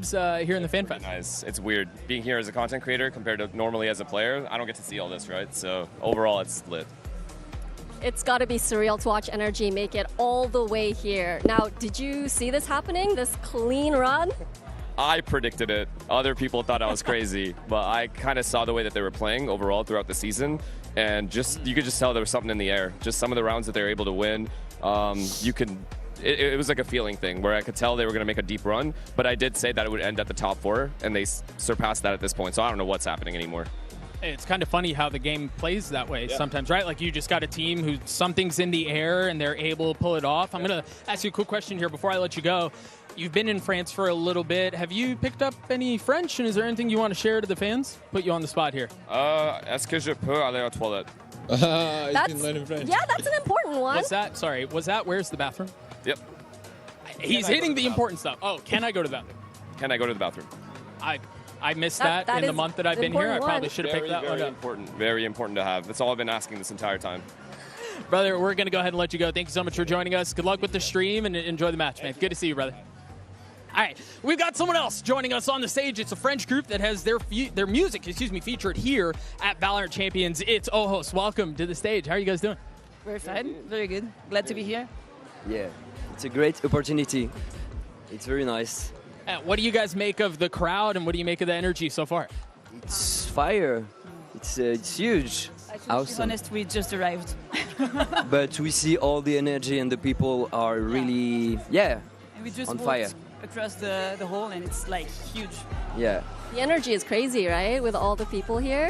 Here in the Fan Fest. Nice. It's weird being here as a content creator compared to normally as a player. I don't get to see all this, right? So overall, it's lit. It's got to be surreal to watch NRG make it all the way here. Now, did you see this happening, this clean run? I predicted it. Other people thought I was crazy, but I kind of saw the way that they were playing overall throughout the season, and you could just tell there was something in the air. Just some of the rounds that they were able to win, it was like a feeling thing where I could tell they were going to make a deep run, but I did say that it would end at the top 4, and they surpassed that at this point, so I don't know what's happening anymore. It's kind of funny how the game plays that way sometimes, right? Like you just got a team who something's in the air and they're able to pull it off. I'm going to ask you a quick question here before I let you go. You've been in France for a little bit. Have you picked up any French, and is there anything you want to share to the fans? Put you on the spot here. Est-ce que je peux aller aux toilettes? That's an important one. What's that? Sorry, where's the bathroom? Yep. He's hitting the important stuff. Oh, can I go to the bathroom? Can I go to the bathroom? I missed that in the month that I've been here. I probably should have picked that one up. Very important to have. That's all I've been asking this entire time. Brother, we're going to go ahead and let you go. Thank you so much for joining us. Good luck with the stream and enjoy the match, man. Good to see you, brother. All right, we've got someone else joining us on the stage. It's a French group that has their music, featured here at Valorant Champions. It's Ojos. Welcome to the stage. How are you guys doing? Very fine, very good. Glad to be here. Yeah, it's a great opportunity. It's very nice. What do you guys make of the crowd, and what do you make of the energy so far? It's fire. It's huge. To be honest, we just arrived. But we see all the energy, and the people are really, and we just on fire. Across the hall, and it's like huge. Yeah. The energy is crazy, right? With all the people here.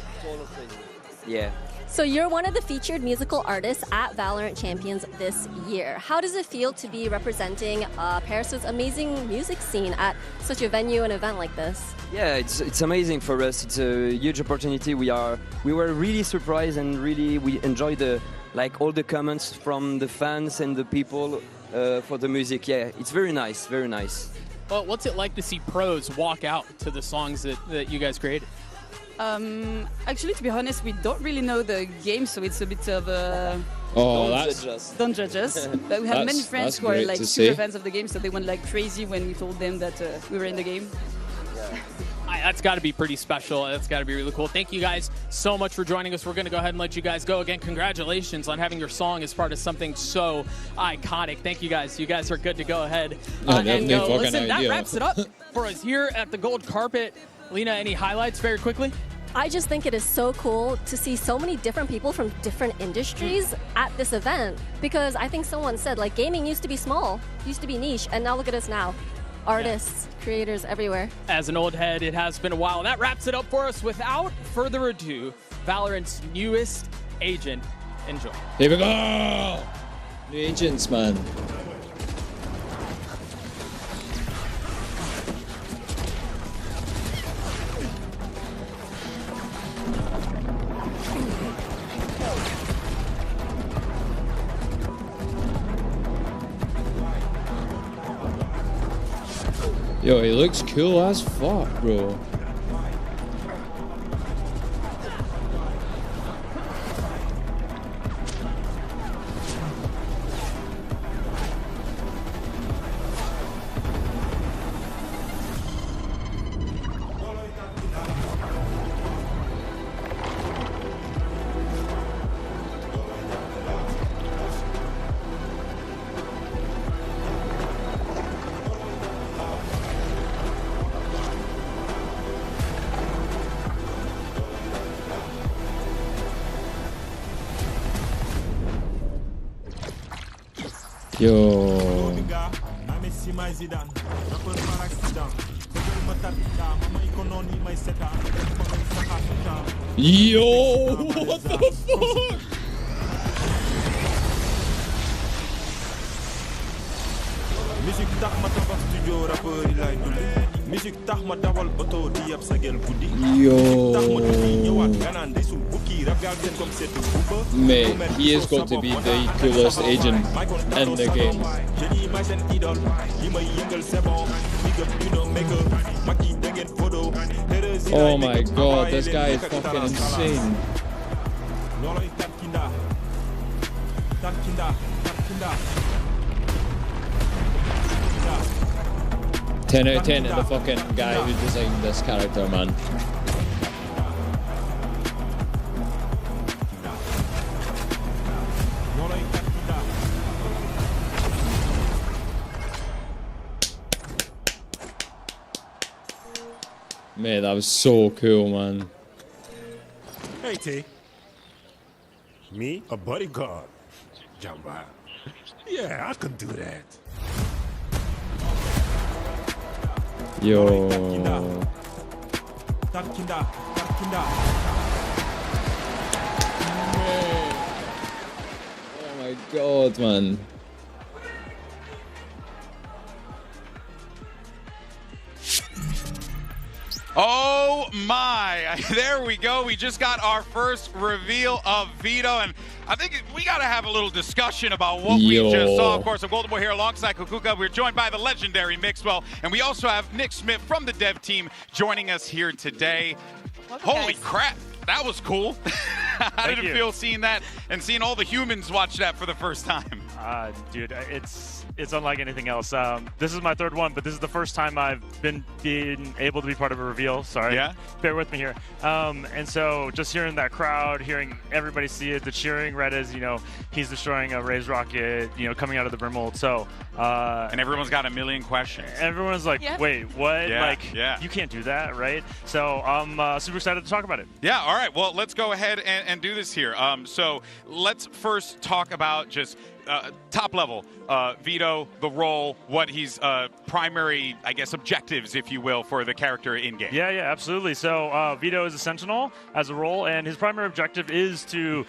Yeah. So you're one of the featured musical artists at Valorant Champions this year. How does it feel to be representing Paris' amazing music scene at such a venue and event like this? Yeah, it's amazing for us. It's a huge opportunity. We were really surprised, and really we enjoyed all the comments from the fans and the people for the music. Yeah, it's very nice, very nice. Well, what's it like to see pros walk out to the songs that you guys created? Actually, to be honest, we don't really know the game, so it's a bit of a... Don't judge us. But we have many friends who are like super fans of the game, so they went like crazy when we told them that we were in the game. That's got to be pretty special. That's got to be really cool. Thank you guys so much for joining us. We're going to go ahead and let you guys go. Again, congratulations on having your song as part of something so iconic. Thank you guys. You guys are good to go ahead and go. Listen, that wraps it up for us here at the Gold Carpet. Lena, any highlights very quickly? I just think it is so cool to see so many different people from different industries at this event, because I think someone said, like, gaming used to be small, used to be niche, and now look at us now. Artists, creators everywhere. As an old head, it has been a while. That wraps it up for us. Without further ado, Valorant's newest agent. Enjoy. Here we go! New agents, man. Yo, he looks cool as fuck, bro. Yo. Yo, what the fuck? Musique tax ma tabax studio rappeur yi lay dulli musique tax ma dawal auto di yab sa gel guddi tax ma dulli ñëwaat ganaan day sul bukki rap gal den comme c'est buba Mate, he has got to be the coolest agent in the game. Jenny my sen idol yi may yëngal c'est bon big up you know maker maki da ngeen photo Oh my god, this guy is fucking insane. loloy tankinda tankinda 10 out of 10 to the fucking guy who designed this character, man. Man, that was so cool, man. Hey, T. Me, a bodyguard. Jamba. Yeah, I could do that. Yo. Takinda. Oh my god, man. Oh my, there we go. We just got our first reveal of Vito, and I think we got to have a little discussion about what we just saw. Of course, I'm Golden Boy here alongside Kukuka. We're joined by the legendary Mixwell, and we also have Nick Smith from the dev team joining us here today. Welcome, Holy guys. crap, that was cool. How did it feel seeing that and seeing all the humans watch that for the first time? Dude, it's unlike anything else. This is my third one, but this is the first time I've been able to be part of a reveal. Sorry, yeah, bear with me here. And so just hearing that crowd, hearing everybody see it, the cheering right as he's destroying a raised rocket, coming out of the Brimmold. So and everyone's got a million questions. Everyone's like, wait, what? Yeah, like, you can't do that, right? So I'm super excited to talk about it. Yeah, all right. Well, let's go ahead and do this here. So let's first talk about just top level, Vito, the role, what his primary, I guess, objectives, if you will, for the character in-game. Yeah, absolutely. So Vito is a Sentinel as a role, and his primary objective is to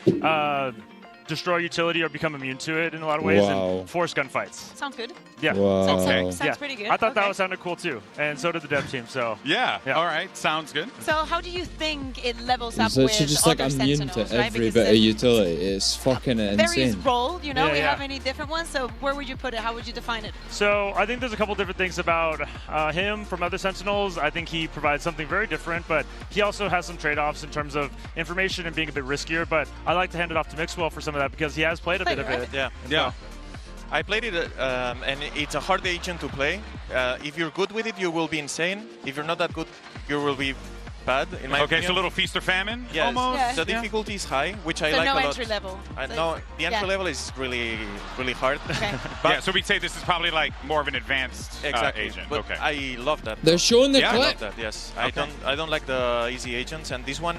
destroy utility or become immune to it in a lot of ways and force gunfights. Sounds good. Yeah. Wow. Sounds pretty good. I thought that sounded cool too, and so did the dev team. So yeah. All right, sounds good. So how do you think it levels up So with she's just other like immune Sentinels, to right? every Because bit of utility. It's fucking various insane. role, we Yeah. have many different ones. So where would you put it? How would you define it? So I think there's a couple different things about him from other Sentinels. I think he provides something very different, but he also has some trade-offs in terms of information and being a bit riskier. But I like to hand it off to Mixwell for some of that because he has played a bit of it. Yeah. I played it, and it's a hard agent to play. If you're good with it, you will be insane. If you're not that good, you will be bad, in my opinion. So a little feast or famine, yes. almost? Yeah. The difficulty is high, which I like no a lot. entry level. No, the entry level is really, really hard. Okay. But so we'd say this is probably like more of an advanced agent. But okay. I love that. They're showing the clip. clip. I love that, yes. Okay. I don't like the easy agents, and this one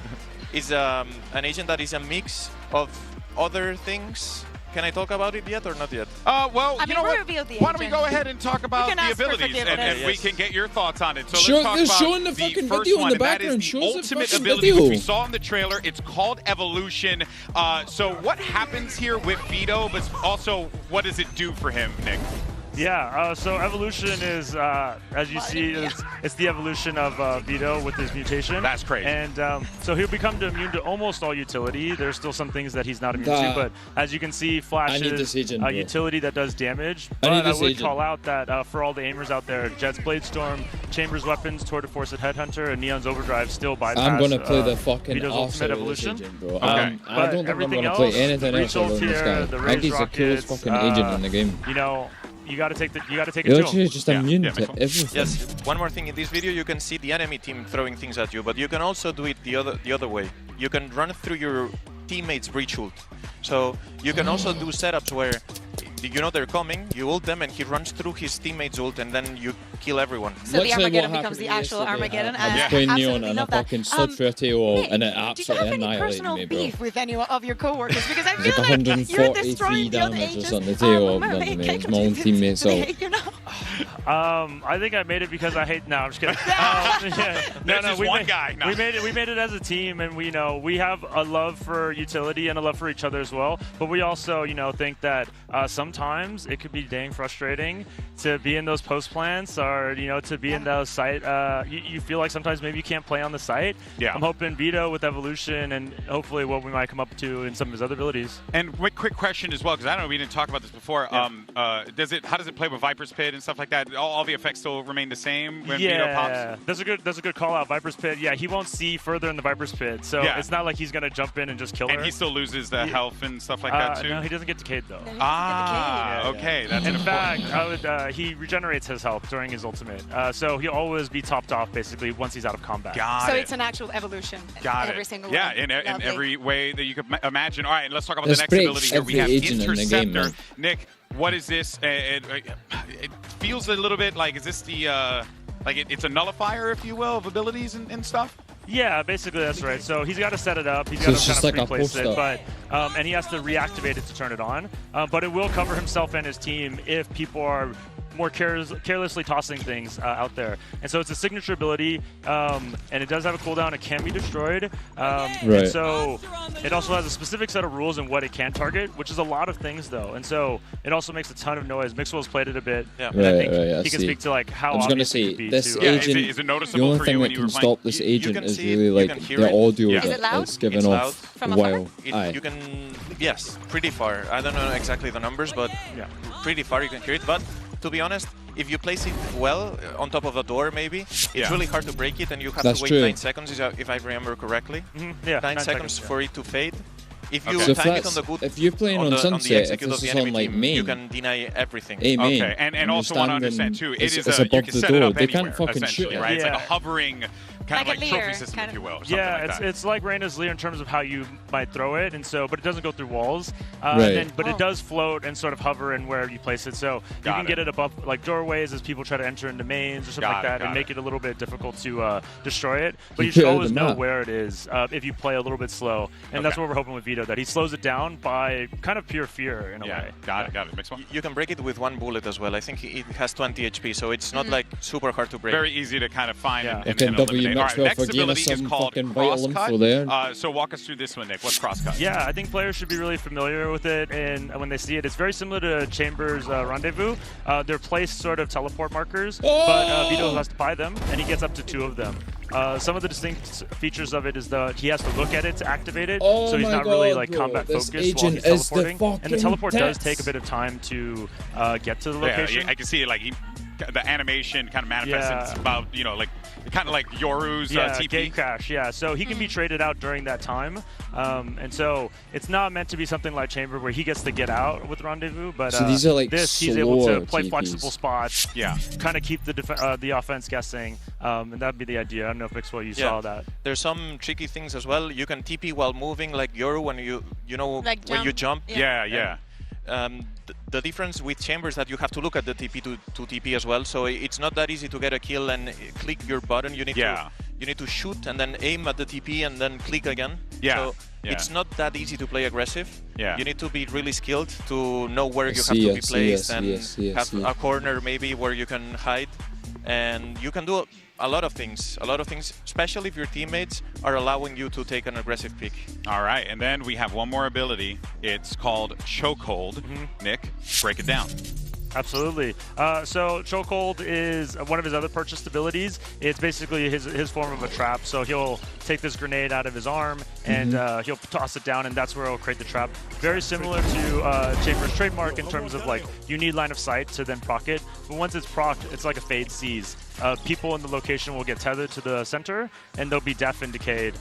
is an agent that is a mix of other things. Can I talk about it yet or not yet? Well, I mean, you know what? Why don't we go ahead and talk about the abilities, and we can get your thoughts on it. So let's talk about showing the fucking first video one, in the and that is background. the Shows ultimate the ability, video. which we saw in the trailer. It's called Evolution. So what happens here with Vito, but also what does it do for him, Nick? Yeah, so Evolution is, as you see, it's the evolution of Vito with his mutation. That's crazy. And so he'll become immune to almost all utility. There's still some things that he's not immune to, but as you can see, Flash is a utility that does damage. But I would call out that for all the aimers out there, Jet's Blade Storm, Chambers Weapons, Tour de Force at Headhunter, and Neon's Overdrive still bypass I'm going to play the fucking Vito's arse ultimate out of this evolution. agent, bro. Okay. I don't think I'm going to play anything else other than this guy. I think he's the coolest fucking agent in the game. You gotta take it to You're him. just immune to everything. Yes. One more thing. In this video, you can see the enemy team throwing things at you, but you can also do it the other way. You can run through your teammates' breach ult. So you can also do setups where they're coming, you ult them, and he runs through his teammates' ult, and then you kill everyone. So the Armageddon becomes the actual Armageddon. I was playing Neon and I fucking slid through a tail wall and it absolutely annihilated me, bro. Beef with any of your coworkers? Because I It was feel like like you're 143 destroying the other damage or agents. something. The tail of me. It was my own teammates. So I think I made it because I hate. No, I'm just kidding. There's just one guy. No. We made it as a team, and we have a love for utility and a love for each other as well. But we also, think that sometimes it could be dang frustrating to be in those post plants or to be in those site. You feel like sometimes maybe you can't play on the site. Yeah. I'm hoping Vito with Evolution and hopefully what we might come up to in some of his other abilities. And quick question as well, because I don't know, we didn't talk about this before. Yeah. How does it play with Viper's Pit and stuff like that? all the effects still remain the same when Vito pops? Yeah, that's a good call out. Viper's Pit. Yeah, he won't see further in the Viper's Pit, so it's not like he's gonna jump in and just kill her. And he still loses the health and stuff like that too. No, he doesn't get decayed though. Okay, that's in important. fact, he regenerates his health during his ultimate, so he'll always be topped off basically once he's out of combat. So it's an actual evolution. Got single yeah, one. in every way that you could imagine. All right, and let's talk about the next ability here. We have Interceptor. Nick, what is this? It feels a little bit like, is this the, it's a nullifier, if you will, of abilities and stuff? Yeah, basically that's right. So he's got to set it up. He's got to kind of replace it, but and he has to reactivate it to turn it on. But it will cover himself and his team if people are more carelessly tossing things out there. And so it's a signature ability, and it does have a cooldown. It can be destroyed. And so it also has a specific set of rules and what it can target, which is a lot of things though. And so it also makes a ton of noise. Mixwell's played it a bit. Yeah. And I think he can speak to like how obvious it could be. This too. agent, is it noticeable the only thing that can stop this agent is really like the audio that's given off while. You can, yes, pretty far. I don't know exactly the numbers, but pretty far you can hear it. But to be honest, if you place it well on top of a door, maybe it's really hard to break it, and you have to wait 9 seconds, if I remember correctly. 9 seconds for it to fade. If you time it on the good, if you're playing on Sunset, if this is on like main, you can deny everything. Main. Okay, and also want to understand too, it is above you can the set door. it up They anywhere, can't fucking shoot it. right? It's like a hovering kind of like trophy system, if you will. It's like Reyna's Leer in terms of how you might throw it, and so, but it doesn't go through walls. But it does float and sort of hover in where you place it, so you can get it above like doorways as people try to enter into mains or something like that, and make it a little bit difficult to destroy it. But you should always know where it is if you play a little bit slow, and that's what we're hoping with Vito, that he slows it down by kind of pure fear in a way. Got it. Mix one. You can break it with 1 bullet as well. I think it has 20 HP, so it's not like super hard to break. Very easy to kind of find and eliminate. All right, next ability is called Crosscut. So walk us through this one, Nick. What's Crosscut? Yeah, I think players should be really familiar with it, and when they see it, it's very similar to Chamber's Rendezvous. They're placed sort of teleport markers, but Vito has to buy them, and he gets up to 2 of them. Some of the distinct features of it is that he has to look at it to activate it, so he's not really like combat focused while he's teleporting. And the teleport does take a bit of time to get to the location. Yeah, I can see it like the animation kind of manifests about, like kind of like Yoru's TP. Gate crash, so he can be traded out during that time, and so it's not meant to be something like Chamber where he gets to get out with Rendezvous, but so these are like he's able to play TPs. flexible spots, kind of keep the offense guessing, and that'd be the idea. I don't know if Mixwell you saw that. There's some tricky things as well. You can TP while moving, like Yoru when you like when you jump. The difference with Chamber is that you have to look at the TP to TP as well, so it's not that easy to get a kill and click your button. You need to shoot and then aim at the TP and then click again. So it's not that easy to play aggressive. You need to be really skilled to know where you have to be placed and have a corner maybe where you can hide. And you can do a lot of things, especially if your teammates are allowing you to take an aggressive pick. All right, and then we have one more ability. It's called Chokehold. Nick, break it down. Absolutely. So Chokehold is one of his other purchased abilities. It's basically his form of a trap. So he'll take this grenade out of his arm and he'll toss it down, and that's where he'll create the trap. Very similar to Chamber's trademark in terms of like you need line of sight to then proc it. But once it's procced, it's like a fade seize. People in the location will get tethered to the center, and they'll be deaf and decayed.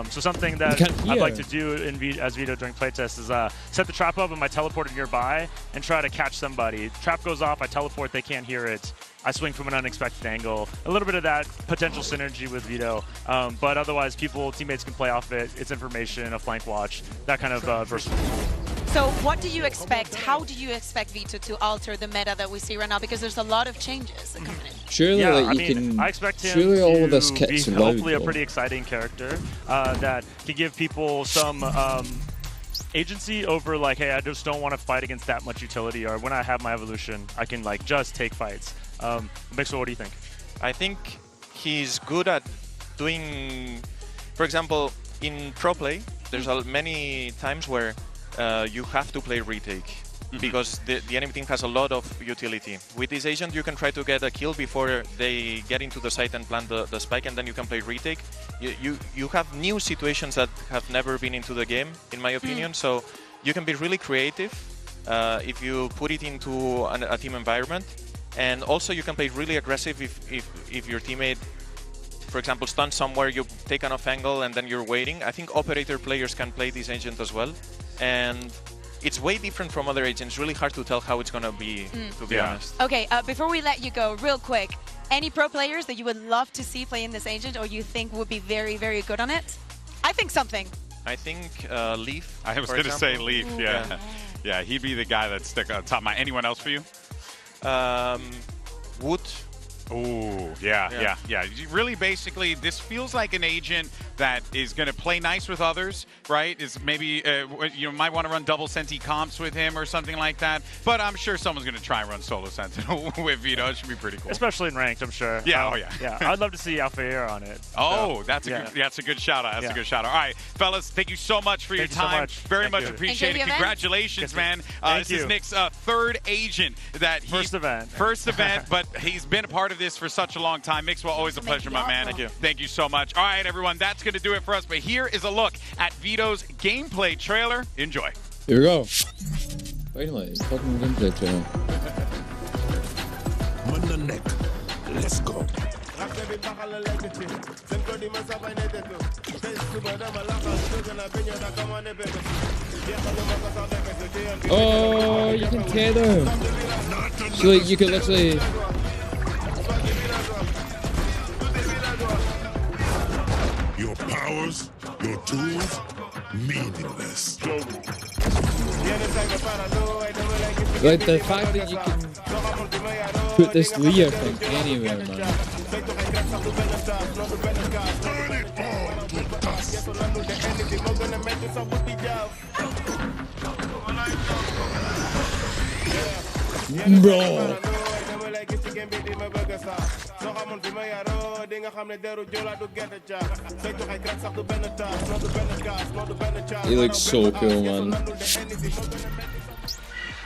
So something that I'd like to do as Vito during playtest is set the trap up and my teleporter nearby and try to catch somebody. Trap goes off, I teleport, they can't hear it. I swing from an unexpected angle. A little bit of that potential synergy with Vito, but otherwise teammates can play off it. It's information, a flank watch, that kind of versatile tool. So what do you expect? How do you expect Vito to alter the meta that we see right now? Because there's a lot of changes coming in. Surely, I expect him surely all of to this kits be are loud, hopefully a pretty exciting character that can give people some agency over like, hey, I just don't want to fight against that much utility, or when I have my evolution, I can like just take fights. Mixwell, what do you think? I think he's good at doing, for example, in pro play, there's many times where you have to play retake because the enemy team has a lot of utility. With this agent, you can try to get a kill before they get into the site and plant the spike, and then you can play retake. You have new situations that have never been into the game, in my opinion, so you can be really creative if you put it into a team environment. And also you can play really aggressive if your teammate, for example, stuns somewhere, you take an off angle and then you're waiting. I think operator players can play this agent as well. And it's way different from other agents. Really hard to tell how it's going to be honest. Okay, before we let you go, real quick, any pro players that you would love to see playing this agent or you think would be very, very good on it? I think something. I think Leaf. I was going to say Leaf, yeah. Yeah, he'd be the guy that's stuck on top of mind. Anyone else for you? Wood. Ooh, yeah. Really, basically, this feels like an agent that is going to play nice with others, right? Is maybe you might want to run double Senti comps with him or something like that. But I'm sure someone's going to try and run solo Sentinel with Vito. It should be pretty cool, especially in ranked. I'm sure. Yeah, yeah. I'd love to see Alphair on it. Oh, that's a good shout out. That's a good shout out. All right, fellas, thank you so much for your time. Very much appreciate it. Congratulations, man. This is Nick's third agent that first event, but he's been a part of this for such a long time. Mixwell, always a pleasure, my man. Thank you. Thank you so much. All right, everyone, that's going to do it for us. But here is a look at Vito's gameplay trailer. Enjoy. Here we go. Finally, fucking gameplay trailer. Let's go. Oh, you can tether. So like, you could literally. Your powers, your tools, meaningless. Like the fact that you can put this Lear thing anywhere, man. Bro. He looks so cool, man.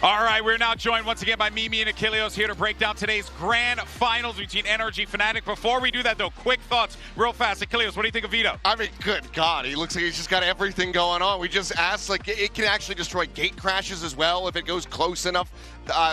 All right, we're now joined once again by Mimi and Achilleos here to break down today's grand finals between NRG Fnatic. Before we do that, though, quick thoughts real fast. Achilleos, what do you think of Vito? I mean, good God, he looks like he's just got everything going on. We just asked, like, it can actually destroy gate crashes as well if it goes close enough.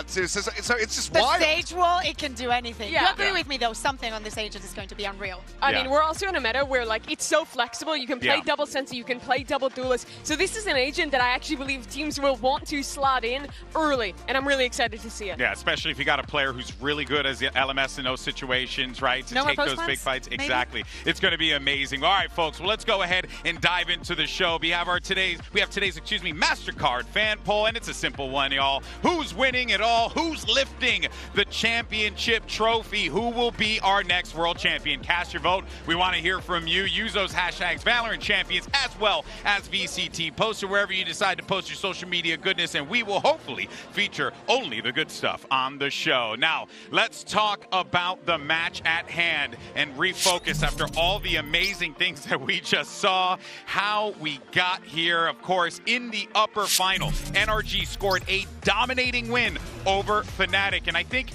So it's just wild. The stage wall, it can do anything. You agree with me, though, something on this agent is going to be unreal. I mean, we're also in a meta where, like, it's so flexible. You can play double Sensi, you can play double Duelist. So this is an agent that I actually believe teams will want to slot in early, and I'm really excited to see it. Yeah, especially if you got a player who's really good as the LMS in those situations, right? To take those big fights. Maybe? Exactly. It's going to be amazing. All right, folks, well, let's go ahead and dive into the show. We have today's MasterCard fan poll, and it's a simple one, y'all. Who's winning it all? Who's lifting the championship trophy? Who will be our next world champion? Cast your vote. We want to hear from you. Use those hashtags Valorant Champions as well as VCT. Post it wherever you decide to post your social media goodness, and we will hopefully feature only the good stuff on the show. Now, let's talk about the match at hand and refocus after all the amazing things that we just saw. How we got here, of course, in the upper final. NRG scored a dominating win over Fnatic. And I think,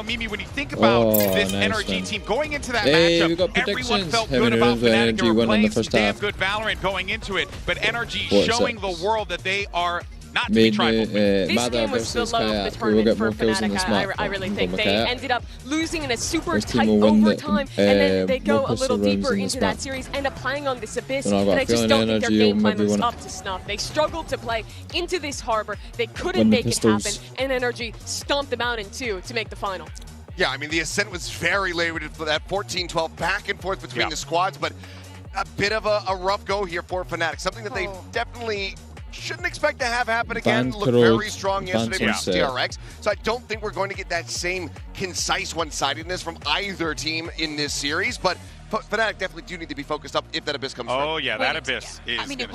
Mimi, when you think about this NRG team going into that matchup, everyone felt good about Fnatic. They were playing some damn good Valorant going into it. But NRG showing the world that they are not to be trifled with. This game was the low of the tournament for Fnatic, I really think. They ended up losing in a super tight overtime, and then they go a little deeper into that series, end up playing on this Abyss, and I just don't think their game plan was up to snuff. They struggled to play into this harbor, they couldn't make it happen, and NRG stomped them out in 2 to make the final. Yeah, I mean, the Ascent was very late for that 14-12 back and forth between the squads, but a bit of a rough go here for Fnatic, something that they definitely shouldn't expect to have happen again. Looked very strong yesterday with DRX. So I don't think we're going to get that same concise one-sidedness from either team in this series, but Fnatic definitely do need to be focused up if that Abyss comes through. Oh, yeah, that Abyss is I mean, it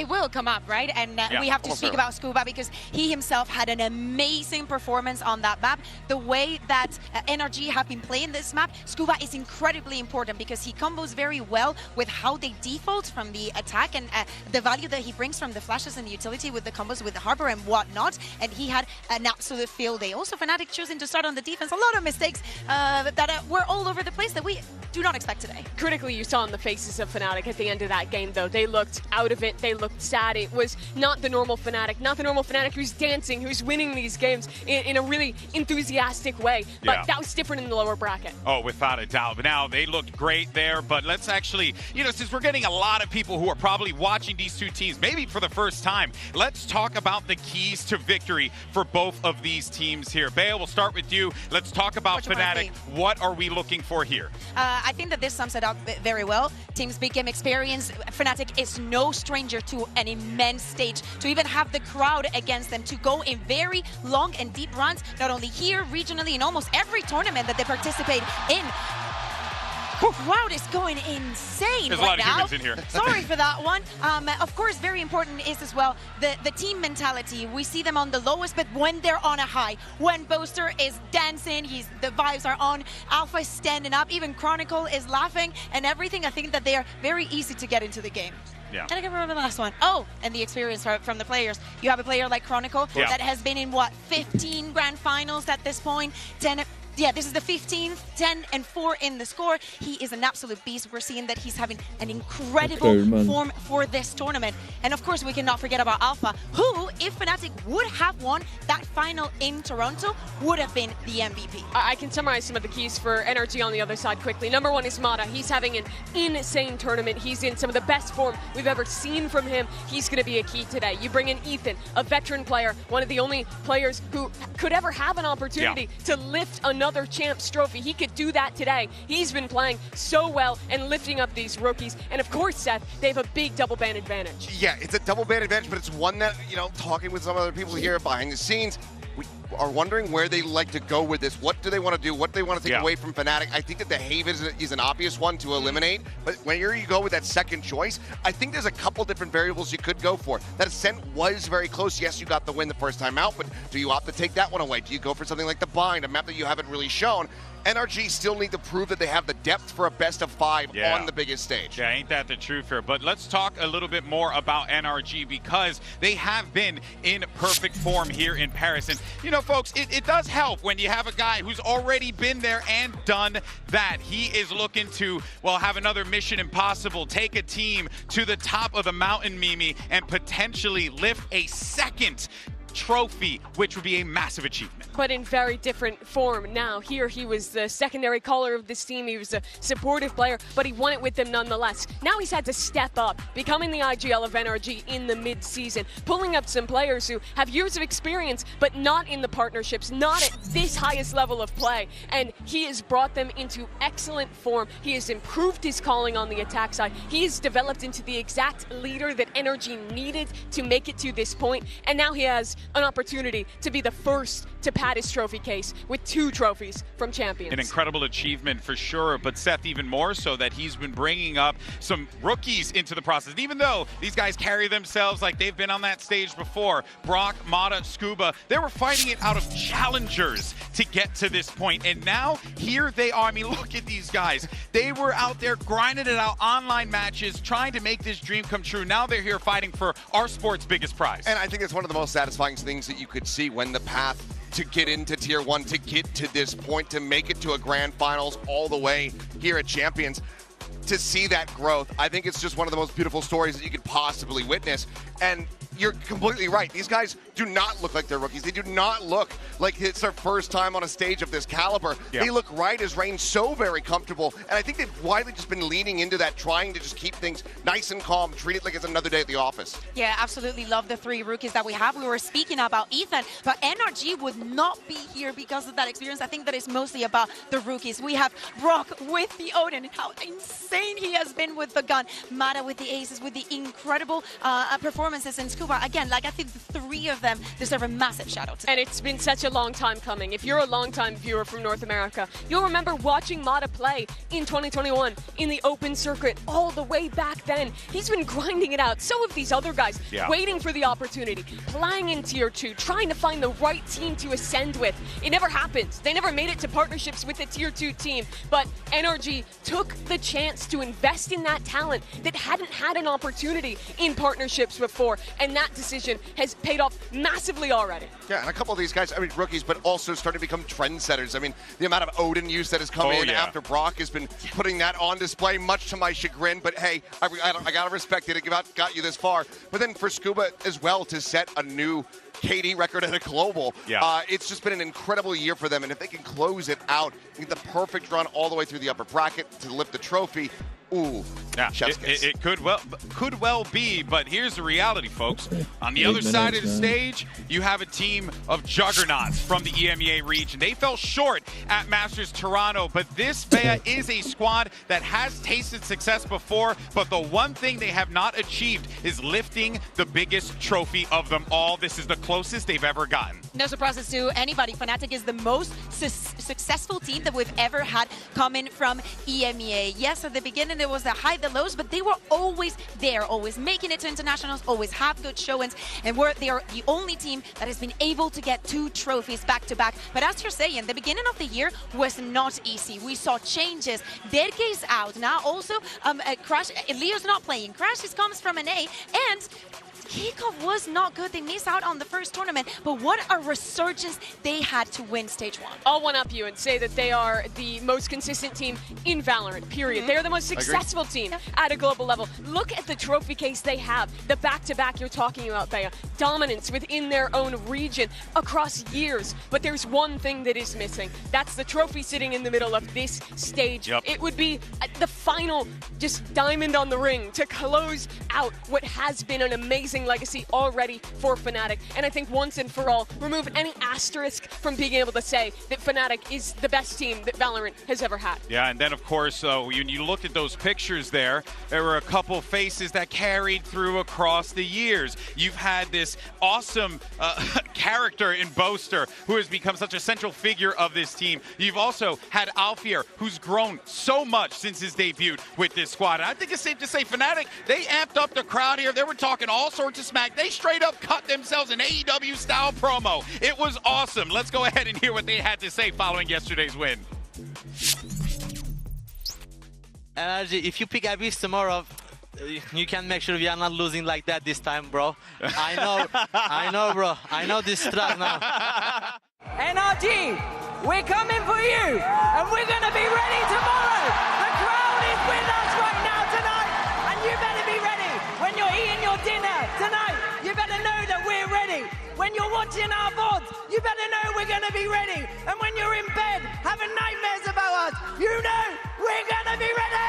will come up, right? And we have to speak about Scuba because he himself had an amazing performance on that map. The way that NRG have been playing this map, Scuba is incredibly important because he combos very well with how they default from the attack and the value that he brings from the flashes and the utility with the combos with the Harbor and whatnot. And he had an absolute field day. Also, Fnatic choosing to start on the defense. A lot of mistakes that were all over the place that we do not expect today. Critically, you saw in the faces of Fnatic at the end of that game, though. They looked out of it. They looked sad. It was not the normal Fnatic who's dancing, who's winning these games in a really enthusiastic way. But that was different in the lower bracket. Oh, without a doubt. But now they looked great there. But let's actually, since we're getting a lot of people who are probably watching these two teams, maybe for the first time, let's talk about the keys to victory for both of these teams here. Bea, we'll start with you. Let's talk about Fnatic. What are we looking for here? I think that this sums it up very well. Team's big game experience. Fnatic is no stranger to an immense stage. To even have the crowd against them, to go in very long and deep runs, not only here, regionally, in almost every tournament that they participate in. Crowd is going insane. There's right a lot of now. humans in here. Sorry for that one. Of course, very important is as well the team mentality. We see them on the lowest, but when they're on a high, when Boaster is dancing, the vibes are on, Alpha is standing up, even Chronicle is laughing and everything. I think that they are very easy to get into the game. Yeah. And I can remember the last one. Oh, and the experience from the players. You have a player like Chronicle that has been in, 15 grand finals at this point, 10. Yeah, this is the 15th, 10-4 in the score. He is an absolute beast. We're seeing that he's having an incredible form for this tournament. And of course, we cannot forget about Alpha, who, if Fnatic would have won that final in Toronto, would have been the MVP. I can summarize some of the keys for NRG on the other side quickly. Number one is Mata. He's having an insane tournament. He's in some of the best form we've ever seen from him. He's going to be a key today. You bring in Ethan, a veteran player, one of the only players who could ever have an opportunity to lift another Champs trophy. He could do that today. He's been playing so well and lifting up these rookies. And of course, Seth, they have a big double ban advantage. Yeah, it's a double ban advantage, but it's one that, talking with some other people here behind the scenes, we are wondering where they like to go with this. What do they want to do? What do they want to take away from Fnatic? I think that the Haven is an obvious one to eliminate, but where you go with that second choice, I think there's a couple different variables you could go for. That Ascent was very close. Yes, you got the win the first time out, but do you opt to take that one away? Do you go for something like the Bind, a map that you haven't really shown? NRG still need to prove that they have the depth for a best of 5 on the biggest stage. Yeah, ain't that the truth here? But let's talk a little bit more about NRG because they have been in perfect form here in Paris. And, folks, it does help when you have a guy who's already been there and done that. He is looking to, have another Mission Impossible, take a team to the top of the mountain, Mimi, and potentially lift a second trophy, which would be a massive achievement. But in very different form now. Here he was the secondary caller of this team. He was a supportive player, but he won it with them nonetheless. Now he's had to step up, becoming the IGL of NRG in the mid-season, pulling up some players who have years of experience, but not in the partnerships, not at this highest level of play. And he has brought them into excellent form. He has improved his calling on the attack side. He has developed into the exact leader that NRG needed to make it to this point. And now he has an opportunity to be the first to pad his trophy case with 2 trophies from Champions. An incredible achievement for sure, but Seth, even more so that he's been bringing up some rookies into the process. And even though these guys carry themselves like they've been on that stage before, Brock, Mata, Scuba, they were fighting it out of challengers to get to this point. And now here they are. I mean, look at these guys. They were out there grinding it out, online matches, trying to make this dream come true. Now they're here fighting for our sport's biggest prize. And I think it's one of the most satisfying things that you could see when the path to get into Tier 1, to get to this point, to make it to a Grand Finals all the way here at Champions, to see that growth. I think it's just one of the most beautiful stories that you could possibly witness. And you're completely right. These guys do not look like they're rookies. They do not look like it's their first time on a stage of this caliber. Yeah. They look right as rain, so very comfortable. And I think they've widely just been leaning into that, trying to just keep things nice and calm, treat it like it's another day at the office. Yeah, absolutely love the 3 rookies that we have. We were speaking about Ethan, but NRG would not be here because of that experience. I think that is mostly about the rookies. We have Brock with the Odin, how insane he has been with the gun. Mata with the aces, with the incredible performances in Scuba. Again, I think the 3 of them deserve a massive shout out. And it's been such a long time coming. If you're a long-time viewer from North America, you'll remember watching Mata play in 2021 in the open circuit all the way back then. He's been grinding it out. So have these other guys, waiting for the opportunity, playing in Tier 2, trying to find the right team to ascend with. It never happened. They never made it to partnerships with a Tier 2 team, but NRG took the chance to invest in that talent that hadn't had an opportunity in partnerships before, and that decision has paid off massively already. Yeah, and a couple of these guys, I mean, rookies, but also starting to become trendsetters. I mean, the amount of Odin use that has come in after Brock has been putting that on display, much to my chagrin. But hey, I got to respect it. It got you this far. But then for Scuba as well to set a new KD record at a global. It's just been an incredible year for them. And if they can close it out, get the perfect run all the way through the upper bracket to lift the trophy, ooh, yeah, it could well be, but here's the reality, folks. On the other side of the stage, you have a team of juggernauts from the EMEA region. They fell short at Masters Toronto, but this Bea is a squad that has tasted success before, but the one thing they have not achieved is lifting the biggest trophy of them all. This is the closest they've ever gotten. No surprises to anybody. Fnatic is the most successful team that we've ever had coming from EMEA. Yes, at the beginning there was the high, the lows, but they were always there, always making it to internationals, always have good showings, and they are the only team that has been able to get 2 trophies back to back. But as you're saying, the beginning of the year was not easy. We saw changes. Derke is out now. Also, Crash, Leo's not playing. Crash comes from an A, and Kickoff was not good. They missed out on the first tournament, but what a resurgence they had to win stage 1. I'll one-up you and say that they are the most consistent team in Valorant, period. They're the most successful team at a global level. Look at the trophy case they have, the back-to-back you're talking about, Bea. Dominance within their own region across years, but there's one thing that is missing. That's the trophy sitting in the middle of this stage. It would be the final just diamond on the ring to close out what has been an amazing legacy already for Fnatic, and I think once and for all remove any asterisk from being able to say that Fnatic is the best team that Valorant has ever had. Yeah, and then of course when you looked at those pictures there were a couple faces that carried through across the years. You've had this awesome character in Boaster who has become such a central figure of this team. You've also had Alfier, who's grown so much since his debut with this squad. And I think it's safe to say Fnatic, they amped up the crowd here. They were talking all sorts of smack. They straight up cut themselves an AEW style promo. It was awesome. Let's go ahead and hear what they had to say following yesterday's win. NRG, if you pick Abyss tomorrow, you can make sure we are not losing like that this time, bro. I know, bro. I know this strat now. NRG, we're coming for you, and we're going to be ready tomorrow. The crowd is with us right now tonight, and you better be ready. When you're eating your dinner tonight, you better know that we're ready. When you're watching our VODs, you better know we're going to be ready. And when you're in bed having nightmares about us, you know we're going to be ready.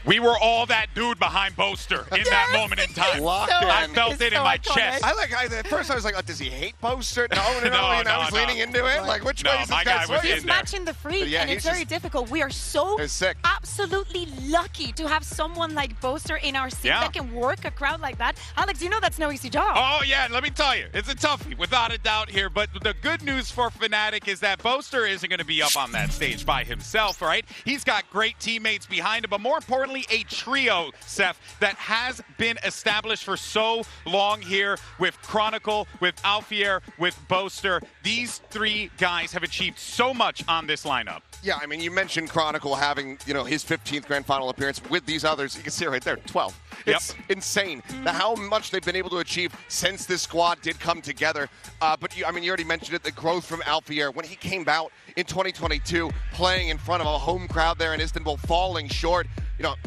We were all that dude behind Boaster in that moment in time. I felt it in my chest. At first I was like, oh, does he hate Boaster? No, he's leaning into it. Like, which way is this guy swinging? He's matching the freak, and it's very difficult. We are so absolutely lucky to have someone like Boaster in our scene that can work a crowd like that. Alex, you know that's no easy job. Oh, yeah, let me tell you. It's a toughie, without a doubt here. But the good news for Fnatic is that Boaster isn't going to be up on that stage by himself, right? He's got great teammates behind him, but more importantly, a trio, Seth, that has been established for so long here with Chronicle, with Alfier, with Boaster. These 3 guys have achieved so much on this lineup. Yeah, I mean, you mentioned Chronicle having, his 15th Grand Final appearance. With these others, you can see it right there, 12. It's insane how much they've been able to achieve since this squad did come together. But you already mentioned it, the growth from Alfier. When he came out in 2022, playing in front of a home crowd there in Istanbul, falling short,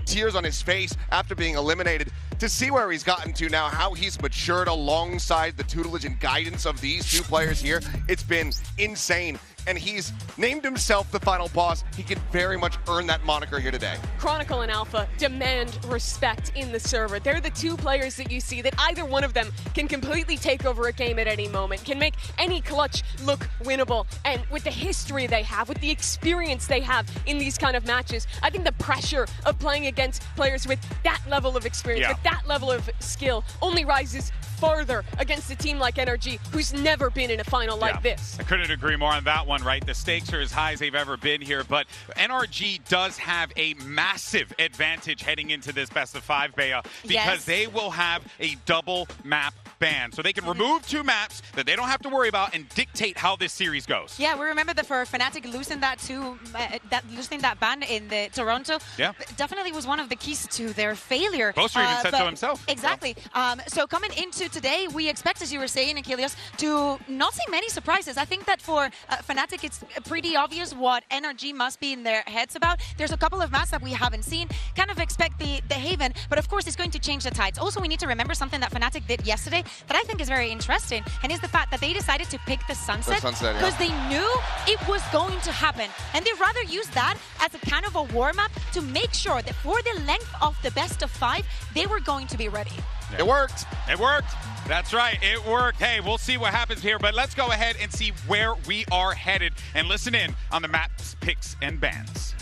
tears on his face after being eliminated. To see where he's gotten to now, how he's matured alongside the tutelage and guidance of these 2 players here, it's been insane. And he's named himself the final boss. He can very much earn that moniker here today. Chronicle and Alpha demand respect in the server. They're the 2 players that you see that either one of them can completely take over a game at any moment, can make any clutch look winnable. And with the history they have, with the experience they have in these kind of matches, I think the pressure of playing against players with that level of experience, with that level of skill, only rises farther against a team like NRG, who's never been in a final like this. I couldn't agree more on that one, right? The stakes are as high as they've ever been here, but NRG does have a massive advantage heading into this best of 5, Bea, because they will have a double map banned, so they can remove 2 maps that they don't have to worry about and dictate how this series goes. Yeah, we remember that for Fnatic losing that ban in the Toronto, definitely was one of the keys to their failure. Boaster even said so himself. Exactly. So coming into today, we expect, as you were saying, Achilles, to not see many surprises. I think that for Fnatic, it's pretty obvious what NRG must be in their heads about. There's a couple of maps that we haven't seen. Kind of expect the Haven, but of course it's going to change the tides. Also, we need to remember something that Fnatic did yesterday that I think is very interesting, and is the fact that they decided to pick the Sunset because they knew it was going to happen, and they'd rather use that as a kind of a warm-up to make sure that for the length of the best of 5, they were going to be ready. It worked. It worked. That's right. It worked. Hey, we'll see what happens here, but let's go ahead and see where we are headed and listen in on the maps, picks, and bans.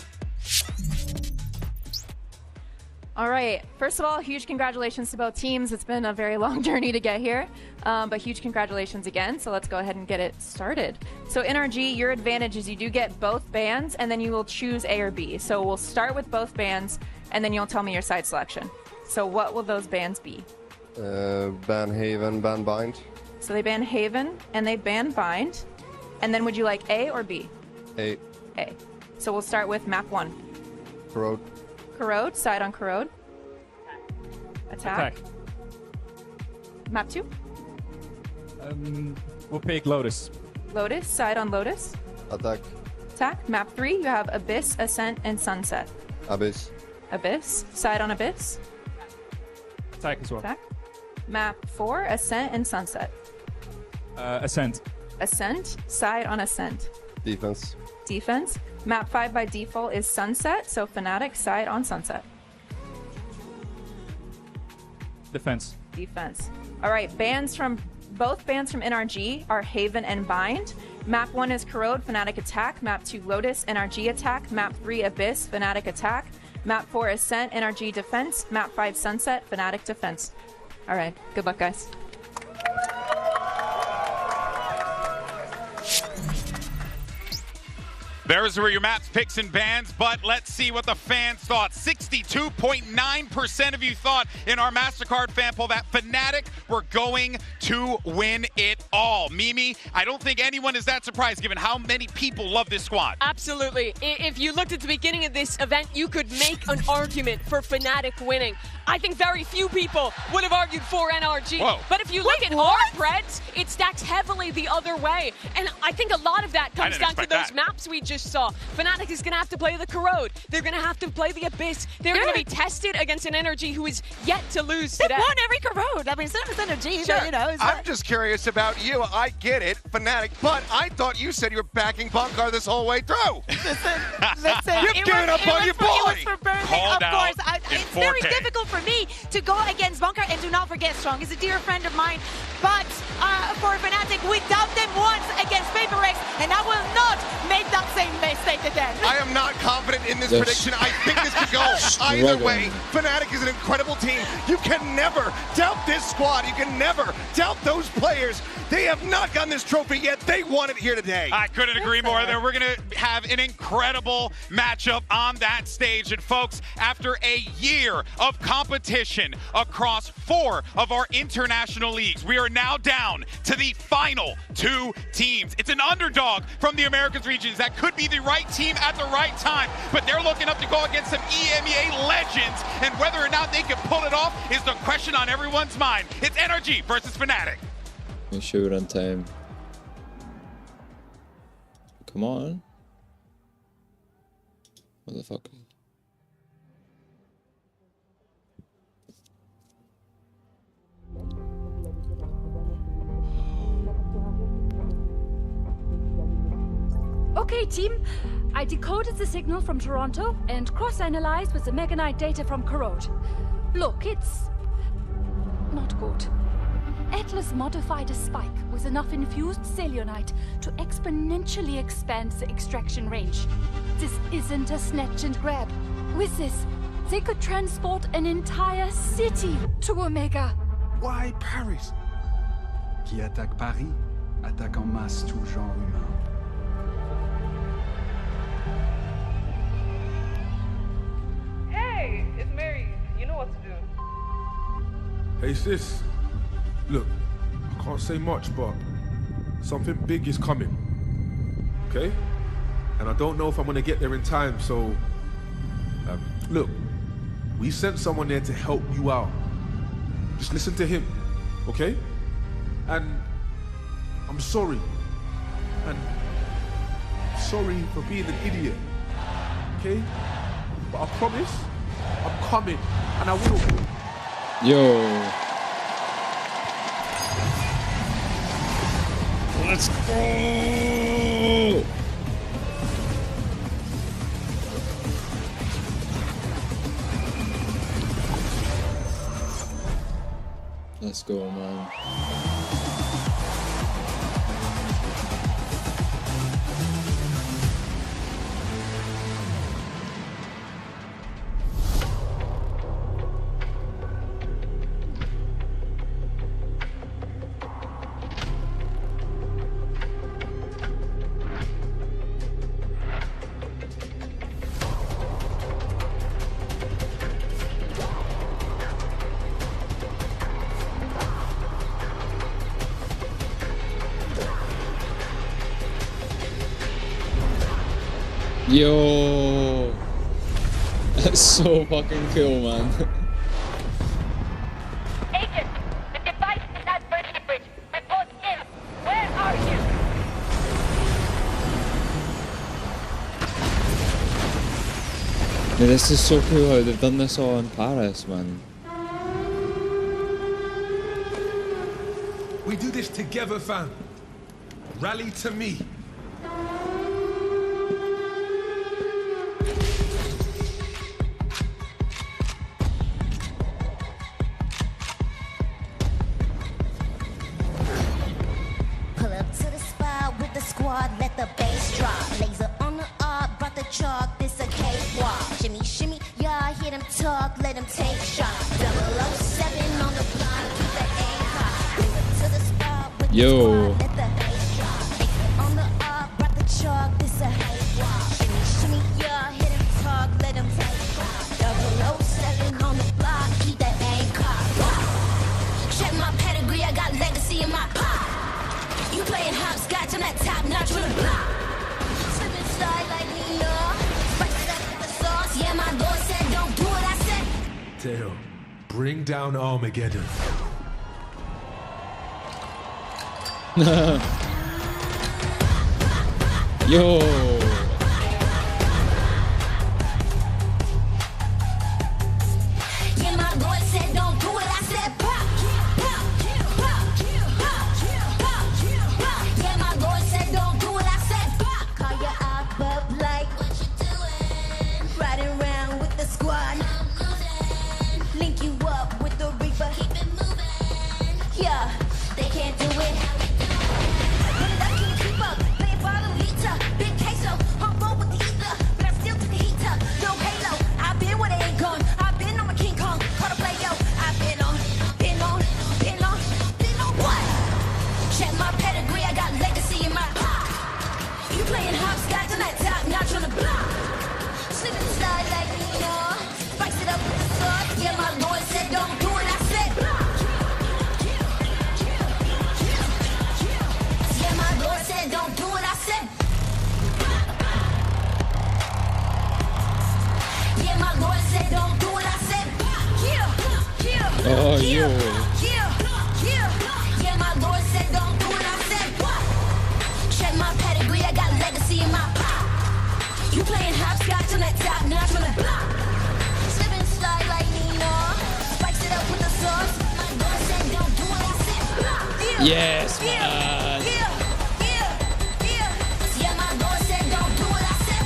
All right. First of all, huge congratulations to both teams. It's been a very long journey to get here, but huge congratulations again. So let's go ahead and get it started. So NRG, your advantage is you do get both bans, and then you will choose A or B. So we'll start with both bans, and then you'll tell me your side selection. So what will those bans be? Ban Haven, ban Bind. So they ban Haven, and they ban Bind. And then would you like A or B? A. A. So we'll start with map 1. Corrode. Corrode, side on Corrode. Attack. Map 2. We'll pick Lotus. Lotus, side on Lotus. Attack. Attack. Map 3, you have Abyss, Ascent, and Sunset. Abyss. Abyss, side on Abyss. Attack as well. Attack. Map 4, Ascent and Sunset. Ascent. Ascent, side on Ascent. Defense. Defense. Map 5 by default is Sunset, so Fnatic, side on Sunset. Defense. Defense. All right, both bans from NRG are Haven and Bind. Map 1 is Corrode, Fnatic Attack. Map 2, Lotus, NRG Attack. Map 3, Abyss, Fnatic Attack. Map 4, Ascent, NRG Defense. Map 5, Sunset, Fnatic Defense. All right, good luck, guys. There's where your maps, picks, and bans, but let's see what the fans thought. 62.9% of you thought in our MasterCard fan poll that Fnatic were going to win it all. Mimi, I don't think anyone is that surprised given how many people love this squad. Absolutely. If you looked at the beginning of this event, you could make an argument for Fnatic winning. I think very few people would have argued for NRG. Whoa. But if you look at our spreads, it stacks heavily the other way. And I think a lot of that comes down to those maps we just saw. Fnatic is going to have to play the Corrode. They're going to have to play the Abyss. They're going to be tested against an NRG who is yet to lose today. They won every Corrode. I mean, so does NRG, Sure. but, you know. I'm just curious about you. I get it, Fnatic, but I thought you said you were backing Bunker this whole way through. Listen. You've given up on your boy. It was for Burning, Called of course. in It's very 4K. difficult for me to go against Bunker, and do not forget Strong is a dear friend of mine. But for Fnatic, we doubt them once against PaperX, and I will not make that same mistake again. I am not confident in this prediction. I think this could go either way. Fnatic is an incredible team. You can never doubt this squad. You can never doubt those players. They have not gotten this trophy yet. They won it here today. I couldn't agree more. There, we're going to have an incredible matchup on that stage. And folks, after a year of competition across 4 of our international leagues, we are now down to the final 2 teams. It's an underdog from the Americas regions that could be the right team at the right time, but they're looking up to go against some EMEA legends, and whether or not they can pull it off is the question on everyone's mind. It's NRG versus Fnatic. Make sure we're on time. Come on. Motherfucker. Okay, team. I decoded the signal from Toronto and cross-analyzed with the Mega Knight data from Corrode. Look, it's not good. Atlas modified a spike with enough infused Celionite to exponentially expand the extraction range. This isn't a snatch and grab. With this, they could transport an entire city to Omega. Why Paris? Qui attaque Paris, attaque en masse tout genre humain. Hey, it's Mary. You know what to do. Hey sis, look, can't say much, but something big is coming. Okay? And I don't know if I'm gonna get there in time, so look, we sent someone there to help you out. Just listen to him, okay? And I'm sorry. And sorry for being an idiot, okay? But I promise, I'm coming, and I will. Yo. Let's go! Let's go, man. Yo, that's so fucking cool, man. Agent, the device is at Birchy Bridge. Report in. Where are you? Yeah, this is so cool how they've done this all in Paris, man. We do this together, fam. Rally to me. Let the bass drop. Laser on the art, brought the chalk. This a cakewalk. Shimmy, shimmy, y'all hear them talk. Let them take shots. 007 on the block. Keep the aim high. Laser to the spot with the squad. Let the bass drop. Laser on the art, brought the chalk. This a cakewalk. Shimmy, shimmy, y'all hear them talk. Let them take shots. 007 on the block. Keep the aim high. Check my pedigree, I got legacy in my pot. You playing hopscotch, I'm that top notch with a block. Slip and slide like Nina. Spice it up with the sauce. Yeah, my Lord said, don't do what I said. Teo, bring down Armageddon. Yo. Yeah, my Lord said, don't do what I said. Pop, pop, pop, pop, pop. Yeah, my Lord said, don't do what I said. Pop. Call your op up like, what you doing? Riding around with the squad. Link you up with the Reaper. Keep it moving. Yeah, they can't do it. Put it up, can you keep up? Play it by the liter. Big queso, on roll with the ether. But I still took the heat up. No halo, I've been where they ain't gone. I've been on my King Kong. Call the play, yo. I've been on what? Check my pedigree, I got legacy in my pot. You playing hopscotch, I'm that top notch on the block. Slip and slide like Nina. Spice it up with the sauce. Yeah, my Lord said, don't do what I said. Yeah, my Lord said, don't do what I said. Yeah, my Lord said, don't do what I said. Oh, yo. Yeah, my Lord said, don't do what I said. Check my pedigree, I got legacy in my pot. You playing hopscotch, I'm that top notch on the block. Slip and slide like Nina. Spice it up with the sauce. My Lord said, don't do what I said. Yes, man. Yeah, my Lord said, don't do what I said.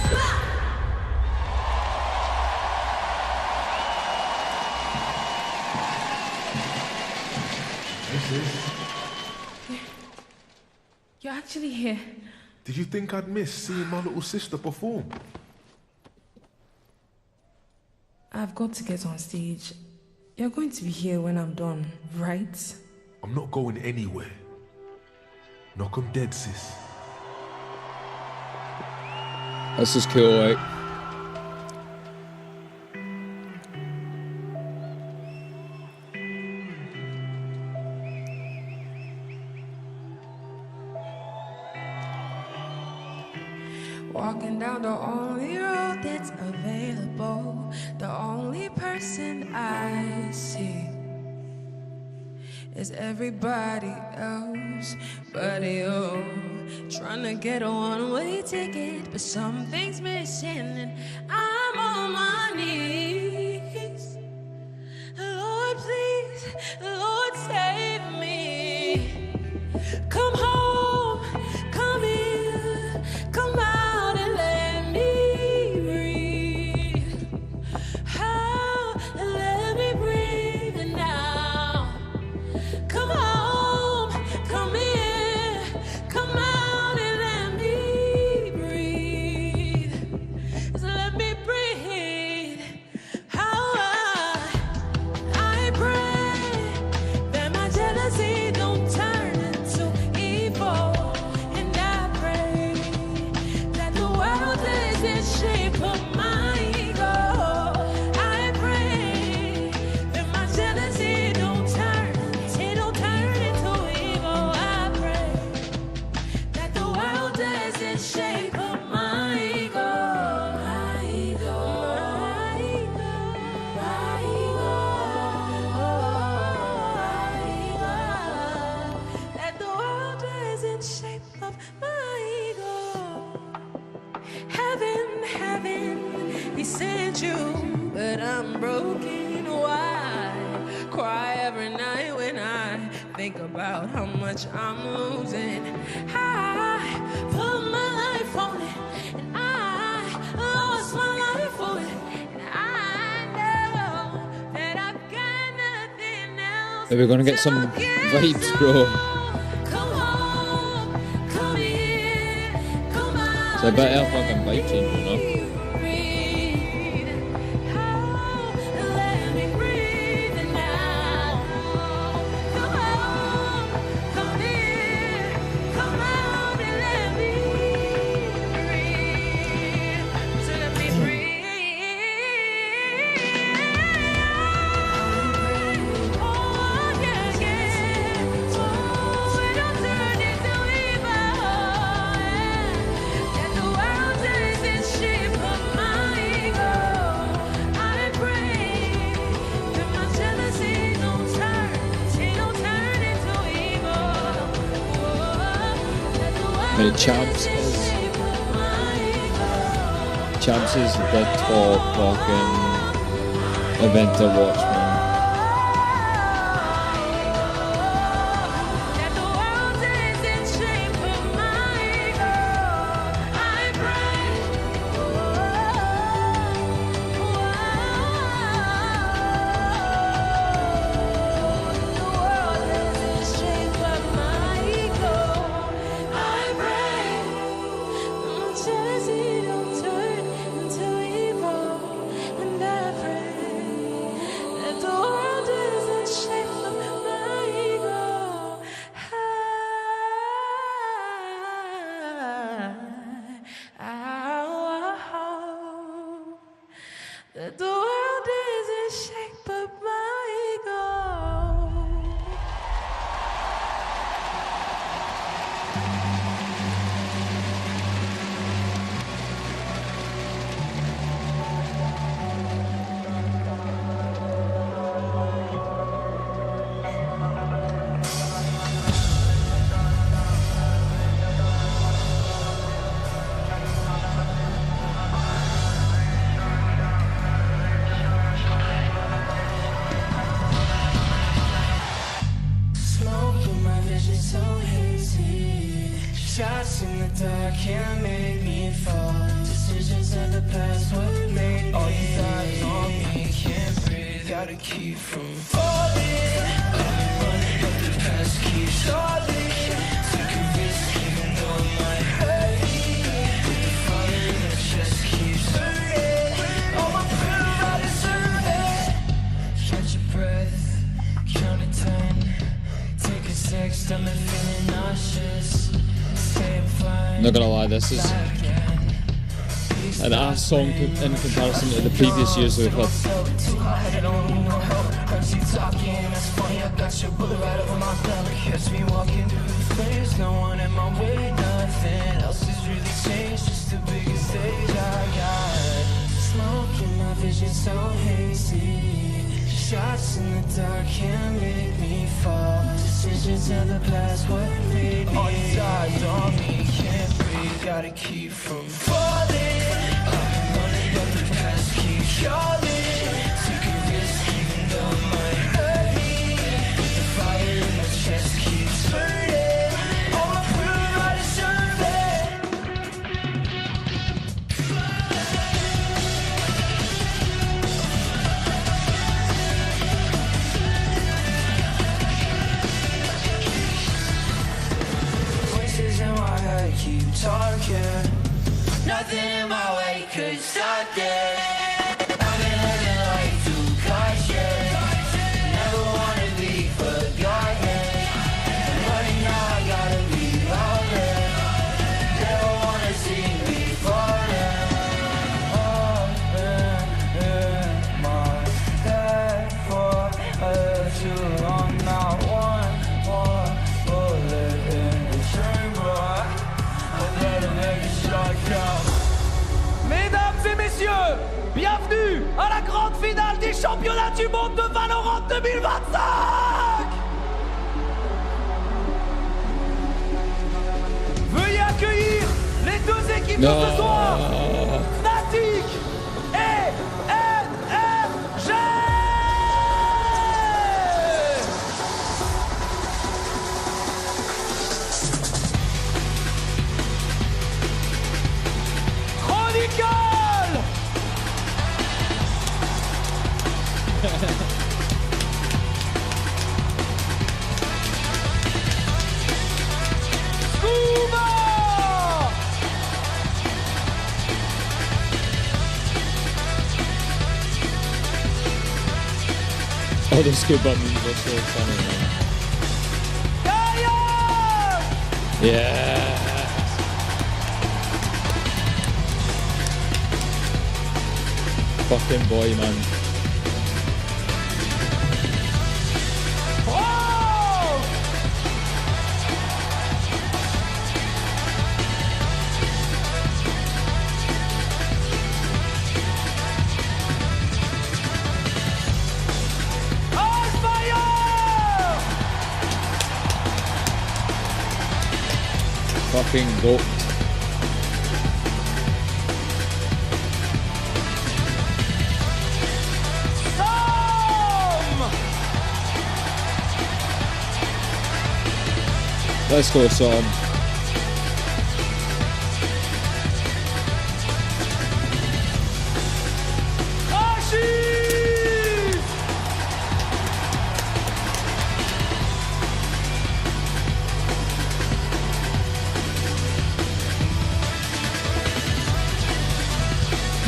You're actually here. Did you think I'd miss seeing my little sister perform? I've got to get on stage. You're going to be here when I'm done, right? I'm not going anywhere. Knock 'em dead, sis. This is cool, right? Walking down the only road that's available. The only person I see is everybody else but you. Trying to get a one-way ticket, but something's missing and I'm on my knees. Lord, please, Lord, save me. Come home, come here, come out and let me breathe. Oh, let me breathe now. Come home, come here, come out and let me breathe. So let me breathe. How I pray that my jealousy don't turn into evil, and I pray that the world doesn't shape up my ego. I pray that my jealousy don't turn into evil. I pray that the world doesn't shape up my ego. My ego, my ego, my ego, that the world doesn't shape up my ego. Heaven, he sent you, but I'm broken. Why cry every night when I think about how much I'm losing? I put my life on it, and I lost my life for it, and I know that I've got nothing else. Are we gonna get some vibes, bro? So I better fucking vibe change, you know? Champs is the top fucking event to watch, man. The world isn't shaped by my ego. Shots in the dark can't make me fall. Decisions of the past what made me. All these eyes on me can't breathe. Gotta keep from falling. I'm running but the past keeps stalling. Took a risk even though it might hurt me. With the fire in the chest keeps burning. All my prayer I deserve it. Catch your breath, count to 10. Take a sec, stomach feeling nauseous. Not gonna lie, this is an ass song in comparison to the previous years we've had. No one in my way, nothing else has really changed, just a big decision so hasty. Shots in the dark can't make me fall. Decisions of the past, what made me? All these eyes on me can't breathe. Gotta keep from falling. I'm running, but the past keeps calling. Take a risk even though it might hurt me. But the fire in my chest keeps burning. All my proof I deserve it. Voices in my head keep talking. Nothing in my way could stop this. I've been living life too cautious. Never wanna be forgotten. Right now I gotta be honest. They don't wanna see me falling. I've been in my head for a little too long now. One more bullet in the chamber. I'd rather make it shot down. Mesdames et messieurs, bienvenue à la grande finale des championnats du monde de Valorant 2025. Veuillez accueillir les deux équipes de ce soir, Fnatic et NRG. Chronicle. Scuba. Oh, the skip buttons are so funny, man. Yeah. Fucking boy, man. Fucking goat. Let's go, Sam.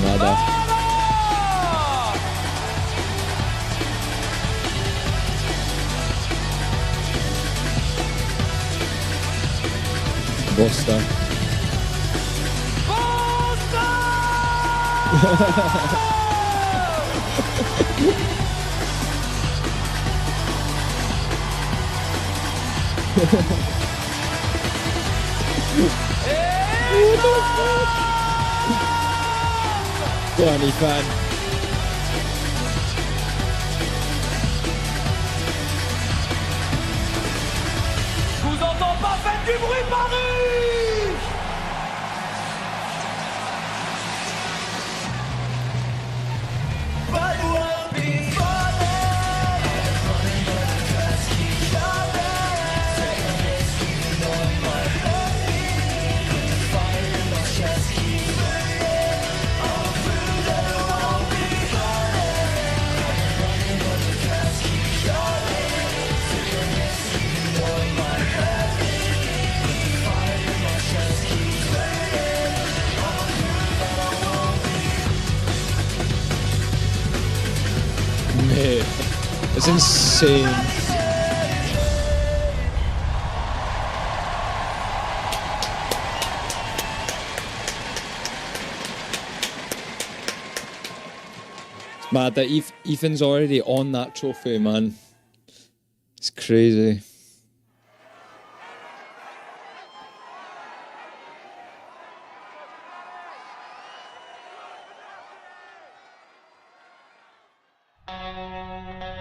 Nada. Bosta. Go on, Ethan. Je vous entends pas, faites du bruit, Paris! Mate, it's insane. It's mad that Ethan's already on that trophy, man. It's crazy.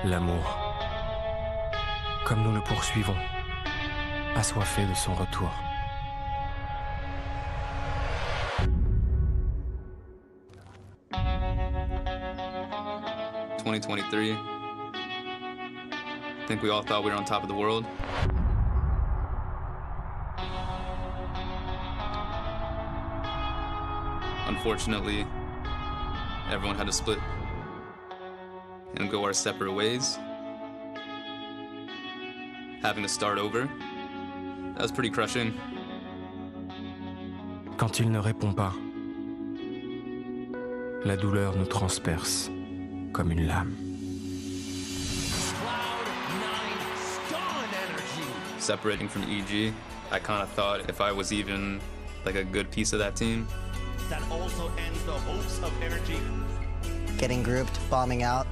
l'amour. Comme nous le poursuivons, assoiffés de son retour. In 2023, I think we all thought we were on top of the world. Unfortunately, everyone had to split and go our separate ways. Having to start over, that was pretty crushing. Quand il ne répond pas, la douleur nous transperce comme une lame. Separating from EG, I kind of thought if I was even like a good piece of that team. That also ends the hopes of Energy. Getting grouped, bombing out,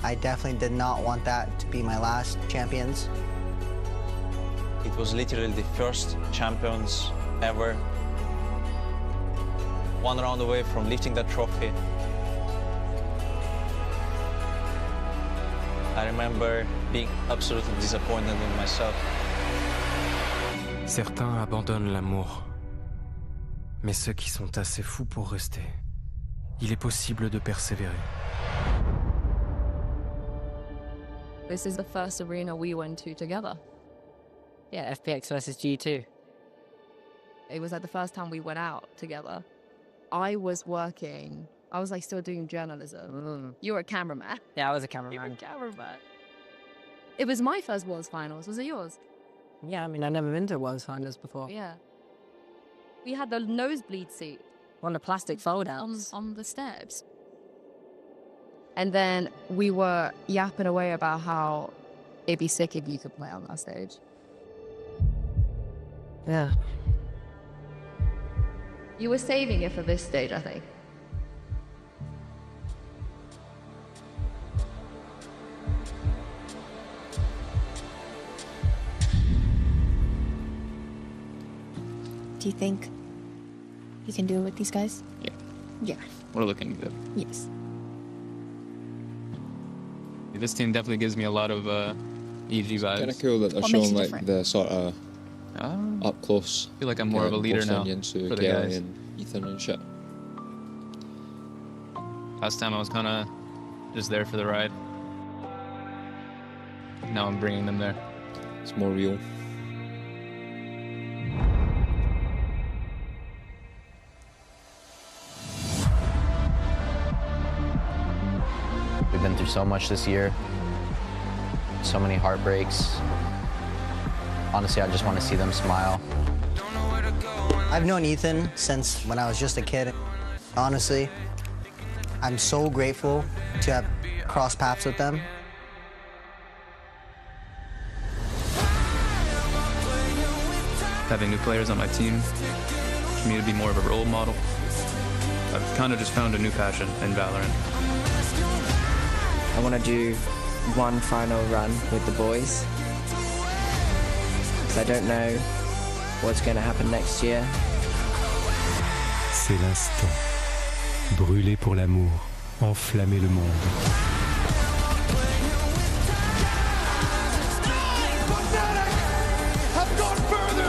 I definitely did not want that to be my last champions. It was literally the first champions ever. One round away from lifting that trophy. I remember being absolutely disappointed in myself. Certains abandonnent l'amour. Mais ceux qui sont assez fous pour rester, il est possible de persévérer. This is the first arena we went to together. Yeah, FPX versus G2. It was like the first time we went out together. I was working. I was like still doing journalism. You were a cameraman. Yeah, I was a cameraman. You were a cameraman. It was my first Worlds Finals. Was it yours? Yeah, I mean, I've never been to Worlds Finals before. Yeah. We had the nosebleed seat. On the plastic fold-outs. On the steps. And then we were yapping away about how it'd be sick if you could play on that stage. Yeah. You were saving it for this stage, I think. Do you think you can do it with these guys? Yeah. Yeah. We're looking good. Yes. This team definitely gives me a lot of EG vibes. Kind of cool that they're showing like the sort of up close. I feel like I'm more of a leader now into for the Kelly guys. and Ethan and shit. Last time I was kind of just there for the ride. Now I'm bringing them there. It's more real. We've been through so much this year, so many heartbreaks. Honestly, I just want to see them smile. I've known Ethan since when I was just a kid. Honestly, I'm so grateful to have crossed paths with them. Having new players on my team, for me to be more of a role model. I've kind of just found a new passion in Valorant. I want to do one final run with the boys. Because I don't know what's going to happen next year. C'est l'instant. Brûler pour l'amour. Enflammer le monde.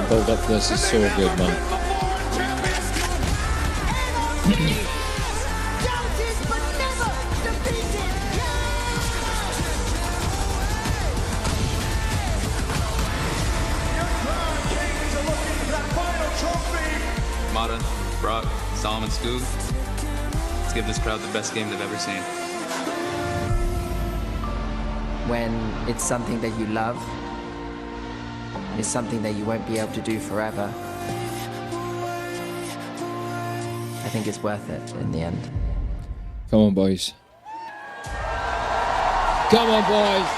Build up this is so good, man. Mata, Brock, Solomon, Scoob. Let's give this crowd the best game they've ever seen. When it's something that you love, and it's something that you won't be able to do forever, I think it's worth it in the end. Come on, boys. Come on, boys.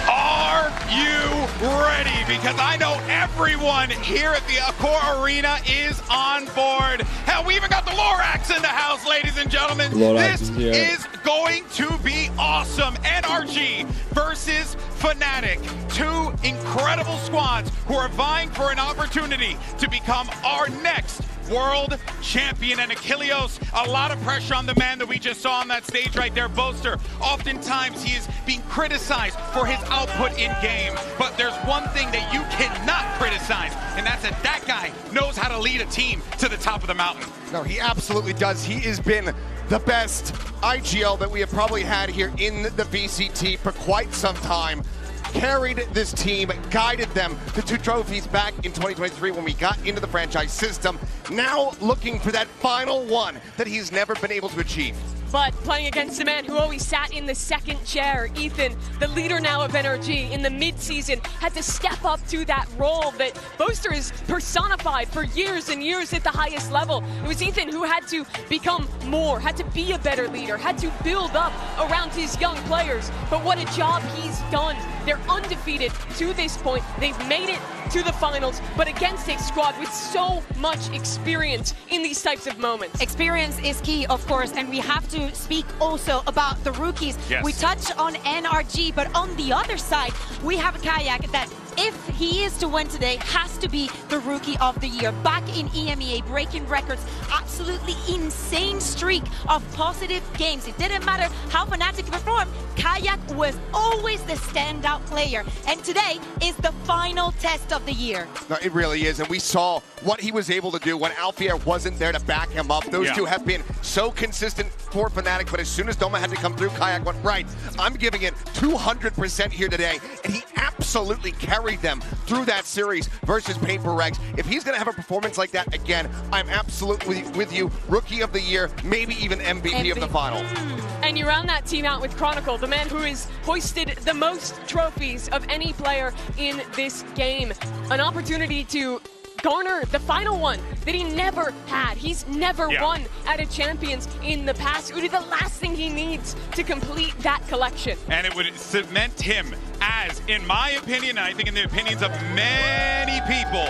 Are you ready? Because I know everyone here at the Accor Arena is on board. Hell, we even got the Lorax in the house, ladies and gentlemen. This is going to be awesome. NRG versus Fnatic. Two incredible squads who are vying for an opportunity to become our next world champion. And Achilleos, a lot of pressure on the man that we just saw on that stage right there, Boaster. Oftentimes he is being criticized for his output in game, but there's one thing that you cannot criticize, and that's that guy knows how to lead a team to the top of the mountain. No, he absolutely does. He has been the best IGL that we have probably had here in the VCT for quite some time. Carried this team, guided them to 2 trophies back in 2023 when we got into the franchise system. Now looking for that final one that he's never been able to achieve. But playing against the man who always sat in the second chair, Ethan, the leader now of NRG in the mid-season, had to step up to that role that Boaster has personified for years and years at the highest level. It was Ethan who had to become more, had to be a better leader, had to build up around his young players. But what a job he's done. They're undefeated to this point. They've made it to the finals, but against a squad with so much experience in these types of moments. Experience is key, of course, and we have to speak also about the rookies. Yes. We touch on NRG, but on the other side, we have Kayak that, if he is to win today, has to be the Rookie of the Year. Back in EMEA, breaking records, absolutely insane streak of positive games. It didn't matter how Fnatic performed, Kayak was always the standout player. And today is the final test of the year. No, it really is, and we saw what he was able to do when Alfier wasn't there to back him up. Those two have been so consistent for Fnatic, but as soon as Doma had to come through, Kayak went, right, I'm giving it 200% here today, and he absolutely carried them through that series versus Paper Rex. If he's going to have a performance like that again, I'm absolutely with you. Rookie of the Year, maybe even MVP of the final. And you round that team out with Chronicle, the man who has hoisted the most trophies of any player in this game. An opportunity to garner the final one that he never had. He's never won at a Champions in the past. It would be the last thing he needs to complete that collection. And it would cement him as, in my opinion, and I think in the opinions of many people,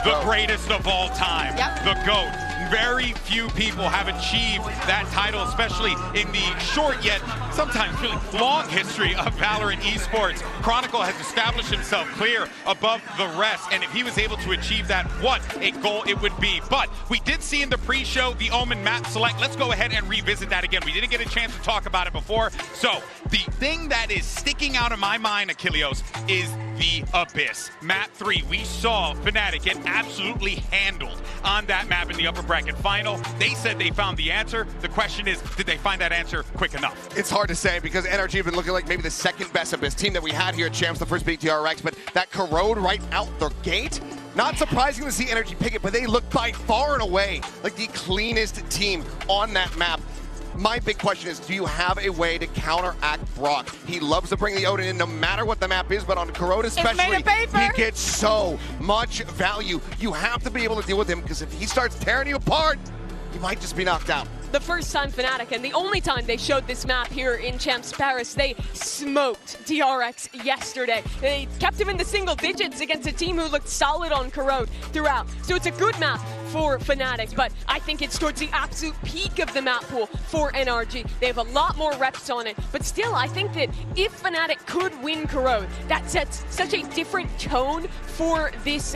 the greatest of all time. The GOAT. Very few people have achieved that title, especially in the short yet sometimes really long history of Valorant esports. Chronicle has established himself clear above the rest, and if he was able to achieve that, what a goal it would be. But we did see in the pre-show the Omen map select. Let's go ahead and revisit that again. We didn't get a chance to talk about it before. So the thing that is sticking out in my mind, Achilleos, is the Abyss. Map 3, we saw Fnatic get absolutely handled on that map in the upper bracket final. They said they found the answer. The question is, did they find that answer quick enough? It's hard to say because NRG have been looking like maybe the second best Abyss team that we had here at Champs, the first being TRX, but that Corrode right out the gate, not surprising to see NRG pick it, but they look by far and away like the cleanest team on that map. My big question is, do you have a way to counteract Brock? He loves to bring the Odin in no matter what the map is, but on Corrode especially, he gets so much value. You have to be able to deal with him because if he starts tearing you apart, you might just be knocked out. The first time Fnatic, and the only time they showed this map here in Champs Paris, they smoked TRX yesterday. They kept him in the single digits against a team who looked solid on Corrode throughout. So it's a good map for Fnatic, but I think it's towards the absolute peak of the map pool for NRG. They have a lot more reps on it, but still, I think that if Fnatic could win Corrode, that sets such a different tone for this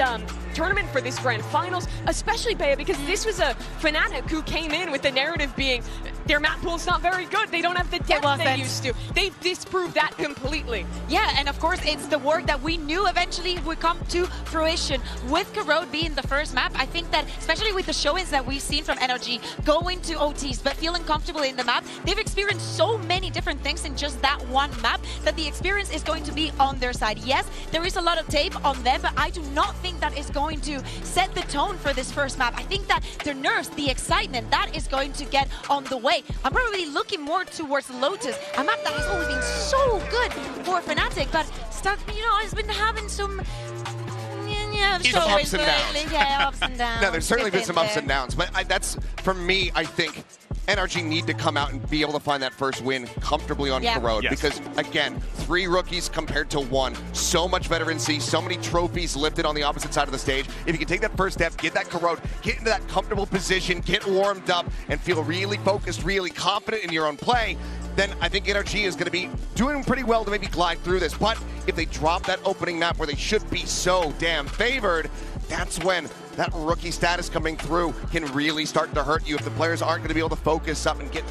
tournament, for this grand finals, especially Bea, because this was a Fnatic who came in with the narrative being their map pool's not very good. They don't have the depth they used to. They've disproved that completely. Yeah, and of course, it's the work that we knew eventually would come to fruition with Corrode being the first map. I think that, especially with the showings that we've seen from NRG, going to OTs, but feeling comfortable in the map, they've experienced so many different things in just that one map that the experience is going to be on their side. Yes, there is a lot of tape on them, but I do not think that is going to set the tone for this first map. I think that the nerves, the excitement, that is going to get on the way. I'm probably looking more towards Lotus, a map that has always been so good for Fnatic, but has been having some ups and downs. Yeah, ups and downs. No, there's certainly been some ups and downs, but that's, for me, I think NRG need to come out and be able to find that first win comfortably on Corrode because, again, 3 rookies compared to 1. So much veterancy, so many trophies lifted on the opposite side of the stage. If you can take that first step, get that Corrode, get into that comfortable position, get warmed up, and feel really focused, really confident in your own play, then I think NRG is going to be doing pretty well to maybe glide through this. But if they drop that opening map where they should be so damn favored, that's when that rookie status coming through can really start to hurt you if the players aren't going to be able to focus up and get,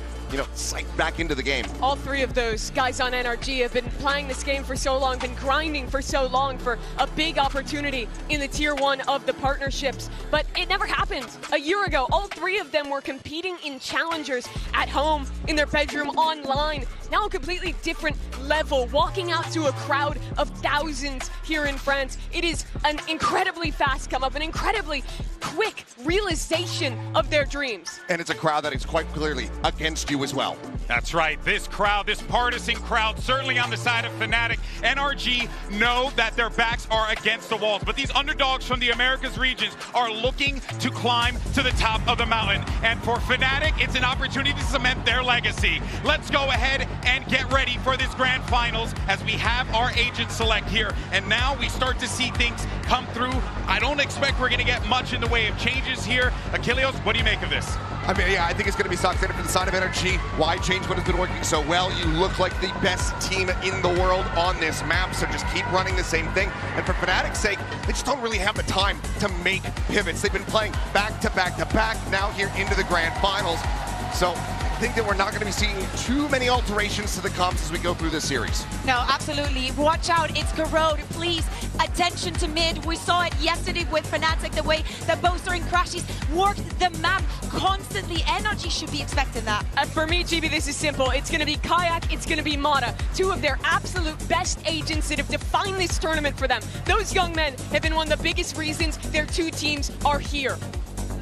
psyched back into the game. All three of those guys on NRG have been playing this game for so long, been grinding for so long for a big opportunity in the Tier 1 of the partnerships. But it never happened. A year ago, all three of them were competing in challengers at home, in their bedroom, online. Now a completely different level, walking out to a crowd of thousands here in France. It is an incredibly fast come up, an incredibly quick realization of their dreams. And it's a crowd that is quite clearly against you as well. That's right. This crowd, this partisan crowd, certainly on the side of Fnatic. NRG know that their backs are against the walls, but these underdogs from the Americas regions are looking to climb to the top of the mountain. And for Fnatic, it's an opportunity to cement their legacy. Let's go ahead and get ready for this grand finals as we have our agent select here. And now we start to see things come through. I don't expect we're going to get much in the way of changes here. Achilleos, what do you make of this? I mean, yeah, I think it's going to be Soxator for the side of NRG. Why change what has been working so well? You look like the best team in the world on this map, so just keep running the same thing. And for Fnatic's sake, they just don't really have the time to make pivots. They've been playing back to back to back, now here into the grand finals. So I think that we're not going to be seeing too many alterations to the comps as we go through this series. No, absolutely. Watch out, it's Garrod. Please, attention to mid. We saw it yesterday with Fnatic, the way that both during crashes worked the map constantly. NRG should be expecting that. For me, GB, this is simple. It's going to be Kayak, it's going to be Mata. Two of their absolute best agents that have defined this tournament for them. Those young men have been one of the biggest reasons their two teams are here.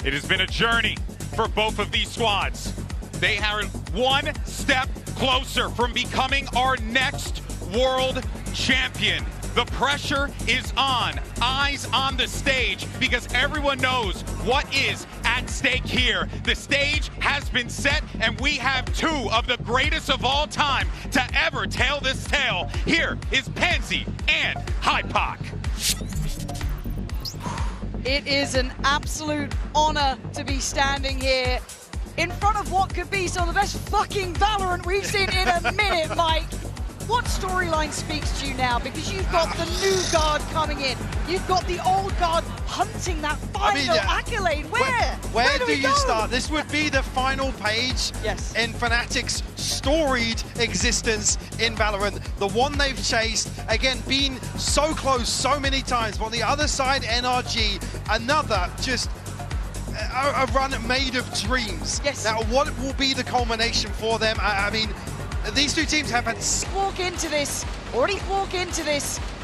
It has been a journey for both of these squads. They are one step closer from becoming our next world champion. The pressure is on, eyes on the stage, because everyone knows what is at stake here. The stage has been set, and we have two of the greatest of all time to ever tell this tale. Here is Pansy and Hypoc. It is an absolute honor to be standing here in front of what could be some of the best fucking Valorant we've seen in a minute, Mike. What storyline speaks to you now? Because you've got the new guard coming in. You've got the old guard hunting that final accolade. Where do you start? This would be the final page in Fnatic's storied existence in Valorant. The one they've chased, again, been so close so many times. But on the other side, NRG, another just a run made of dreams. Yes. Now, what will be the culmination for them? I mean, these two teams have had...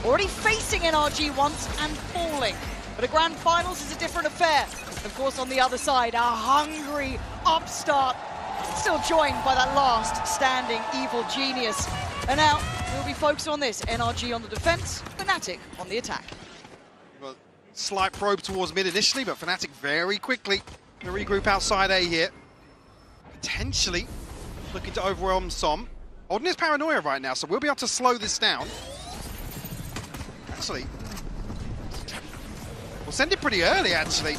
already facing NRG once and falling. But a grand finals is a different affair. Of course, on the other side, a hungry upstart, still joined by that last standing evil genius. And now, we'll be focused on this. NRG on the defense, Fnatic on the attack. Well, slight probe towards mid initially, but Fnatic very quickly going to regroup outside A here. Potentially looking to overwhelm Som. Odin is paranoia right now, so we'll be able to slow this down. Actually, we'll send it pretty early, actually.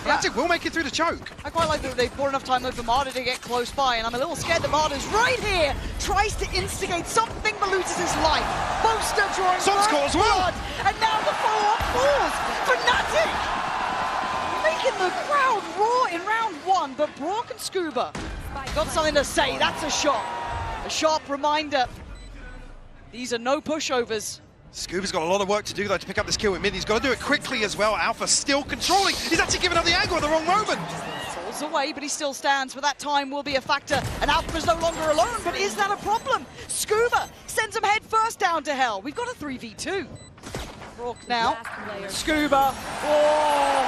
Fnatic will make it through the choke. I quite like that they've bought enough time over Mata to get close by, and I'm a little scared that Mata's right here, tries to instigate something but loses his life. Boaster drawing blood, and now the follow-up falls. Fnatic making the crowd roar in round one, but Brock and Scuba got something to say. That's a shot. A sharp reminder. These are no pushovers. Scuba's got a lot of work to do, though, to pick up this kill with mid. He's got to do it quickly as well. Alpha still controlling. He's actually giving up the angle at the wrong moment. Falls away, but he still stands. But that time will be a factor. And Alpha is no longer alone, but is that a problem? Scuba sends him head first down to hell. We've got a 3v2. Rourke now. Scuba. Oh!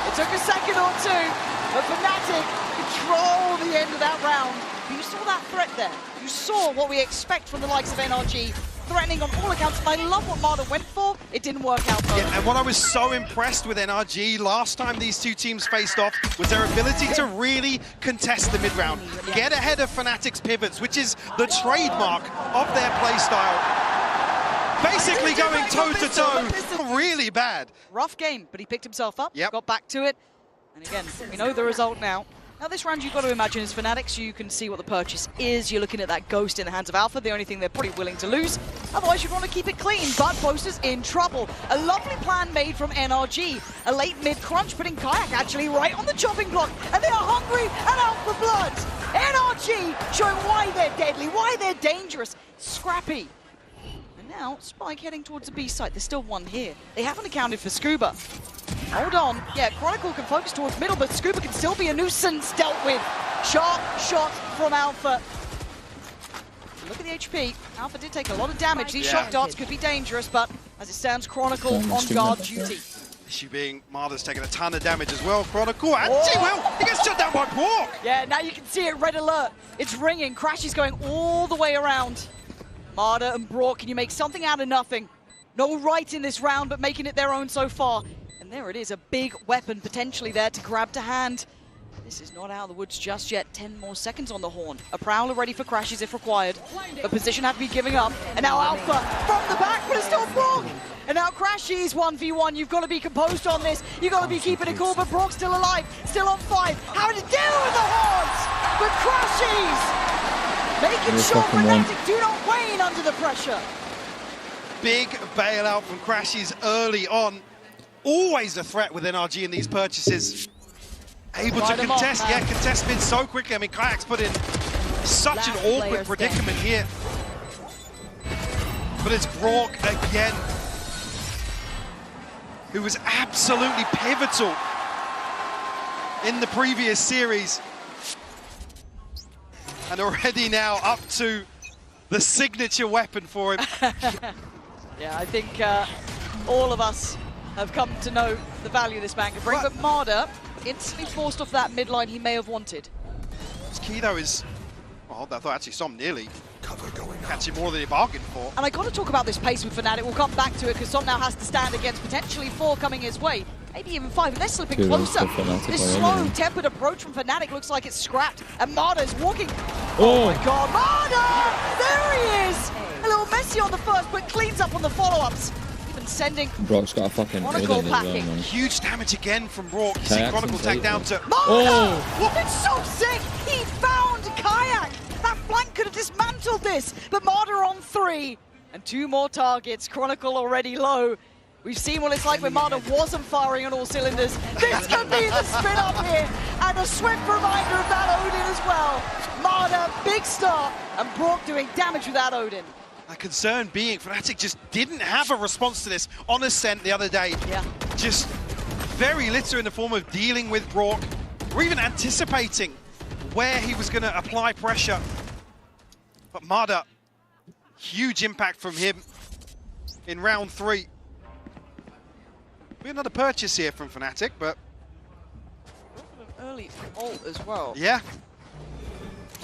It took a second or two, but Fnatic control the end of that round. You saw that threat there. You saw what we expect from the likes of NRG, threatening on all accounts, and I love what Mata went for. It didn't work out though. Yeah, and what I was so impressed with NRG last time these two teams faced off was their ability to really contest the mid-round, get ahead of Fnatic's pivots, which is the trademark of their playstyle. Basically going toe-to-toe, really bad. Rough game, but he picked himself up, got back to it, and again, we know the result now. Now this round you've got to imagine as Fanatics, you can see what the purchase is. You're looking at that Ghost in the hands of Alpha, the only thing they're probably willing to lose. Otherwise you'd want to keep it clean, but Boaster's in trouble. A lovely plan made from NRG. A late mid crunch, putting Kayak actually right on the chopping block, and they are hungry and out for blood. NRG showing why they're deadly, why they're dangerous. Scrappy. And now Spike heading towards the B site. There's still one here. They haven't accounted for Scuba. Hold on. Yeah, Chronicle can focus towards middle, but Scuba can still be a nuisance dealt with. Sharp shot from Alpha. Look at the HP. Alpha did take a lot of damage. These shock darts could be dangerous, but as it stands, Chronicle on guard duty. Issue being Marder's taking a ton of damage as well. Chronicle, and he gets shut down by Bork. Yeah, now you can see it, red alert. It's ringing. Crash is going all the way around. Marder and Brock, can you make something out of nothing? No right in this round, but making it their own so far. And there it is, a big weapon potentially there to grab to hand. This is not out of the woods just yet. 10 more seconds on the horn. A Prowler ready for crashes if required. But position have to be giving up. And now Alpha from the back, but it's still Brock. And now Crashies 1v1. You've got to be composed on this. You've got to be keeping it cool, but Brock's still alive, still on 5. Having to deal with the horns. But Crashies making sure Fnatic do not wane under the pressure. Big bailout from Crashies early on. Always a threat with NRG in these purchases. Able to contest, contest mid so quickly. I mean, Kayak's put in such an awkward predicament here. But it's Brock again, who was absolutely pivotal in the previous series. And already now up to the signature weapon for him. Yeah, I think all of us have come to know the value this man can bring, but Marder instantly forced off that midline he may have wanted. What's key though is, well, I thought actually Som nearly catching more than he bargained for. And I got to talk about this pace with Fnatic. We'll come back to it because Som now has to stand against potentially 4 coming his way, maybe even 5, and they're slipping closer. This slow, tempered approach from Fnatic looks like it's scrapped, and Marder's walking. Oh my God, Marder! There he is! A little messy on the first, but cleans up on the follow-ups. Sending Brock's got a fucking Chronicle packing. Well, huge damage again from Brock. You see Chronicle take down to Marder! It's so sick! He found Kayak! That flank could have dismantled this, but Marder on 3. And 2 more targets. Chronicle already low. We've seen what it's like when Marder wasn't firing on all cylinders. This could be the spin up here, and a swift reminder of that Odin as well. Marder, big start, and Brock doing damage with that Odin. A concern being Fnatic just didn't have a response to this on Ascent the other day. Yeah. Just very little in the form of dealing with Brock, or even anticipating where he was going to apply pressure. But Marder, huge impact from him in round 3. We another purchase here from Fnatic, but an early ult as well. Yeah.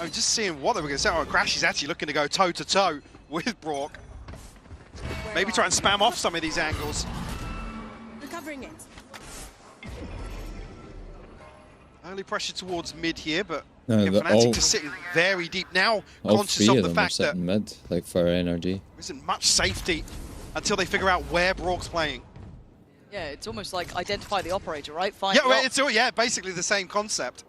I'm just seeing what they were going to say. Oh, Crash is actually looking to go toe-to-toe with Brock. Maybe try and spam off some of these angles. Recovering it. Early pressure towards mid here, but no, Fnatic just sitting very deep now, conscious of the fact that mid, like for NRG. There isn't much safety until they figure out where Brock's playing. Yeah, it's almost like identify the operator, right? Find it's all basically the same concept.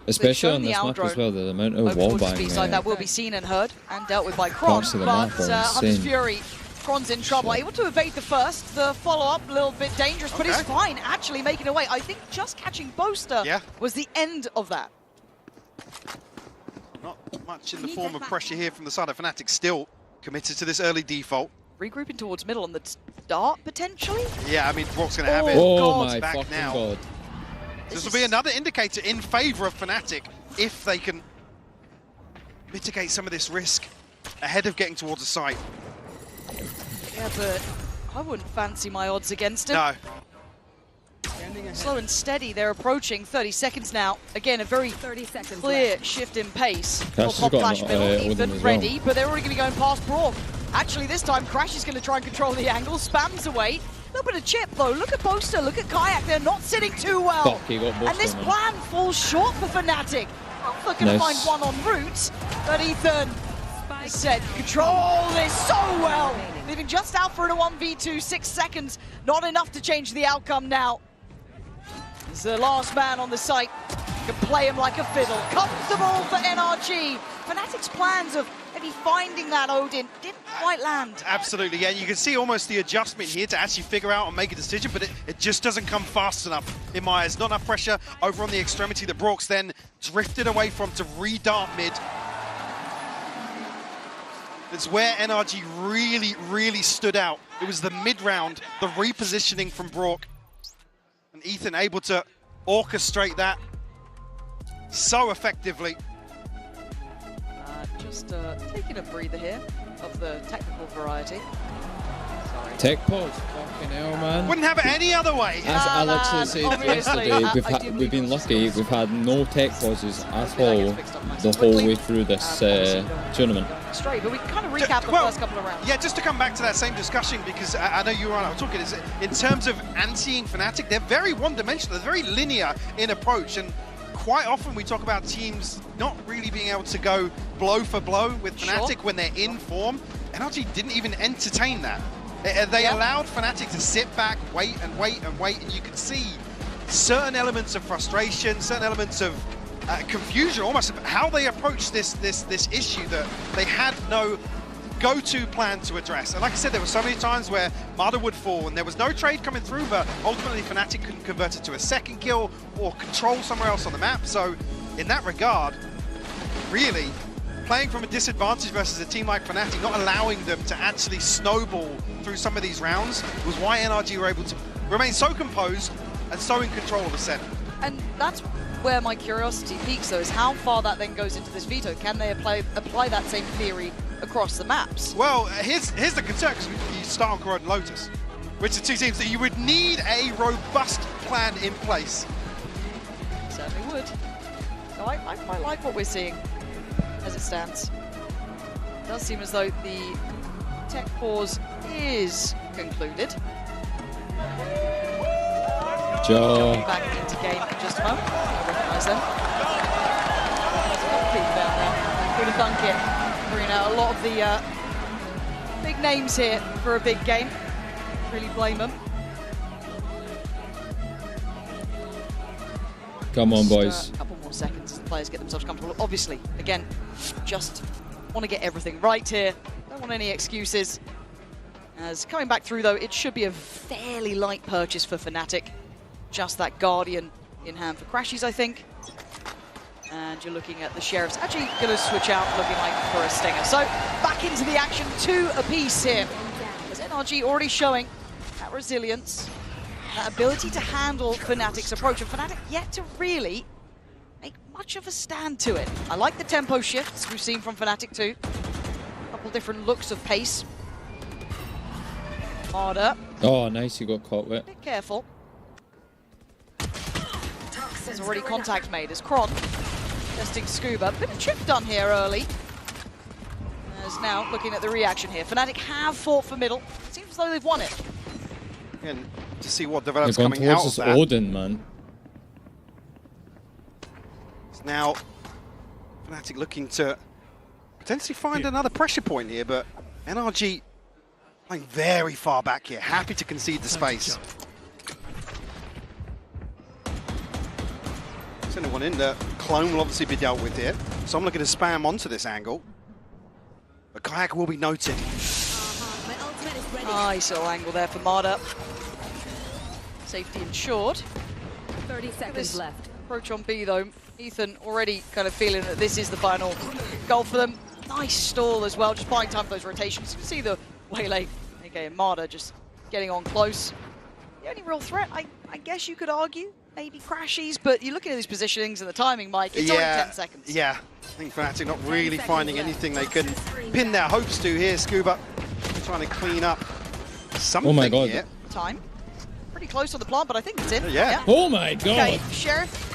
Especially on this map as well, the amount of wall banging. That will be seen and heard and dealt with by Kron, but Hunter's Fury, Kron's in trouble. Able to evade the first, the follow-up a little bit dangerous, but he's fine, actually making away. I think just catching Boaster was the end of that. Not much in the form of pressure here from the side of Fnatic, still committed to this early default. Regrouping towards middle on the start, potentially? Yeah, I mean, Brock's going to have it. Oh my back fucking now. God. This will be another indicator in favor of Fnatic if they can mitigate some of this risk ahead of getting towards the site. Yeah, but I wouldn't fancy my odds against him. No. Slow and steady, they're approaching 30 seconds now. Again, a very clear shift in pace. Pop flash middle, Ethan ready, but they're already going to be going past Brock. Actually, this time, Crash is going to try and control the angle, spams away. A little bit of chip, though. Look at Boaster, look at Kayak. They're not sitting too well. And this plan falls short for Fnatic. Alpha going to find one en route, but Ethan said control this so well. Leaving just Alpha in a 1v2, 6 seconds. Not enough to change the outcome now. He's the last man on the site. Can play him like a fiddle. Comfortable for NRG. Fnatic's plans of maybe finding that Odin didn't quite land. Absolutely, yeah. You can see almost the adjustment here to actually figure out and make a decision, but it just doesn't come fast enough in my eyes. Not enough pressure over on the extremity that Brox then drifted away from to re-dart mid. It's where NRG really stood out. It was the mid-round, the repositioning from Brock. And Ethan able to orchestrate that so effectively. Just taking a breather here of the technical variety. Sorry. Tech pause. Fucking hell, man. Wouldn't have it any other way. As I literally said yesterday, we've been lucky. We've had no tech pauses at all the whole way through this tournament. Straight, but we can kind of recap the first couple of rounds. Yeah, just to come back to that same discussion, because I know you were on, I was talking, in terms of anti-ing Fnatic, they're very one-dimensional, they're very linear in approach, and quite often we talk about teams not really being able to go blow for blow with Fnatic when they're in form. NRG didn't even entertain that. They allowed Fnatic to sit back, wait and wait and wait, and you could see certain elements of frustration, certain elements of confusion, almost of how they approached this issue that they had no go-to plan to address. And like I said, there were so many times where Marder would fall and there was no trade coming through, but ultimately Fnatic couldn't convert it to a second kill or control somewhere else on the map. So in that regard, really, playing from a disadvantage versus a team like Fnatic, not allowing them to actually snowball through some of these rounds, was why NRG were able to remain so composed and so in control of the set. And that's where my curiosity peaks, though, is how far that then goes into this veto. Can they apply that same theory across the maps? Well, here's the concern, because you start on Corroded Lotus, which are two teams that you would need a robust plan in place. Certainly would. No, I quite like what we're seeing as it stands. It does seem as though the tech pause is concluded. Joe. Back into game in just a moment. I recognise them. There's a lot of people down there. Who'd have thunk it? Bringing out a lot of the big names here for a big game. Really blame them. Come on, boys. A couple more seconds as the players get themselves comfortable. Obviously, again, just want to get everything right here. Don't want any excuses. As coming back through, though, it should be a fairly light purchase for Fnatic. Just that Guardian in hand for Crashies, I think. And you're looking at the Sheriffs actually going to switch out, looking like for a Stinger. So back into the action, 2 apiece here. As NRG already showing that resilience, that ability to handle Fnatic's approach. And Fnatic yet to really make much of a stand to it. I like the tempo shifts we've seen from Fnatic too. A couple different looks of pace. Marder. Oh, nice, you got caught with. Be careful. There's already contact made as Kron testing Scuba. Bit of chip done here early. As now looking at the reaction here. Fnatic have fought for middle. Seems as though they've won it. And to see what develops They're coming out towards of this that. Odin, man. It's now Fnatic looking to potentially find another pressure point here, but NRG playing very far back here. Happy to concede the space. Sending one in. The clone will obviously be dealt with here. So I'm looking to spam onto this angle. But Kayak will be noted. Nice little angle there for Marder. Safety ensured. 30 seconds left. Approach on B though. Ethan already kind of feeling that this is the final goal for them. Nice stall as well, just buying time for those rotations. You can see the waylay. Okay, Marder just getting on close. The only real threat, I guess you could argue, maybe Crashies, but you're looking at these positionings and the timing, Mike. It's only 10 seconds. Yeah, I think Fnatic not really finding anything they can pin their hopes to here. Scuba trying to clean up something. Oh my god. Here. Time. Pretty close on the plant, but I think it's in. Yeah. Oh my god. Okay, Sheriff,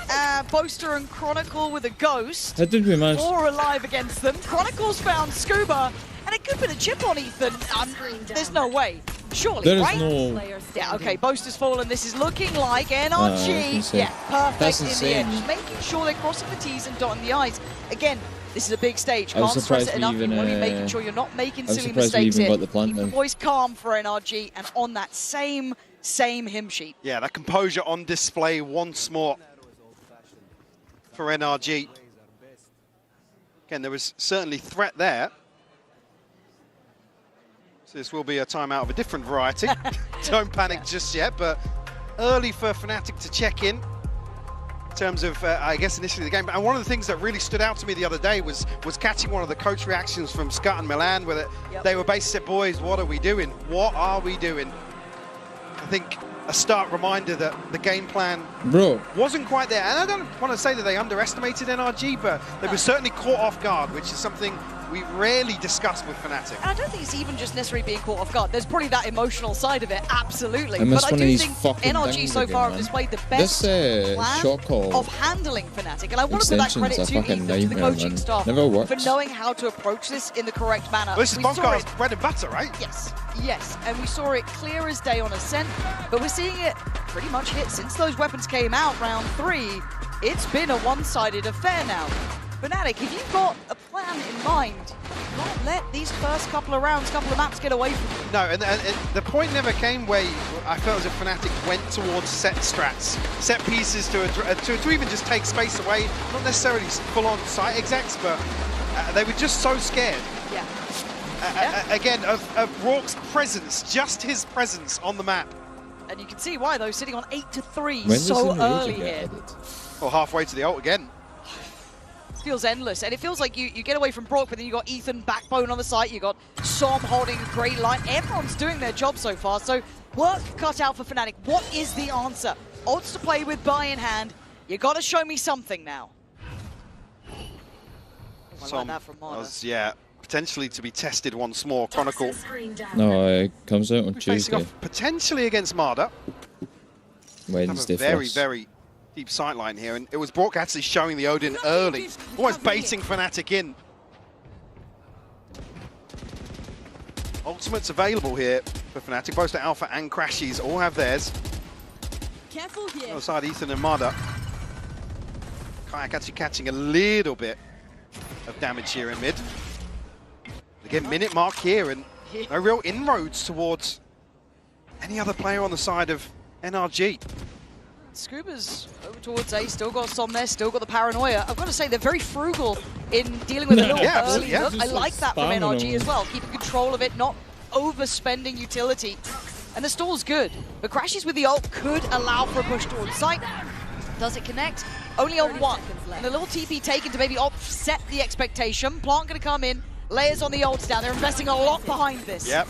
Boaster and Chronicle with a ghost. How did we manage? 4 alive against them. Chronicle's found Scuba, and a good bit of chip on Ethan. There's no way. Surely, There is right? no... Yeah, okay, Boaster's fallen. This is looking like NRG. Yeah, perfect That's in insane. the edge. Just making sure they're crossing the T's and dotting the I's. Again, this is a big stage. I was Can't stress it surprised enough. we You want to be even, making sure you're not making I was silly surprised we mistakes even here. got the plant Keep the then. voice calm for NRG and on that same hymn sheet. Yeah, that composure on display once more. for NRG. Again, there was certainly threat there. So this will be a timeout of a different variety. Don't panic just yet, but early for Fnatic to check in terms of, I guess, initially the game. And one of the things that really stood out to me the other day was catching one of the coach reactions from Scott and Milan, where they were basically said, boys, what are we doing? What are we doing? I think a stark reminder that the game plan wasn't quite there. And I don't want to say that they underestimated NRG, but they were certainly caught off guard, which is something we rarely discuss with Fnatic. And I don't think it's even just necessarily being caught off guard. There's probably that emotional side of it, absolutely. But I do think NRG so far have displayed the best plan of handling Fnatic. And I want to put that credit to Ethan, to the coaching staff, for knowing how to approach this in the correct manner. Well, this is Bonkar's bread and butter, right? Yes, yes. And we saw it clear as day on Ascent, but we're seeing it pretty much hit since those weapons came out round 3. It's been a one-sided affair now. Fnatic, if you've got a plan in mind, don't let these first couple of rounds, couple of maps get away from you. No, and the point never came where I felt as if Fnatic went towards set strats, set pieces to even just take space away, not necessarily full-on site execs, but they were just so scared. Yeah. Again, of Rourke's presence, just his presence on the map. And you can see why, though, sitting on 8-3 so early here. Well, halfway to the ult again. Feels endless, and it feels like you get away from Brock, but then you got Ethan backbone on the site, you got Som holding a great line. Everyone's doing their job so far, so work cut out for Fnatic. What is the answer? Odds to play with, buy in hand. You got to show me something now. I like that from Marder. Yeah, potentially to be tested once more. Chronicle. No, it comes out on Tuesday. Off potentially against Marder. Wednesday. Very deep sightline here, and it was Brock actually showing the Odin early, almost baiting Fnatic in. Ultimates available here for Fnatic. Both the Alpha and Crashies all have theirs. Careful here. Other side, Ethan and Marder. Kayak actually catching a little bit of damage here in mid. Again, minute mark here, and no real inroads towards any other player on the side of NRG. Scuba's over towards A, still got Som there, still got the paranoia. I've got to say, they're very frugal in dealing with a little early look. I like that from NRG as well, keeping control of it, not overspending utility. And the stall's good, but Crashies with the ult could allow for a push towards site. Does it connect? Only on one. And a little TP taken to maybe offset the expectation. Plant going to come in, layers on the ults down. They're investing a lot behind this. Yep,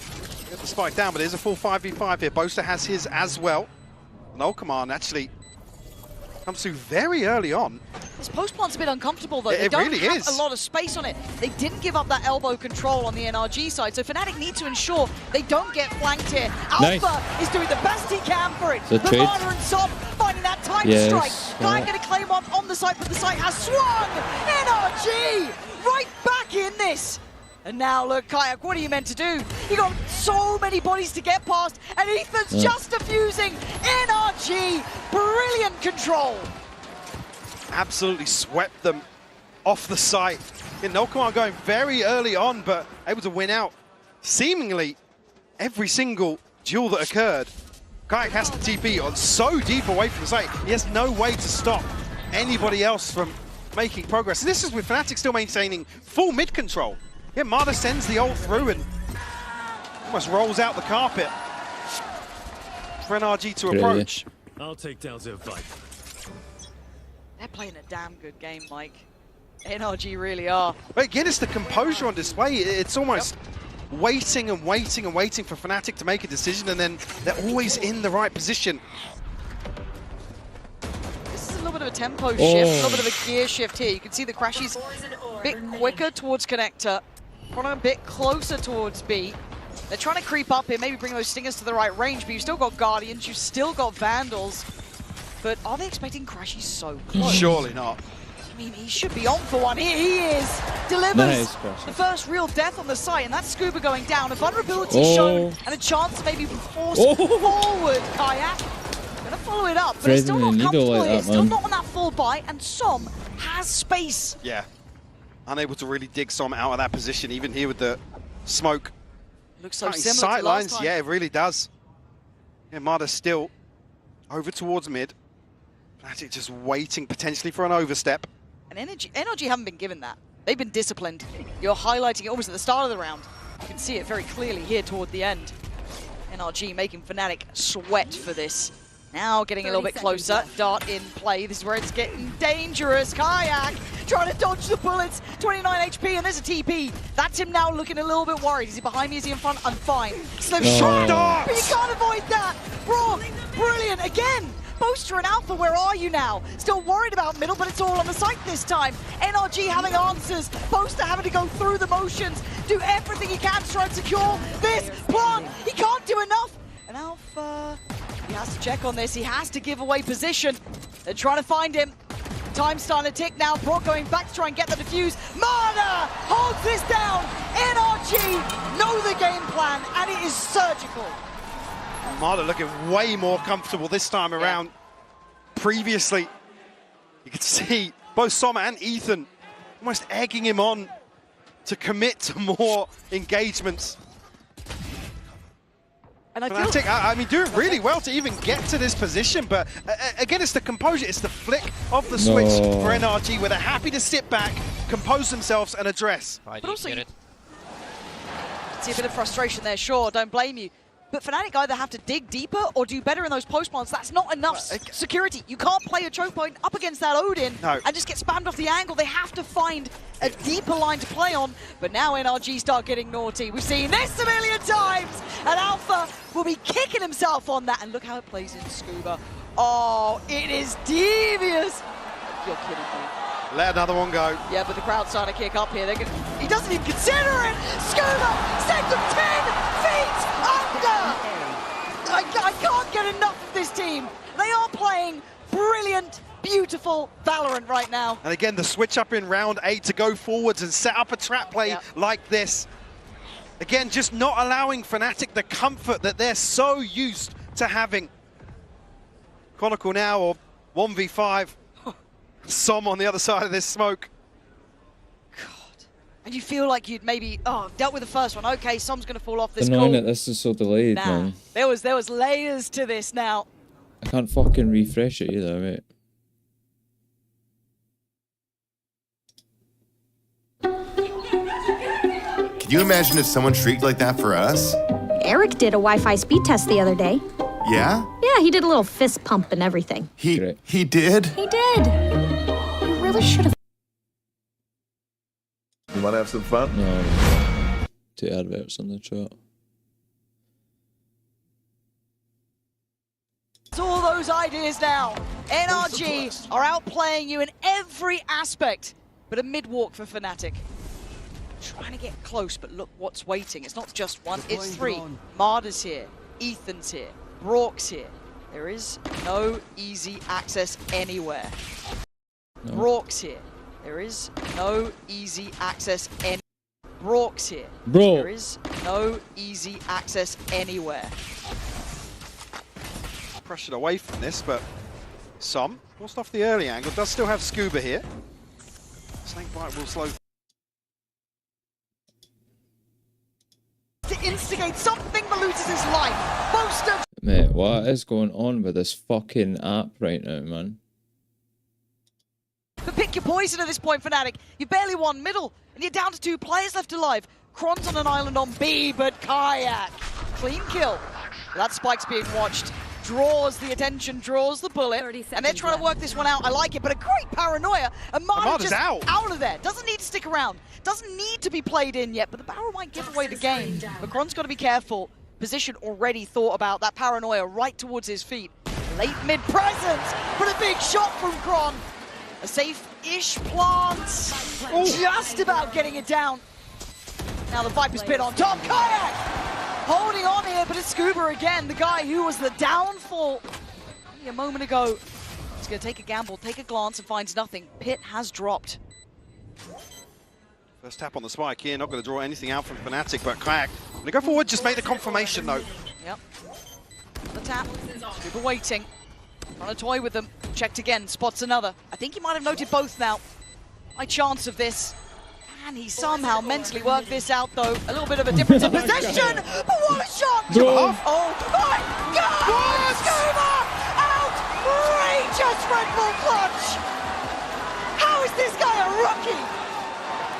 get the spike down, but it is a full 5v5 here. Boaster has his as well. No command actually comes through very early on. This post plant's a bit uncomfortable though. It they don't really have is. a lot of space on it. They didn't give up that elbow control on the NRG side, so Fnatic need to ensure they don't get flanked here. Alpha is doing the best he can for it. Marder and Som finding that time to strike. Guy going to claim on the site, but the site has swung. NRG right back in this. And now look, Kayak, what are you meant to do? You got so many bodies to get past, and Ethan's just defusing. NRG, brilliant control. Absolutely swept them off the site. No command going very early on, but able to win out seemingly every single duel that occurred. Kayak has to TP on so deep away from the site. He has no way to stop anybody else from making progress. And this is with Fnatic still maintaining full mid control. Yeah, Marder sends the ult through and almost rolls out the carpet for NRG to approach. I'll take down their fight. They're playing a damn good game, Mike. NRG really are. But again, it's the composure on display. It's almost waiting and waiting and waiting for Fnatic to make a decision, and then they're always in the right position. This is a little bit of a tempo shift, a little bit of a gear shift here. You can see the Crashies a bit quicker towards Connector, probably a bit closer towards B. They're trying to creep up here, maybe bring those Stingers to the right range, but you've still got Guardians, you've still got Vandals. But are they expecting Crashies so close? Surely not. I mean, he should be on for one. Here he is. Delivers the first real death on the site, and that's Scuba going down. A vulnerability shown, and a chance to maybe force forward Kayak. Gonna follow it up, but it's still not comfortable here. Still not on that full buy, and Som has space. Yeah. Unable to really dig Som out of that position, even here with the smoke. Looks so similar to last time. Yeah, it really does. Yeah, Marder still over towards mid. Fnatic just waiting potentially for an overstep. And NRG haven't been given that. They've been disciplined. You're highlighting it almost at the start of the round. You can see it very clearly here toward the end. NRG making Fnatic sweat for this. Now getting a little bit closer. Dart in play. This is where it's getting dangerous. Kayak trying to dodge the bullets. 29 HP, and there's a TP. That's him now looking a little bit worried. Is he behind me? Is he in front? I'm fine. Slip shot! But you can't avoid that! Braum, brilliant again! Boaster and Alpha, where are you now? Still worried about middle, but it's all on the site this time. NRG having answers. Boaster having to go through the motions, do everything he can to try and secure this plant. He can't do enough. And Alpha, he has to check on this. He has to give away position. They're trying to find him. Time's starting to tick now. Brock going back to try and get the defuse. Marder holds this down. NRG know the game plan, and it is surgical. Marder looking way more comfortable this time around. Previously, you could see both Soma and Ethan almost egging him on to commit to more engagements. And I mean, doing really well to even get to this position, but again, it's the composure, it's the flick of the switch for NRG, where they're happy to sit back, compose themselves, and address. But also, you see a bit of frustration there, sure, don't blame you. But Fnatic either have to dig deeper or do better in those post plants. That's not enough security. You can't play a choke point up against that Odin and just get spammed off the angle. They have to find a deeper line to play on. But now NRG start getting naughty. We've seen this a million times. And Alpha will be kicking himself on that. And look how it plays in Scuba. Oh, it is devious. You're kidding me. Let another one go. Yeah, but the crowd's starting to kick up here. He doesn't even consider it. Scuba sends him 10 feet under. I can't get enough of this team. They are playing brilliant, beautiful Valorant right now. And again, the switch up in round 8 to go forwards and set up a trap play like this. Again, just not allowing Fnatic the comfort that they're so used to having. Chronicle now, or 1v5. Som on the other side of this smoke. God. And you feel like you'd maybe, dealt with the first one. Okay, Som's going to fall off this annoying that this is so delayed, man. There was layers to this now. I can't fucking refresh it either, mate. Can you imagine if someone shrieked like that for us? Eric did a Wi-Fi speed test the other day. Yeah? Yeah, he did a little fist pump and everything. He did? He did. You really should have. You want to have some fun? No. 2 adverts on the chat. It's all those ideas now. NRG are outplaying you in every aspect, but a mid-walk for Fnatic. Trying to get close, but look what's waiting. It's not just one, it's 3. Marder's here, Ethan's here, Brock's here. There is no easy access anywhere. No. Brock's here. There is no easy access anywhere. Brock's here. Bro. There is no easy access anywhere. Pressured away from this, but Som, forced off the early angle, does still have Scuba here. Snakebite will slow. To instigate something that loses his life. Boaster. Mate, what is going on with this fucking app right now, man? But pick your poison at this point, Fnatic. You barely won middle, and you're down to 2 players left alive. Kron's on an island on B, but Kayak. Clean kill. That spike's being watched. Draws the attention, draws the bullet, and they're trying to work this one out. I like it, but a great paranoia. And Marder's just out of there. Doesn't need to stick around. Doesn't need to be played in yet, but the barrel might give away the game. But Kron's got to be careful. Position already thought about. That paranoia right towards his feet. Late mid presence, but a big shot from Kron. A safe-ish plant. Just about getting it down. Now the Viper's pit on top. Kayak holding on here, but it's Scuba again, the guy who was the downfall a moment ago. He's going to take a gamble, take a glance, and finds nothing. Pit has dropped. First tap on the spike here, not going to draw anything out from Fnatic, but Kayak, when they go forward, just make the confirmation though. Yep. The tap, Scuba waiting, trying to toy with them. Checked again, spots another. I think he might have noted both now. High chance of this. And he somehow mentally worked this out though. A little bit of a difference in possession, but what a shot! Oh my God! Scuba! Outrageous Red Bull clutch! How is this guy rookie.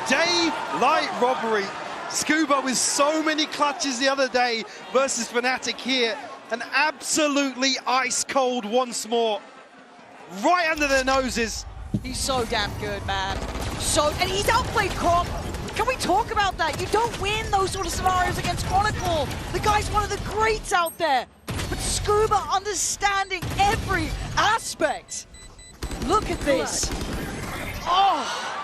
Daylight robbery. Scuba with so many clutches the other day versus Fnatic here. And absolutely ice cold once more. Right under their noses. He's so damn good, man. And he's outplayed Crom. Can we talk about that? You don't win those sort of scenarios against Chronicle. The guy's one of the greats out there. But Scuba understanding every aspect. Look at this. Oh.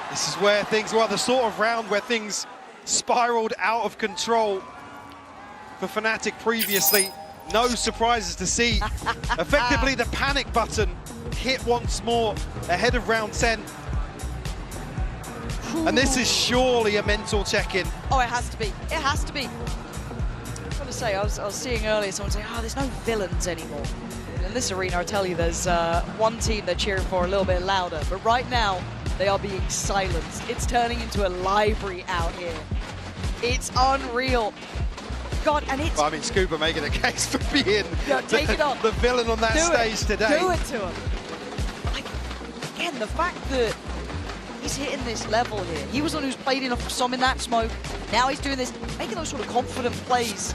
This is where things were the sort of round where things spiraled out of control for Fnatic previously. No surprises to see. Effectively, the panic button hit once more ahead of round 10. And this is surely a mental check-in. Oh, it has to be. It has to be. I've got to say, I was seeing earlier someone say, oh, there's no villains anymore. In this arena, I tell you, there's one team they're cheering for a little bit louder. But right now, they are being silenced. It's turning into a library out here. It's unreal. God, and it's... Well, I mean, Scuba making a case for being take it on. The villain on that stage today. Do it to him. Again, the fact that he's hitting this level here. He was the one who's played enough some in that smoke. Now he's doing this, making those sort of confident plays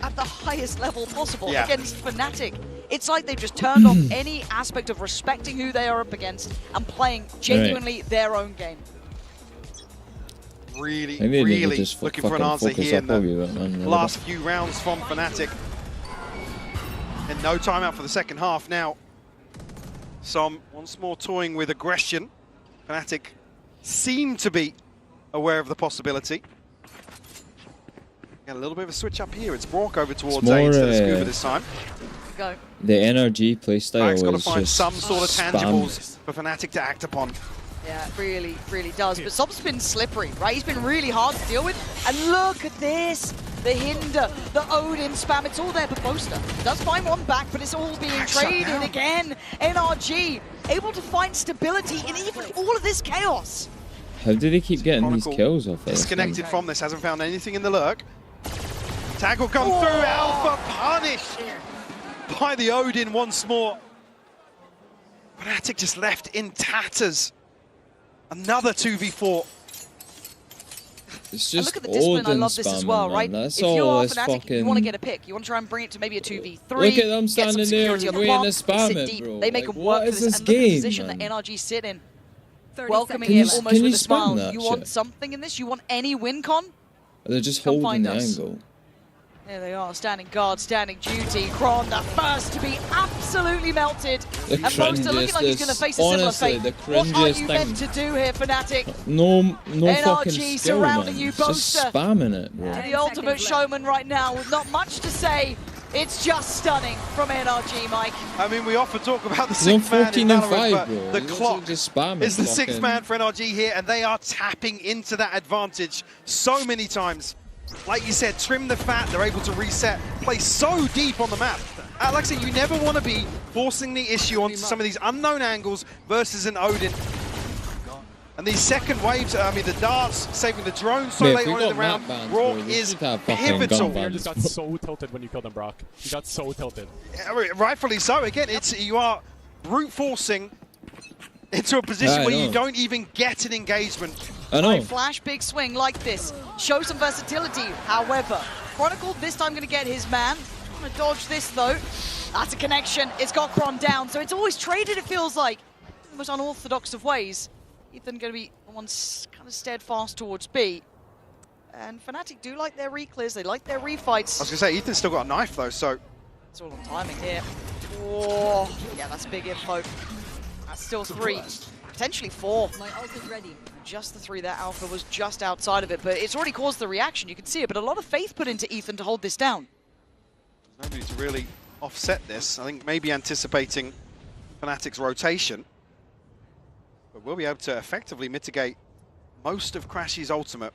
at the highest level possible against Fnatic. It's like they've just turned off any aspect of respecting who they are up against and playing genuinely their own game. Really looking for an answer here in the last few rounds from Fnatic. And no timeout for the second half now. Som once more toying with aggression. Fnatic seem to be aware of the possibility. Got a little bit of a switch up here. It's Brock over towards A instead of Scuba this time. Go. The NRG playstyle is got to find just some sort of tangibles for Fnatic to act upon. Yeah, it really, really does. But Som's been slippery, right? He's been really hard to deal with. And look at this. The Hinder, the Odin spam, it's all there for Boaster. Does find one back, but it's all being traded again. NRG able to find stability in even all of this chaos. How do they keep getting these kills off this? Disconnected from this, hasn't found anything in the lurk. Tag will come through, Alpha punished by the Odin once more. Fnatic just left in tatters. Another 2v4. It's just look at the discipline, I love this as well, right? That's if you all are this Fnatic, fucking... you want to get a pick. You want to try and bring it to maybe a 2v3. Look at them standing there waiting to spam it, bro. They make them what work is for this, this and game, look at the position man? that NRG sit in. Welcoming Can you- it almost can you with a spam smile. that You shit? want something in this? You want any win con? They're just Come holding find the us. angle. There they are, standing guard, standing duty. Kron, the first to be absolutely melted. The And Boaster looking like he's going to face a similar honestly, fate. the What are cringiest you thing. meant to do here, Fnatic? No NRG fucking skill, surrounding man. you, It's just Boaster. spamming it, bro. The ultimate showman right now with not much to say. It's just stunning from NRG, Mike. I mean, we often talk about the He's on sixth man in 14 and 5, Valorant, bro. but the He's clock just spamming is the sixth fucking- man for NRG here, and they are tapping into that advantage so many times. Like you said, trim the fat, they're able to reset, play so deep on the map. Like I said, you never want to be forcing the issue onto some of these unknown angles versus an Odin. And these second waves, I mean, the darts saving the drone so Mate, late we on in the got round, map bans, Brock bro. We is should have fucking pivotal. gun You just got so tilted when you killed him, Brock. You got so tilted. Rightfully so. Again, you are brute forcing into a position where you don't even get an engagement. I know. Flash big swing like this. Show some versatility. However, Chronicle this time going to get his man. Going to dodge this though. That's a connection. It's got Kron down. So it's always traded, it feels like. In the most unorthodox of ways. Ethan going to be one kind of steadfast towards B. And Fnatic do like their reclears. They like their refights. I was going to say, Ethan's still got a knife though, so... It's all on timing here. Oh, yeah, that's big info. That's still 3. Potentially 4. My ult is ready. Just the 3 there. Alpha was just outside of it, but it's already caused the reaction. You can see it, but a lot of faith put into Ethan to hold this down. Nobody to really offset this. I think maybe anticipating Fnatic's rotation. But we'll be able to effectively mitigate most of Crashy's ultimate.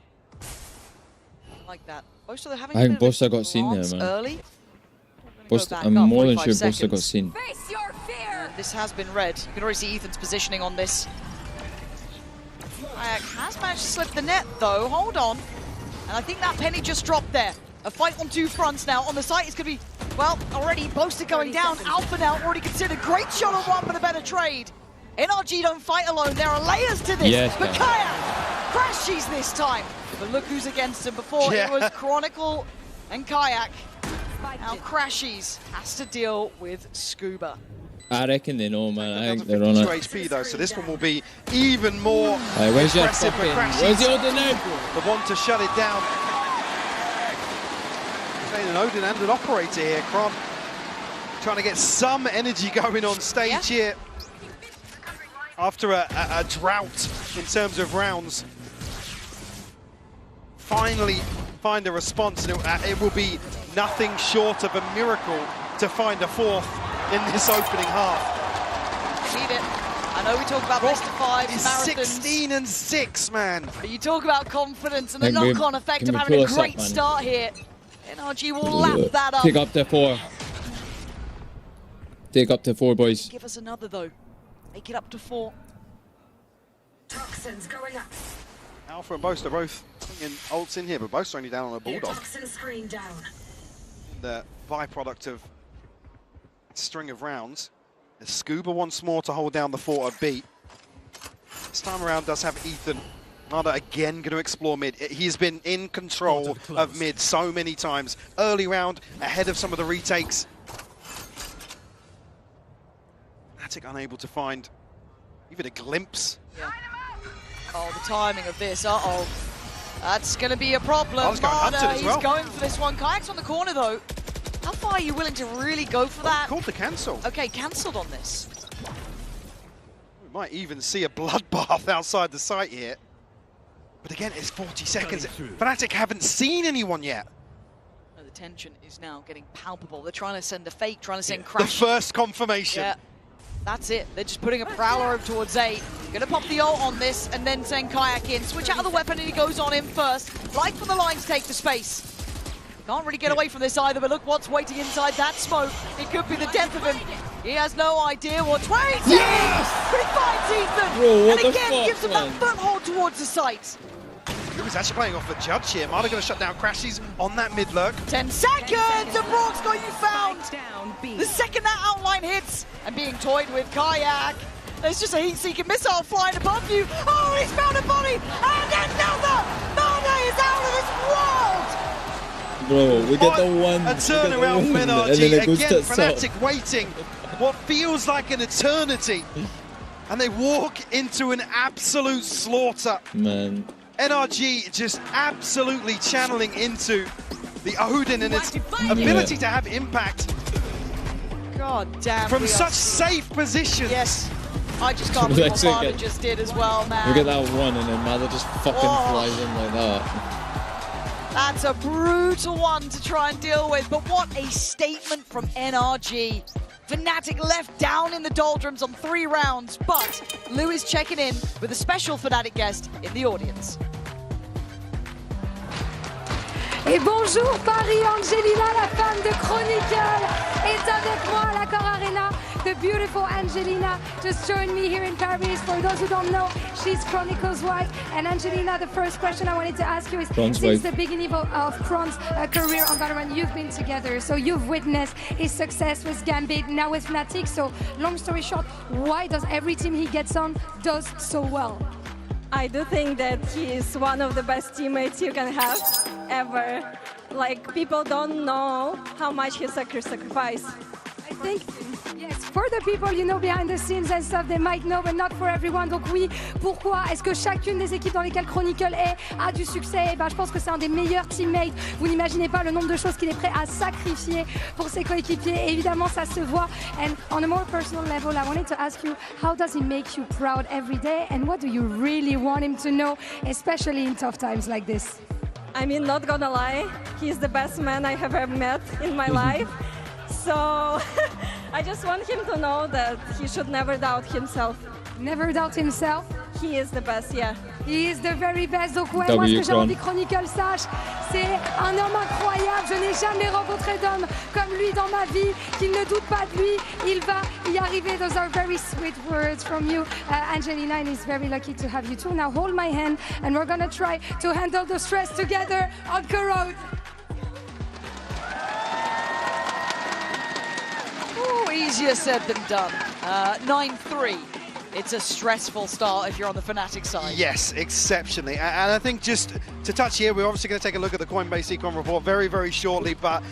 Like that. Boaster having I think Boaster got seen there, man. early. I'm more than sure Boaster got seen. Face your fear! This has been read. You can already see Ethan's positioning on this. Has managed to slip the net though, hold on. And I think that penny just dropped there. A fight on 2 fronts now. On the site, it's going to be Well, already Boaster going down. Alpha now already considered. Great shot on one, but a better trade. NRG don't fight alone. There are layers to this. Yes, but Kayak crashes this time. But look who's against him. Before it was Chronicle and Kayak. Now Crashies has to deal with Scuba. I reckon they know, man. I think they're on it. 2 HP though, so this one will be even more where's your impressive for fucking... Crashies. Where's the Odin now? The one to shut it down. Playing an Odin and an operator here. Kron trying to get some energy going on stage here. After a drought in terms of rounds. Finally find a response, and it will be nothing short of a miracle to find a fourth in this opening half. Need it. I know we talk about best of fives, marathons. 16 and 6, man. But you talk about confidence and the knock-on effect of having a great start here. NRG will lap that up. Take up to 4. Take up to 4, boys. Give us another though. Make it up to 4. Toxins going up. Alpha and Boaster both bringing ults in here, but Boaster only down on a Bulldog. Toxin screen down. The byproduct of a string of rounds. The Scuba once more to hold down the fort at B. This time around does have Ethan. Nada again going to explore mid. He's been in control of mid so many times. Early round, ahead of some of the retakes. Fnatic unable to find even a glimpse. Yeah. Oh, the timing of this. Uh-oh. That's going to be a problem. He's going for this one. Kayak's on the corner, though. How far are you willing to really go for that? Called the cancel. Okay, cancelled on this. We might even see a bloodbath outside the site here. But again, it's 40 seconds. Fnatic haven't seen anyone yet. The tension is now getting palpable. They're trying to send a fake, trying to send Crash. The first confirmation. Yeah, that's it. They're just putting a Prowler over towards A. Gonna pop the ult on this and then send Kayak in. Switch out of the weapon and he goes on him first. Like for the lines take the space. Can't really get away from this either, but look what's waiting inside that smoke. It could be the death of him. He has no idea what's waiting. Yes! But he finds Ethan. Bro, and again gives him that foothold towards the site. He was actually playing off the judge here. Mada going to shut down Crashies on that mid lurk. 10 seconds and Brock's got you found. The second that outline hits and being toyed with Kayak. There's just a heat-seeking missile flying above you. Oh, he's found a body and another. Mada is out of this world. Bro, we get the one. A turnaround for NRG. Again, Fnatic waiting what feels like an eternity. And they walk into an absolute slaughter. Man. NRG just absolutely channeling into the Odin and its ability to have impact. God damn. From such safe positions. Yes. I just can't believe what Mada just did as well, man. Look at that one and then Mada just fucking flies in like that. That's a brutal one to try and deal with, but what a statement from NRG. Fnatic left down in the doldrums on 3 rounds, but Lou is checking in with a special Fnatic guest in the audience. Et bonjour Paris, Angelina, la femme de Chronicle, est avec moi à l'Accor Arena. The beautiful Angelina just joined me here in Paris. For those who don't know, she's Chronicle's wife. And Angelina, the first question I wanted to ask you is, since the beginning of Kron's career on Valorant, you've been together. So you've witnessed his success with Gambit, now with Fnatic. So long story short, why does every team he gets on does so well? I do think that he is one of the best teammates you can have ever. Like, people don't know how much he sacrificed. I think, yes, for the people, you know, behind the scenes and stuff, they might know, but not for everyone. Donc oui, pourquoi est-ce que chacune des équipes dans lesquelles Chronicle a du succès? Je pense que c'est un des meilleurs teammates. Vous n'imaginez pas le nombre de choses qu'il est prêt à sacrifier pour ses coéquipiers. Et évidemment, ça se voit. And on a more personal level, I wanted to ask you, how does he make you proud every day? And what do you really want him to know, especially in tough times like this? I mean, not gonna lie, he's the best man I have ever met in my life. So I just want him to know that he should never doubt himself. Never doubt himself? He is the best, yeah. He is the very best. Donc ouais, moi ce que j'ai envie que Chronicle sache, c'est un homme incroyable. Je n'ai jamais rencontré d'homme comme lui dans ma vie, qui ne doute pas de lui. Il va y arriver. Those are very sweet words from you, Angelina, and he's very lucky to have you too. Now hold my hand and we're gonna try to handle the stress together on Corrode. Easier said than done. 9-3. It's a stressful start if you're on the Fnatic side. Yes, exceptionally. And I think just to touch here, we're obviously going to take a look at the Coinbase Econ report very, very shortly, but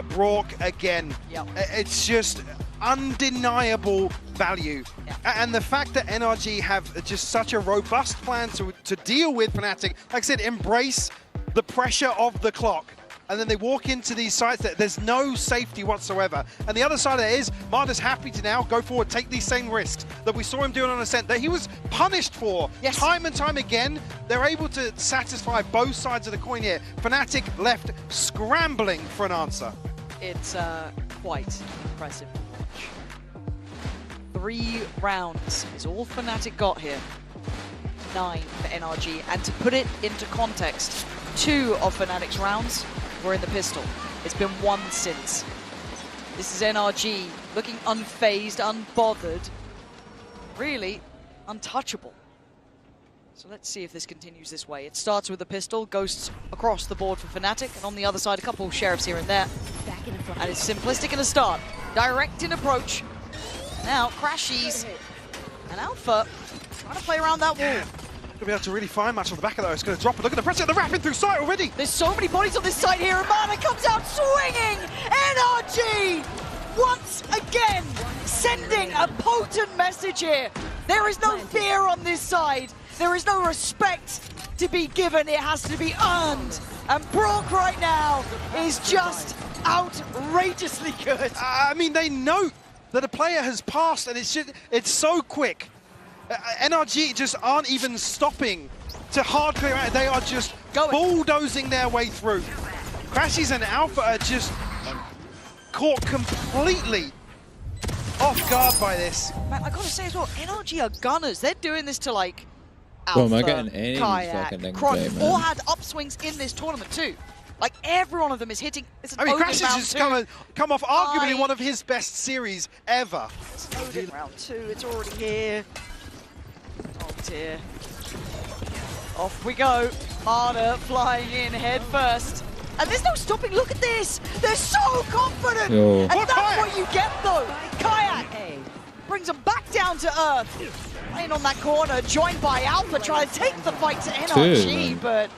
Brock, again, it's just undeniable value. And the fact that NRG have just such a robust plan to deal with Fnatic, like I said, embrace the pressure of the clock. And then they walk into these sites that there's no safety whatsoever. And the other side of it is, Marder's happy to now go forward, take these same risks that we saw him doing on Ascent, that he was punished for time and time again. They're able to satisfy both sides of the coin here. Fnatic left scrambling for an answer. It's quite impressive. 3 rounds is all Fnatic got here. 9 for NRG. And to put it into context, 2 of Fnatic's rounds were in the pistol. It's been 1 since. This is NRG looking unfazed, unbothered, really untouchable. So let's see if this continues this way. It starts with the pistol, ghosts across the board for Fnatic, and on the other side, a couple of sheriffs here and there. And it's simplistic in the start. Direct in approach. Now, Crashies and Alpha trying to play around that wall. Gonna be able to really find much on the back of that. It's gonna drop it. Look at the pressure, the rapid through sight already. There's so many bodies on this side here, and Mana comes out swinging. NRG once again sending a potent message here. There is no fear on this side. There is no respect to be given. It has to be earned. And Brock right now is just outrageously good. I mean, they know that a player has passed, and it's so quick. NRG just aren't even stopping to hard clear out. They are just bulldozing their way through. Crashies and Alpha are just caught completely off guard by this. Man, I gotta say as well, NRG are gunners. They're doing this to like Alpha, Alpha, am I getting any Kayak, Cron, all had upswings in this tournament too. Like every one of them is hitting. I mean, Crashies has come off arguably one of his best series ever. Round 2, it's already here. Oh dear. Off we go. Marder flying in head first. And there's no stopping. Look at this. They're so confident. And that's what you get though. Kayak brings them back down to earth. Playing on that corner, joined by Alpha, trying to take the fight to NRG, but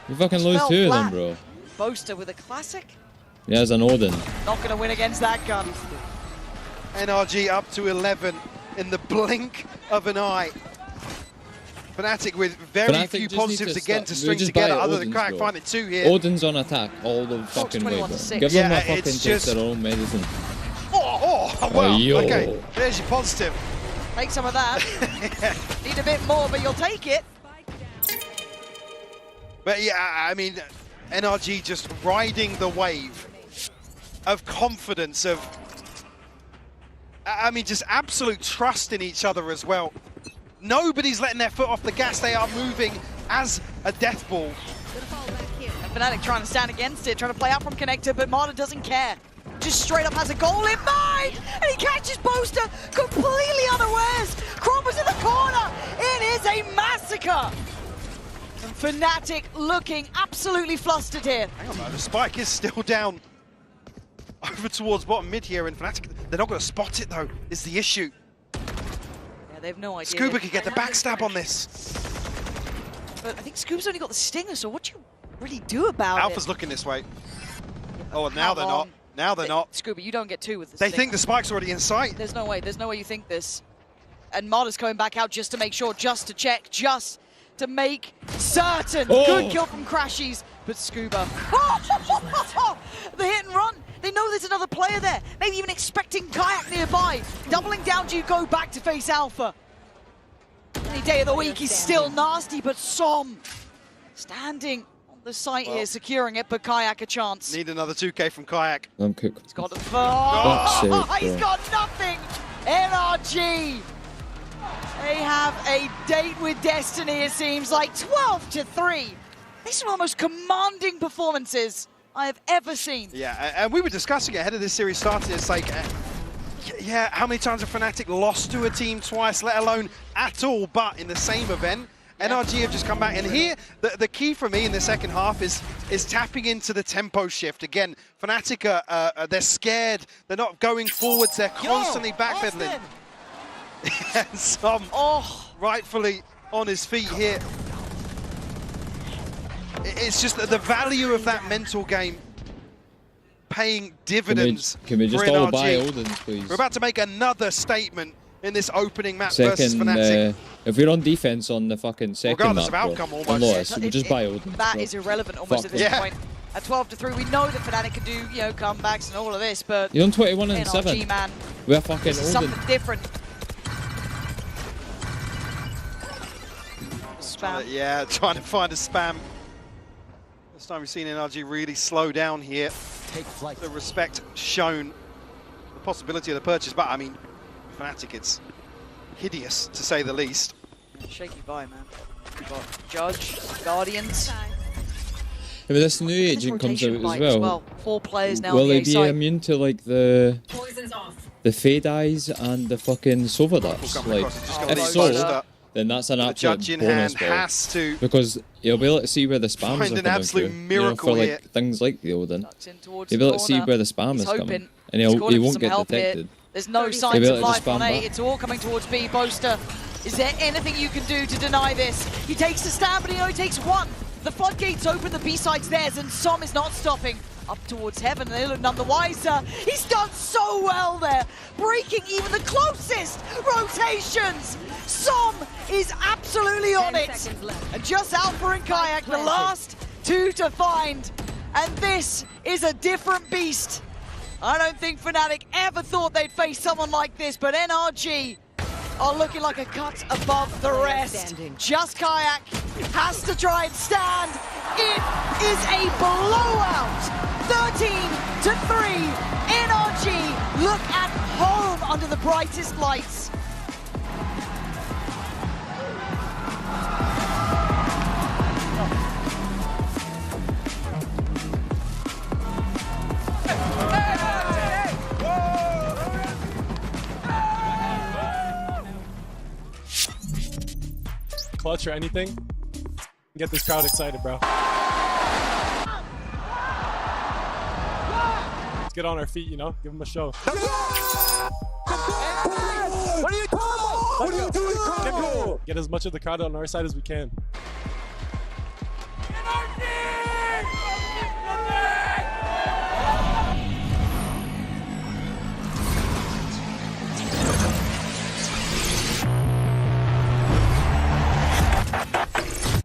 you fucking lose 2 of them, bro. Boaster with a classic. Yeah, as an Odin. Not going to win against that gun. NRG up to 11 in the blink of an eye. Fnatic with very few positives again to string together, other than Kayak finding 2 here. Odin's on attack all the fucking way, bro. Give them a fucking taste their own medicine. Well, okay, there's your positive. Take some of that. Need a bit more, but you'll take it. But yeah, I mean, NRG just riding the wave of confidence, I mean, just absolute trust in each other as well. Nobody's letting their foot off the gas. They are moving as a death ball. And Fnatic trying to stand against it, trying to play out from Connector, but Marder doesn't care. Just straight up has a goal in mind, and he catches Boaster completely unawares. Cropper's in the corner. It is a massacre. And Fnatic looking absolutely flustered here. Hang on, though. The spike is still down over towards bottom mid here, and Fnatic, they're not going to spot it, though, is the issue. Yeah, they have no idea. Scuba could get the backstab on this. But I think Scuba's only got the stinger, so what do you really do about it? Alpha's looking this way. Oh, and now they're not. Now they're not. Scuba, you don't get 2 with the They stinger. think the spike's already in sight. There's no way you think this. And Marder's coming back out just to make sure, just to check, just to make certain. Good kill from Crashies, but Scuba. The hit and run. They know there's another player there. Maybe even expecting Kayak nearby. Doubling down, do you go back to face Alpha? Any day of the week, he's still nasty, but Som standing on the site here, securing it, but Kayak a chance. Need another 2K from Kayak. I'm cooked. He's got he's got nothing. NRG. They have a date with destiny, it seems like 12-3. These are one of the most commanding performances I have ever seen. Yeah, and we were discussing it ahead of this series starting. It's like, yeah, how many times have Fnatic lost to a team twice, let alone at all, but in the same event? NRG have just come back, and here the key for me in the second half is tapping into the tempo shift. Again, Fnatic they're scared. They're not going forwards. They're constantly backpedaling. And Som rightfully on his feet here. It's just the value of that mental game paying dividends. Can we just for all NRG. buy Odins, please? We're about to make another statement in this opening map versus Fnatic. If we're on defense on the fucking second Regardless map, of outcome, bro, almost. Lotus, we just buy Odins. That bro. is irrelevant almost at this point. At 12-3, we know that Fnatic can do, comebacks and all of this, but You're on 21 and NRG, 7. man, We're fucking this is Odin. something different. Spam. Yeah, trying to find a spam. This time we've seen NRG really slow down here. Take flight. The respect shown, the possibility of the purchase, but I mean, Fnatic, it's hideous to say the least. Shaky buy, man. We've got Judge, Guardians. Yeah, but this new agent comes out as well. 4 players now. Will on the they A be side. immune to like the Fade Eyes and the fucking Sova Ducks? Like, if so, then that's an absolute Judge in bonus, hand bro. has to Because you'll be able to see where the spams find are an coming absolute through. miracle for like here. things like the Odin. You'll the be able to see corner. where the spam He's is coming, hoping. and He's he calling for won't some get help here. detected. There's no He'll signs be of able to life spam on A. back. It's all coming towards B. Boaster, is there anything you can do to deny this? He takes the stand, but he only takes one. The floodgates open, the B side's theirs, and Som is not stopping. Up towards heaven, and they look none the wiser. He's done so well there, breaking even the closest rotations. Som is absolutely on it. And just Alpha and Kayak, the last 2 to find. And this is a different beast. I don't think Fnatic ever thought they'd face someone like this, but NRG are looking like a cut above the rest. Just Kayak has to try and stand. It is a blowout. 13-3. NRG look at home under the brightest lights. Clutch or anything. Get this crowd excited, bro. Let's get on our feet, give them a show. What are you doing? Get as much of the crowd on our side as we can.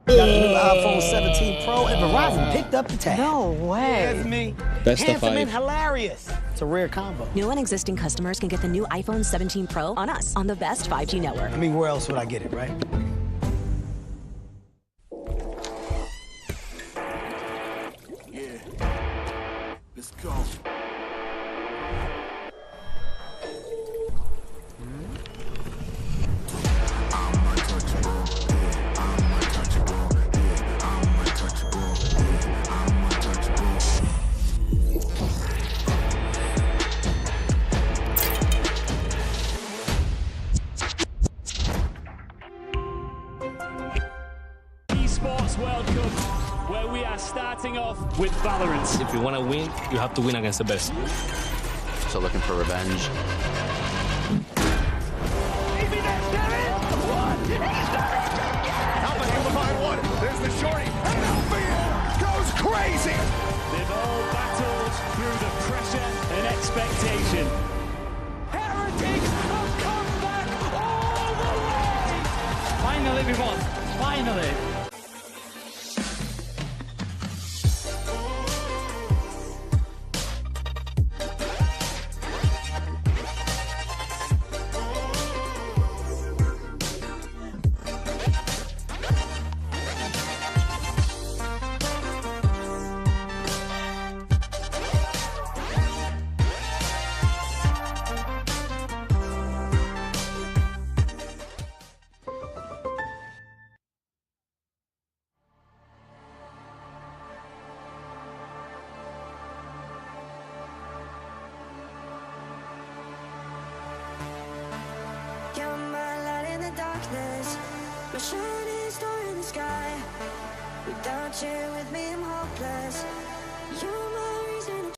Got a new iPhone 17 Pro and Verizon picked up the tab. No way. That's me. Best of Handsome 5. and hilarious. It's a rare combo. New and existing customers can get the new iPhone 17 Pro on us on the best 5G network. I mean, where else would I get it, right? Yeah. Let's go. Esports World Cup, where we are starting off with Valorant. If you want to win, you have to win against the best. So looking for revenge. There's the shorty. And Alpha goes crazy. They've all battled through the pressure and expectation. Heretics have come back all the way. Finally, we won. Finally. You're my light in the darkness, my shining star in sky. Without you with me, I'm hopeless. You're my reason.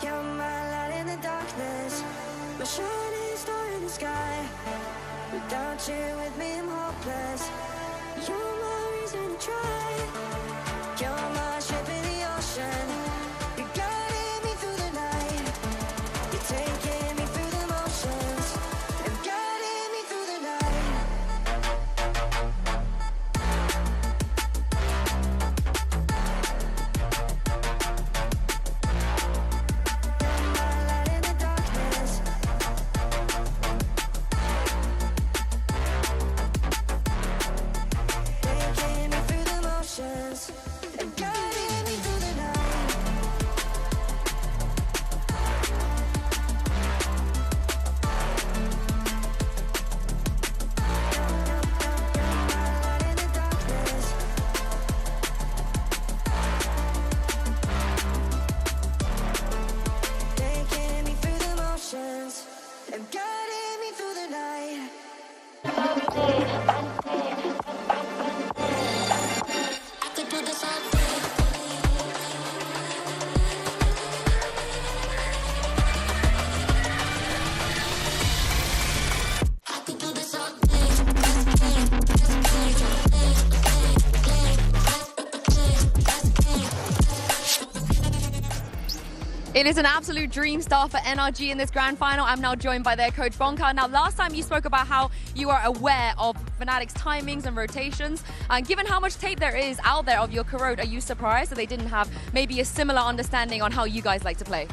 You're my light in the darkness, my shining star in the sky. Without you with me, I'm hopeless. You're my reason to try. You're my ship in the ocean. You're guiding me through the night. You're taking me through the motions and guiding me through the night. It is an absolute dream start for NRG in this grand final. I'm now joined by their coach Bonka. Now, last time you spoke about how you are aware of Fnatic's timings and rotations. Given how much tape there is out there of your Corrode, are you surprised that they didn't have maybe a similar understanding on how you guys like to play?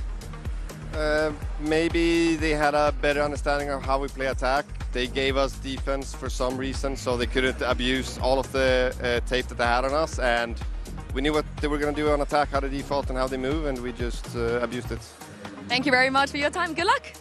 Maybe they had a better understanding of how we play attack. They gave us defense for some reason, so they couldn't abuse all of the tape that they had on us. And we knew what they were going to do on attack, how to default and how they move, and we just abused it. Thank you very much for your time. Good luck.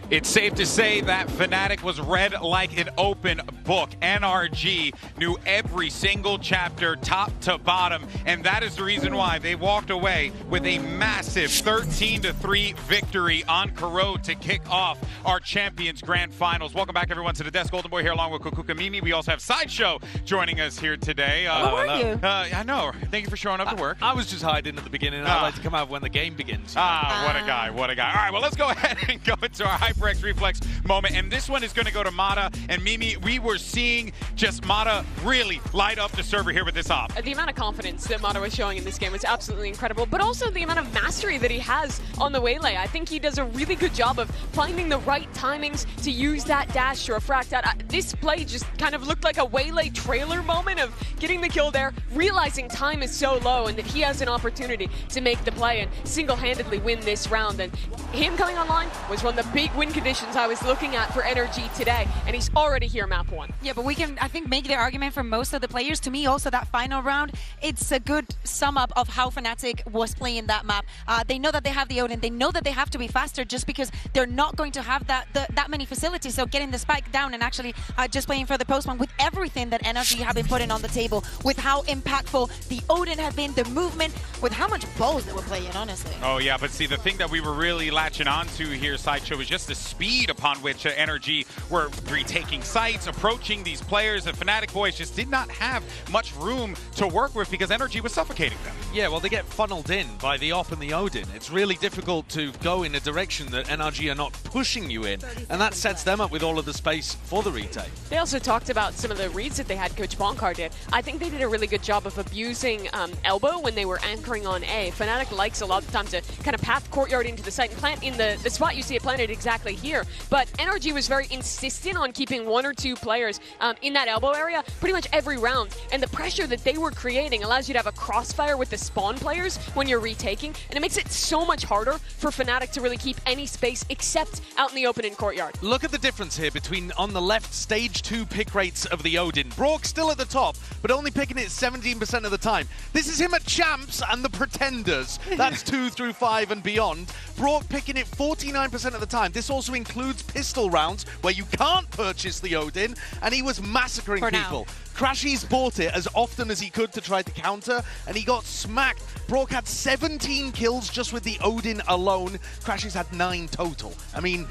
It's safe to say that Fnatic was read like an open book. NRG knew every single chapter, top to bottom, and that is the reason why they walked away with a massive 13-3 victory on Corrode to kick off our Champions Grand Finals. Welcome back, everyone, to the desk. Golden Boy here along with Kukuka Mimi. We also have Sideshow joining us here today. How are you? I know. Thank you for showing up to work. I was just hiding at the beginning. I'd like to come out when the game begins. What a guy. What a guy. All right, well, let's go ahead and go into our HyperX Reflex moment, and this one is going to go to Mata and Mimi. We were seeing just Mata really light up the server here with this op. The amount of confidence that Mata was showing in this game was absolutely incredible, but also the amount of mastery that he has on the Waylay. I think he does a really good job of finding the right timings to use that dash to refract out. This play just kind of looked like a Waylay trailer moment of getting the kill there, realizing time is so low and that he has an opportunity to make the play and single-handedly win this round. And him coming online was one of the big winning win conditions I was looking at for NRG today, and he's already here map 1. Yeah, but we can, I think, make the argument for most of the players. To me, also, that final round, it's a good sum up of how Fnatic was playing that map. They know that they have the Odin. They know that they have to be faster just because they're not going to have that many facilities. So getting the spike down and actually just playing for the postman with everything that NRG have been putting on the table, with how impactful the Odin have been, the movement, with how much balls they were playing, honestly. Oh yeah, but see, the thing that we were really latching onto here, Sideshow, was just the speed upon which NRG were retaking sites, approaching these players. The Fnatic boys just did not have much room to work with because NRG was suffocating them. Yeah, well, they get funneled in by the Op and the Odin. It's really difficult to go in a direction that NRG are not pushing you in, and that sets them up with all of the space for the retake. They also talked about some of the reads that they had, Coach Bonkar did. I think they did a really good job of abusing Elbow when they were anchoring on A. Fnatic likes a lot of the time to kind of path courtyard into the site and plant in the spot you see it planted exactly here. But NRG was very insistent on keeping 1 or 2 players in that elbow area pretty much every round. And the pressure that they were creating allows you to have a crossfire with the spawn players when you're retaking. And it makes it so much harder for Fnatic to really keep any space except out in the open in courtyard. Look at the difference here between, on the left, stage 2 pick rates of the Odin. Brook still at the top, but only picking it 17% of the time. This is him at Champs and the Pretenders. That's 2 through 5 and beyond. Brook picking it 49% of the time. This also includes pistol rounds where you can't purchase the Odin, and he was massacring people. Crashies bought it as often as he could to try to counter, and he got smacked. Brook had 17 kills just with the Odin alone. Crashies had 9 total. I mean,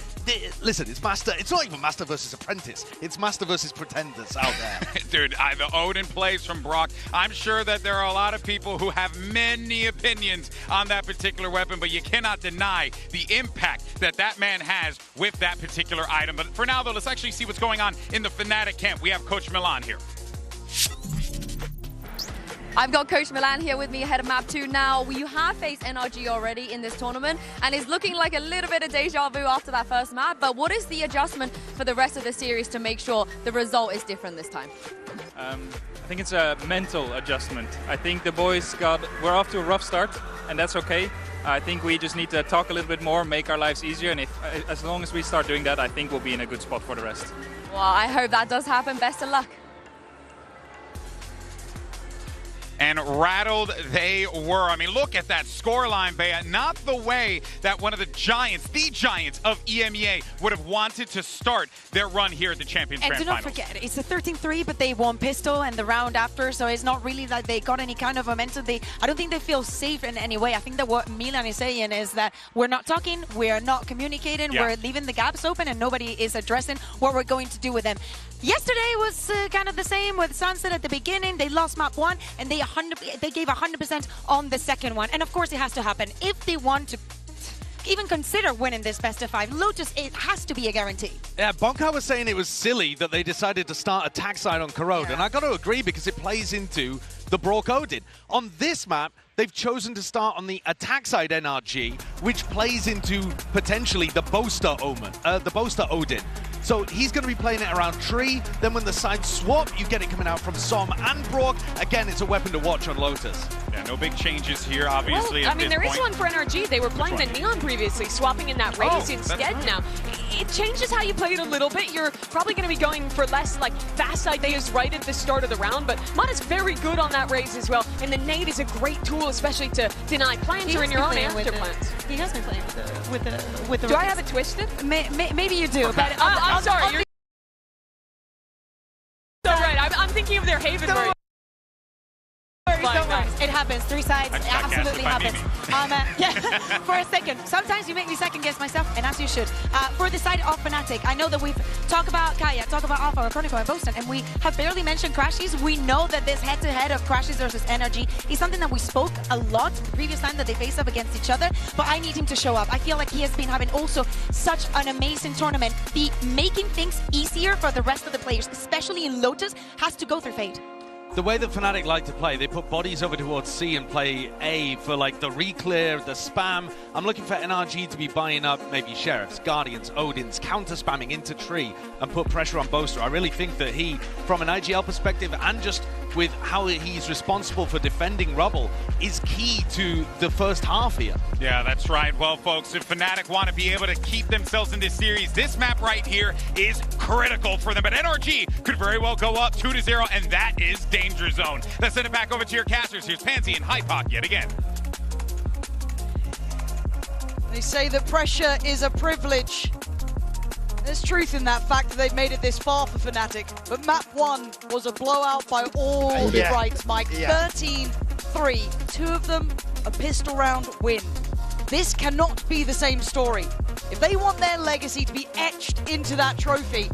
listen, it's Master. It's not even Master versus Apprentice. It's Master versus Pretenders out there. Dude, the Odin plays from Brock. I'm sure that there are a lot of people who have many opinions on that particular weapon, but you cannot deny the impact that that man has with that particular item. But for now, though, let's actually see what's going on in the Fnatic camp. We have Coach Milan here. I've got Coach Milan here with me ahead of map 2 now. You have faced NRG already in this tournament, and it's looking like a little bit of deja vu after that first map, but what is the adjustment for the rest of the series to make sure the result is different this time? I think it's a mental adjustment. I think the boys we're off to a rough start, and that's okay. I think we just need to talk a little bit more, make our lives easier, and as long as we start doing that, I think we'll be in a good spot for the rest. Well, I hope that does happen. Best of luck. And rattled they were. I mean, look at that scoreline, Bea. Not the way that one of the giants of EMEA would have wanted to start their run here at the Champions Grand Finals. And do not forget, it's a 13-3, but they won pistol and the round after, so it's not really that they got any kind of momentum. I don't think they feel safe in any way. I think that what Milan is saying is that we're not talking, we're not communicating, we're leaving the gaps open, and nobody is addressing what we're going to do with them. Yesterday was kind of the same with Sunset at the beginning. They lost map 1, and they gave 100% on the second one. And of course it has to happen. If they want to even consider winning this best of 5, Lotus, it has to be a guarantee. Yeah, Bonkar was saying it was silly that they decided to start attack side on Corrode, and I got to agree because it plays into the Brook Odin. On this map, they've chosen to start on the attack side NRG, which plays into potentially the Boaster Odin. So he's going to be playing it around tree. Then when the sides swap, you get it coming out from Som and Brook. Again, it's a weapon to watch on Lotus. Yeah, no big changes here, obviously. Well, I mean, there is one for NRG. They were playing the Neon previously, swapping in that Raze instead now. It changes how you play it a little bit. You're probably going to be going for less like fast ideas right at the start of the round, but Mod is very good on that Raze as well. And the nade is a great tool, especially to deny plants or in your own after plants. He has been playing with the Do I have it twisted? Maybe you do, but I'm sorry. You're so right. I'm thinking of their Haven. Don't worry. It happens. 3 sides. It absolutely happens. For a second. Sometimes you make me second guess myself, and as you should. For the side of Fnatic, I know that we've talked about Kaya, talked about Alpha, Chronicle, and Boaston, and we have barely mentioned Crashies. We know that this head-to-head of Crashies versus NRG is something that we spoke a lot the previous time that they faced up against each other, but I need him to show up. I feel like he has been having also such an amazing tournament. The making things easier for the rest of the players, especially in Lotus, has to go through Fade. The way that Fnatic like to play, they put bodies over towards C and play A for like the reclear, the spam. I'm looking for NRG to be buying up maybe Sheriffs, Guardians, Odins, counter-spamming into tree and put pressure on Boaster. I really think that he, from an IGL perspective and just with how he's responsible for defending Rubble is key to the first half here. Yeah, that's right. Well, folks, if Fnatic want to be able to keep themselves in this series, this map right here is critical for them. But NRG could very well go up 2-0, and that is danger zone. Let's send it back over to your casters. Here's Pansy and Hypoc yet again. They say that pressure is a privilege. There's truth in that fact that they've made it this far for Fnatic, but map 1 was a blowout by all rights, Mike. 13-3, 2 of them a pistol round win. This cannot be the same story. If they want their legacy to be etched into that trophy,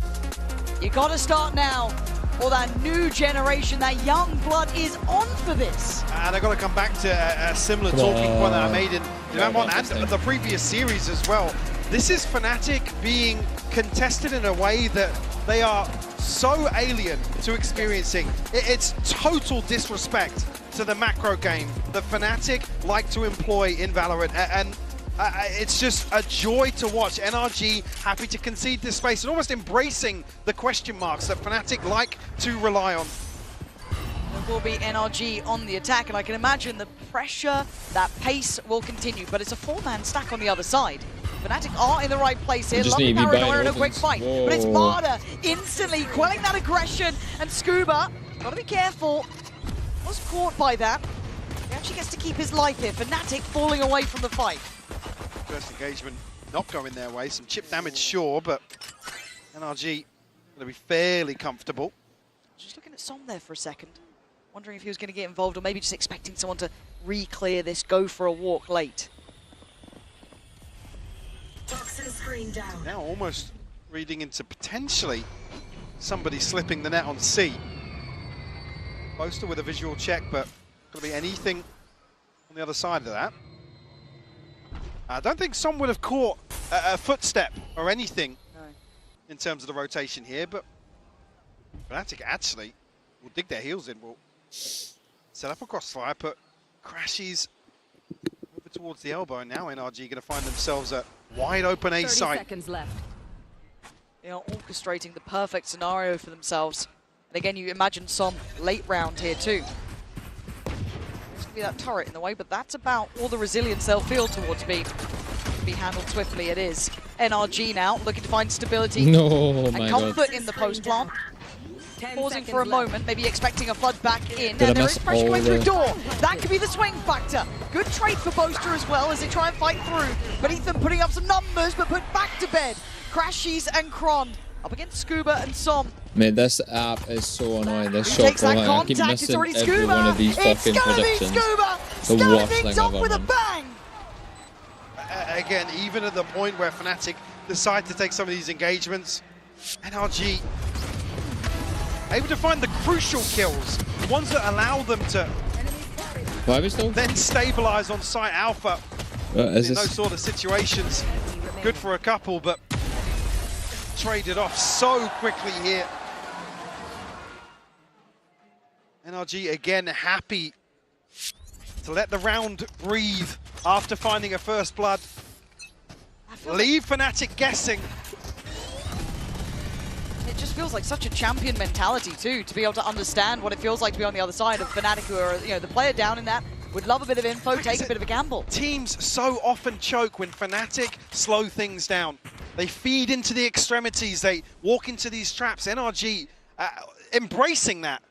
you gotta start now, or that new generation, that young blood is on for this. And I've got to come back to a similar talking point that I made in map 1 and the previous series as well. This is Fnatic being contested in a way that they are so alien to experiencing. It's total disrespect to the macro game that Fnatic like to employ in Valorant, and it's just a joy to watch. NRG happy to concede this space and almost embracing the question marks that Fnatic like to rely on. There will be NRG on the attack, and I can imagine the pressure, that pace will continue, but it's a 4-man stack on the other side. Fnatic are in the right place here. Lovely Paranoia in a quick fight, but it's Marder instantly quelling that aggression, and Scuba, gotta be careful, was caught by that. He actually gets to keep his life here. Fnatic falling away from the fight. First engagement not going their way. Some chip damage, sure, but NRG gonna be fairly comfortable. Just looking at Som there for a second, wondering if he was going to get involved, or maybe just expecting someone to re-clear this, go for a walk late. Now almost reading into potentially somebody slipping the net on C. Boaster with a visual check, but could be anything on the other side of that. I don't think Som would have caught a footstep or anything in terms of the rotation here, but Fnatic actually will dig their heels in, will set up a crossfire, put Crashies over towards the elbow, and now NRG going to find themselves a wide open A site. 30 seconds left. They are orchestrating the perfect scenario for themselves. And again, you imagine Som late round here too. There's going to be that turret in the way, but that's about all the resilience they'll feel towards B. To be handled swiftly, it is. NRG now looking to find stability and comfort in the post plant. Pausing for a moment, maybe expecting a flood back in, and there is pressure going through door. That could be the swing factor. Good trade for Boaster as well as they try and fight through. But Ethan putting up some numbers, but put back to bed. Crashies and Kron up against Scuba and Som. Mate, this app is so annoying. This shot Takes that I keep contact, missing it's already every Scuba. one of these fucking predictions. Scuba. The worst thing up ever, with a man. bang. Again, even at the point where Fnatic decide to take some of these engagements, NRG able to find the crucial kills, the ones that allow them to then stabilize on site alpha. In those sort of situations, good for a couple, but traded off so quickly here. NRG again happy to let the round breathe after finding a first blood. Leave Fnatic guessing. It just feels like such a champion mentality too, to be able to understand what it feels like to be on the other side of Fnatic, who are, you know, the player down in that, would love a bit of info, take a bit of a gamble. Teams so often choke when Fnatic slow things down. They feed into the extremities, they walk into these traps. NRG embracing that,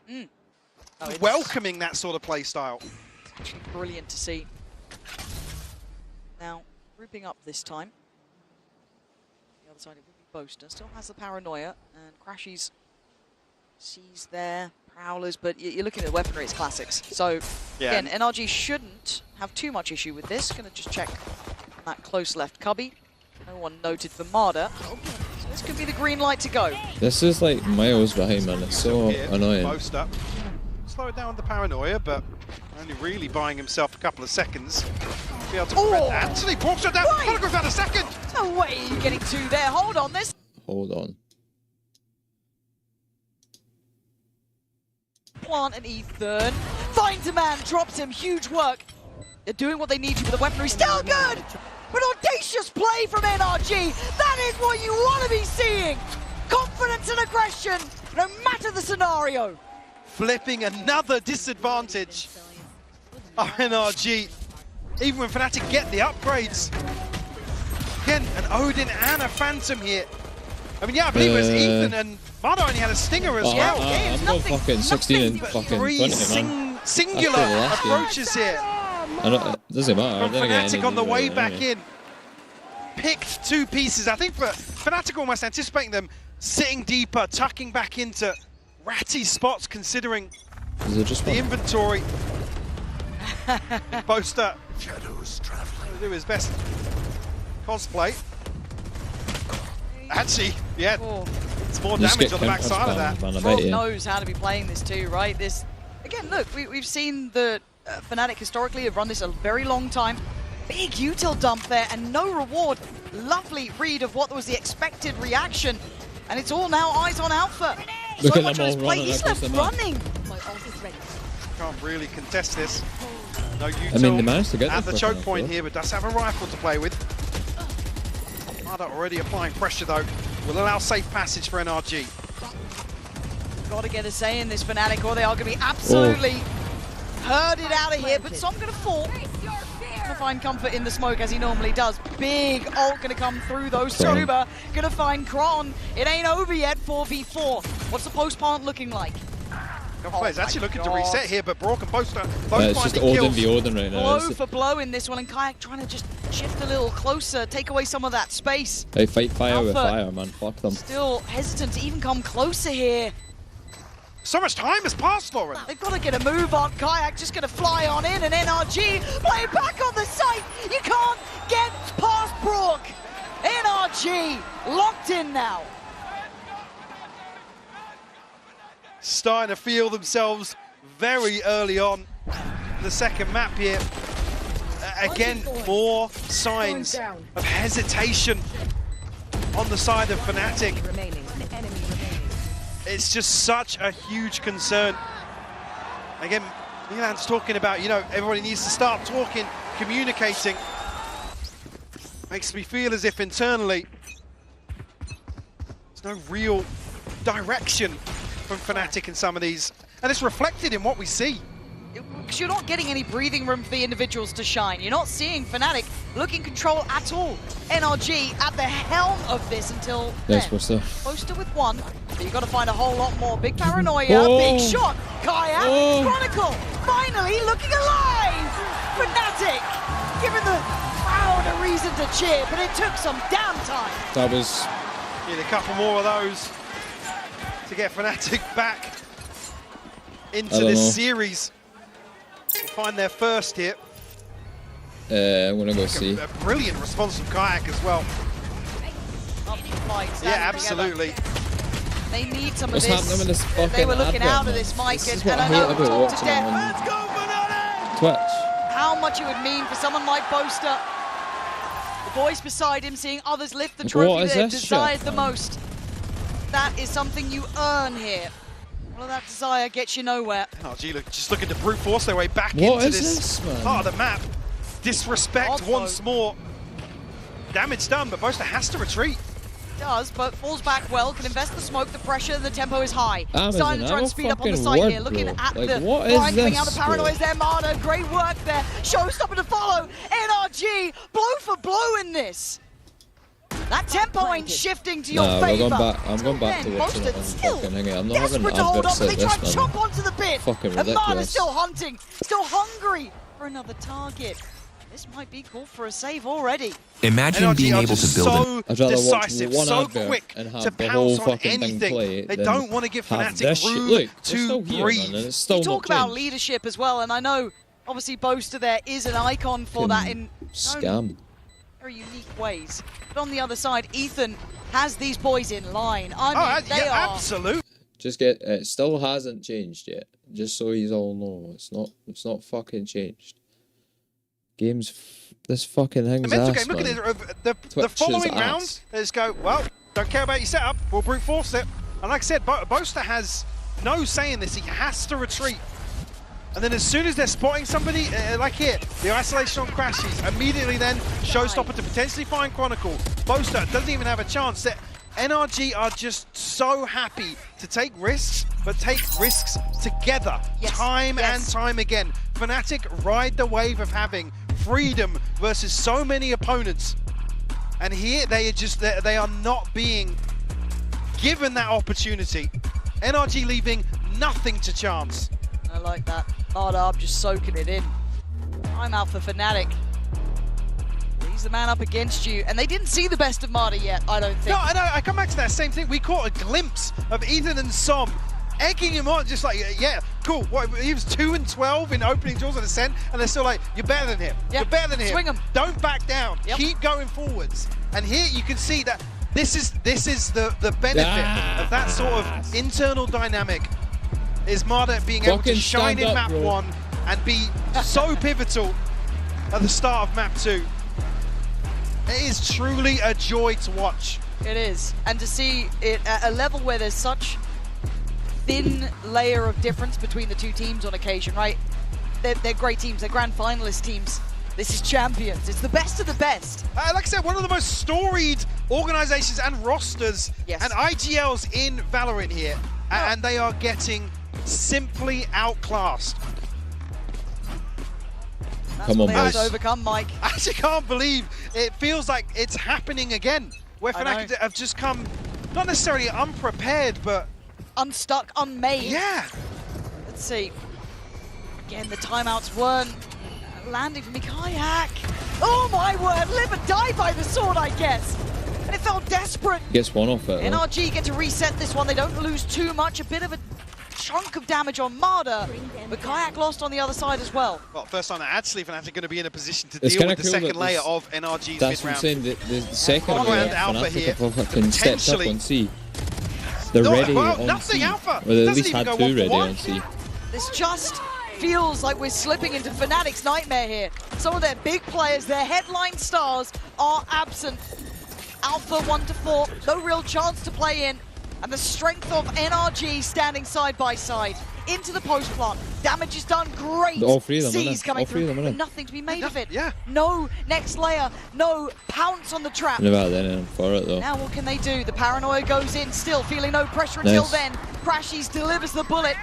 welcoming that sort of play style. It's actually brilliant to see. Now, grouping up this time. The other side, it will be Boaster. Still has the Paranoia, and Crashies sees their Prowlers, but you're looking at weaponry, it's classics. So, again, NRG shouldn't have too much issue with this. Gonna just check that close left cubby. No one noted for Marder. So this could be the green light to go. This is like miles behind, man. It's so annoying. Boaster. Slow it down with the Paranoia, but only really buying himself a couple of seconds. Be able to prevent that. Actually, walks her down. Gotta go a second. No way you're getting two there. Hold on, this. Hold on. Plant and Ethan. Finds a man, drops him. Huge work. They're doing what they need to, but the weaponry still good. But audacious play from NRG. That is what you want to be seeing. Confidence and aggression, no matter the scenario. blipping another disadvantage. NRG, even when Fnatic get the upgrades. Again, an Odin and a Phantom here. I mean, yeah, I believe it was Ethan and Mado only had a Stinger as well. I'm going fucking 16 and fucking 20, man. Singular approaches here. It doesn't matter. From Fnatic on the way back in. Picked 2 pieces. I think for Fnatic almost anticipating them sitting deeper, tucking back into ratty spots considering the inventory. Boaster will do his best cosplay. Actually, yeah, it's more damage on the backside of that. Frog knows how to be playing this too, right? This, again, look, we've seen the Fnatic historically have run this a very long time. Big util dump there and no reward. Lovely read of what was the expected reaction. And it's all now eyes on Alpha. Look so much of his play, he's left running. Can't really contest this. No util I mean, they managed to get at the choke point here, but does have a rifle to play with. Mada already applying pressure though. Will allow safe passage for NRG. Got to get a say in this Fnatic or they are going to be absolutely herded out of here. But Som going to fall. To find comfort in the smoke as he normally does. Big ult going to come through though. Scuba going to find Kron. It ain't over yet. 4v4. What's the post plant looking like? He's actually looking to reset here, but Brock and Boaster both it's just Odin v Odin right now. Blow for blow in this one, and Kayak trying to just shift a little closer, take away some of that space. They fight fire with fire, man. Fuck them. Still hesitant to even come closer here. So much time has passed, Lauren. They've got to get a move on. Kayak just going to fly on in, and NRG play back on the site. You can't get past Brock. NRG locked in now. Starting to feel themselves very early on the second map here. Again, more signs of hesitation on the side of Fnatic. It's just such a huge concern. Again, Milan's talking about, you know, everybody needs to start talking, communicating. Makes me feel as if internally there's no real direction from Fnatic in some of these, and it's reflected in what we see. Because you're not getting any breathing room for the individuals to shine. You're not seeing Fnatic looking control at all. NRG at the helm of this until then. Boaster with 1, but you've got to find a whole lot more. Big paranoia, big shot. Kayak, Chronicle, finally looking alive. Fnatic giving the crowd a reason to cheer, but it took some damn time. That was... Need a couple more of those to get Fnatic back into this series. Find their first here. I'm gonna go see. A brilliant response from Kayak as well. Yeah, absolutely. They need some What's of happening with this fucking They were looking out of man? this mic This is and what I I hate know about talk to watching death. on Twitch. How much it would mean for someone like Boaster. The boys beside him seeing others lift the trophy they desired the most. That is something you earn here. All of that desire gets you nowhere. NRG just looking to brute force their way back into this part of the map. Disrespect once more. Damage done, but Boaster has to retreat. Does, but falls back well, can invest the smoke, the pressure, the tempo is high. Amazon, Starting to try and speed up on the side here, looking at the line coming out of Paranoia's there, Mada, great work there. Showstopper to follow, NRG, blow for blow in this. That tempo ain't shifting to your favor. I'm going back to watching it on fucking hanging. I'm not having desperate to hold adverts on, like they try this, and man. chomp onto the bit. Fucking and Mada's ridiculous. still hunting, still hungry for another target. This might be called for a save already. Imagine being able to build I'd rather watch decisive, one so advert quick and to have the pounce whole on fucking thing anything. play. They than don't want to give have Fnatic this shit. room Look, to we're still here, breathe. man, and it's still You talk not about changed. leadership as well, and I know obviously Boaster there is an icon for that in Scam. very unique ways. But on the other side, Ethan has these boys in line. I mean, they are absolutely. Just get it. Still hasn't changed yet. Just so you all know, it's not fucking changed. This fucking thing's mental ass, game. Look man. at it. The following round, they just go, well, don't care about your setup. We'll brute force it. And like I said, Boaster has no say in this. He has to retreat. And then as soon as they're spotting somebody, like here, the isolation on Crashies, immediately then Showstopper to potentially find Chronicle. Boaster doesn't even have a chance. NRG are just so happy to take risks, but take risks together, time and time again. Fnatic ride the wave of having freedom versus so many opponents. And here they are not being given that opportunity. NRG leaving nothing to chance. I like that. Mardab just soaking it in. I'm out for Fnatic. He's the man up against you, and they didn't see the best of Marder yet, I don't think. No, I come back to that same thing. We caught a glimpse of Ethan and Som egging him on, just like, yeah, cool. What, he was 2 and 12 in opening duels and Ascent, and they're still like, you're better than him. You're better than him. Swing him. Don't back down. Keep going forwards. And here you can see that this is the benefit of that sort of internal dynamic. Is Marder being able to shine in map 1 and be so pivotal at the start of map 2. It is truly a joy to watch. It is, and to see it at a level where there's such thin layer of difference between the two teams on occasion, right? They're great teams, they're grand finalist teams. This is champions, it's the best of the best. Like I said, one of the most storied organizations and rosters and IGLs in Valorant here, and they are getting simply outclassed. Come on, boys. Overcome, Mike. I actually can't believe it feels like it's happening again, where Fnatic have just come, not necessarily unprepared, but unstuck, unmade. Yeah. Let's see. Again, the timeouts weren't landing for me. Kayak. Oh my word! Live and die by the sword, I guess. And it felt desperate. Gets one off it. NRG get to reset this one. They don't lose too much. A bit of a chunk of damage on Marder, but Kayak lost on the other side as well. Well, first time that actually Fnatic are going to be in a position to deal with the second layer of NRG's that's mid-round. That's what I'm saying, the second layer, Alpha here, fucking stepped up on C. They're ready on C. Alpha. Or they at least had 2 ready on C. This just feels like we're slipping into Fnatic's nightmare here. Some of their big players, their headline stars, are absent. Alpha 1 to 4, no real chance to play in. And the strength of NRG standing side by side into the post plant. Damage is done, great. All 3 of them C's coming through, but nothing to be made of it. No next layer, no pounce on the trap. Never had anything for it though. Now what can they do? The paranoia goes in, still feeling no pressure until then. Crashies delivers the bullet.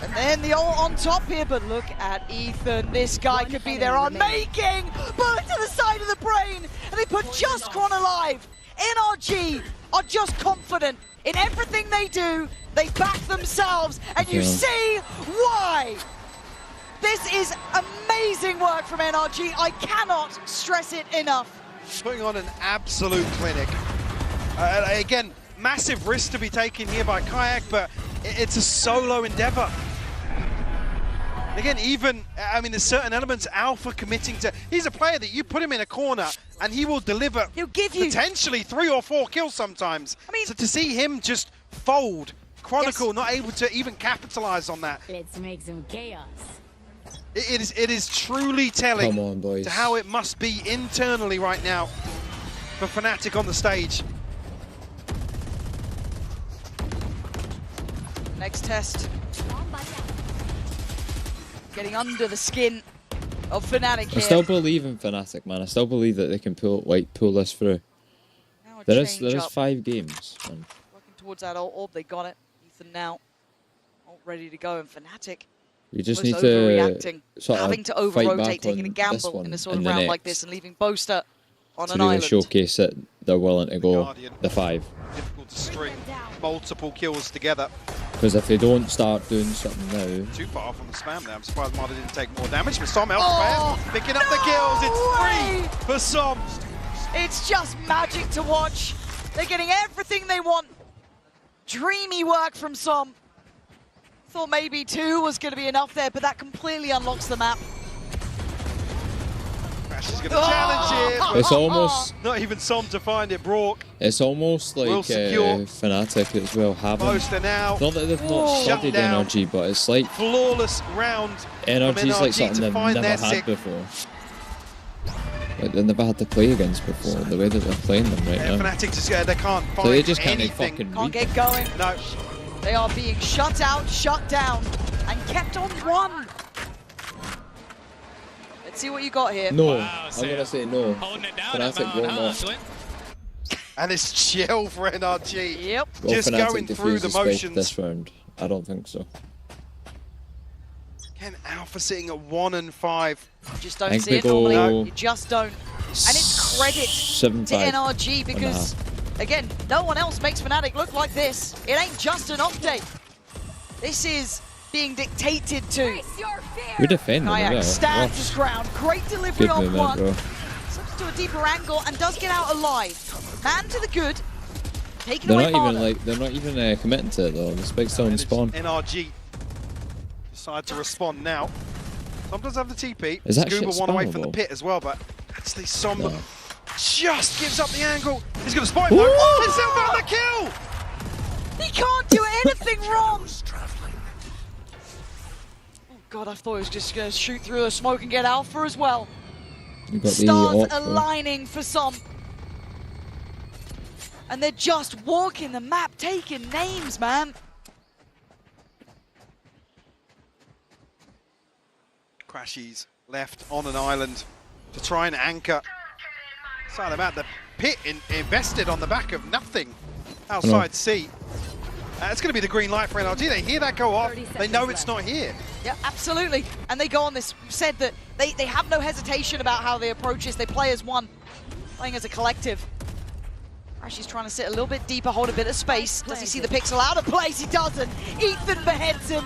And then the ult on top here, but look at Ethan. This guy could be their unmaking. Bullet to the side of the brain, and they put just Quan alive. NRG are just confident in everything they do. They back themselves, and you see why. This is amazing work from NRG. I cannot stress it enough. Putting on an absolute clinic. Again, massive risk to be taken here by Kayak, but it's a solo endeavor. Again, I mean, there's certain elements, Alpha committing to, he's a player that you put him in a corner and he will deliver. He'll give you potentially 3 or 4 kills sometimes. I mean, so to see him just fold, Chronicle not able to even capitalize on that. Let's make some chaos. It is truly telling Come on, boys. to how it must be internally right now for Fnatic on the stage. Next test. Getting under the skin of Fnatic here. I still believe in Fnatic, man. I still believe that they can pull this through. There is 5 games. Man. Working towards that orb, they got it. Ethan now, all ready to go, and Fnatic. You just need to sort having to over-rotate, taking a gamble in a sort of round like this, and leaving Boaster on an island. To showcase that they're willing to go the 5. Difficult to string multiple kills together. Because if they don't start doing something now... Too far from the spam there. I'm surprised Marder didn't take more damage, but Som elsewhere, picking up the kills. It's 3 for Som. It's just magic to watch. They're getting everything they want. Dreamy work from Som. Thought maybe 2 was going to be enough there, but that completely unlocks the map. Crash is going to challenge it. It's almost... Not even Som to find it, Brock. It's almost like Fnatic as well having... now. Not that they've not studied NRG, but it's like... Flawless round. NRG's like something they've never had before. Like they've never had to play against before, the way that they're playing them right now. Fnatic just, they can't find so they just can't anything. Can't get going. No. They are being shut out, shut down, and kept on 1. Let's see what you got here. No, I'm going to say no. Fnatic will not. And it's chill for NRG. Yep. Just going through the motions. This round, I don't think so. Again, Alpha sitting at 1 and 5. You just don't see it normally. No. You just don't. And it's credit to NRG because, again, no one else makes Fnatic look like this. It ain't just an update. This is being dictated to. We defend Kayak stands his ground. Great delivery on one. Slips to a deeper angle and does get out alive. Man to the good. Taking away they're not even committing to it though. The spike's still on spawn. NRG decide to respond now. Some does have the TP. Is that Scuba one away from the pit as well, but actually Som just gives up the angle. He's going to spot him. Oh, he's still got the kill! He can't do anything wrong! Oh god, I thought he was just going to shoot through the smoke and get Alpha as well. Stars aligning for Som. And they're just walking the map, taking names, man. Crashies left on an island to try and anchor. Side them out. The pit invested on the back of nothing outside C. It's going to be the green light for NRG. They hear that go off. They know it's not here. Yeah, absolutely. And they go on this, said that they have no hesitation about how they approach this. They play as one, playing as a collective. Crashies trying to sit a little bit deeper, hold a bit of space. Does he see the pixel out of place? He doesn't. Ethan beheads him.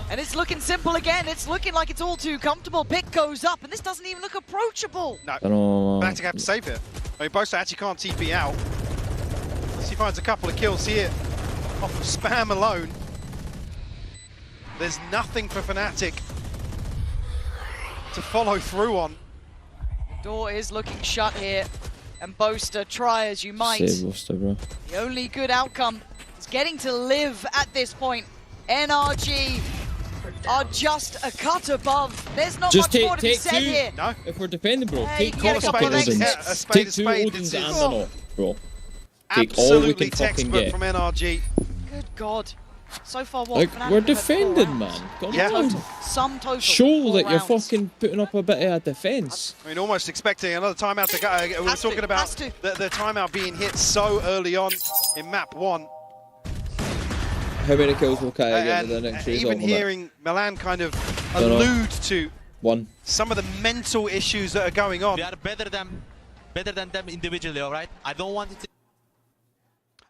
And it's looking simple again. It's looking like it's all too comfortable. Pick goes up, and this doesn't even look approachable. No, Fnatic have to save it. I mean, Boaster actually can't TP out. Unless he finds a couple of kills here off of spam alone. There's nothing for Fnatic to follow through on. Door is looking shut here. And Boaster, try as you might. Save Boaster, bro. The only good outcome is getting to live at this point. NRG are just a cut above. There's not much more to be said here. No. If we're defending, bro, Hey, take get a couple of Odins. Take 2 Odins and an Off, bro. Take all we can fucking get. From NRG. Good God. So far, what? Like, we're defending, man. Come on. Some total. Show that you're fucking putting up a bit of a defense. I mean, almost expecting another timeout to go. We were talking about the timeout being hit so early on in map 1. How many kills will Kaya get in the next result? Even hearing Milan kind of allude to some of the mental issues that are going on. We are better than them individually, all right? I don't want it to...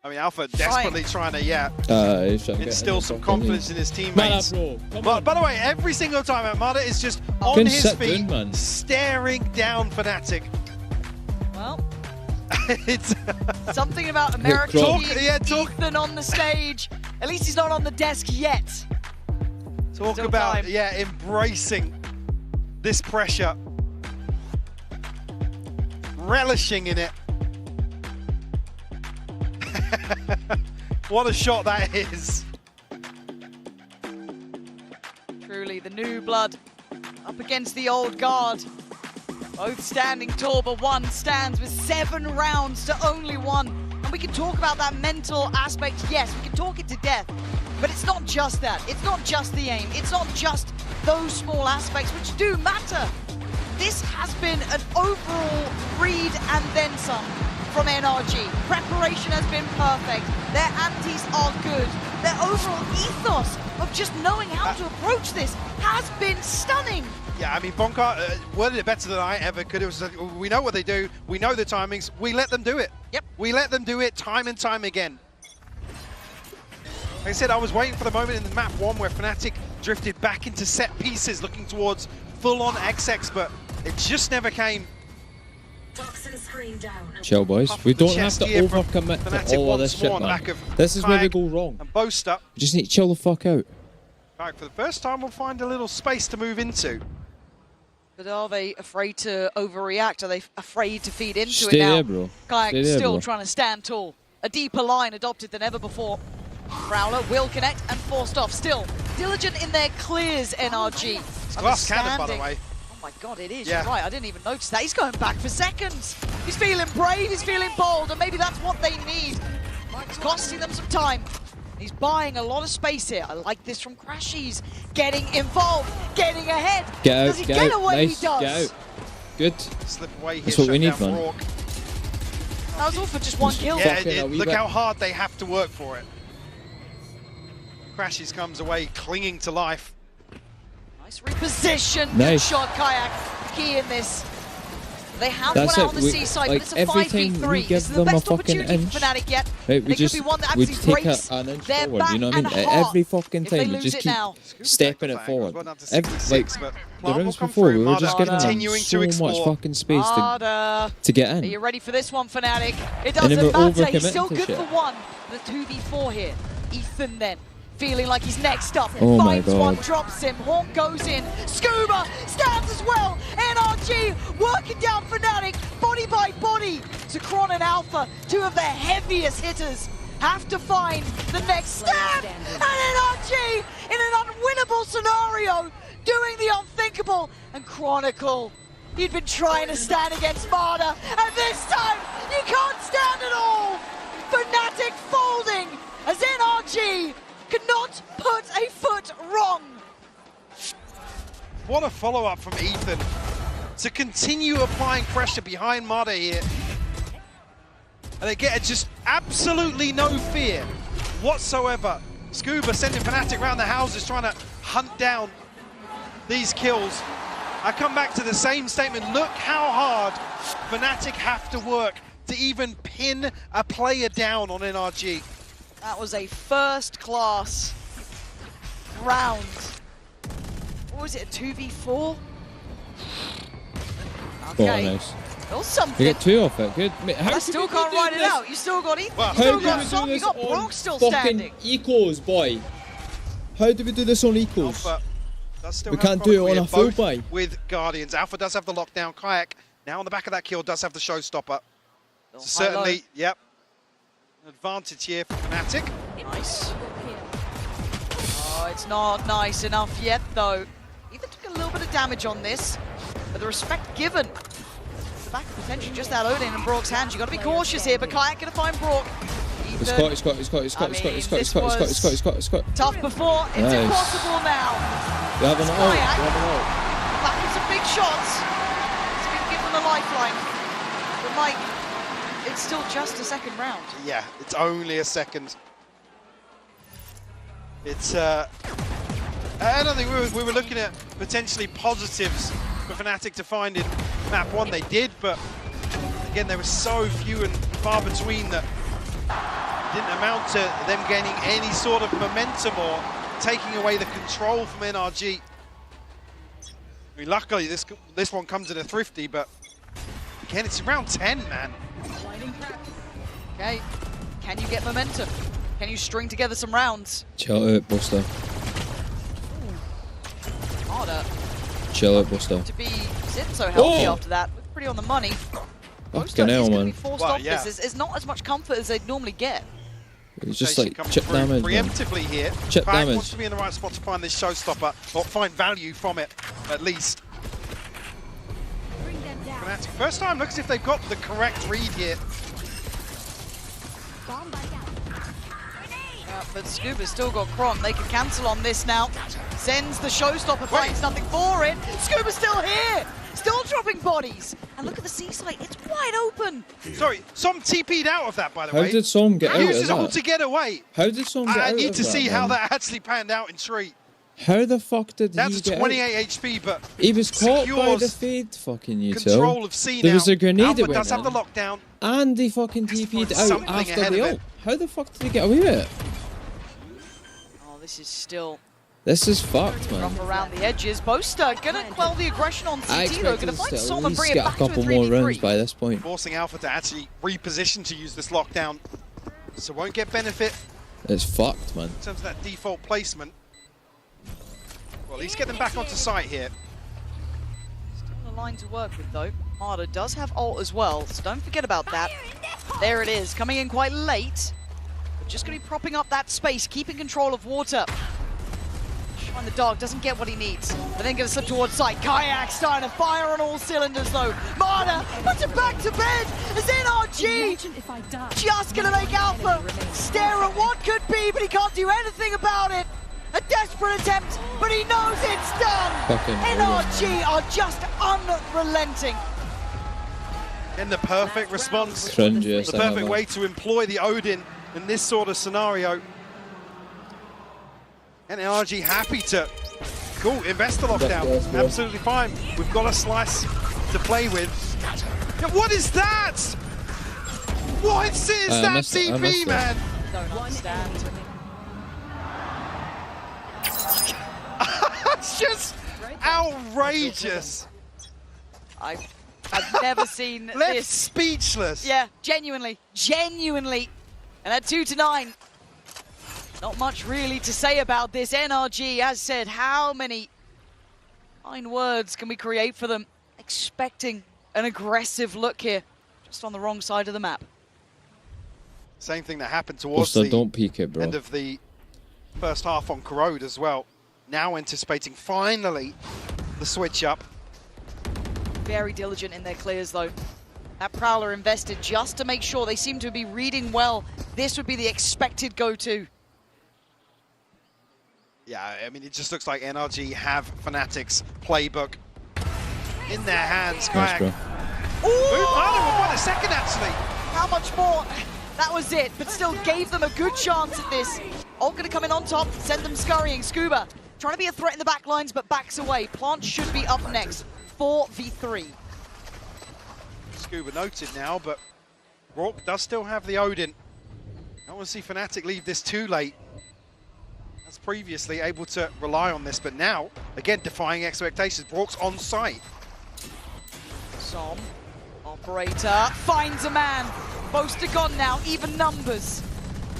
I mean, Alpha desperately trying to, instill some confidence in his teammates. But by the way, every single time, Mada is just on his feet, staring down Fnatic. Well, it's something about American Ethan on the stage. At least he's not on the desk yet. Talk about, embracing this pressure. Relishing in it. What a shot that is. Truly, the new blood up against the old guard. Both standing tall, but one stands with 7 rounds to only 1. And we can talk about that mental aspect. Yes, we can talk it to death. But it's not just that. It's not just the aim. It's not just those small aspects, which do matter. This has been an overall read and then some from NRG. Preparation has been perfect. Their antis are good. Their overall ethos of just knowing how to approach this has been stunning. Yeah, I mean, Bonka worded it better than I ever could. It was, we know what they do. We know the timings. We let them do it. Yep. We let them do it time and time again. Like I said, I was waiting for the moment in the map 1 where Fnatic drifted back into set pieces, looking towards full-on XX, but it just never came. Chill, boys. We don't have to overcommit to all of this shit, man. This is where we go wrong. And Boaster. We just need to chill the fuck out. Right, for the first time, we'll find a little space to move into. But are they afraid to overreact? Are they afraid to feed into Stay it now? There, bro. Kayak still trying to stand tall. A deeper line adopted than ever before. Prowler will connect and forced off. Still, diligent in their clears, NRG. It's glass cannon, by the way. Oh my God, it is. You're right. I didn't even notice that. He's going back for seconds. He's feeling brave. He's feeling bold. And maybe that's what they need. It's costing them some time. He's buying a lot of space here. I like this from Crashies. Getting involved, getting ahead. Get out, does he get away? Nice, He does. Get out. Good. Slip away here. That's what we need, man. Rourke. That was all for just one kill. Yeah, look how hard they have to work for it. Crashes comes away clinging to life. Nice reposition. Nice. Good shot, Kayak. Key in this. They have one out on the seaside, but it's a 5v3. This is the best opportunity for Fnatic yet. Right, we could be one that actually take breaks an inch their forward, back you know what I mean? and heart Every fucking if they time, we lose just it keep now. stepping it forward. Like, the rounds before, we were just giving them so much fucking space to get in. Are you ready for this one, Fnatic? It And then doesn't we're matter, he's overcommitting still to good shit. for one. The 2v4 here. Ethan then, feeling like he's next up. Oh my Finds one, God. drops him. Hawk goes in. Scuba stands as well. NRG working down Fnatic, body by body. Zekron and Alpha, two of their heaviest hitters, have to find the next stand. And NRG in an unwinnable scenario, doing the unthinkable. And Chronicle, he'd been trying to stand against Marder, and this time you can't stand at all. Fnatic folding as NRG cannot put a foot wrong. What a follow-up from Ethan to continue applying pressure behind Marder here. And they get just absolutely no fear whatsoever. Scuba sending Fnatic around the houses trying to hunt down these kills. I come back to the same statement. Look how hard Fnatic have to work to even pin a player down on NRG. That was a first-class round. What was it, a 2v4? Okay. Oh, nice. That was something. You get two off it, good. I still can't ride it out. You still got Ethan. How You still do got we do Som. You this got on Brock still fucking standing. ecos, boy? How do we do this on ecos? Alpha does still We have can't do it Chronicle on a here, full both buy. with Guardians. Alpha does have the lockdown. Kayak now on the back of that kill does have the showstopper. So certainly, yep, an advantage here for Fnatic. Nice. Oh, it's not nice enough yet, though. Ethan took a little bit of damage on this, but the respect given. The back potentially just out Odin and Brock's hands. You got to be cautious here, but Kayak gonna find Brock. He's got. Tough before, it's Nice. impossible now. You have an ult, you Kayak have an ult. back with some big shots. He's been given the lifeline. But Mike, it's still just a second round. Yeah, it's only a second. It's I don't think we were looking at potentially positives for Fnatic to find in map one. They did, but again, there were so few and far between that it didn't amount to them gaining any sort of momentum or taking away the control from NRG. I mean, luckily this one comes in a thrifty, but again, it's round 10, man. Okay, can you get momentum? Can you string together some rounds? Chill out, Buster. Harder Chill out, Buster. to be sitting so healthy Oh! after that. Looked pretty on the money. Fucking hell, man. Forced off this. It's not as much comfort as they'd normally get. It's just like chip damage, man. Preemptively here. Chip Kayak damage. wants to be in the right spot to find this showstopper, or find value from it, at least. Fnatic, first time looks as if they've got the correct read here. But Scuba's still got Kron. They can cancel on this now. Sends the showstopper, finds nothing for it. Scuba's still here. Still dropping bodies. And look at the seaside. It's wide open. Sorry, Som TP'd out of that, by the How way. did Som get out of Uses ult that? to get away. How did Som get out I of that? need to see how man? that actually panned out in Tree. How the fuck did That's he get 28 out? HP, but He was caught by the secures fade, fucking you control of C There now. was a grenade Alpha that went does have the in, lockdown. and he fucking TP'd out something after ahead the of ult. it. How the fuck did he get away with it? Oh, this is still This is fucked, man. rough around the edges. Boaster gonna quell the aggression on I CT though. expect Gonna us find to Som at and least bring it get a back to a couple more 3v3. rounds by this point. Forcing Alpha to actually reposition to use this lockdown. So won't get benefit It's fucked, man. in terms of that default placement. Well, at least get them back onto site here. Still a line to work with though. Harder does have ult as well, so don't forget about that. There it is, coming in quite late. But just gonna be propping up that space, keeping control of water. Shine the dog doesn't get what he needs, but then gonna slip towards site. Kayak starting to fire on all cylinders though. Marder puts it back to bed as NRG just gonna make Alpha stare at what could be, but he can't do anything about it. A desperate attempt, but he knows it's done. Fucking NRG are just unrelenting. And the perfect response, Cringy, the perfect way to employ the Odin in this sort of scenario. And NRG happy to, cool, invest the lockdown, absolutely fine. We've got a slice to play with. Yeah, what is that? What is that TP, man? Don't understand. It's just outrageous. I've never seen Left this. Speechless. Yeah, genuinely. And at 2-9, not much really to say about this. NRG, as said, how many fine words can we create for them? Expecting an aggressive look here, just on the wrong side of the map. Same thing that happened towards Buster, the don't peek it, bro. end of the first half on Corrode as well. Now anticipating finally the switch up. Very diligent in their clears though. That Prowler invested just to make sure. They seem to be reading well. This would be the expected go-to. Yeah, I mean, it just looks like NRG have Fnatic's playbook in their hands. Nice, bro. What a second, actually. How much more? That was it, but still gave them a good chance at this. Ult gonna come in on top, send them scurrying. Scuba trying to be a threat in the back lines, but backs away. Plant should be up next. 4v3. Scuba noted now, but Rourke does still have the Odin. I don't want to see Fnatic leave this too late. As previously able to rely on this, but now, again, defying expectations. Rourke's on site. Som, operator, finds a man. Boaster gone now, even numbers.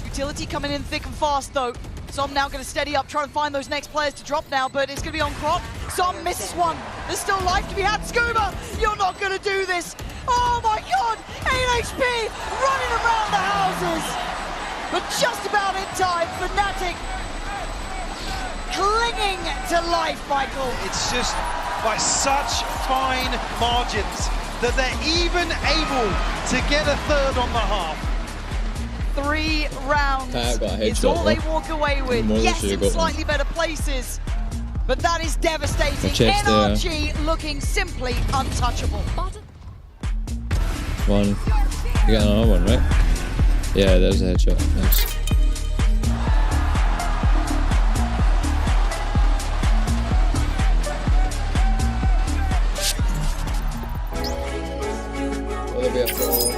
Utility coming in thick and fast though. Som now going to steady up, try and find those next players to drop now, but it's going to be on Crop. Som misses one. There's still life to be had. Scuba, you're not going to do this. Oh my God, 8 HP running around the houses. But just about in time, Fnatic clinging to life, Michael. It's just by such fine margins that they're even able to get a third on the half. 3 rounds is all they walk away with. Yes, in slightly better places, but that is devastating. NRG looking simply untouchable. One. You got another one, right? Yeah, there's a headshot. Nice. Will there be a fall?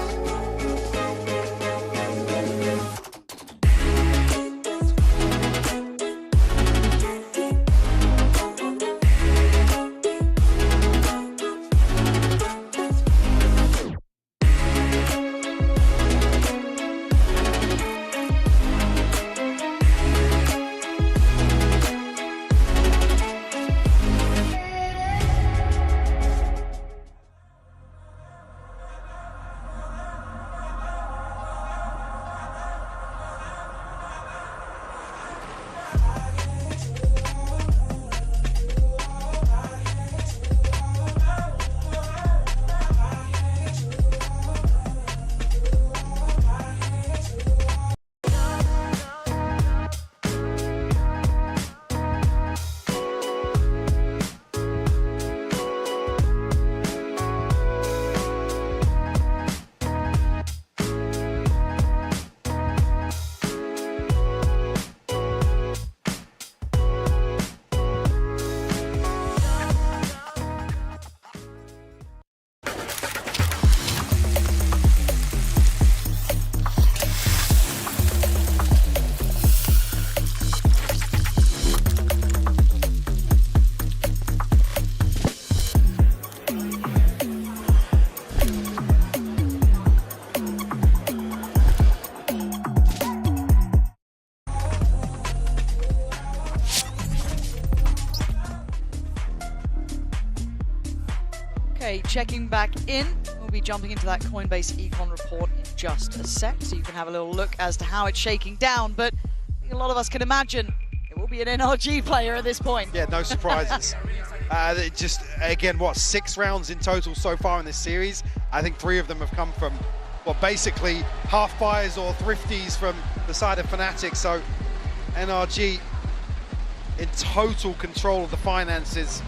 Okay, checking back in. We'll be jumping into that Coinbase Econ report in just a sec, so you can have a little look as to how it's shaking down. But I think a lot of us can imagine it will be an NRG player at this point. Yeah, no surprises. Just, again, what, 6 rounds in total so far in this series? I think 3 of them have come from, well, basically half buys or thrifties from the side of Fnatic. So NRG in total control of the finances.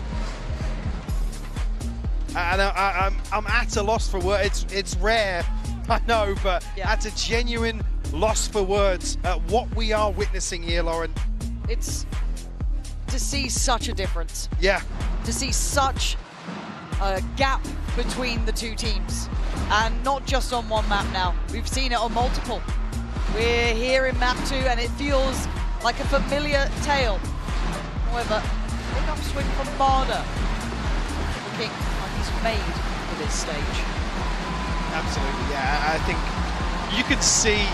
And I'm at a loss for words. It's rare, I know, but at a genuine loss for words at what we are witnessing here, Lauren. It's to see such a difference. Yeah. To see such a gap between the two teams. And not just on one map now. We've seen it on multiple. We're here in map 2 and it feels like a familiar tale. However, big upswing from Marder. Looking like he's made for this stage. Absolutely, yeah. I think you can see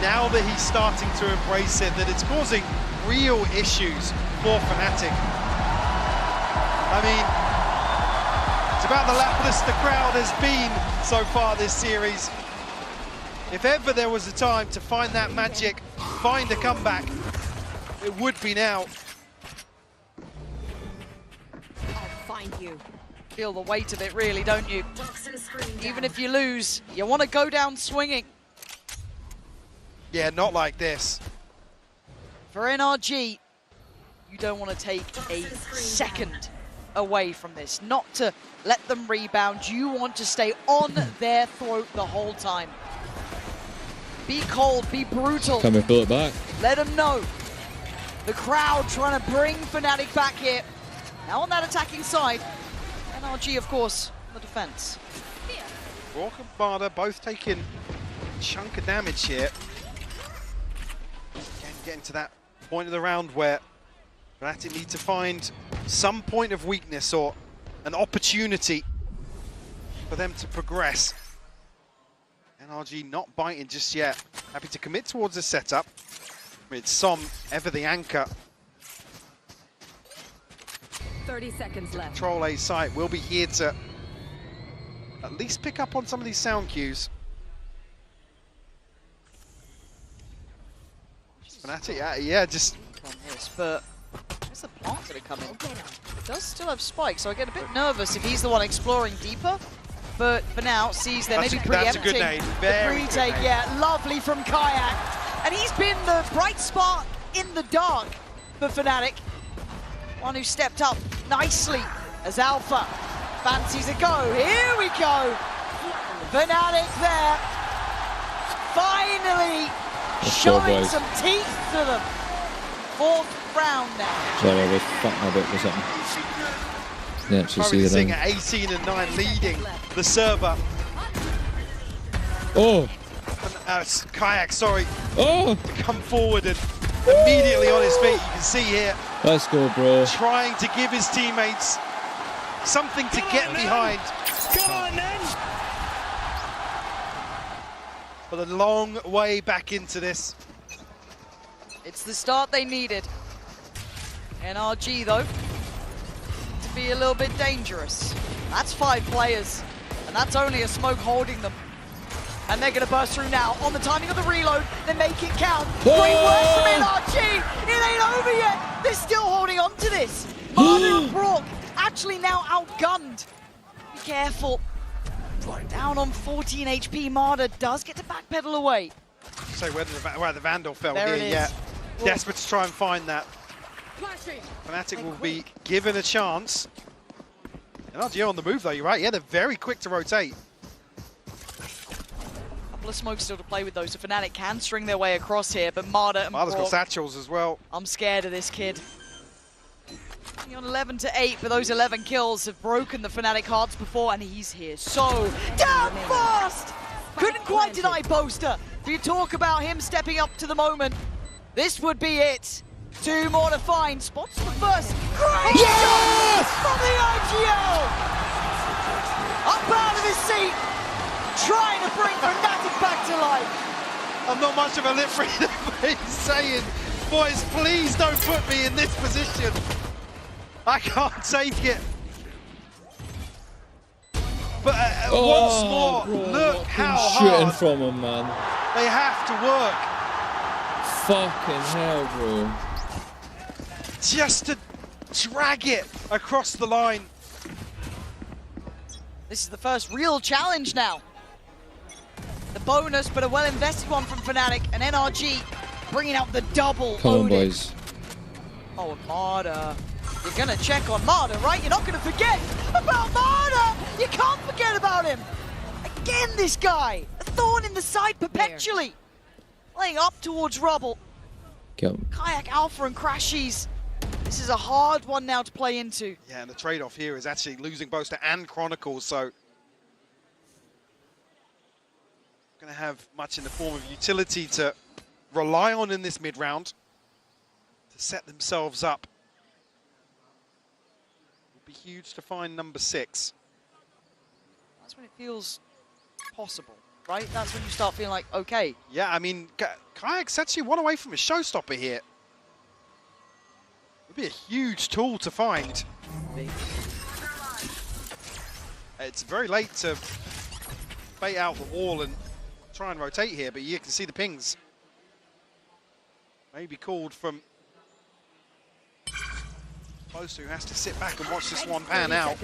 now that he's starting to embrace it, that it's causing real issues for Fnatic. I mean, it's about the lapless the crowd has been so far this series. If ever there was a time to find that magic, find a comeback, it would be now. I'll find you. Feel the weight of it really, don't you? Even if you lose, you want to go down swinging. Yeah, not like this. For NRG, you don't want to take a second away from this. Not to let them rebound. You want to stay on their throat the whole time. Be cold, be brutal. Can we pull it back? Let them know. The crowd trying to bring Fnatic back here. Now on that attacking side, NRG, of course, on the defense. Rourke and Marder both taking a chunk of damage here. Again, getting to that point of the round where Fnatic need to find some point of weakness or an opportunity for them to progress. NRG not biting just yet. Happy to commit towards the setup. With Som ever the anchor. 30 seconds left. Control A site will be here to at least pick up on some of these sound cues. Fnatic, yeah, just on this, but where's the plant that are coming? Does still have Spike, so I get a bit nervous if he's the one exploring deeper. But for now, sees they're maybe preempting good nade. the retake. Yeah, lovely from Kayak. And he's been the bright spark in the dark for Fnatic. One who stepped up nicely as Alpha fancies a go. Here we go. Fnatic there. Finally showing some teeth to them. 4th round now. Sorry, I was fucking a bit for something. Yeah, actually see Singh the at 18 and 9 leading the server. Oh! Kayak, sorry. Oh! To come forward and immediately on his feet. You can see here. Let's go, bro. Trying to give his teammates something to get behind. Come on, then! But a long way back into this. It's the start they needed. NRG, though, to be a little bit dangerous. That's 5 players, and that's only a smoke holding them. And they're going to burst through now. On the timing of the reload, they make it count. Great work from NRG. It ain't over yet. They're still holding on to this. Marder and Brock actually now outgunned. Be careful. Down on 14 HP, Marder does get to backpedal away. So where the Vandal fell there here, yeah. Desperate to try and find that. Fnatic will be given a chance. NRG on the move though, you're right. Yeah, they're very quick to rotate. Couple of smokes still to play with those, so Fnatic can string their way across here, but Marder and Marder's Brock, got satchels as well. I'm scared of this kid. Only on 11 to 8, but those 11 kills have broken the Fnatic hearts before, and he's here so damn fast! Couldn't quite deny Boaster. If you talk about him stepping up to the moment, this would be it. 2 more to find. Spots the first. Great shot from the IGL! Up out of his seat, trying to bring Fnatic back to life. I'm not much of a lip reader, but he's saying, boys, please don't put me in this position. I can't take it. But once more, look how shooting hard from him, man. They have to work. Fucking hell, bro. Just to drag it across the line. This is the first real challenge now. The bonus, but a well-invested one from Fnatic, and NRG bringing out the double. Come on, boys. Oh, Marder. You're gonna check on Marder, right? You're not gonna forget about Marder! You can't forget about him! Again, this guy! A thorn in the side perpetually! Playing up towards rubble. Kayak, Alpha, and Crashies. This is a hard one now to play into. Yeah, and the trade-off here is actually losing Boaster and Chronicles, so going to have much in the form of utility to rely on in this mid-round to set themselves up. It would be huge to find number 6. That's when it feels possible, right? That's when you start feeling like, okay. Yeah, I mean, Kayak's actually one away from a showstopper here. It would be a huge tool to find. It's very late to bait out the wall and try and rotate here, but you can see the pings. Maybe called from Boaster, who has to sit back and watch this one pan out.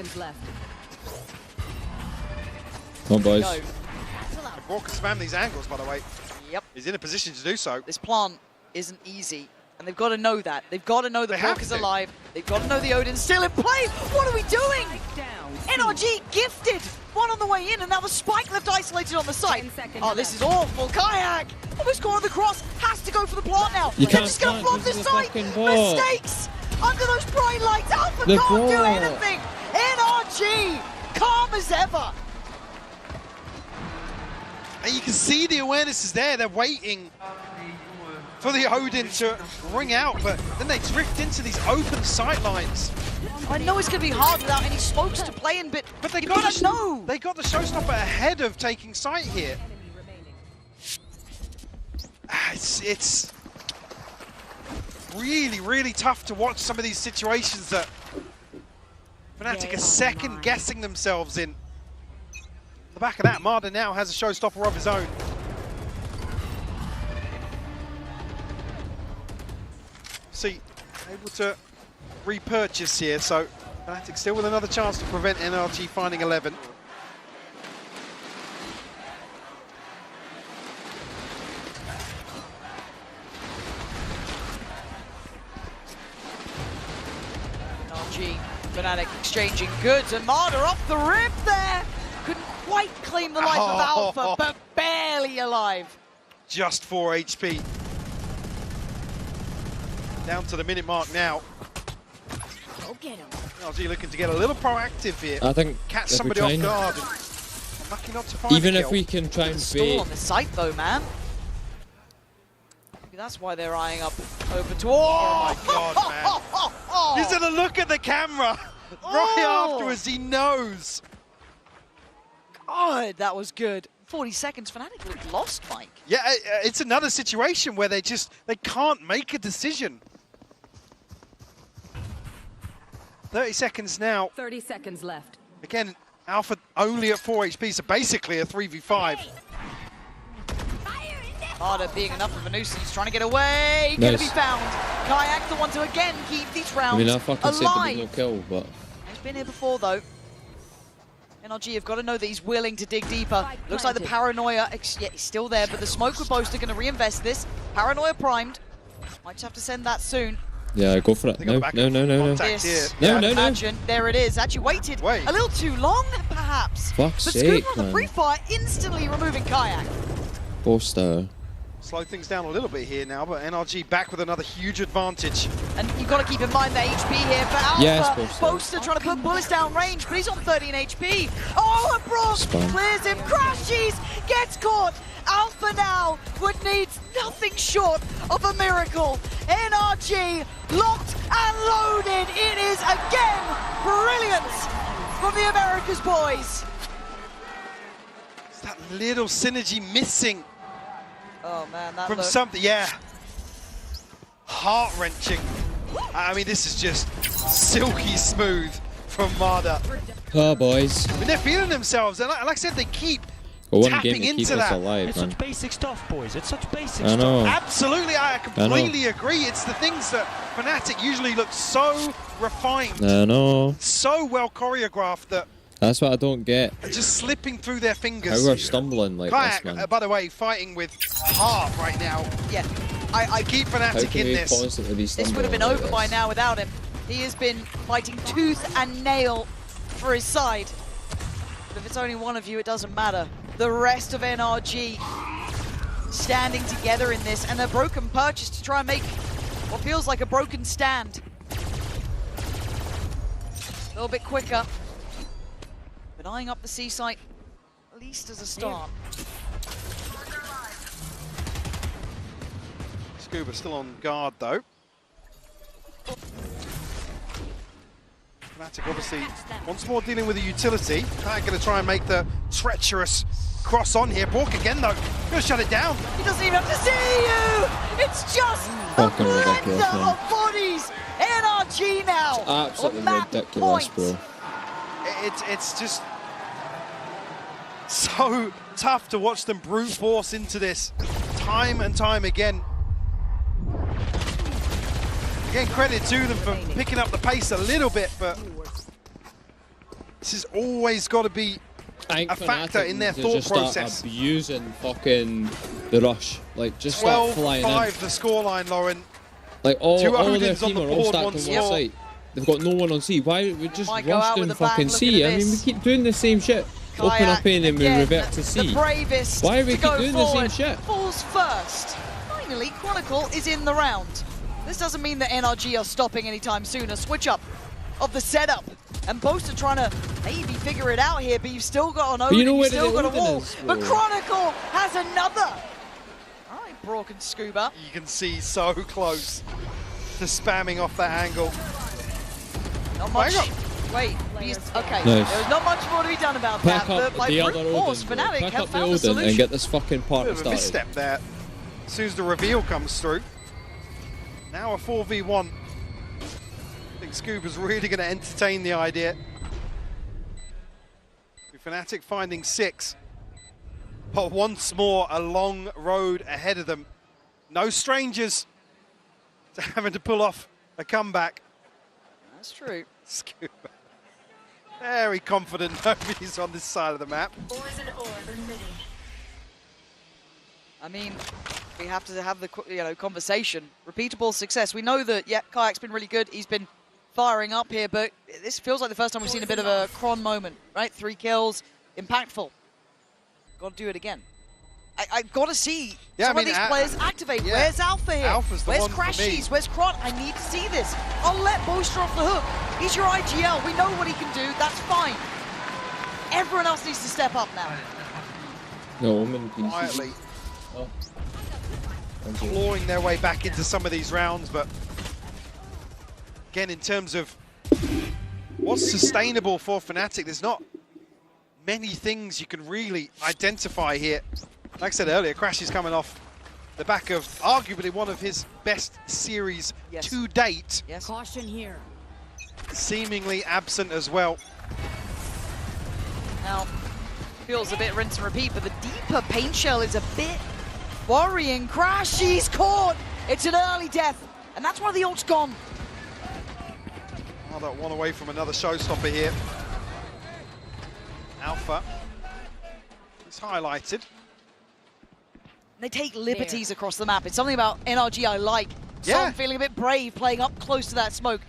Come on, boys. Brock can spam these angles, by the way. Yep. He's in a position to do so. This plant isn't easy, and they've got to know that. They've got to know that Brock is alive. They've got to know the Odin's still in play. What are we doing? NRG gifted. One on the way in, and now the spike left isolated on the side. Oh, this is awful. Kayak almost caught on the cross. Has to go for the plant now. You They're just going to flop this site. Mistakes under those bright lights. Alpha The can't do ball. anything. NRG calm as ever. And you can see the awareness is there. They're waiting for the Odin to ring out, but then they drift into these open sight lines. I know it's going to be hard without any smokes to play in, but they got to know. They got the showstopper ahead of taking sight here. It's really, really tough to watch some of these situations that Fnatic are second guessing themselves in. On the back of that, Marder now has a showstopper of his own. See, able to repurchase here, so Fnatic still with another chance to prevent NRG finding 11. NRG, Fnatic exchanging goods, and Marder off the rip there. Couldn't quite claim the life of Alpha, but barely alive. Just 4 HP. Down to the minute mark now. Go get him. NRG looking to get a little proactive here. I think catch if somebody we off try guard. And lucky not to find even a if kill. we can try and Stall bait. on the site though, man. Maybe that's why they're eyeing up over to. Oh my god, man! He's gonna look at the camera right afterwards. He knows. God, that was good. 40 seconds. Fnatic looked lost, Mike. Yeah, it's another situation where they can't make a decision. 30 seconds now. 30 seconds left. Again, Alpha only at 4 HP, so basically a 3v5. Marder being enough of a nuisance, trying to get away. Nice. Gonna be found. Kayak the one to again keep these rounds I mean, I fucking said there was no alive. kill, but He's been here before though. NRG have got to know that he's willing to dig deeper. Looks like the paranoia, yeah, he's still there, but the smoke with Boaster going to reinvest this. Paranoia primed. Might just have to send that soon. yeah, go for it. No. This, No, no. imagine, there it is. Actually waited a little too long, perhaps. Fuck's but sake, Scuba on the man. free fire, instantly removing Kayak. Boaster. Slow things down a little bit here now, but NRG back with another huge advantage. And you've got to keep in mind the HP here for Alpha. Yes, Boaster trying to put bullets down range, but he's on 13 HP. Oh, and Brock clears him. Crashies gets caught. Alpha now would need nothing short of a miracle. NRG locked and loaded. It is again brilliance from the Americas boys. It's that little synergy missing. Oh man, that From look. something, yeah. Heart-wrenching. I mean, this is just silky smooth from Marder. Oh, boys. I mean, they're feeling themselves, and like I said, they keep Well, one tapping game to into keep us that. alive, It's man. such basic stuff, boys. It's such basic I know. stuff. Absolutely, I completely agree. It's the things that Fnatic usually look so refined, I know. so well choreographed that That's what I don't get. are just slipping through their fingers. How we're stumbling like Kayak, this, man. by the way, fighting with heart right now. Yeah, I keep How Fnatic can in we this. constantly be this stumbling would have been like over this? by now without him. He has been fighting tooth and nail for his side. But if it's only one of you, it doesn't matter. The rest of NRG standing together in this, and a broken purchase to try and make what feels like a broken stand. A little bit quicker, but eyeing up the C site, at least as a start. Scuba still on guard though. Fnatic obviously once more dealing with a utility. They're going to try and make the treacherous cross on here. Bork again though, going to shut it down. He doesn't even have to see you! It's just a blender of bodies! NRG now! Absolutely ridiculous, bro. It's just so tough to watch them brute force into this time and time again. Again, credit to them for picking up the pace a little bit, but this has always got to be a factor in their thought process. Start abusing fucking the rush. Like, just start flying in. 12-5 the scoreline, Lauren. Like, all their team are all stacked on one site. They've got no one on C. Why we just rush down fucking C? I mean, we keep doing the same shit. Open up in and we revert to C. Why are we keep doing the same shit? Falls first. Finally, Chronicle is in the round. This doesn't mean that NRG are stopping anytime soon. A switch up of the setup. And Boast are trying to maybe figure it out here, but you've still got an Odin, you've still got a wall. But Chronicle has another. All right, Brock and Scuba. You can see so close to spamming off that angle. Not much. Wait, okay. Nice. There's not much more to be done about that. But by brute force, Fnatic have found a solution. And get this fucking party started. Misstep there. As soon as the reveal comes through. Now a 4v1. I think Scuba's really going to entertain the idea. Fnatic finding 6. But once more, a long road ahead of them. No strangers to having to pull off a comeback. That's true. Scuba. Very confident nobody's on this side of the map. I mean, we have to have the conversation. Repeatable success. We know that, yeah, Kayak's been really good. He's been firing up here, but this feels like the first time we've seen a bit of a Kron moment, right? 3 kills, impactful. Got to do it again. I've got to see some of these players activate. Yeah. Where's Alpha here? Alpha's the Where's one Crashies? Where's Kron? I need to see this. I'll let Boaster off the hook. He's your IGL. We know what he can do. That's fine. Everyone else needs to step up now. No, I'm in quietly. Clawing their way back into some of these rounds, but again, in terms of what's sustainable for Fnatic, there's not many things you can really identify here. Like I said earlier, Crash is coming off the back of arguably one of his best series to date. Yes. Caution here. Seemingly absent as well. Now, feels a bit rinse and repeat, but the deeper paint shell is a bit worrying. Crash, he's caught! It's an early death, and that's why the ult's gone. Another one away from another showstopper here. Alpha is highlighted. They take liberties across the map. It's something about NRG I like. So I'm feeling a bit brave playing up close to that smoke.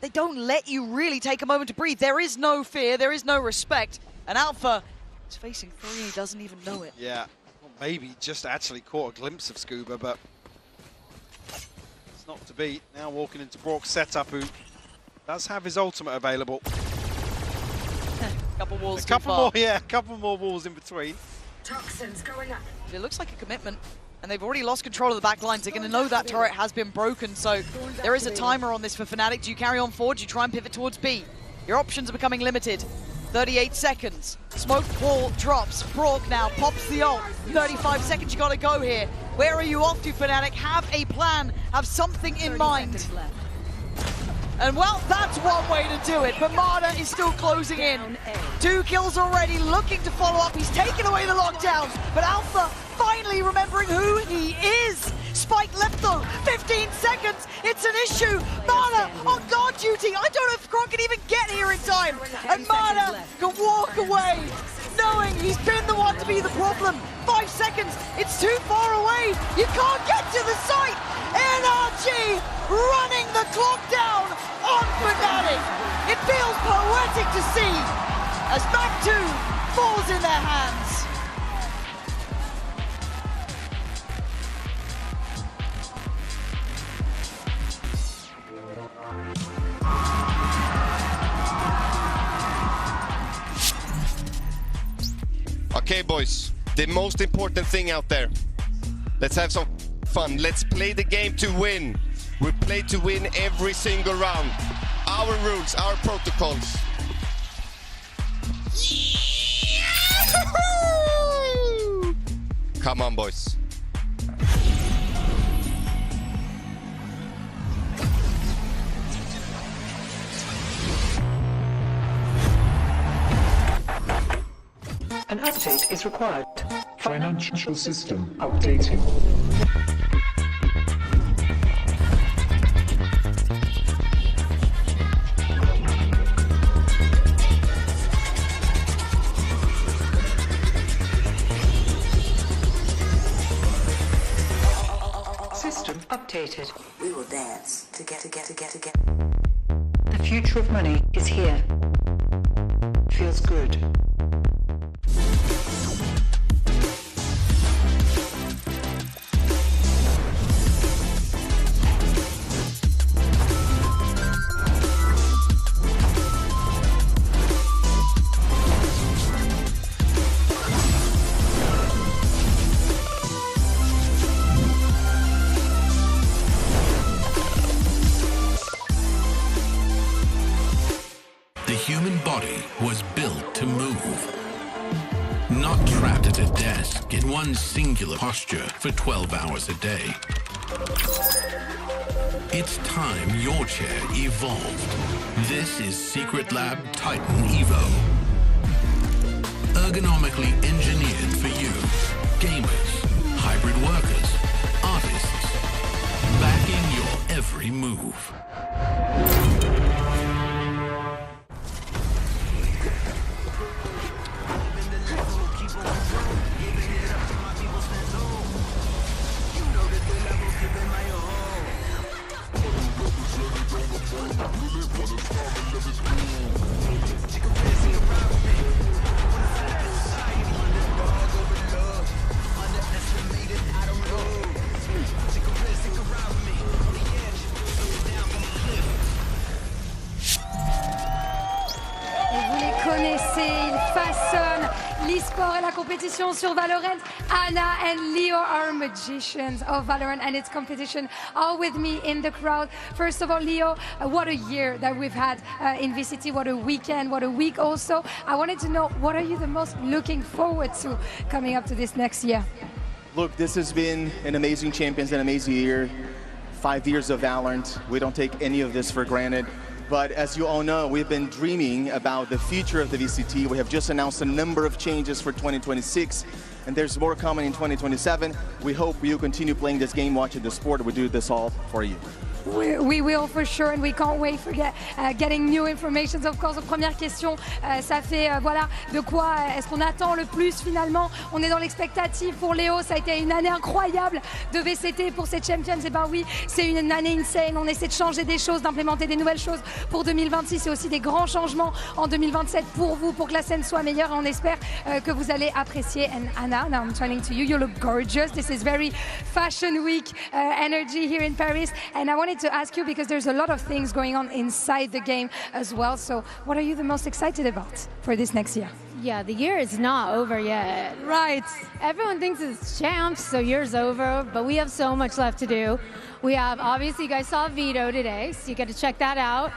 They don't let you really take a moment to breathe. There is no fear, there is no respect. And Alpha is facing 3 and he doesn't even know it. Yeah, well, maybe just actually caught a glimpse of Scuba, but it's not to be. Now walking into Brock's setup, who does have his ultimate available. Couple walls a couple more, yeah, a couple more walls in between. Toxins going up. It looks like a commitment, and they've already lost control of the back lines. They're going to know that turret has been broken, so there is a timer on this for Fnatic. Do you carry on forward? Do you try and pivot towards B? Your options are becoming limited. 38 seconds. Smoke wall drops. Brock now pops the ult. 35 seconds, you got to go here. Where are you off to, Fnatic? Have a plan. Have something in mind. And well, that's one way to do it, but Marta is still closing in. 2 kills already, looking to follow up. He's taken away the lockdown, but Alpha finally remembering who he is. Spike left though, 15 seconds, it's an issue. Marta on guard duty. I don't know if Kron can even get here in time. And Marta can walk away, knowing he's been the one to be the problem. 5 seconds, it's too far away. You can't get to the site. NRG running the clock down on poetic to see as Back 2 falls in their hands. Okay, boys, the most important thing out there. Let's have some fun. Let's play the game to win. We play to win every single round. Our rules, our protocols. Come on, boys. An update is required. Financial system updating. System updated. We will dance to get. The future of money is here. Feels good. The human body was built to move. Not trapped at a desk in one singular posture for 12 hours a day. It's time your chair evolved. This is Secret Lab Titan Evo. Ergonomically engineered for you, gamers, hybrid workers, artists, backing your every move. l'e-sport et la compétition sur Valorant. Anna and Leo are magicians of Valorant and its competition are with me in the crowd. First of all, Leo, what a year that we've had in VCT, what a weekend, what a week also. I wanted to know, what are you the most looking forward to coming up to this next year? Look, this has been an amazing Champions, an amazing year. 5 years of Valorant. We don't take any of this for granted. But as you all know, we've been dreaming about the future of the VCT. We have just announced a number of changes for 2026, and there's more coming in 2027. We hope you continue playing this game, watching the sport. We do this all for you. We will for sure, and we can't wait for getting new information. Of course, première question, ça fait voilà de quoi est-ce qu'on attend le plus finalement. On est dans l'expectative pour Léo. Ça a été une année incroyable de VCT pour ces Champions. Et ben oui, c'est une année insane. On essaie de changer des choses, d'implémenter des nouvelles choses pour 2026 et aussi des grands changements en 2027 pour vous, pour que la scène soit meilleure. Et on espère que vous allez apprécier. And Anna, now I'm turning to you. You look gorgeous. This is very Fashion Week energy here in Paris, and I wanted to ask you, because there's a lot of things going on inside the game as well. So what are you the most excited about for this next year? Yeah, the year is not over yet. Right. Everyone thinks it's champs, so year's over, but we have so much left to do. We have, obviously, you guys saw Vito today, so you get to check that out.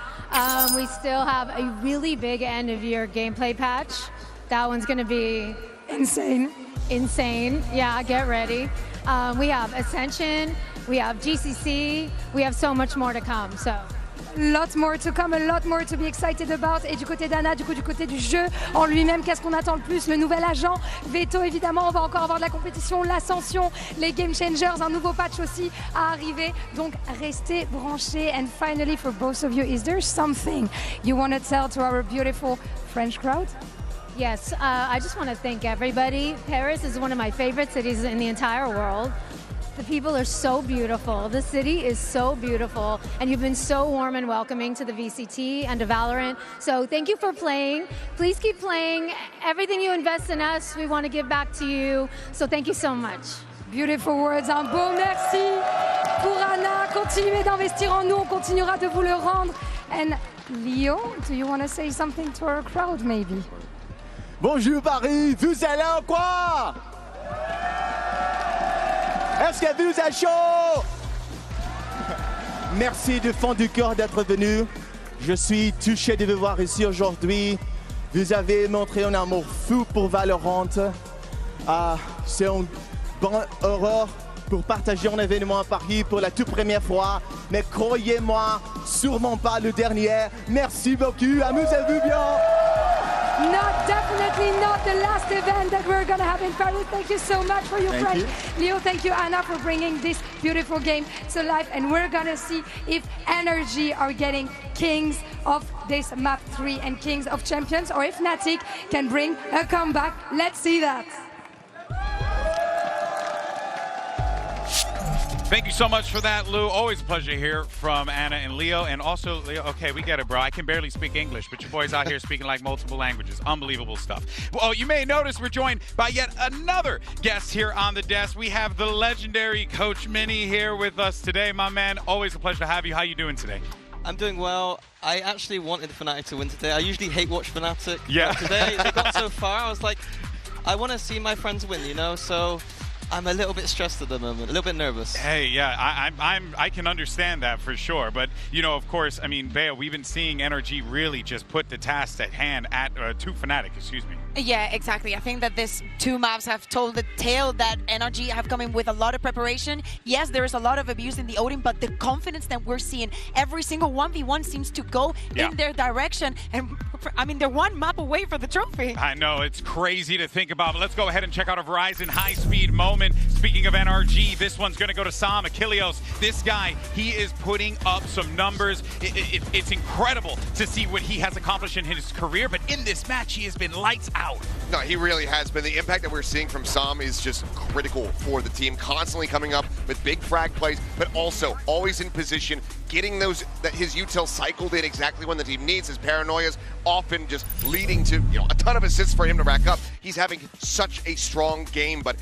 We still have a really big end-of-year gameplay patch. That one's going to be insane. Insane. Yeah, get ready. We have Ascension. We have GCC, we have so much more to come, so. Lots more to come, a lot more to be excited about. Et du côté d'Anna, du côté du jeu en lui-même, qu'est-ce qu'on attend le plus? Le nouvel agent, Veto évidemment, on va encore avoir de la compétition, l'ascension, les Game Changers, un nouveau patch aussi à arriver. Donc restez branchés. And finally, for both of you, is there something you want to tell to our beautiful French crowd? Yes, I just want to thank everybody. Paris is one of my favorite cities in the entire world. The people are so beautiful. The city is so beautiful. And you've been so warm and welcoming to the VCT and to Valorant. So thank you for playing. Please keep playing. Everything you invest in us, we want to give back to you. So thank you so much. Beautiful words, un beau merci pour Anna. Continuez d'investir en nous, on continuera de vous le rendre. And Leo, do you want to say something to our crowd maybe? Bonjour Paris, vous allez en quoi? Est-ce que vous êtes chaud? Merci du fond du cœur d'être venu. Je suis touché de vous voir ici aujourd'hui. Vous avez montré un amour fou pour Valorant. C'est un bon horreur pour partager un événement à Paris pour la toute première fois. Mais croyez-moi, sûrement pas le dernier. Merci beaucoup, amusez-vous bien. Definitely not the last event that we're going to have in Paris. Thank you so much for your friend. Leo, thank you, Anna, for bringing this beautiful game to life. And we're going to see if NRG are getting kings of this map 3 and kings of champions, or if Fnatic can bring a comeback. Let's see that. Thank you so much for that, Lou. Always a pleasure to hear from Anna and Leo. And also, Leo, okay, we get it, bro. I can barely speak English, but your boy's out here speaking like multiple languages. Unbelievable stuff. Well, you may notice we're joined by yet another guest here on the desk. We have the legendary Coach Mini here with us today, my man. Always a pleasure to have you. How you doing today? I'm doing well. I actually wanted Fnatic to win today. I usually hate watch Fnatic. Yeah. But today, they got so far, I was like, I want to see my friends win, you know? So I'm a little bit stressed at the moment, a little bit nervous. Hey, yeah, I can understand that for sure. But, you know, of course, I mean, Bea, we've been seeing NRG really just put the task at hand to Fnatic, excuse me. Yeah, exactly. I think that these two maps have told the tale that NRG have come in with a lot of preparation. Yes, there is a lot of abuse in the Odin, but the confidence that we're seeing, every single 1v1 seems to go in their direction. And, I mean, they're one map away for the trophy. I know, it's crazy to think about, but let's go ahead and check out a Verizon high-speed moment. Speaking of NRG, this one's going to go to Sam Achilleos. This guy, he is putting up some numbers. It's incredible to see what he has accomplished in his career, but in this match, he has been lights out. No, he really has been. The impact that we're seeing from Sam is just critical for the team. Constantly coming up with big frag plays, but also always in position, getting his util cycled in exactly when the team needs. His paranoias often just leading to a ton of assists for him to rack up. He's having such a strong game, but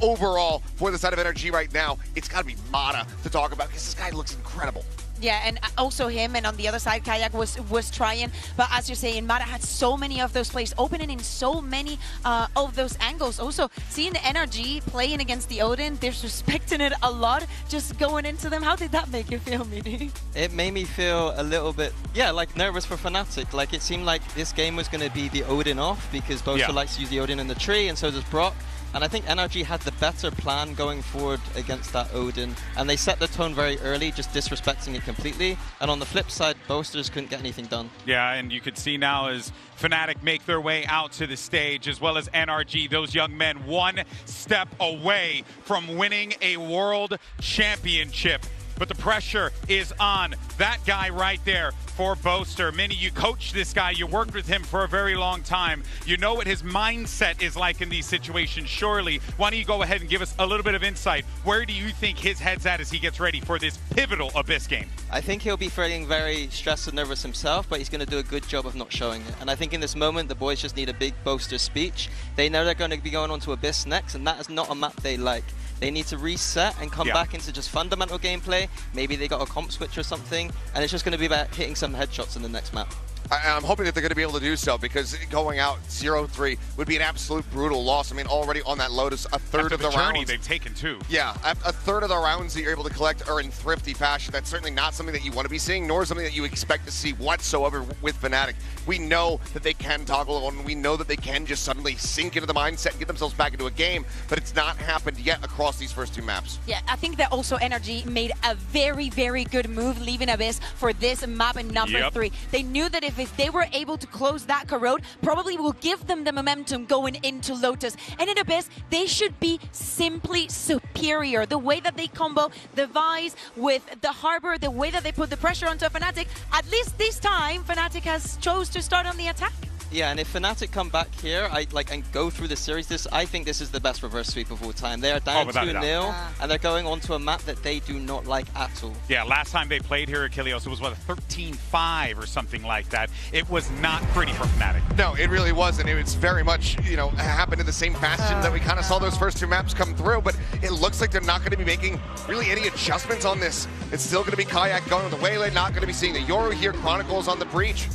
overall for the side of NRG right now, it's got to be Mata to talk about because this guy looks incredible. Yeah, and also him, and on the other side, Kayak was trying. But as you're saying, Mata had so many of those plays opening in so many of those angles. Also, seeing the NRG playing against the Odin, disrespecting it a lot, just going into them. How did that make you feel, Mini? It made me feel a little bit, like nervous for Fnatic. Like it seemed like this game was going to be the Odin off because Boaster likes to use the Odin in the tree, and so does Brock. And I think NRG had the better plan going forward against that Odin. And they set the tone very early, just disrespecting it completely. And on the flip side, Boasters couldn't get anything done. Yeah, and you could see now as Fnatic make their way out to the stage, as well as NRG, those young men one step away from winning a world championship. But the pressure is on that guy right there for Boaster. Mini, you coach this guy. You worked with him for a very long time. You know what his mindset is like in these situations, surely. Why don't you go ahead and give us a little bit of insight? Where do you think his head's at as he gets ready for this pivotal Abyss game? I think he'll be feeling very stressed and nervous himself, but he's going to do a good job of not showing it. And I think in this moment, the boys just need a big Boaster speech. They know they're going to be going on to Abyss next, and that is not a map they like. They need to reset and come back into just fundamental gameplay. Maybe they got a comp switch or something, and it's just going to be about hitting some headshots in the next map. I'm hoping that they're going to be able to do so because going out 0-3 would be an absolute brutal loss. I mean, already on that Lotus, a third of the rounds they've taken too. Yeah, a third of the rounds that you're able to collect are in thrifty fashion. That's certainly not something that you want to be seeing, nor something that you expect to see whatsoever with Fnatic. We know that they can toggle on. We know that they can just suddenly sink into the mindset and get themselves back into a game, but it's not happened yet across these first two maps. Yeah, I think that also NRG made a very, very good move leaving Abyss for this map in number 3. They knew that if they were able to close that corrode, probably will give them the momentum going into Lotus. And in Abyss, they should be simply superior. The way that they combo the Vice with the Harbor, the way that they put the pressure onto Fnatic, at least this time, Fnatic has chose to start on the attack. Yeah, and if Fnatic come back here, and go through the series, I think this is the best reverse sweep of all time. They are down 2-0, and they're going onto a map that they do not like at all. Yeah, last time they played here at Kilios, it was, what, a 13-5 or something like that. It was not pretty for Fnatic. No, it really wasn't. It was very much, happened in the same fashion that we kind of saw those first 2 maps come through, but it looks like they're not going to be making really any adjustments on this. It's still going to be Kayak going with the Waylay, not going to be seeing the Yoru here, Chronicles on the breach.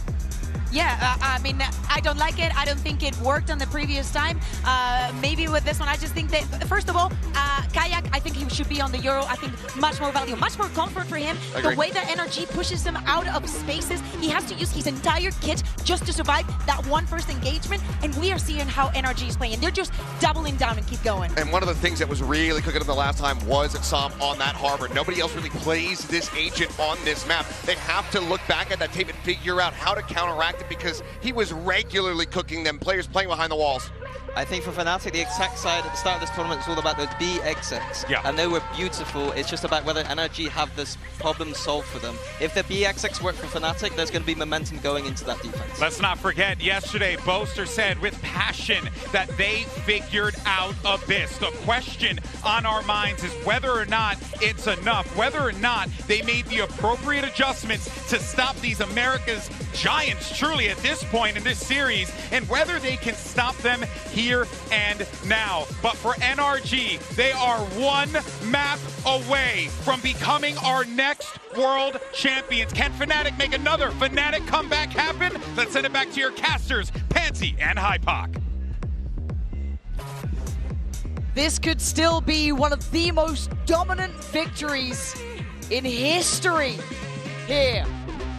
Yeah, I mean, I don't like it. I don't think it worked on the previous time. Maybe with this one, I just think that, first of all, Kayak, I think he should be on the Euro. I think much more value, much more comfort for him. Agreed. The way that NRG pushes him out of spaces, he has to use his entire kit just to survive that one first engagement. And we are seeing how NRG is playing. They're just doubling down and keep going. And one of the things that was really cooking them the last time was Sam on that harbor. Nobody else really plays this agent on this map. They have to look back at that tape and figure out how to counteract it, because he was regularly cooking them, players playing behind the walls. I think for Fnatic, the exact side at the start of this tournament is all about those B exits. Yeah. And they were beautiful. It's just about whether NRG have this problem solved for them. If the B exits work for Fnatic, there's going to be momentum going into that defense. Let's not forget, yesterday, Boaster said with passion that they figured out Abyss. The question on our minds is whether or not it's enough, whether or not they made the appropriate adjustments to stop these America's giants, truly, at this point in this series, and whether they can stop them here and now. But for NRG, they are 1 map away from becoming our next world champions. Can Fnatic make another Fnatic comeback happen? Let's send it back to your casters, Pansy and Hypoc. This could still be one of the most dominant victories in history here.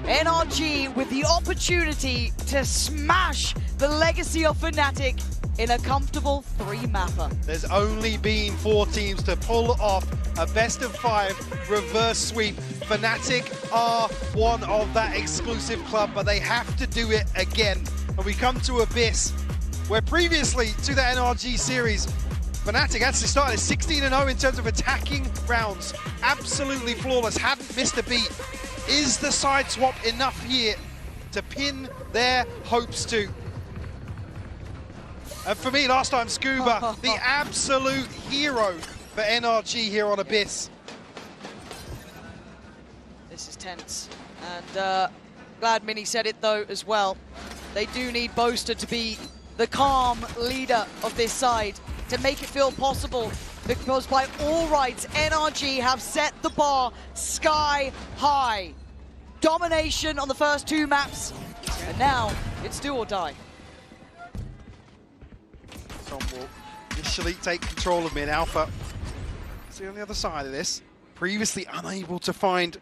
NRG with the opportunity to smash the legacy of Fnatic in a comfortable 3-mapper. There's only been 4 teams to pull off a best-of-5 reverse sweep. Fnatic are one of that exclusive club, but they have to do it again. And we come to Abyss, where previously to the NRG series, Fnatic actually started 16-0 in terms of attacking rounds. Absolutely flawless, hadn't missed a beat. Is the side swap enough here to pin their hopes to? And for me, last time, Scuba, the absolute hero for NRG here on Abyss. This is tense. And glad Mini said it, though, as well. They do need Boaster to be the calm leader of this side to make it feel possible, because by all rights, NRG have set the bar sky high. Domination on the first 2 maps, and now it's do or die. Tom will initially take control of mid alpha. See on the other side of this, previously unable to find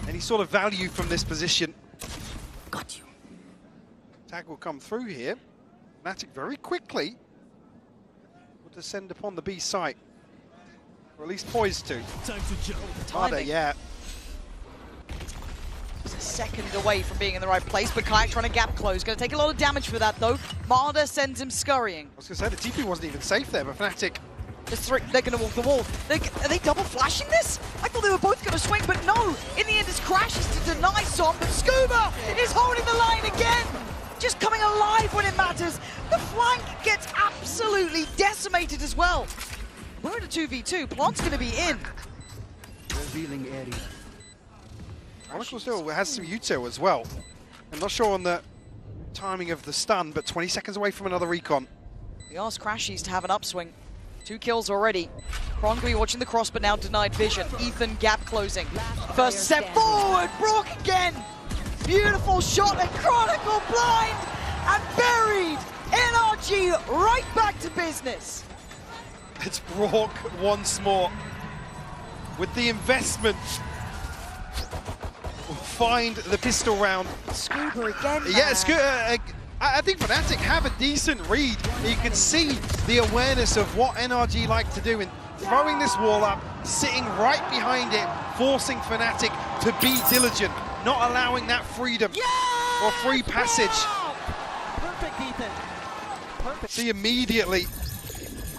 any sort of value from this position. Got you. Tag will come through here. Fnatic very quickly will descend upon the B site, or at least poised to. Time to jump. Harder, yeah. He's a second away from being in the right place, but Kayak trying to gap close. Going to take a lot of damage for that, though. Marder sends him scurrying. I was going to say, the TP wasn't even safe there, but Fnatic... They're going to walk the wall. Are they double flashing this? I thought they were both going to swing, but no. In the end, it's Crashes to deny Som, but Scuba is holding the line again. Just coming alive when it matters. The flank gets absolutely decimated as well. We're in a 2v2. Plant's going to be in. Revealing area. Chronicle still has some util as well. I'm not sure on the timing of the stun, but 20 seconds away from another recon. We asked Crashies to have an upswing. 2 kills already. Kron be watching the cross, but now denied vision. Ethan gap closing. First step forward, Brock again. Beautiful shot, and Chronicle blind and buried. NRG right back to business. It's Brock once more. With the investment, will find the pistol round. Scuba again. Yeah, I think Fnatic have a decent read. You can see the awareness of what NRG like to do in throwing this wall up, sitting right behind it, forcing Fnatic to be diligent, not allowing that freedom or free passage. Perfect, Ethan. Perfect. See immediately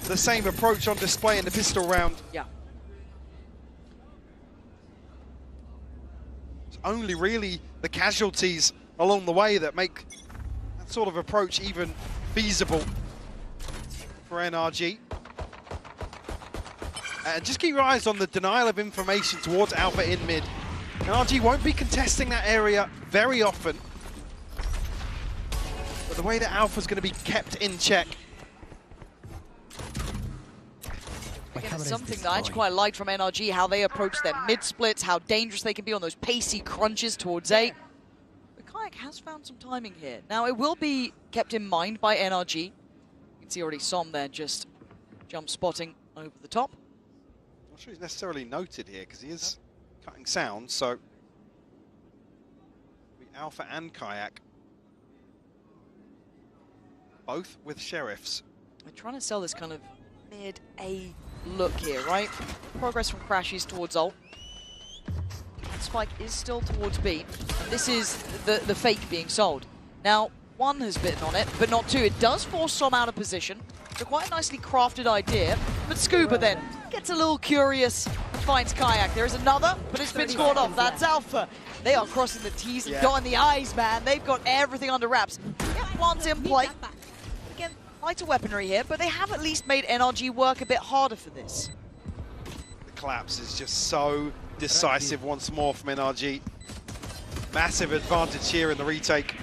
the same approach on display in the pistol round. Yeah. It's only really the casualties along the way that make sort of approach even feasible for NRG. And just keep your eyes on the denial of information towards Alpha in mid. NRG won't be contesting that area very often. But the way that Alpha's going to be kept in check. Again, it's something that I actually quite liked from NRG, how they approach their mid splits, how dangerous they can be on those pacey crunches towards A. But Kayak has found some timing here. Now, it will be kept in mind by NRG. You can see already Som there just jump spotting over the top. Not sure he's necessarily noted here because he is cutting sound, so Alpha and Kayak, both with Sheriffs. They're trying to sell this kind of mid-A look here, right? Progress from Crashies towards ult. Spike is still towards B. This is the fake being sold. Now, one has bitten on it, but not two. It does force Som out of position. So quite a nicely crafted idea. But Scuba then gets a little curious and finds Kayak. There is another, but it's been scored off. That's Alpha. They are crossing the T's and dotting the I's, man. They've got everything under wraps. Get Plant in play. Again, lighter weaponry here, but they have at least made NRG work a bit harder for this. The collapse is just so decisive once more from NRG. Massive advantage here in the retake.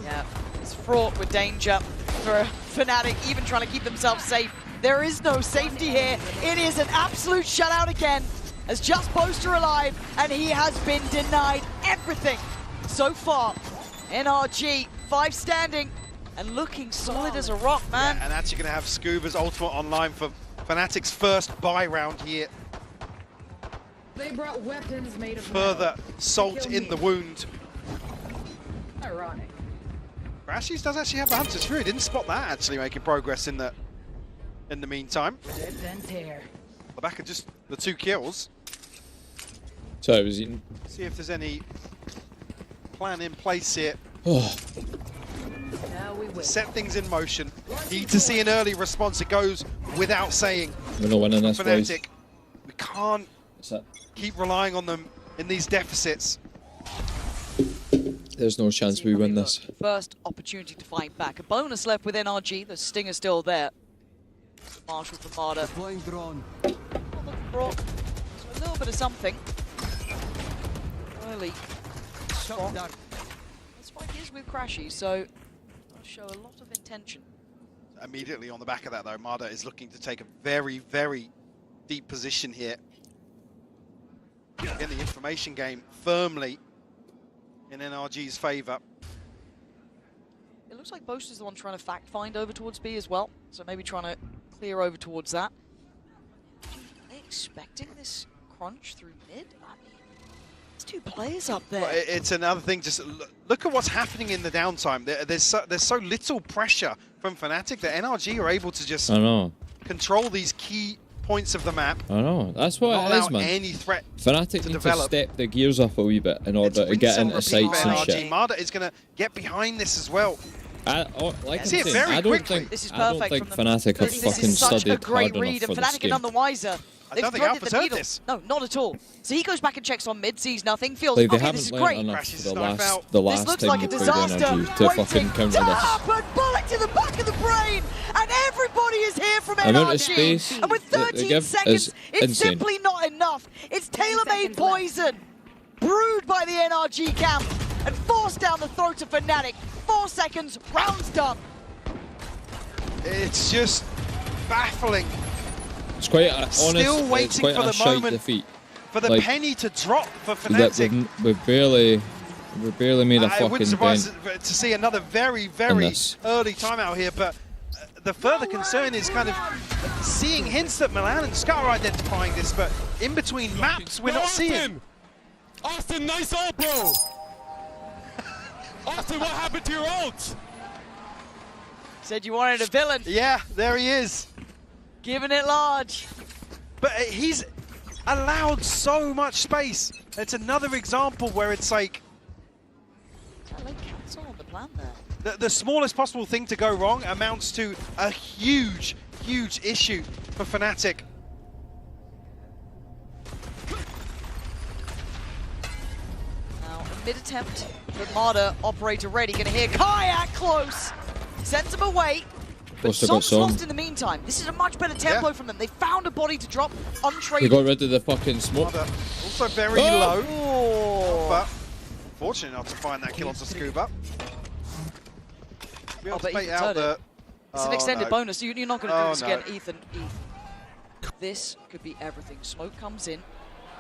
Yeah, it's fraught with danger for Fnatic, even trying to keep themselves safe. There is no safety here. It is an absolute shutout again, as just Boaster alive, and he has been denied everything so far. NRG, 5 standing, and looking solid as a rock, man. Yeah, and actually going to have Scuba's ultimate online for Fnatic's first buy round here. They brought weapons made of further salt in the wound. Ironic. Crashies does actually have the Hunter's Fury. Didn't spot that actually making progress in the meantime. The back of just the 2 kills. So it was eaten. See if there's any plan in place here. To set things in motion. Need to see an early response. It goes without saying. We're not winning this, boys. Fnatic, we can't keep relying on them in these deficits. There's no chance we win this. First opportunity to fight back. A bonus left with NRG. The Stinger still there. Marshall from Marder. Deploying drone. So a little bit of something. Early. Spike is with Crashy, so I'll show a lot of intention. Immediately on the back of that, though, Marder is looking to take a very, very deep position here. Again, the information game firmly in NRG's favour. It looks like Boast is the one trying to fact find over towards B as well, so maybe trying to clear over towards that. Are they expecting this crunch through mid? I mean, there's 2 players up there. Well, it's another thing, just look at what's happening in the downtime. There's so little pressure from Fnatic that NRG are able to just control these key points of the map. I know, that's what it is, man. Any threat Fnatic need to step the gears up a wee bit in order to get into sights and shit. Marder is going to get behind this as well. Like I'm saying, I don't think Fnatic have fucking studied hard enough for this game. None the wiser. I don't think Alpha's heard this. No, not at all. So he goes back and checks on mid, sees nothing, feels, like, okay, this is great. The last this looks time like a you played disaster. NRG to fucking counter this. But bullet to the back of the brain, and everybody is here from Amount of NRG. space And with 13 seconds, it's insane. simply not enough. It's tailor-made poison, brewed by the NRG camp, and forced down the throat of Fnatic. 4 seconds, round's done. It's just baffling. It's quite still waiting for the moment defeat. For the penny to drop for Fnatic. We barely made a fucking dent. I wouldn't surprise to see another very, very early timeout here, but the further concern is kind of seeing hints that Milan and Scar are identifying this, but in between maps, we're not seeing. Austin, nice ult, bro! Austin, what happened to your ult? Said you wanted a villain. Yeah, there he is. Giving it large. But he's allowed so much space. It's another example where it's like... Cancel on the plan there. The smallest possible thing to go wrong amounts to a huge, huge issue for Fnatic. Now, Mid-attempt, but Marder, operator ready, gonna hear Kayak close. Sends him away. But Som's lost in the meantime. This is a much better tempo from them. They found a body to drop untraded. They got rid of the fucking smoke. Marder also very low. But fortunate not to find that kill onto Scuba. But it's an extended bonus. You're not going to do this again, Ethan. This could be everything. Smoke comes in.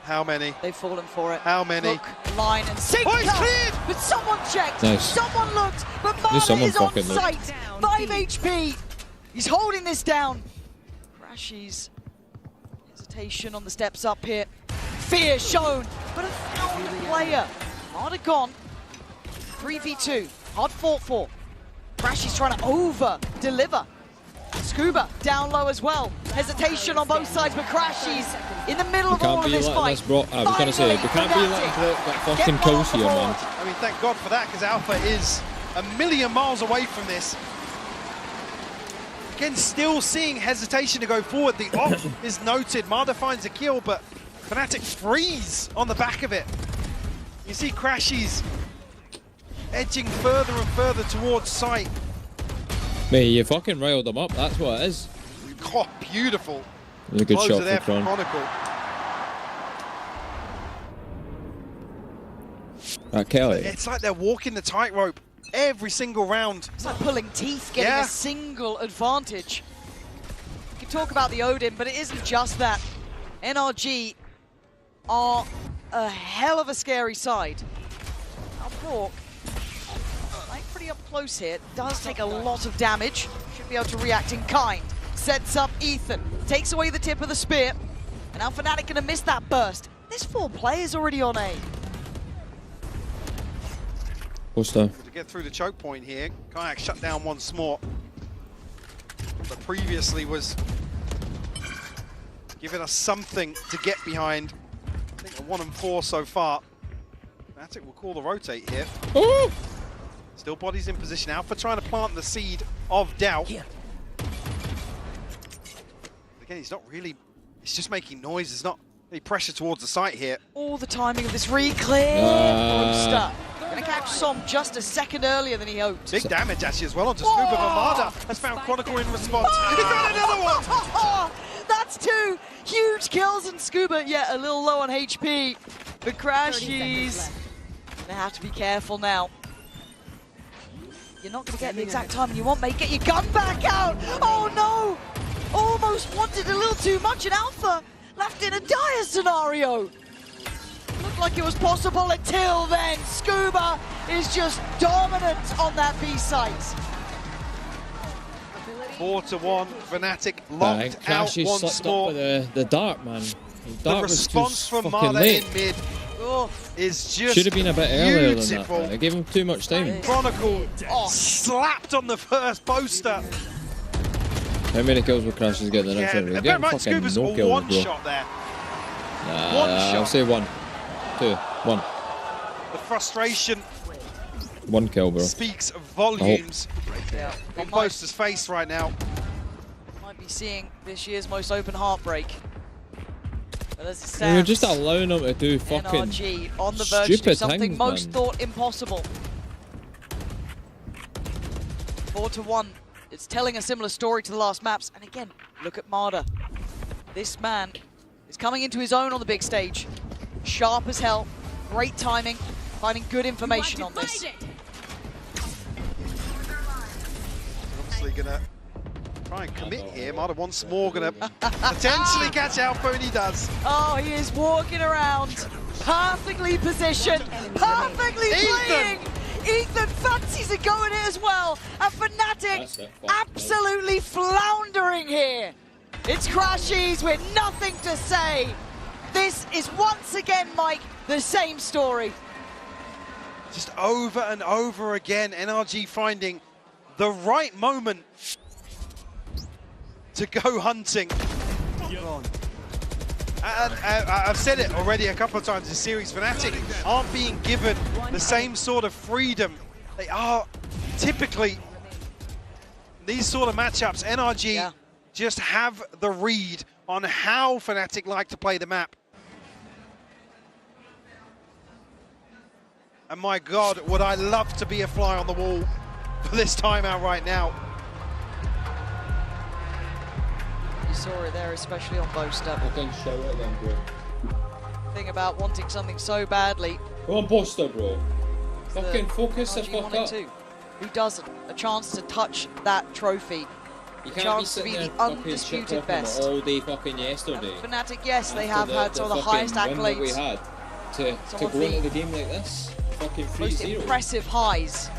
How many? They've fallen for it. How many? Hook, line, and sinker. Oh, it's cleared! But someone checked. Nice. Someone looked. But Marder is on site. 5 HP. He's holding this down. Crashies. Hesitation on the steps up here. Fear shown. But a found player. Marder gone. 3v2. Hard fought for. Crashies trying to over-deliver. Scuba down low as well. Hesitation on both sides, but Crashies in the middle of all of this fight. I was going to say, we can't be letting that fucking kills here, man. I mean, thank God for that, because Alpha is a million miles away from this. Again, still seeing hesitation to go forward. The off is noted. Marder finds a kill, but Fnatic freeze on the back of it. You see Crashies edging further and further towards sight. Mate, you fucking riled them up, that's what it is. Oh, beautiful. It was a good shot there for Kron. Chronicle. Kelly. It's like they're walking the tightrope every single round. It's like pulling teeth, getting a single advantage. You can talk about the Odin, but it isn't just that. NRG are a hell of a scary side. Now, Brook, pretty up close here, does take a lot of damage. Should be able to react in kind. Sets up Ethan, takes away the tip of the spear. And now Fnatic gonna miss that burst. There's 4 players already on A. To get through the choke point here, Kayak shut down once more. But previously was giving us something to get behind. I think a 1 and 4 so far. Fnatic will call the rotate here. Ooh. Still bodies in position. Alpha trying to plant the seed of doubt. Again, he's not really, he's just making noise. There's not any pressure towards the site here. All the timing of this re-clear. Brewster gonna catch Som just a second earlier than he hoped. Big damage actually as well onto Scuba, but Marder has found Chronicle in response. He found another one! That's 2 huge kills, and Scuba, yeah, a little low on HP. But Crashies gonna have to be careful now. You're not going to get the exact timing you want, mate. Get your gun back out! Oh no! Almost wanted a little too much, and Alpha left in a dire scenario. Looked like it was possible until then. Scuba is just dominant on that B site. 4-1, Fnatic locked out once more. Up with the dart, man. The response from Marder in mid is just should have been a bit earlier than that. I gave him too much time. Chronicle slapped on the first poster. How many kills will Crashies get in the next round? We're getting fucking Scuba's no kills, one bro. shot there. I'll say 1, 2, 1. The frustration 1 kill, bro. speaks volumes in Boaster's face right now. Might be seeing this year's most open heartbreak. But as it stands, You're just allowing them to do fucking NRG on the verge to do something things, most man. thought impossible. 4-1. It's telling a similar story to the last maps. And again, look at Marder. This man is coming into his own on the big stage. Sharp as hell. Great timing. Finding good information on this. Obviously gonna try and commit here. Marder once more gonna potentially catch Alpha, and he does. Oh, he is walking around, perfectly positioned, perfectly playing. Ethan fancies it going in as well. And Fnatic absolutely floundering here. It's Crashies with nothing to say. This is once again, Mike, the same story. Just over and over again, NRG finding the right moment to go hunting. And I've said it already a couple of times this series, Fnatic aren't being given the same sort of freedom. They are typically, these sort of matchups, NRG just have the read on how Fnatic like to play the map. And my God, would I love to be a fly on the wall for this timeout right now. You saw it there, especially on Boaster. Fucking show it then, bro. Thing about wanting something so badly. Come on, Boaster, bro. Fucking focus the fuck up. Who doesn't? A chance to touch that trophy. You A can't chance be to be sitting the there fucking undisputed shit-talking best. all day fucking yesterday. Fnatic, yes, they have had some of the highest fucking win that we accolades. had to Some go of into the game like this. Fucking 3-0. Most impressive highs.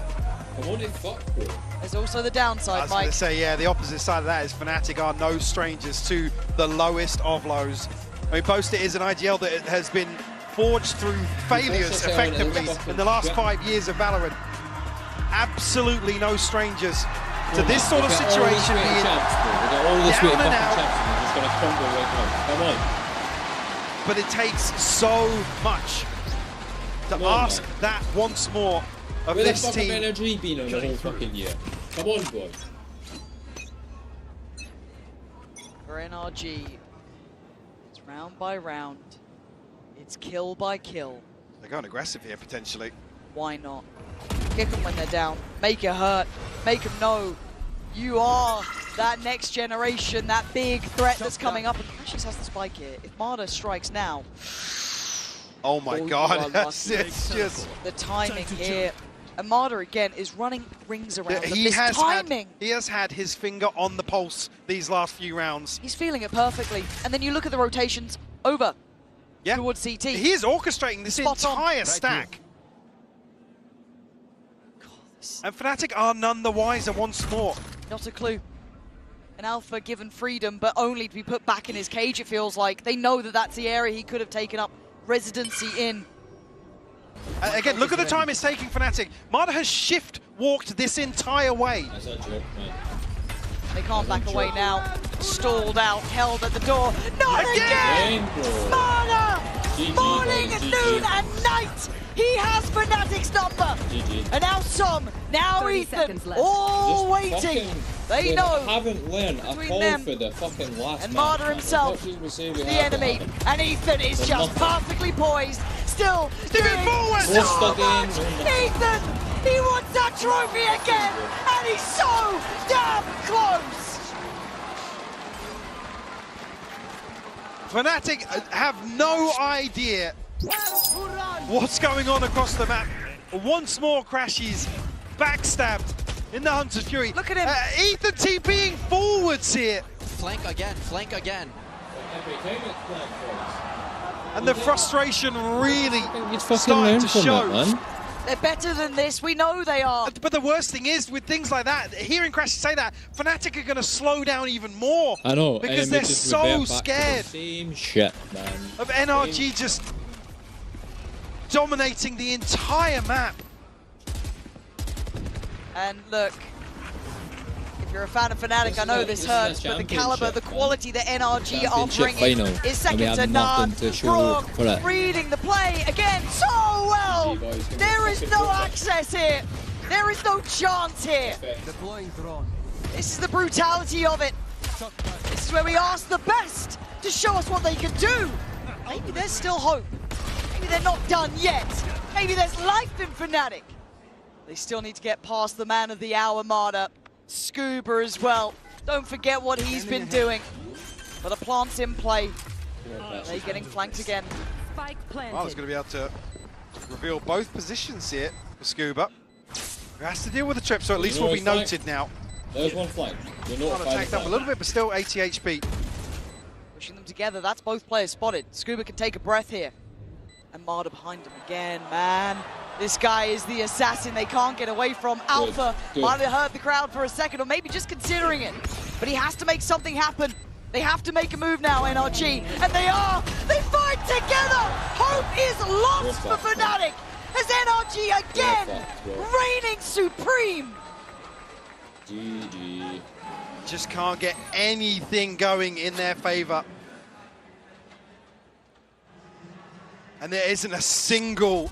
Come on, fuck, bro. There's also the downside, I was going Mike. to say, yeah, the opposite side of that is Fnatic are no strangers to the lowest of lows. I mean, Boaster is an IGL that has been forged through failures effectively in the last 5 years of Valorant. Absolutely no strangers to this sort of situation being down and out. Just gonna crumble right now. Come on. But it takes so much to ask that once more of Where this the fuck team. have energy been on the whole fucking year? Come on, boy. For NRG, it's round by round. It's kill by kill. They're going aggressive here, potentially. Why not? Kick them when they're down. Make it hurt. Make them know you are that next generation, that big threat that's coming up. And Crashes has the spike here. If Marder strikes now... Oh my God, it's just... The timing here. And Marder, again, is running rings around them. He This timing. he has had his finger on the pulse these last few rounds. He's feeling it perfectly. And then you look at the rotations over towards CT. He is orchestrating this entire stack. And Fnatic are none the wiser once more. Not a clue. An Alpha given freedom, but only to be put back in his cage, it feels like. They know that that's the area he could have taken up residency in. Again, look at the time it's taking Fnatic. Marder has shift walked this entire way. That's a joke, man. They can't back away now. Stalled out, held at the door. Not again! Marder! Morning, noon, and night! He has Fnatic's number! And now Som, now Ethan, all waiting. They know. Haven't learned a between call them for the fucking last and match, Marder man. himself, As much as we say we the have enemy. it, And Ethan is There's just nothing. perfectly poised. Still doing forward. so Stuck in. much. Ethan, he wants that trophy again. And he's so damn close. Fnatic have no idea what's going on across the map. Once more, Crashies backstabbed in the Hunter's Fury. Look at him. Ethan TPing forwards here. Flank again, flank again. And the frustration really fucking starting learn to from show. that, man. They're better than this. We know they are. But the worst thing is, with things like that, hearing Crashies say that, Fnatic are going to slow down even more. I know. Because and they're just so revert back to the scared same shit, man. of NRG just dominating the entire map. And look, if you're a fan of Fnatic, I know this hurts, but the caliber, the quality that NRG are bringing is second to none. Brook reading the play again so well. There is no access here. There is no chance here. This is the brutality of it. This is where we ask the best to show us what they can do. Maybe there's still hope. Maybe they're not done yet. Maybe there's life in Fnatic. They still need to get past the man of the hour, Marder. Scuba as well. Don't forget what he's been doing. But the plant's in play. They're getting flanked again. Spike planted. Marder's going to be able to reveal both positions here for Scuba. Who has to deal with the trip, so at least will be noted now. There's one flank. You're not Attacked up a little bit, but still 80 HP. Pushing them together. That's both players spotted. Scuba can take a breath here. And Marder behind him again, man. This guy is the assassin they can't get away from. Alpha might have hurt the crowd for a second, or maybe just considering it. But he has to make something happen. They have to make a move now, NRG. And they are. They fight together. Hope is lost for Fnatic. As NRG again reigning supreme. GG. Just can't get anything going in their favor. And there isn't a single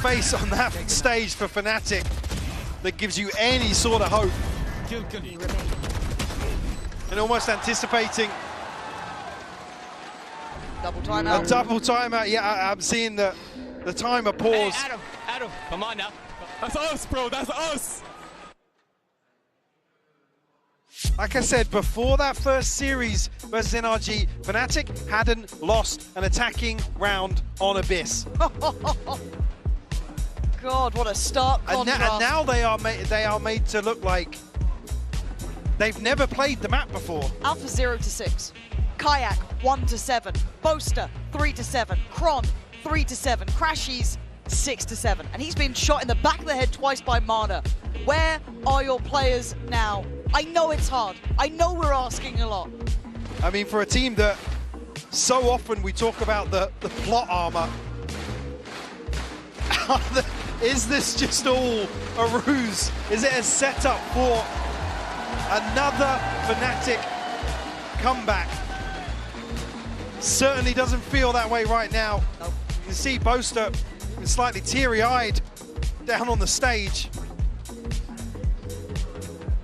face on that stage for Fnatic that gives you any sort of hope. And almost anticipating double timeout. a double timeout. Yeah, I'm seeing the the timer pause. Hey, Adam, come on now. That's us, bro. That's us. Like I said, before that first series versus NRG, Fnatic hadn't lost an attacking round on Abyss. God, what a stark contrast. And now they are made to look like they've never played the map before. Alpha 0-6, Kayak 1-7, Boaster 3-7, Kron 3-7, Crashies 6-7, and he's been shot in the back of the head twice by Mana. Where are your players now? I know it's hard. I know we're asking a lot. I mean, for a team that so often we talk about the plot armor, is this just all a ruse? Is it a setup for another Fnatic comeback? Certainly doesn't feel that way right now. Nope. You can see Boaster slightly teary-eyed down on the stage.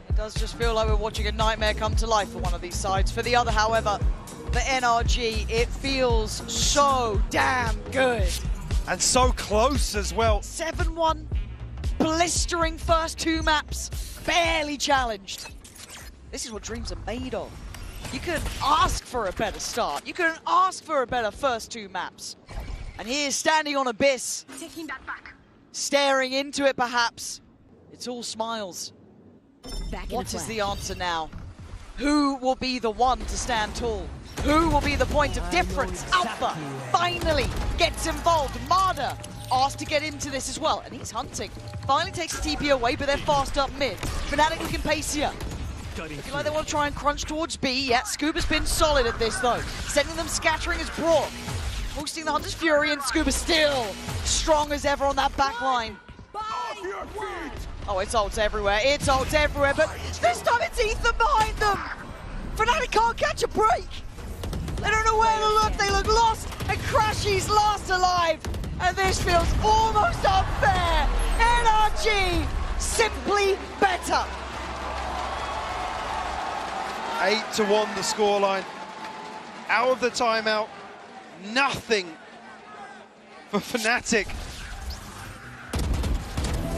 It does just feel like we're watching a nightmare come to life for one of these sides. For the other, however, the NRG, it feels so damn good. And so close as well. 7-1, blistering first 2 maps, barely challenged. This is what dreams are made of. You couldn't ask for a better start. You couldn't ask for a better first 2 maps. And here's standing on Abyss, Taking that back. staring into it perhaps. It's all smiles. Back What is the answer now? Who will be the one to stand tall? Who will be the point of difference? Alpha finally gets involved. Marder asked to get into this as well, and he's hunting. Finally takes the TP away, but they're fast up mid. Fnatic looking pacier. Looking like they want to try and crunch towards B. Yeah, Scuba's been solid at this though. Sending them scattering as Brock. Boosting the Hunter's Fury, and Scuba still strong as ever on that back line. Oh, it's ults everywhere. It's ults everywhere, but this time it's Ethan behind them. Fnatic can't catch a break. They don't know where to look. They look lost, and Crashy's last alive. And this feels almost unfair. NRG simply better. 8-1 the scoreline. Out of the timeout, nothing for Fnatic.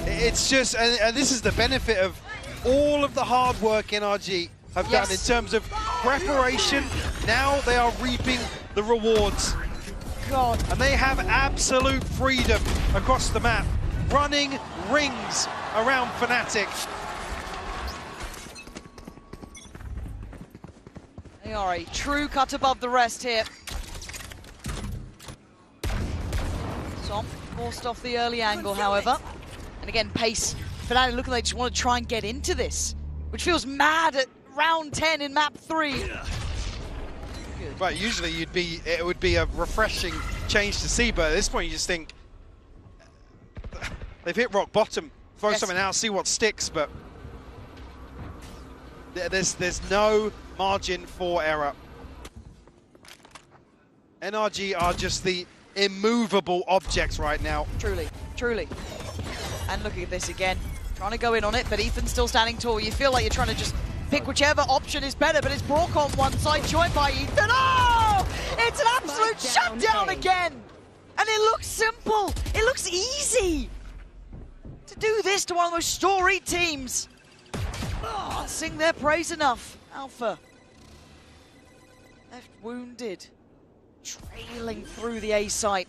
It's just, and this is the benefit of all of the hard work NRG have done in terms of preparation. Now they are reaping the rewards. God. And they have absolute freedom across the map, running rings around Fnatic. They are a true cut above the rest here. Som forced off the early angle, however. And again, pace. Fnatic looking like they just want to try and get into this, which feels mad at round 10 in map 3. Right, usually it would be a refreshing change to see, but at this point you just think they've hit rock bottom. Throw something out, see what sticks, but there's no margin for error. NRG are just the immovable objects right now. Truly, truly. And looking at this again, trying to go in on it, but Ethan's still standing tall. You feel like you're trying to just pick whichever option is better, but it's Brock on one side, joined by Ethan. Oh! It's an absolute shutdown again! And it looks simple. It looks easy to do this to one of the most storied teams. Can't sing their praise enough. Alpha left wounded, trailing through the A site.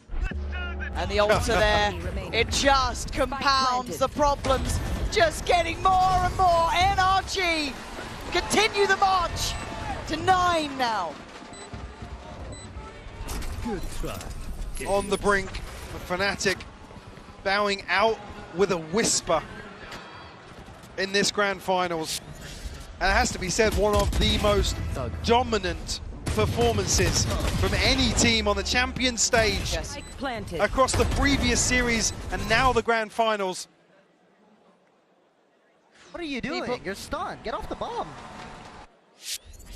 And the altar there, it just compounds the problems. Just getting more and more. NRG continue the march to 9 now. Good try. On the brink, Fnatic bowing out with a whisper in this grand finals. And it has to be said, one of the most dominant performances from any team on the champion stage across the previous series and now the grand finals. What are you doing? You're stunned. Get off the bomb.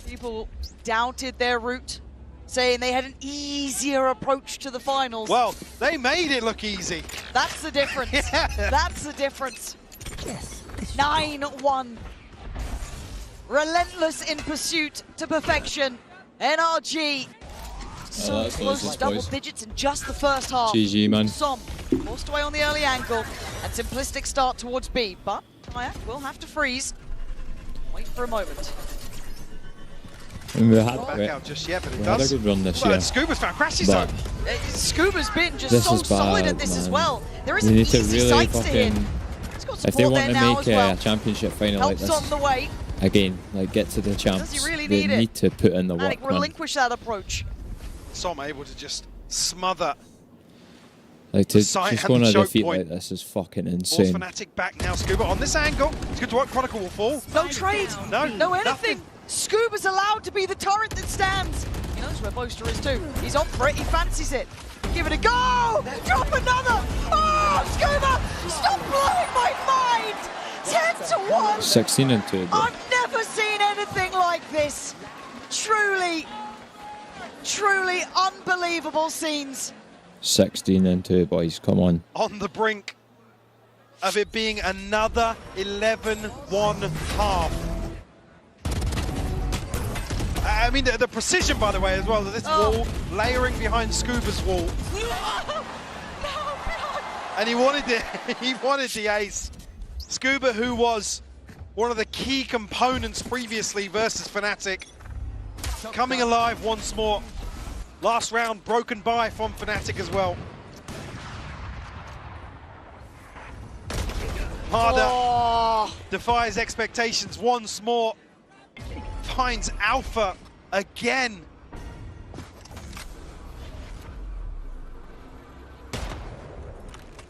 People doubted their route, saying they had an easier approach to the finals. Well, they made it look easy. That's the difference. That's the difference. Yes. 9-1. Relentless in pursuit to perfection. NRG So close to double digits in just the first half. GG, man. Som forced away on the early angle, and Simplistic start towards B, but Kayak will have to freeze. Wait for a moment. We had back out just yet, but it had does. a good run this Well, year. Scuba's found Crashy Zone. Scuba's been just This so is solid bad, at this as man. well. There is They an need to easy really sights to hit. fucking. He's got If they support want there to now make as well. a championship final like Helps this, on the way. again, like get to the champs, Does he really they need it? need to put in the Fnatic work, man. relinquish that approach. Som able to just smother. Like to Sight just and go on the a choke defeat point. like this is fucking Force insane. Fnatic back now. Scuba on this angle. It's good to work. Chronicle will fall. No trade. No. No anything. Scuba's allowed to be the turret that stands. He knows where Boaster is too. He's on for it. He fancies it. Give it a go. Drop another. Oh, Scuba! Stop blowing my mind. 10-1. 16 and 2. Bro. I've never seen anything like this. Truly, truly unbelievable scenes. 16 and 2, boys. Come on. On the brink of it being another 11-1 half. I mean, the precision, by the way, as well. This wall layering behind Scuba's wall. And he wanted it. He wanted the ace. Scuba, who was one of the key components previously versus Fnatic, coming alive once more. Last round broken by from Fnatic as well. Harder defies expectations once more. Finds Alpha again.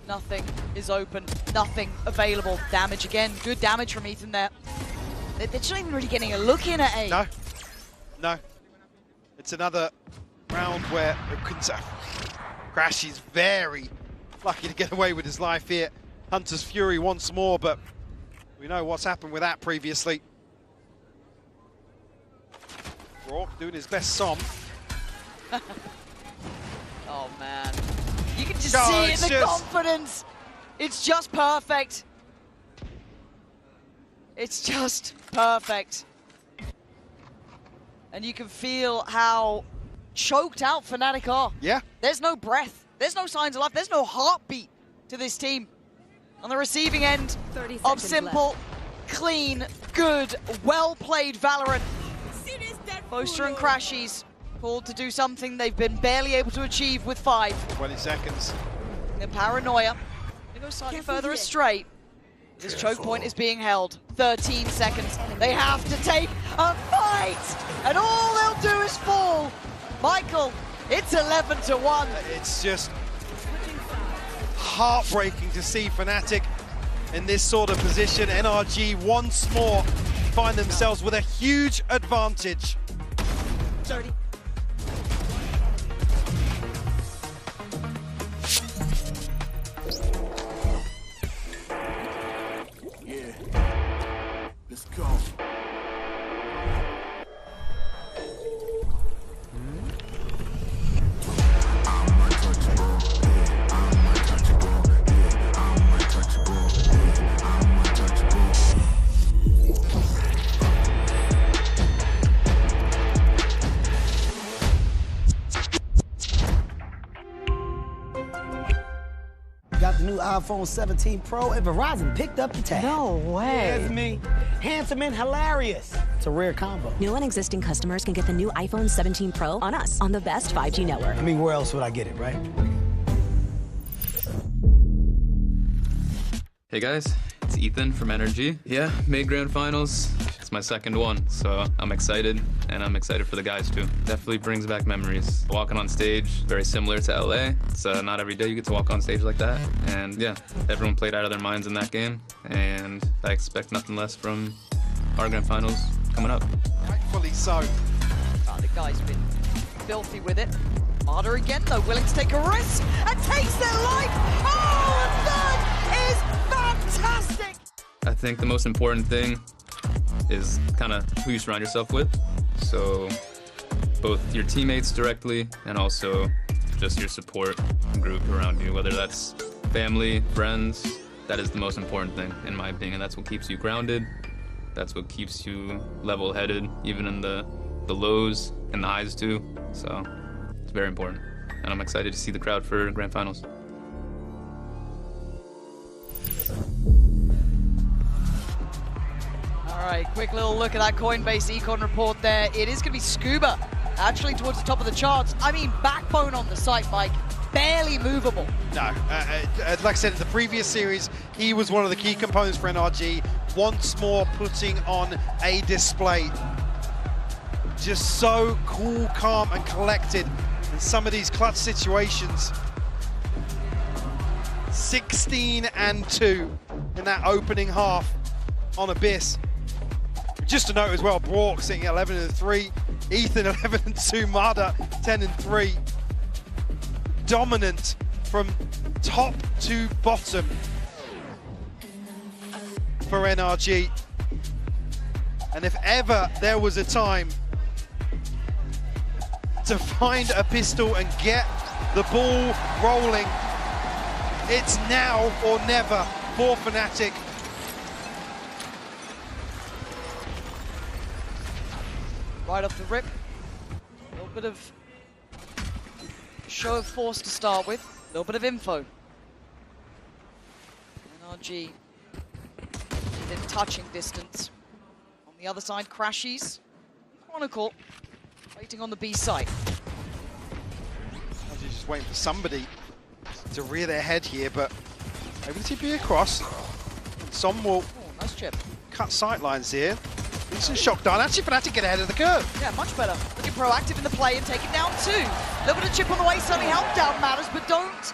Nothing is open, nothing available. Damage again, good damage from Ethan there. They're just not even really getting a look in at A. No, no. It's another round where Crash is very lucky to get away with his life here. Hunter's Fury once more, but we know what's happened with that previously. Rourke doing his best Som. Oh man. You can just see it, the confidence. It's just perfect. It's just perfect. And you can feel how choked out Fnatic are. Yeah. There's no breath. There's no signs of life. There's no heartbeat to this team. On the receiving end of simple, clean, good, well-played Valorant. Boaster and Crashies called to do something they've been barely able to achieve with 5. 20 seconds. The Paranoia. They go slightly further astray. This choke point is being held. 13 seconds. They have to take a fight! And all they'll do is fall. Michael, it's 11-1. It's just heartbreaking to see Fnatic in this sort of position. NRG once more find themselves with a huge advantage. 30. Let's go. Got the new iPhone 17 Pro and Verizon picked up the tab. No way. Yeah, it's me. Handsome and hilarious. It's a rare combo. New and existing customers can get the new iPhone 17 Pro on us on the best 5G network. I mean, where else would I get it, right? Hey guys, it's Ethan from NRG. Yeah, made grand finals. It's my second one, so I'm excited, and I'm excited for the guys too. Definitely brings back memories. Walking on stage, very similar to LA. It's not every day you get to walk on stage like that. And yeah, everyone played out of their minds in that game, and I expect nothing less from our grand finals coming up. Rightfully so. Oh, the guy's been filthy with it. Harder again though, willing to take a risk and takes their life. Oh, and that is fantastic. I think the most important thing is kind of who you surround yourself with. So both your teammates directly and also just your support group around you, whether that's family, friends. That is the most important thing, in my opinion. That's what keeps you grounded. That's what keeps you level-headed, even in the lows and the highs too. So it's very important. And I'm excited to see the crowd for Grand Finals. All right, quick little look at that Coinbase Econ report there. It is going to be Scuba, actually towards the top of the charts. I mean, backbone on the site, Mike. Barely movable. No, like I said in the previous series, he was one of the key components for NRG. Once more putting on a display. Just so cool, calm, and collected in some of these clutch situations. 16-2 in that opening half on Abyss. Just to note as well, Brock sitting at 11-3, Ethan 11-2, Mada 10-3. Dominant from top to bottom for NRG. And if ever there was a time to find a pistol and get the ball rolling, it's now or never for Fnatic. Right off the rip, a little bit of show of force to start with, a little bit of info. NRG within touching distance. On the other side, Crashies, Chronicle, waiting on the B site. NRG just waiting for somebody to rear their head here, but maybe the TP across. Some will nice chip. Cut sight lines here. Decent shock down. Actually, Fnatic get ahead of the curve. Yeah, much better. Looking proactive in the play and take it down too. A little bit of chip on the way, certainly help down matters, but don't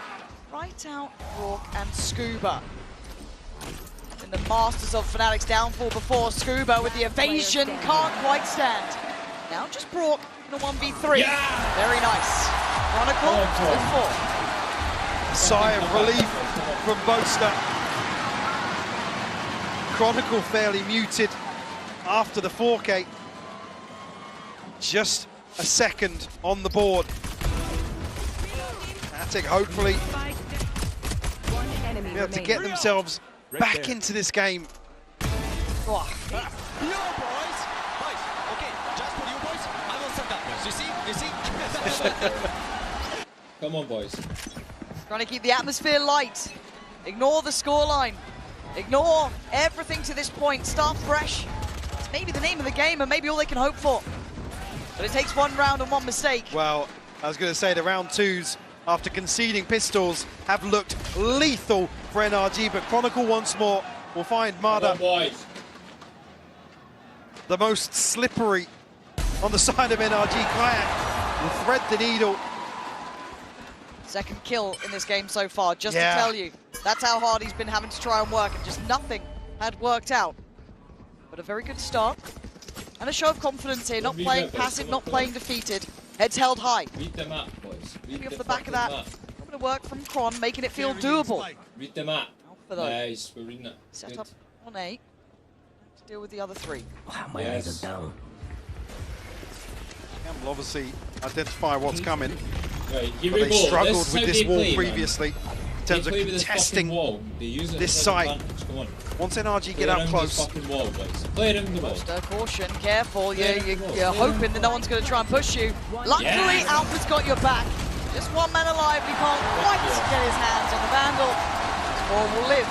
right out Rourke and Scuba. And the masters of Fnatic's downfall before. Scuba with the evasion, can't quite stand. Now just Brock in a 1v3. Yeah! Very nice. Chronicle with 4. Sigh of relief from Boaster. Chronicle fairly muted after the 4K. Just a second on the board. Fnatic hopefully be able to get themselves back into this game. Oh. Come on, boys. Trying to keep the atmosphere light. Ignore the scoreline. Ignore everything to this point. Start fresh. It's maybe the name of the game and maybe all they can hope for. But it takes one round and one mistake. Well, I was going to say the round twos, after conceding pistols, have looked lethal for NRG, but Chronicle once more will find Mada the most slippery on the side of NRG. Kayak will thread the needle. Second kill in this game so far, just to tell you. That's how hard he's been having to try and work, and just nothing had worked out. But a very good start. And a show of confidence here, not playing passive, not playing defeated. Heads held high. Read the map, boys. Maybe off the back of that, a bit of work from Kron, making it feel doable. Read the map. Nice, we're reading it. Set up on 8. To deal with the other 3. Wow, my eyes are down. Cam will obviously identify what's coming. Right, but they struggled with this wall previously in terms of contesting this site. Once NRG get up close. Play it in the wall. Caution, careful. You're hoping that no one's going to try and push you. Luckily, Alpha's got your back. Just one man alive. He can't quite get his hands on the Vandal. Or will live.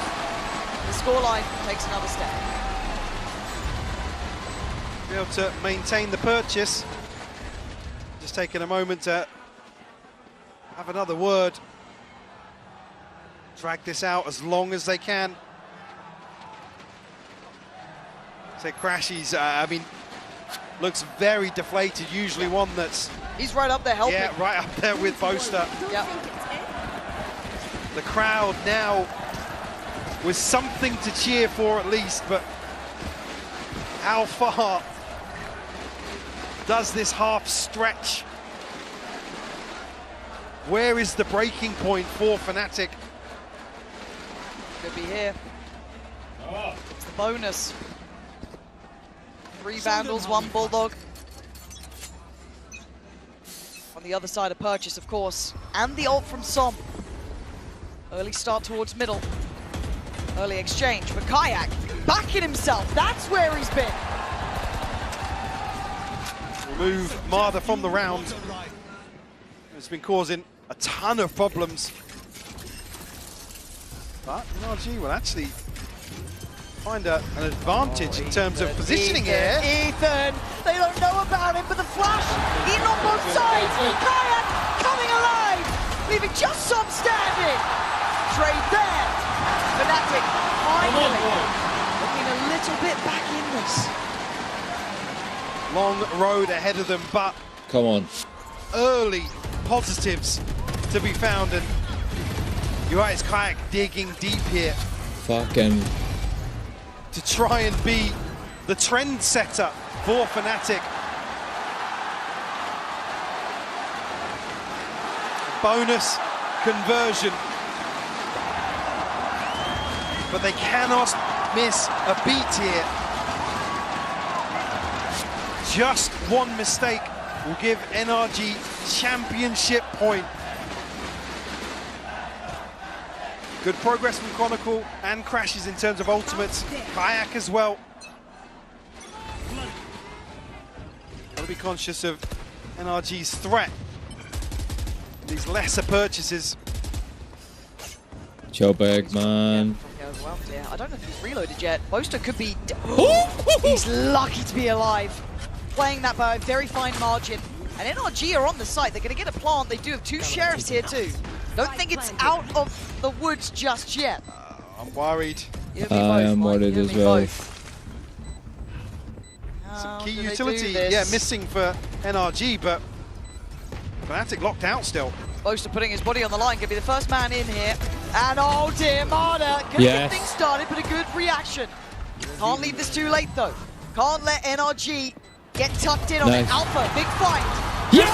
The scoreline takes another step. Be able to maintain the purchase. Just taking a moment to have another word. Drag this out as long as they can. So Crashies, I mean, looks very deflated. Usually one that's... He's right up there helping. Yeah, right up there with Boaster. Yep. The crowd now with something to cheer for at least, but how far does this half stretch? Where is the breaking point for Fnatic? Could be here. It's the bonus. 3 Vandals, 1 Bulldog. On the other side, a purchase, of course. And the ult from Som. Early start towards middle. Early exchange, but Kayak backing himself. That's where he's been. Remove Mada from the round. It's been causing a ton of problems. But NRG will actually find an advantage in terms of positioning here. Ethan, they don't know about him, but the flash in on both sides. Kayak coming alive, leaving just some standing. Trade there. Fnatic finally looking a little bit back in this. Long road ahead of them, but come on, early positives to be found, and you're right, it's Kayak digging deep here. Fucking. To try and be the trendsetter for Fnatic. Bonus conversion. But they cannot miss a beat here. Just one mistake will give NRG championship point. Good progress from Chronicle and Crashes in terms of ultimates. Kayak as well. Got to be conscious of NRG's threat. These lesser purchases. Chill big, man. I don't know if he's reloaded yet. Boaster could be... He's lucky to be alive. Playing that by a very fine margin. And NRG are on the site. They're going to get a plant. They do have 2 sheriffs here too. Don't think it's out of the woods just yet. I'm worried. I am worried as well. Some key utility, yeah, missing for NRG, but Fnatic locked out still. Boaster putting his body on the line, gonna be the first man in here. And oh dear, Marder can get things started, but a good reaction. Can't leave this too late though. Can't let NRG get tucked in on it. Alpha, big fight. Yeah!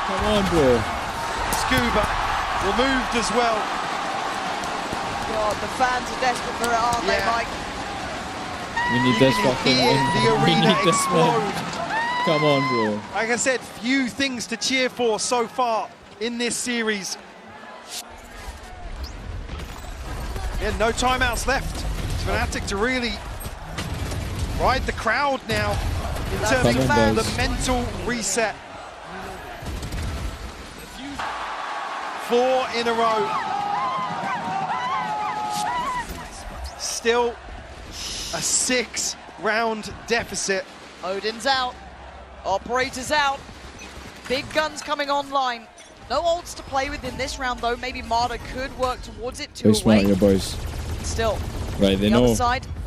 Come on, bro. Scuba removed as well. God, the fans are desperate for it, aren't they, Mike? We need this fucking the arena explode. Come on, bro. Like I said, few things to cheer for so far in this series. Yeah, no timeouts left. It's Fnatic to really ride the crowd now in terms of the mental reset. 4 in a row. Still a 6-round deficit. Odin's out. Operator's out. Big guns coming online. No ults to play with in this round though. Maybe Marder could work towards it. Very smart here, boys. Still. Right, they know.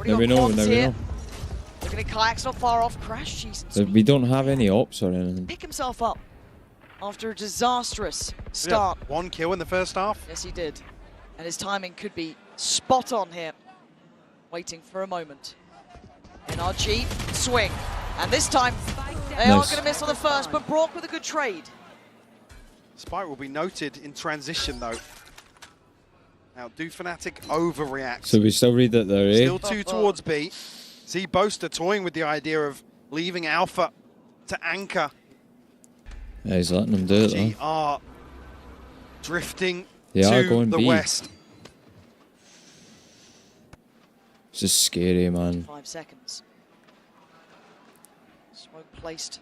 Never know. Looking at Kayak's not far off. Crash, Jesus. We don't have any ops or anything. Pick himself up after a disastrous start. Yeah, 1 kill in the first half. Yes, he did. And his timing could be spot on here. Waiting for a moment. NRG, swing. And this time, they are going to miss on the first, but Brock with a good trade. Spike will be noted in transition, though. Now, do Fnatic overreact? So we still read that there, eh? Still 2 towards B. See Boaster toying with the idea of leaving Alpha to anchor. Yeah, he's letting them do it, though. Are drifting to the west. This is scary, man. 5 seconds. Smoke placed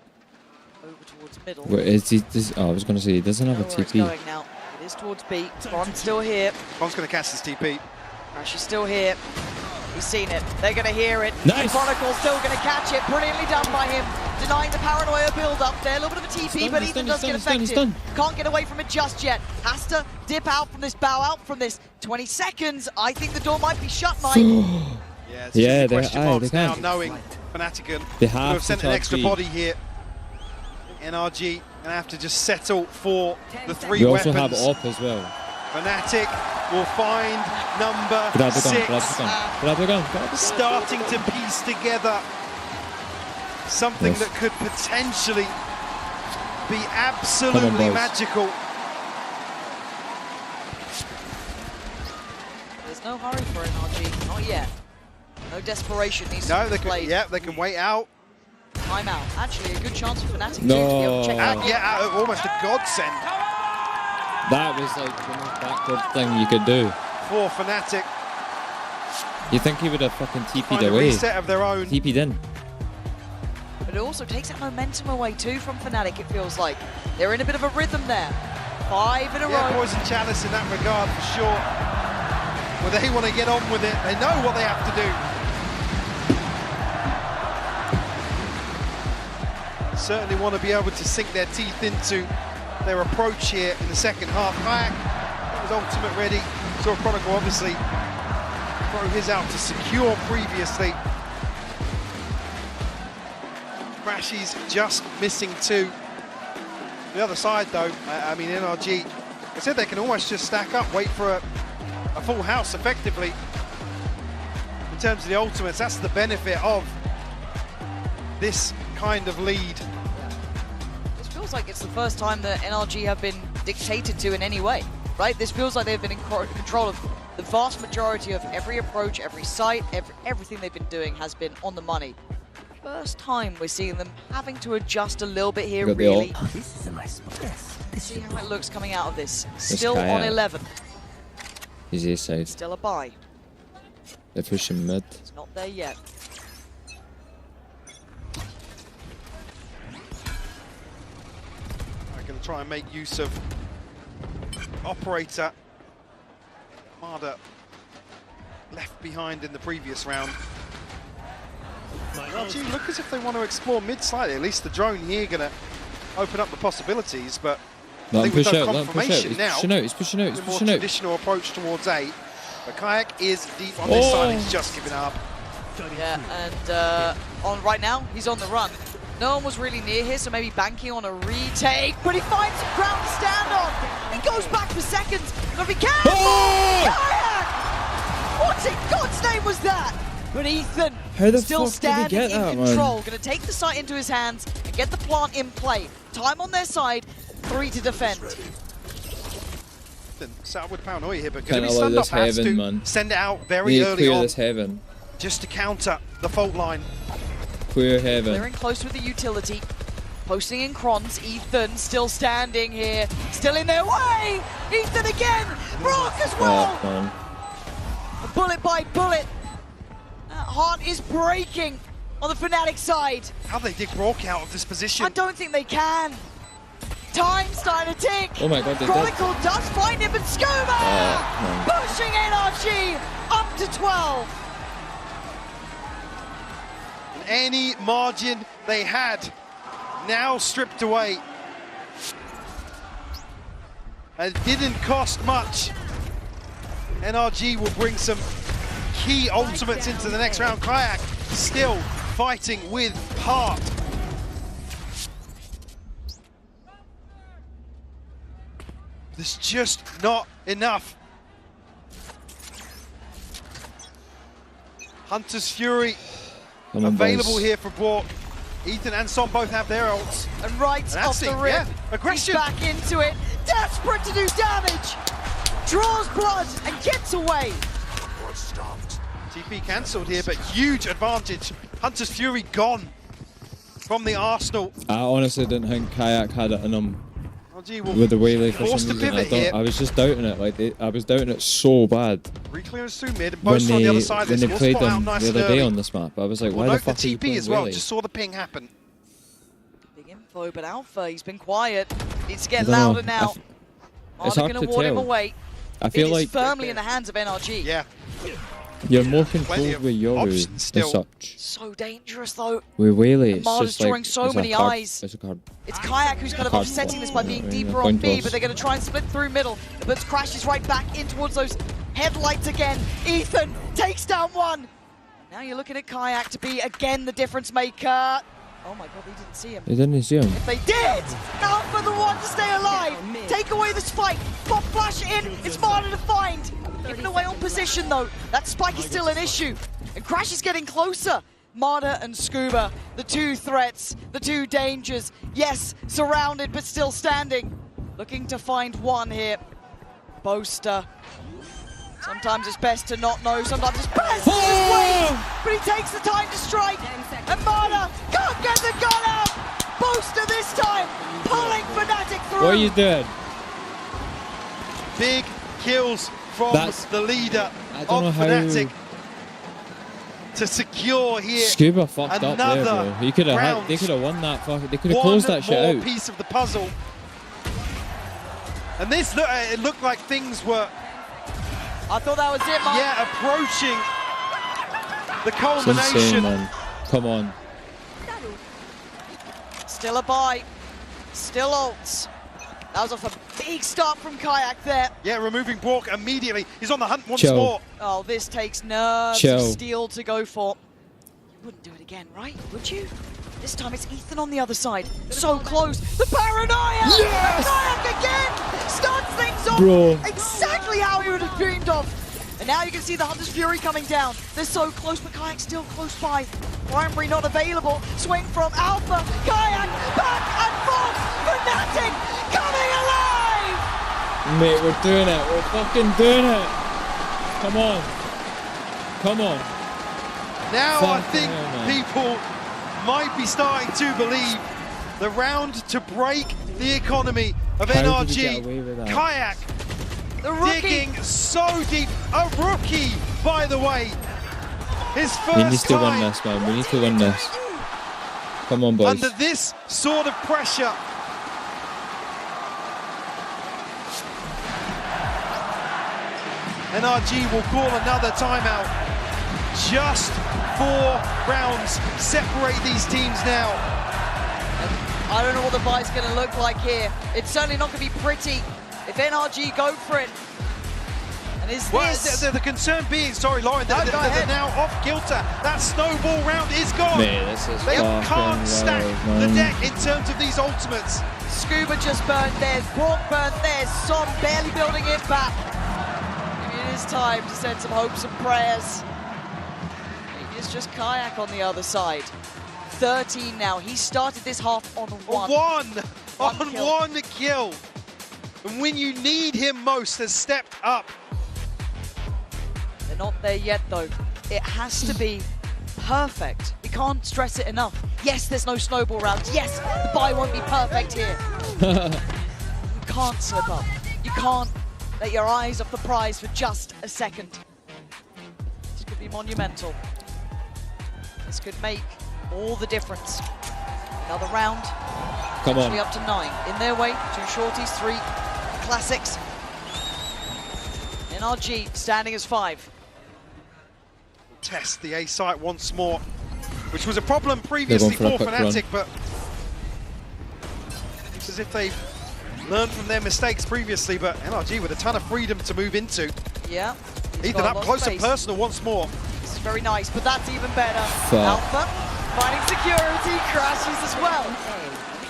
over towards middle. Where is he? Oh, I was going to say, he doesn't have a TP. Going now. It is towards B. Bron's still here. Bron's going to cast his TP. Crash is still here. He's seen it. They're going to hear it. Nice. Chronicle's still going to catch it. Brilliantly done by him. Denying the paranoia build-up there. A little bit of a TP, but Ethan does get affected. Can't get away from it just yet. Has to dip out from this, bow out from this. 20 seconds. I think the door might be shut, Mike. Yeah, they can. Now knowing Fnatic have sent an extra body here. NRG going to have to just settle for the 3 weapons. We also have op as well. Fnatic will find number 6. Starting to piece together something that could potentially be absolutely magical. There's no hurry for NRG, not yet. No desperation needs to be played. Yeah, they can wait out. Timeout. Actually, a good chance for Fnatic to be able to check out. Yeah, almost a godsend. That was like the most backward thing you could do. For Fnatic. You think he would have fucking TP'd away? A reset of their own. TP'd in. Bit it also takes that momentum away too from Fnatic, it feels like. They're in a bit of a rhythm there. 5 in a row. Yeah, Poison Chalice in that regard for sure. Well, they want to get on with it. They know what they have to do. Certainly want to be able to sink their teeth into their approach here in the second half. KAYAK was ultimate ready. Saw Chronicle obviously throw his out to secure previously. Crashies just missing 2. The other side though, I mean NRG, I said they can almost just stack up, wait for a full house effectively. In terms of the ultimates, that's the benefit of this kind of lead. This feels like it's the first time that NRG have been dictated to in any way, right? This feels like they've been in control of the vast majority of every approach, every site, everything they've been doing has been on the money. First time we're seeing them having to adjust a little bit here, really. Oh, this is a nice place. See how it looks coming out of this. Still on 11. He's A side. Still a bye. They're pushing mid. It's not there yet. I'm going to try and make use of Operator. Marder left behind in the previous round. NRG look as if they want to explore mid slightly. At least the drone here going to open up the possibilities, but I think with no confirmation now, he's pushing out, he's pushing more out. traditional approach towards A. But KAYAK is deep on this side, he's just giving up. Yeah, and on right now, he's on the run. No one was really near here, so maybe banking on a retake, but he finds some ground to stand on. He goes back for seconds. Gotta be careful! KAYAK! What in God's name was that? But Ethan still standing in control. Gonna take the site into his hands and get the plant in play. Time on their side, 3 to defend. Set up with Paranoia here, but gonna be stunned up, has to send it out very early on. This heaven. Just to counter the fault line. Clear heaven. Clearing close with the utility. Posting in Crons. Ethan still standing here. Still in their way. Ethan again. Brock as well. Bullet by bullet. That heart is breaking on the Fnatic side. How they dig Brock out of this position? I don't think they can. Time's starting to tick. Oh my God, Chronicle does find him, but Scuba pushing NRG up to 12. Any margin they had now stripped away. And it didn't cost much. NRG will bring some key ultimates into the next round. KAYAK still fighting with heart. There's just not enough. Hunter's Fury available here for Brock. Ethan and Son both have their ults. And right off the rip, aggression. He's back into it. Desperate to do damage. Draws blood and gets away. TP cancelled here, but huge advantage. Hunter's Fury gone from the Arsenal. I honestly didn't think KAYAK had it in them with the Waylay for some reason. I was just doubting it. Like I was doubting it so bad. Reclearance through mid, and both on the other side. When they played them the other day on this map, I was like, why the fuck are you playing as well? Waylay? Just saw the ping happen. Big info, but Alpha, he's been quiet. Needs to get louder now. It's hard going to to ward him tell. away. I feel like firmly in the hands of NRG. Yeah. You're more controlled with Yoru as such. So dangerous though. With Waylay, it's Marder's just like drawing so many eyes. It's a card. It's KAYAK who's kind of offsetting this by being deeper on B, but they're going to try and split through middle. But crashes right back in towards those headlights again. Ethan takes down one. Now you're looking at KAYAK to be again the difference maker. Oh my God, they didn't see him. They didn't see him. If they did, Alpha the one to stay alive. Take away the spike. Pop flash in. It's Marder to find. Giving away on position though. That spike is still an issue. And Crash is getting closer. Marder and Scuba, the two threats, the two dangers. Yes, surrounded but still standing. Looking to find one here. Boaster. Sometimes it's best to not know, sometimes it's best to just wait. But he takes the time to strike. And Marder can't get the gun out. Boaster this time, pulling Fnatic through. What are you doing? Big kills from the leader I don't know of how Fnatic. to secure here. Scuba fucked up there, bro. He could have round. they could have won that. They could have closed that shit out. One more piece of the puzzle. And this, it looked like things were. I thought that was it, Mark. Yeah, approaching the It's culmination. insane, man. Come on. Still a buy. Still ults. That was off a big start from Kayak there. Yeah, removing Brock immediately. He's on the hunt once Chill. more. Oh, this takes nerves Chill. of steel to go for. You wouldn't do it again, right? Would you? This time it's Ethan on the other side. So close. The paranoia! Yes! Kayak again! Starts things off Bro. exactly how he would have dreamed of. And now you can see the Hunter's Fury coming down. They're so close, but Kayak's still close by. Primary not available. Swing from Alpha. Kayak back and forth. Fnatic coming alive! Mate, we're doing it. We're fucking doing it. Come on. Come on. Now I Fucking think hell, man. people might be starting to believe the round to break the economy of How did he get away with NRG. that? Kayak The rookie. digging so deep. A rookie, by the way. His first We need to win time this, man. We need to win this. Come on, boys. under this sort of pressure. NRG will call another timeout. Just 4 rounds separate these teams now. I don't know what the buy's going to look like here. It's certainly not going to be pretty if NRG go for it. And is Well, this... the concern being, sorry, Lauren, No, they're go ahead. now off kilter. That snowball round is gone. Mate, this is They fucking can't stack wild, the man. deck in terms of these ultimates. Scuba just burned theirs, Brock burned theirs, Som barely building it back. Maybe it is time to send some hopes and prayers. Maybe it's just Kayak on the other side. 13 now, he started this half on one. One kill. And when you need him most, has stepped up. They're not there yet though. It has to be perfect. We can't stress it enough. Yes, there's no snowball rounds. Yes, the buy won't be perfect here. You can't slip up. You can't let your eyes off the prize for just a second. This could be monumental. This could make all the difference. Another round. Come on. Actually up to 9. In their way, 2 shorties, 3 classics. NRG standing as 5. Test the A site once more, which was a problem previously for Fnatic, but it's as if they've learned from their mistakes previously, but NRG with a ton of freedom to move into. Yeah. Ethan up close and personal once more. This is very nice, but that's even better. Fuck. Alpha finding security, crashes as well.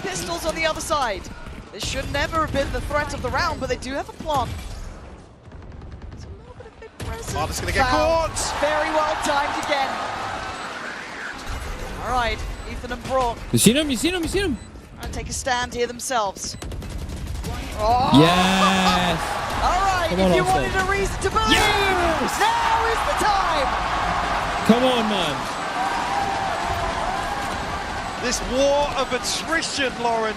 Pistols on the other side. This should never have been the threat of the round, but they do have a plant. It's a little bit of impressive. Marta's gonna get Foul. caught. Very well timed again. All right, Ethan and Brock You seen him? You seen him? You seen him? trying to take a stand here themselves. Oh. Yes. All right, Come on, if you Alpha. wanted a reason to believe, Yes! now is the time. Come on, man. This war of attrition, Lauren.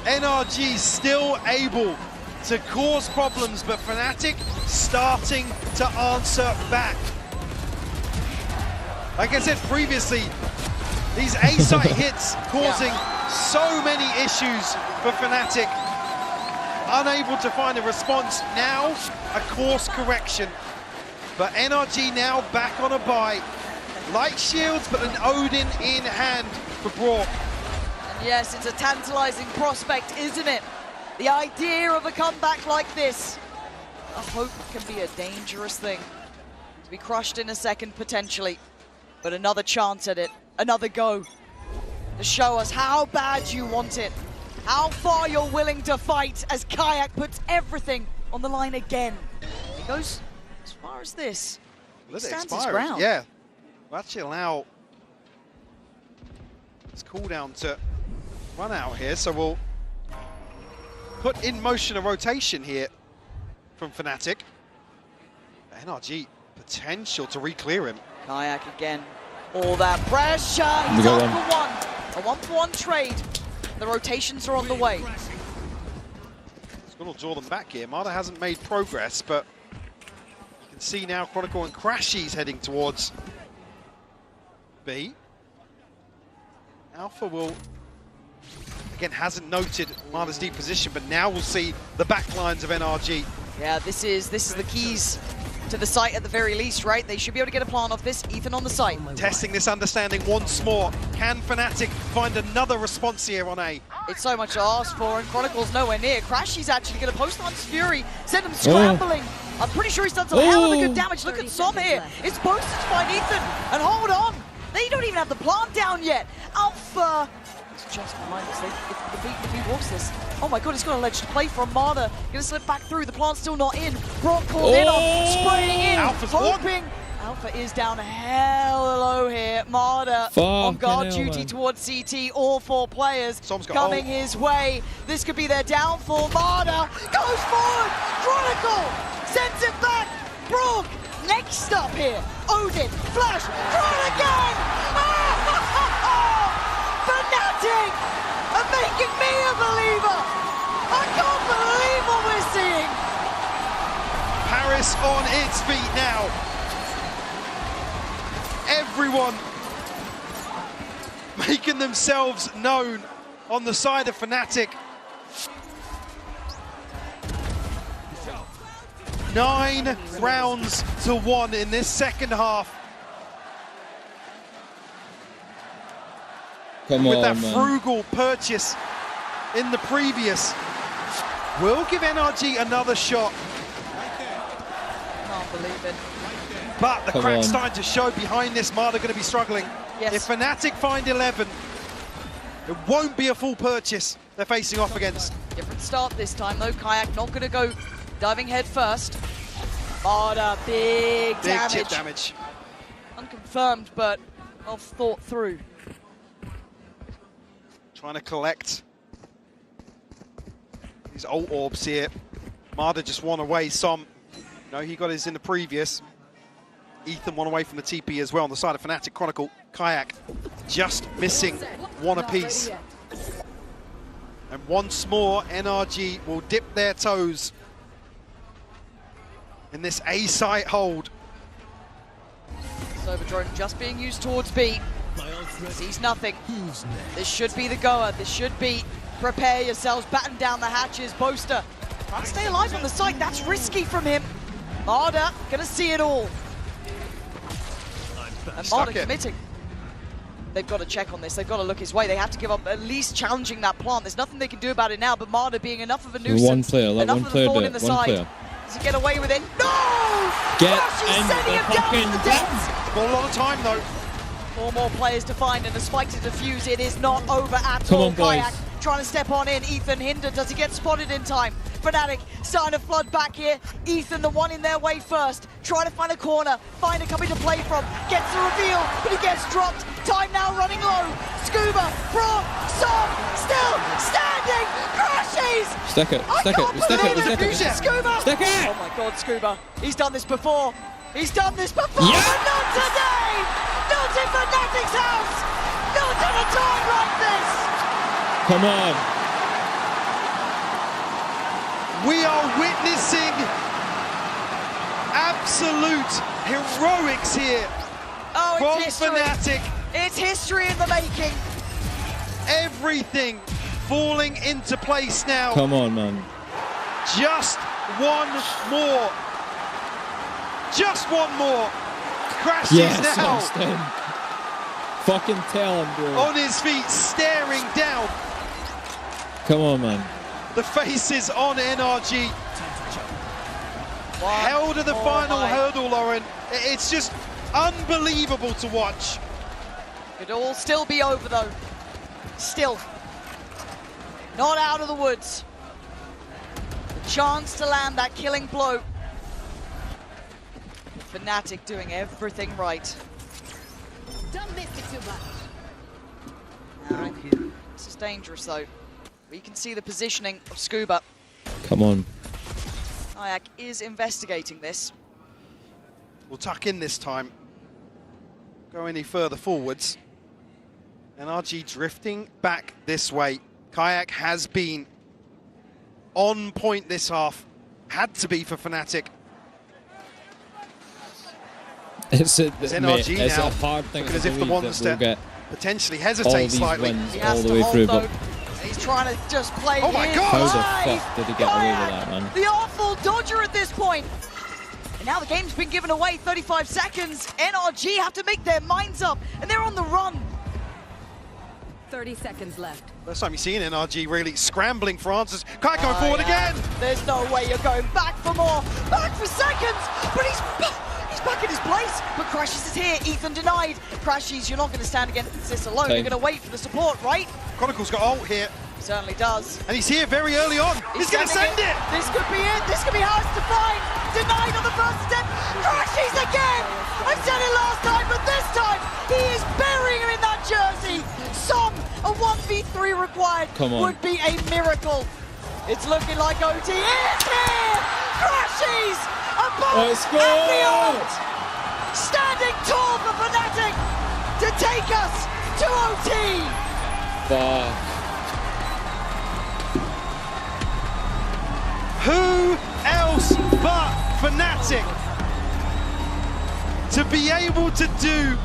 NRG still able to cause problems, but Fnatic starting to answer back. Like I said previously, these A-site hits causing so many issues for Fnatic. Unable to find a response. Now, a course correction. But NRG now back on a bye. Light shields, but an Odin in hand for Brock. And yes, it's a tantalizing prospect, isn't it? The idea of a comeback like this. A hope can be a dangerous thing. To be crushed in a second, potentially. But another chance at it, another go. To show us how bad you want it. How far you're willing to fight as Kayak puts everything on the line again. He goes as far as this. He Let it stands his expire. ground. Yeah. We'll actually allow this cooldown to run out here, so we'll put in motion a rotation here from Fnatic. NRG potential to re-clear him. Kayak again. All that pressure. He's got up for one. A one-for-one trade. The rotations are on the way. It's going to draw them back here. Marta hasn't made progress, but you can C now, Chronicle and Crashies heading towards B. Alpha will, again, hasn't noted Marder's deep position, but now we'll see the back lines of NRG. Yeah, this is the keys to the site at the very least, right? They should be able to get a plant off this. Ethan on the site. Testing this understanding once more. Can Fnatic find another response here on A? It's so much to ask for, and Chronicle's nowhere near. Crashy's actually going to post Hunter's Fury, send him scrambling. I'm pretty sure he's done some hell of a good damage. Look at Som here. It's posted to find Ethan, and hold on. They don't even have the plant down yet. Alpha. It's just behind us. If he walks this. Oh my god, he's got a ledge to play from. Marder gonna slip back through. The plant's still not in. Brock called in off, spraying in, Alpha's hoping. Alpha is down hella low here. Marder on guard duty towards CT. All 4 players coming his way. This could be their downfall. Marder goes forward. Chronicle sends it back. Brock next up here. Odin, Flash, try again. Fnatic are making me a believer. I can't believe what we're seeing. Paris on its feet now. Everyone making themselves known on the side of Fnatic. 9 rounds to 1 in this second half. With that frugal purchase in the previous. We'll give NRG another shot. Can't believe it. But the crack's starting to show behind this. Marder going to be struggling. Yes. If Fnatic find 11, it won't be a full purchase they're facing off against. Different start this time though. Kayak not going to go diving head first. Marder, big damage. Chip damage. Unconfirmed, but well thought through. Trying to collect these ult orbs here. Marder just one away. Som, no, he got his in the previous. Ethan one away from the TP as well on the side of Fnatic. Chronicle, Kayak just missing one apiece. And once more, NRG will dip their toes in this A site hold. Silver drone just being used towards B. Sees nothing. This should be the goer. This should be prepare yourselves, batten down the hatches. Boaster trying to stay alive on the site. That's risky from him. Marder gonna see it all. And Marder committing. They've got to check on this. They've got to look his way. They have to give up at least challenging that plant. There's nothing they can do about it now, but Marder being enough of a nuisance. One player, enough one of player, a thorn in the side. player. Does he get away with it? No! Get She's in sending the him down to the fucking depths. Got a lot of time though. 4 more players to find and a spike to defuse. It is not over at Come all. on, boys. Kayak trying to step on in. Ethan hindered. Does he get spotted in time? Fnatic starting to flood back here. Ethan, the one in their way first. Trying to find a corner. Find a coming to play from. Gets the reveal, but he gets dropped. Time now running low. Scuba, Braum, Som, still standing. Crashies! Stack it, stack it, stack it, stack it. Scuba! Stack it! Oh my god, Scuba. He's done this before. He's done this before, Yeah! but not today! Not in Fnatic's house! Not at a time like this! Come on. We are witnessing absolute heroics here from Fnatic. It's history in the making. Everything falling into place now. Come on, man. Just one more. Just one more. Crashes Yes, now. Austin. Fucking tell him, bro. On his feet, staring down. Come on, man. The faces on NRG. Held to the final hurdle, Lauren. It's just unbelievable to watch. Could all still be over though. Still. Not out of the woods. The chance to land that killing blow. Fnatic doing everything right. Don't miss it too much. This is dangerous though. We can see the positioning of Scuba. Come on. Kayak is investigating this. We'll tuck in this time. Go any further forwards. NRG drifting back this way. Kayak has been on point this half. Had to be for Fnatic. It's a NRG it's now, a hard thing because to if the believe ones that we'll that get potentially all hesitate these slightly. wins He all has the to way hold, through. though. But He's trying to just play Oh my his God! how life. the fuck did he get away with that, man? The awful dodger at this point. And now the game's been given away. 35 seconds. NRG have to make their minds up, and they're on the run. 30 seconds left. First time you've seen NRG really scrambling for answers. Kayak going forward again. There's no way you're going back for more. Back for seconds. But he's back in his place. But Crashies is here. Ethan denied. Crashies, you're not going to stand against this alone. Okay. You're going to wait for the support, right? Chronicle's got ult here. He certainly does. And he's here very early on. He's going to send it. This could be it. This could be how it's defined. Denied on the first attempt. Crashies again. I said it last time, but this time he is burying him in that jersey. Some a 1v3 required would be a miracle. It's looking like OT is here. Crashies above and beyond. Standing tall for Fnatic to take us to OT. Fuck. Who else but Fnatic to be able to do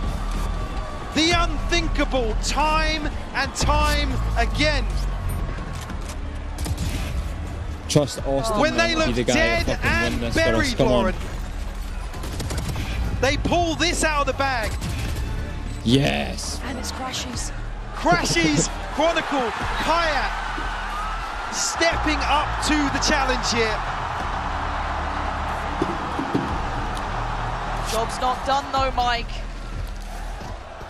the unthinkable time and time again? Trust Austin. When they look dead and buried, Lauren, they pull this out of the bag. Yes. And it's Crashies. Crashies, Chronicle, Kayak stepping up to the challenge here. Job's not done though, Mike.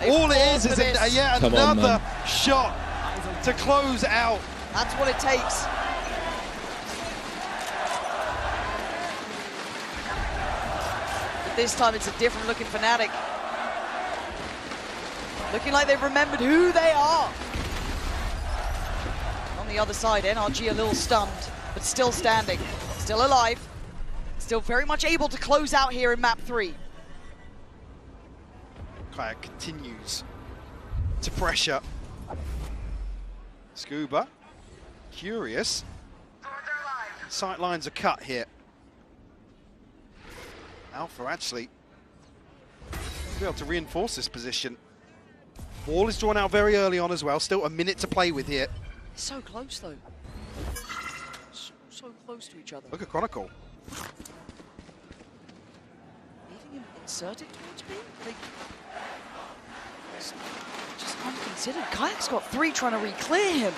All it is yet another shot to close out. That's what it takes. But this time it's a different looking Fnatic. Looking like they've remembered who they are. On the other side, NRG a little stunned, but still standing, still alive, still very much able to close out here in map 3. Kayak continues to pressure. Scuba, curious. Sight lines are cut here. Alpha actually will be able to reinforce this position. Ball is drawn out very early on as well. Still a minute to play with here. So close though. So close to each other. Look at Chronicle. Leaving him inserted towards B? Like, just unconsidered. Kayak's got 3 trying to re-clear him.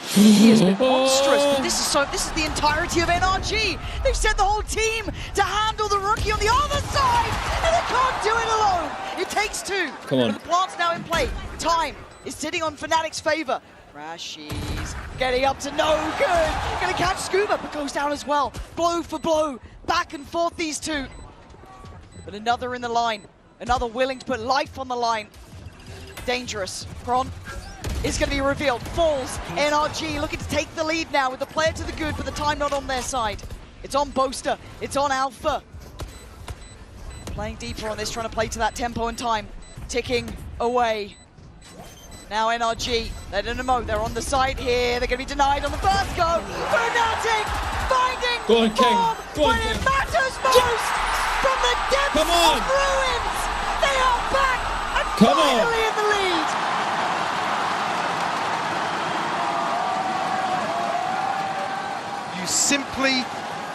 He has been monstrous, but this is the entirety of NRG. They've sent the whole team to handle the rookie on the other side, and they can't do it alone. It takes 2. Come on. But the plant's now in play. Time is sitting on Fnatic's favor. Crashies getting up to no good. Gonna catch Scuba, but goes down as well. Blow for blow. Back and forth these two. But another in the line. Another willing to put life on the line. Dangerous. Kron is going to be revealed. Falls. NRG looking to take the lead now with the player to the good, but the time not on their side. It's on Boaster. It's on Alpha. Playing deeper on this, trying to play to that tempo and time. Ticking away. Now NRG, they're on the side here. They're going to be denied on the first go. Fnatic finding Go on, King. Go on, when King. it matters most. From the depths of ruins, they are back and finally in the lead. You simply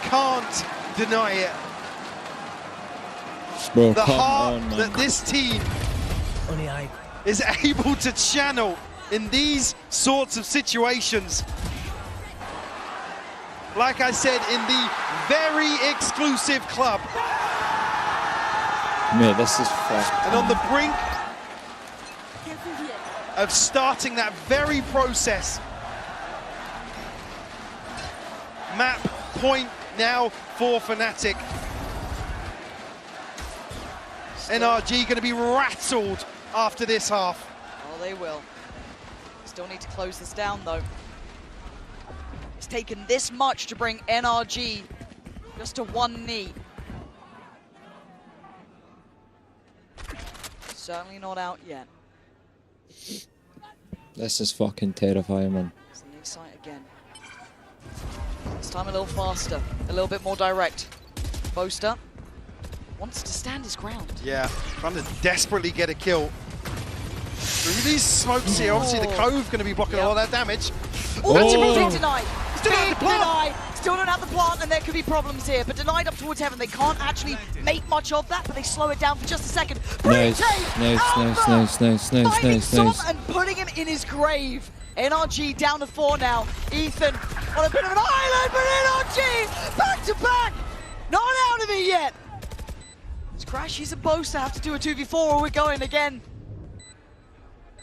can't deny it. Bro, the heart on, that this team is able to channel in these sorts of situations. Like I said, in the very exclusive club. Mate, this is fucked. And on the brink of starting that very process. Map point now for Fnatic. NRG going to be rattled after this half. Oh, they will. Still need to close this down, though. It's taken this much to bring NRG just to 1 knee. Certainly not out yet. This is fucking terrifying, man. It's the next site again. This time a little faster, a little bit more direct. Boaster wants to stand his ground. Yeah, trying to desperately get a kill. Through these smokes here, obviously the Cove going to be blocking a lot of that damage. Oh, that's a big denied. Big denied. Still don't have the plant, and there could be problems here. But denied up towards heaven, they can't actually make much of that, but they slow it down for just a second. Nice, nice. And putting him in his grave. NRG down to 4 now. Ethan on a bit of an island, but NRG back to back. Not out of it yet. It's Crash, he's supposed to have to do a 2v4 or we're going again.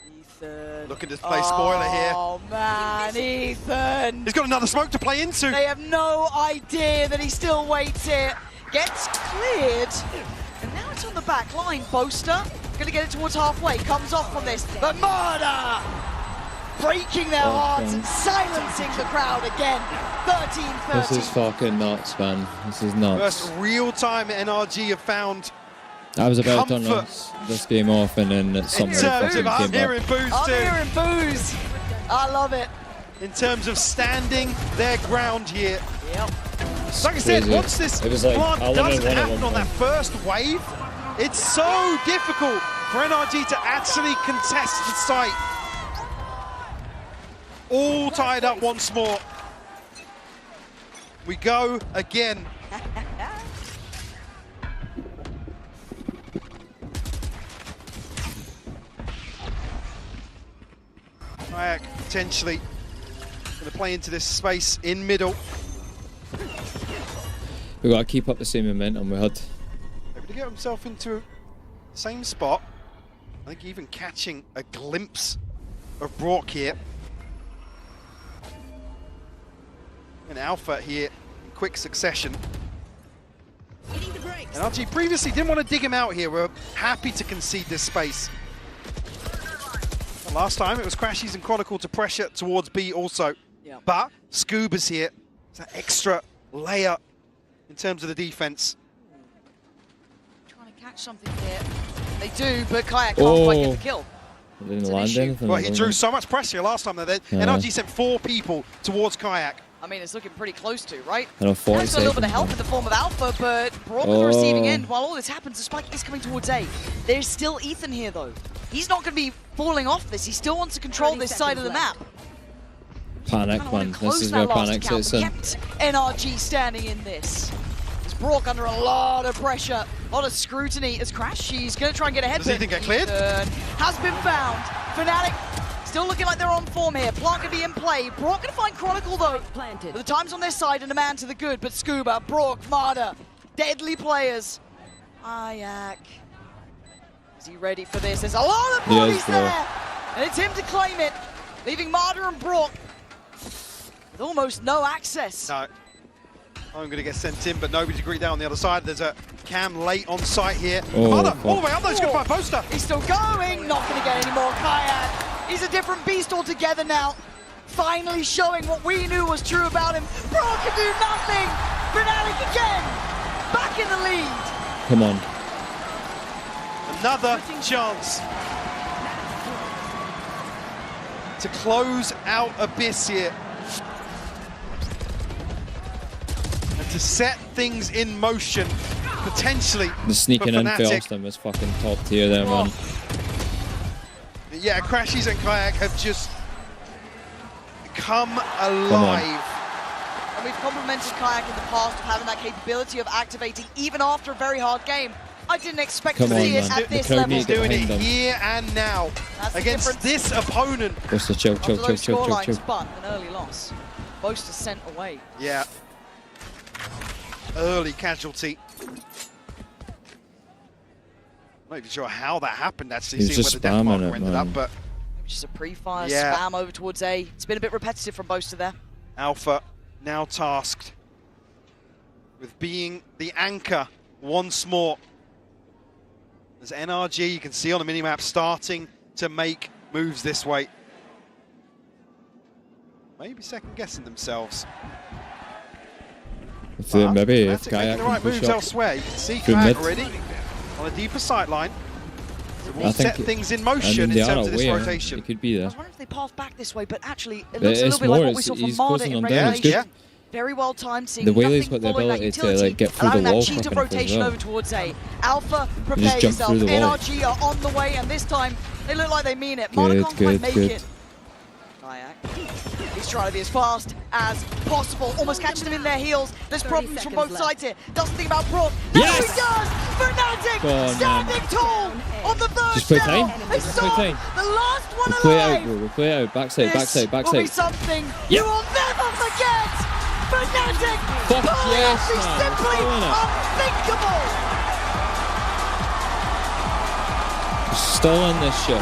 Ethan. Looking to play spoiler here. Oh man, Ethan. He's got another smoke to play into. They have no idea that he still waits here. Gets cleared. And now it's on the back line. Boaster gonna get it towards halfway. Comes off from this. But Murder! Breaking their hearts and silencing the crowd again. 13-13. This is fucking nuts, man. This is nuts. First real-time NRG have found I was about to turn this game off, and then something fucking came I'm hearing back. boos I'm too. hearing boos. I love it. In terms of standing their ground here. Yep. Like I said, once this plant doesn't happen on that first wave, it's so difficult for NRG to actually contest the site. All tied up once more. We go again. Kayak potentially going to play into this space in middle. We've got to keep up the same momentum we had. Able to get himself into the same spot. I think even catching a glimpse of Brock here. And Alpha here in quick succession. And RG previously didn't want to dig him out here. We're happy to concede this space. And last time it was Crashies and Chronicle to pressure towards B also. Yeah. But Scuba's here. It's that extra layer in terms of the defense. Trying to catch something here. They do, but Kayak can't quite get the kill. Didn't land anything. Well, he drew so much pressure last time. NRG sent 4 people towards Kayak. I mean, it's looking pretty close to, right? I know, 40 There's a little bit of help in the form of Alpha, but Brock on the receiving end. While all this happens, the spike is coming towards A. There's still Ethan here, though. He's not going to be falling off this. He still wants to control this side of the map. Panic, man. This is where panic sits in. Kept NRG standing in this. It's Brock under a lot of pressure, a lot of scrutiny. As Crash, she's going to try and get ahead. Does Ethan get cleared? Has been found. Fnatic still looking like they're on form here. Plant gonna be in play. Brock gonna find Chronicle though. Planted. But the time's on their side and a man to the good. But Scuba, Brock, Marder, deadly players. Ayak. Is he ready for this? There's a lot of bodies there. And it's him to claim it. Leaving Marder and Brock with almost no access. No. I'm going to get sent in, but nobody's agreed down on the other side. There's a Cam late on site here. Marder, all the way up, though, he's going to find Boaster. He's still going. Not going to get any more. Kayak. He's a different beast altogether now. Finally showing what we knew was true about him. Brock can do nothing. Fnatic again. Back in the lead. Come on. Another chance to close out Abyss here. And to set things in motion, potentially. The sneaking in first time was fucking top tier there, man. Yeah, Crashies and Kayak have just come alive. And we've complimented Kayak in the past of having that capability of activating even after a very hard game. I didn't expect to see it at this level. He's doing it here and now against this opponent. Just to chill. But an early loss. Boaster sent away. Yeah. Early casualty. Not even sure how that happened, actually, seeing where the death marker ended up, but just a pre-fire spam over towards A. It's been a bit repetitive from Boaster there. Alpha now tasked with being the anchor once more. As NRG, you can see on the minimap, starting to make moves this way. Maybe second-guessing themselves. Maybe if making Kayak the right can push moves up. elsewhere. You can see Kayak already on a deeper sight line. So we'll set things in motion in terms of this rotation. It could be there. I was wondering if they path back this way, but actually it looks a little bit like what we saw from Marder in regulation. Very well timed, seeing the Whaley's nothing got the following ability that utility, to like get through the wall that cheat of rotation over towards A. Alpha, just prepare jump yourself. through the wall. NRG are on the way, and this time they look like they mean it. Good, Monocon good, might make good. it. Kayak. He's trying to be as fast as possible, almost catching them in their heels. There's problems from both sides here. Doesn't think about Brook. Yes! Now he does! Fnatic standing tall on the verge Just play now. time. They Just saw play time. the last one We'll play alive. out, bro. We'll play out. Backside, This backside, will be backside. something Yep. you will never forget. Fnatic Fuck pulling yes, off the man. simply Doing it. unthinkable. We're still in this shit.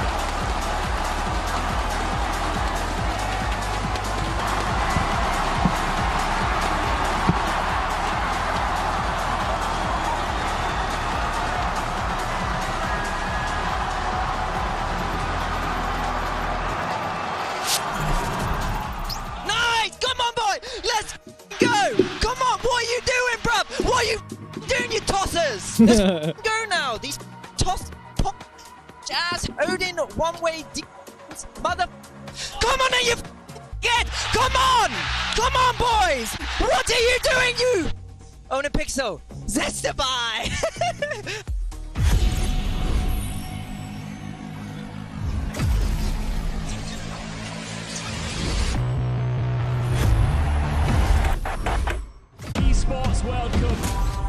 Nice! Come on, boy! Let's go! Come on, what are you doing, bruv? What are you doing, you tossers? Let's go now! These toss pop jazz Odin one-way defense mother. Come on, now you get! Come on! Come on, boys! What are you doing, you? Own a pixel. Zestify! Esports World Cup,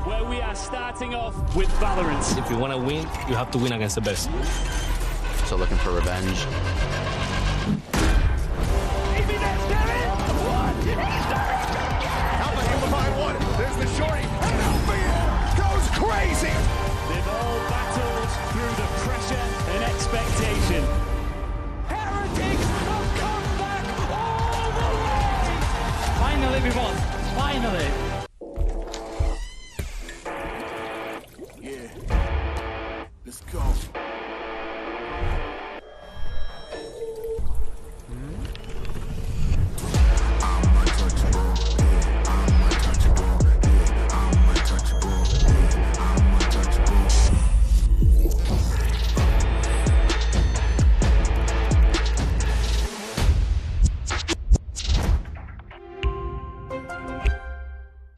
where we are starting off with Valorant. If you want to win, you have to win against the best. So looking for revenge. Alpha hit behind one. There's the shorty. And Alpha goes crazy. They've all battled through the pressure and expectation. Heretics have come back all the way! Finally, we won. Finally. Yeah. Let's go.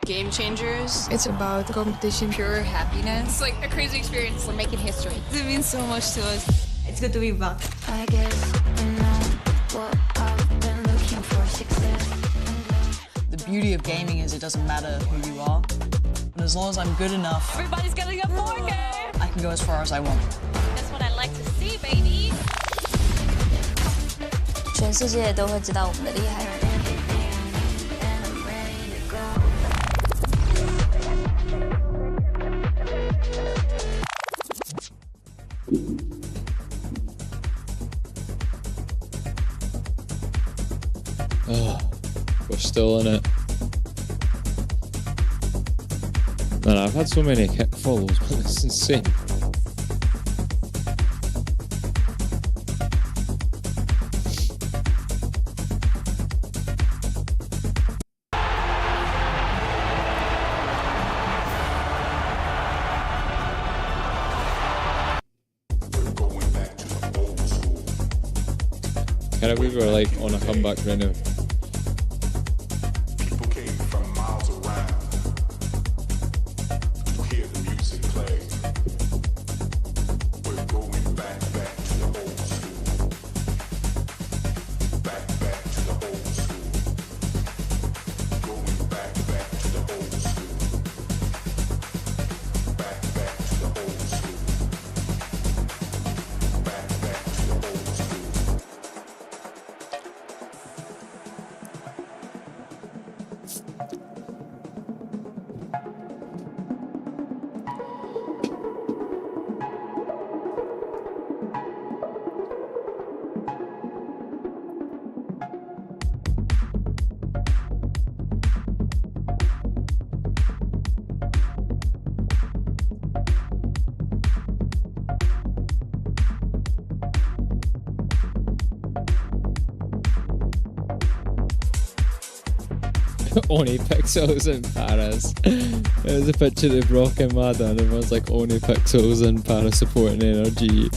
Game Changers. It's about competition, pure happiness. It's like a crazy experience. We're making history. It means so much to us. It's good to be back. I guess I know what I've been looking for, success. The beauty of gaming is it doesn't matter who you are. But as long as I'm good enough, Everybody's getting a 4K. I can go as far as I want. That's what I like to see, baby. 全世界都会知道我们的厉害。 Oh, we're still in it. Man, I've had so many kick follows, man, it's insane. Kind of we were like on a comeback right now. People came from miles around to hear the music play. We're going back to the old school. Back to the old school. Going back to the old school. Back to the old school. Back to the old school. Oni Pixels in Paris. There's a picture of Brock and Mada and everyone's like Oni Pixels in Paris supporting NRG.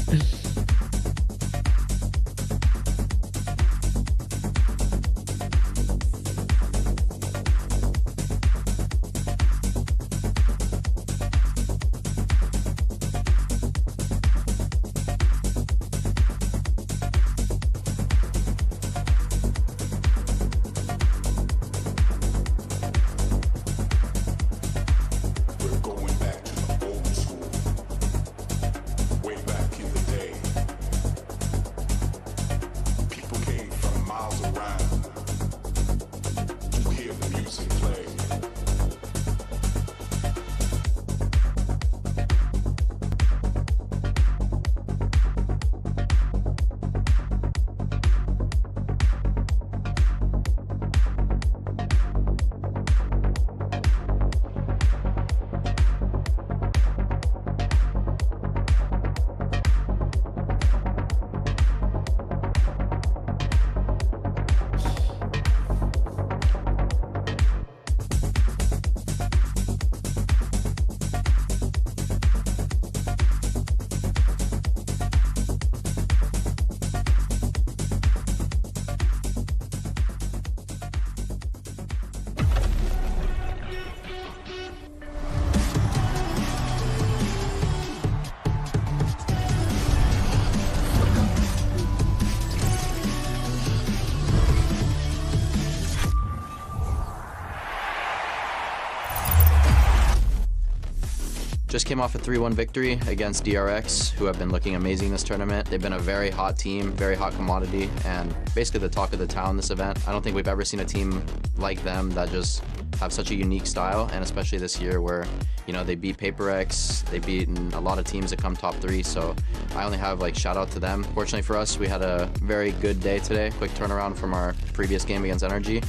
Just came off a 3-1 victory against DRX, who have been looking amazing this tournament. They've been a very hot team, very hot commodity, and basically the talk of the town this event. I don't think we've ever seen a team like them that just have such a unique style, and especially this year where, you know, they beat PaperX, they've beaten a lot of teams that come top 3, so I only have like shout out to them. Fortunately for us, we had a very good day today. Quick turnaround from our previous game against NRG.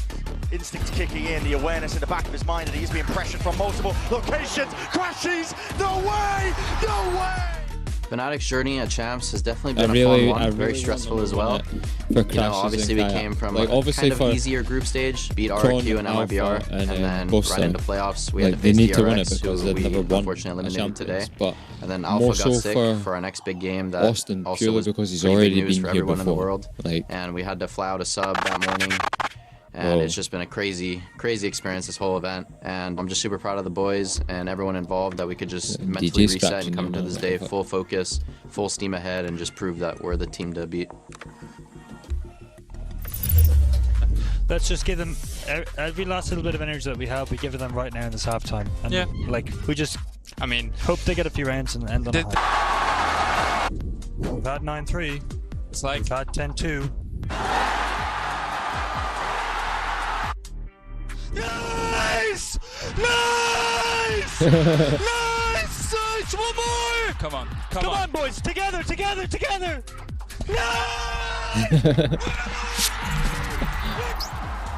Instincts kicking in, the awareness in the back of his mind that he's being pressured from multiple locations. Crashes! No way! No way! Fnatic's journey at Champs has definitely been a fun one, very stressful as well. You know, obviously we came from like a kind of easier group stage, beat RRQ and MIBR, and then right into playoffs. We had to face DRX, who we unfortunately eliminated today. And then Alpha got sick for our next big game that Austin, also was because he's pretty already big news been for here everyone in the before. world. And we had to fly out a sub that morning. And it's just been a crazy experience, this whole event. And I'm just super proud of the boys and everyone involved that we could just mentally reset and come into this day full focus, full steam ahead, and just prove that we're the team to beat. Let's just give them every last little bit of energy that we have. We give it them right now in this halftime. And like we just, I mean, hope they get a few rounds and end on a high. We've had 9-3. It's like we've had 10-2. Nice! Nice! Nice! Nice! One more! Come on. Come on, boys! Together! Together! Together!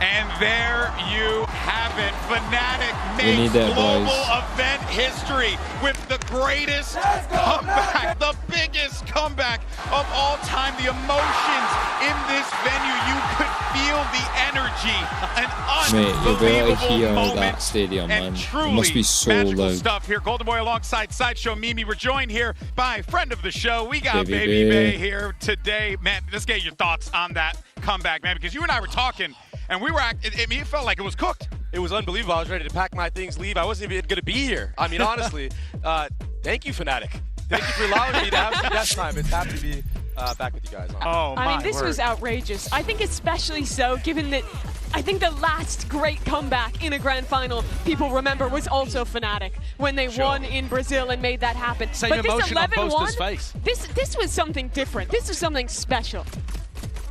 And there you have it. Fnatic makes global event history with the greatest comeback, the biggest comeback of all time. The emotions in this venue, you could feel the energy, an unbelievable moment, that stadium, and man. truly It must be so magical loud. stuff here. Golden Boy alongside Sideshow Mimi. We're joined here by friend of the show. We got Baby Baby Bay Bay here today. Man, let's get your thoughts on that comeback, man, because you and I were talking, and we were, it felt like it was cooked. It was unbelievable. I was ready to pack my things, leave. I wasn't even going to be here. I mean, honestly, thank you, Fnatic. Thank you for allowing me to have some guest time. It's happy to be back with you guys. I mean, this was outrageous. I think especially so, given that I think the last great comeback in a grand final people remember was also Fnatic when they won in Brazil and made that happen. Same but this emotion on Boaster's 11-1, face. this was something different. This was something special.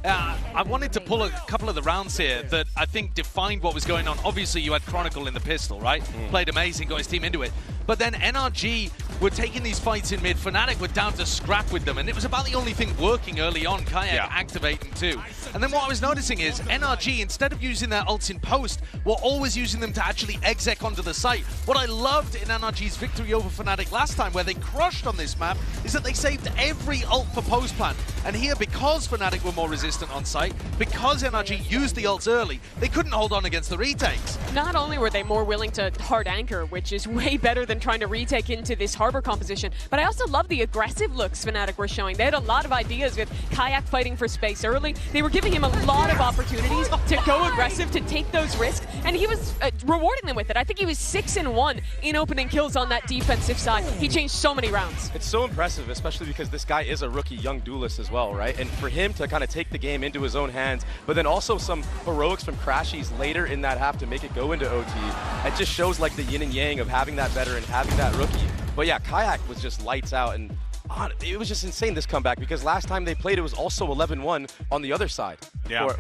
I wanted to pull a couple of the rounds here that I think defined what was going on. Obviously, you had Chronicle in the pistol, right? Played amazing, got his team into it. But then NRG were taking these fights in mid. Fnatic were down to scrap with them, and it was about the only thing working early on, Kayak activating too. And then what I was noticing is NRG, instead of using their ults in post, were always using them to actually exec onto the site. What I loved in NRG's victory over Fnatic last time, where they crushed on this map, is that they saved every ult for post plan. And here, because Fnatic were more resistant on site, because NRG used the ults early, they couldn't hold on against the retakes. Not only were they more willing to hard anchor, which is way better than trying to retake into this harbor composition, but I also love the aggressive looks Fnatic were showing. They had a lot of ideas with Kayak fighting for space early. They were giving him a lot of opportunities to go aggressive, to take those risks, and he was rewarding them with it. I think he was 6-1 in opening kills on that defensive side. He changed so many rounds. It's so impressive, especially because this guy is a rookie young duelist as well, right? And for him to kind of take the game into his own hands, but then also some heroics from Crashies later in that half to make it go into OT. It just shows like the yin and yang of having that veteran, having that rookie. But yeah, Kayak was just lights out, and it was just insane, this comeback, because last time they played it was also 11-1 on the other side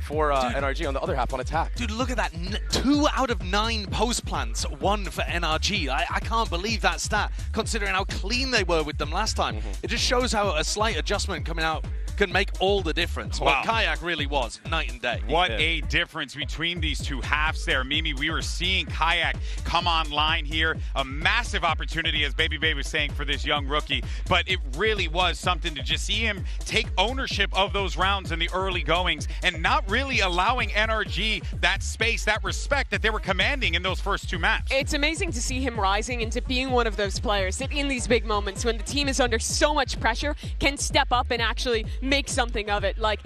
for NRG on the other half on attack. Dude, look at that. 2 out of 9 post plants won for NRG. I can't believe that stat, considering how clean they were with them last time. It just shows how a slight adjustment coming out can make all the difference. Wow. What Kayak really was, night and day. What a difference between these two halves there. Mimi, we were seeing Kayak come online here. A massive opportunity, as Baby Baby was saying, for this young rookie. But it really was something to just see him take ownership of those rounds in the early goings and not really allowing NRG that space, that respect that they were commanding in those first 2 maps. It's amazing to see him rising into being one of those players that in these big moments when the team is under so much pressure can step up and actually make something of it. Like,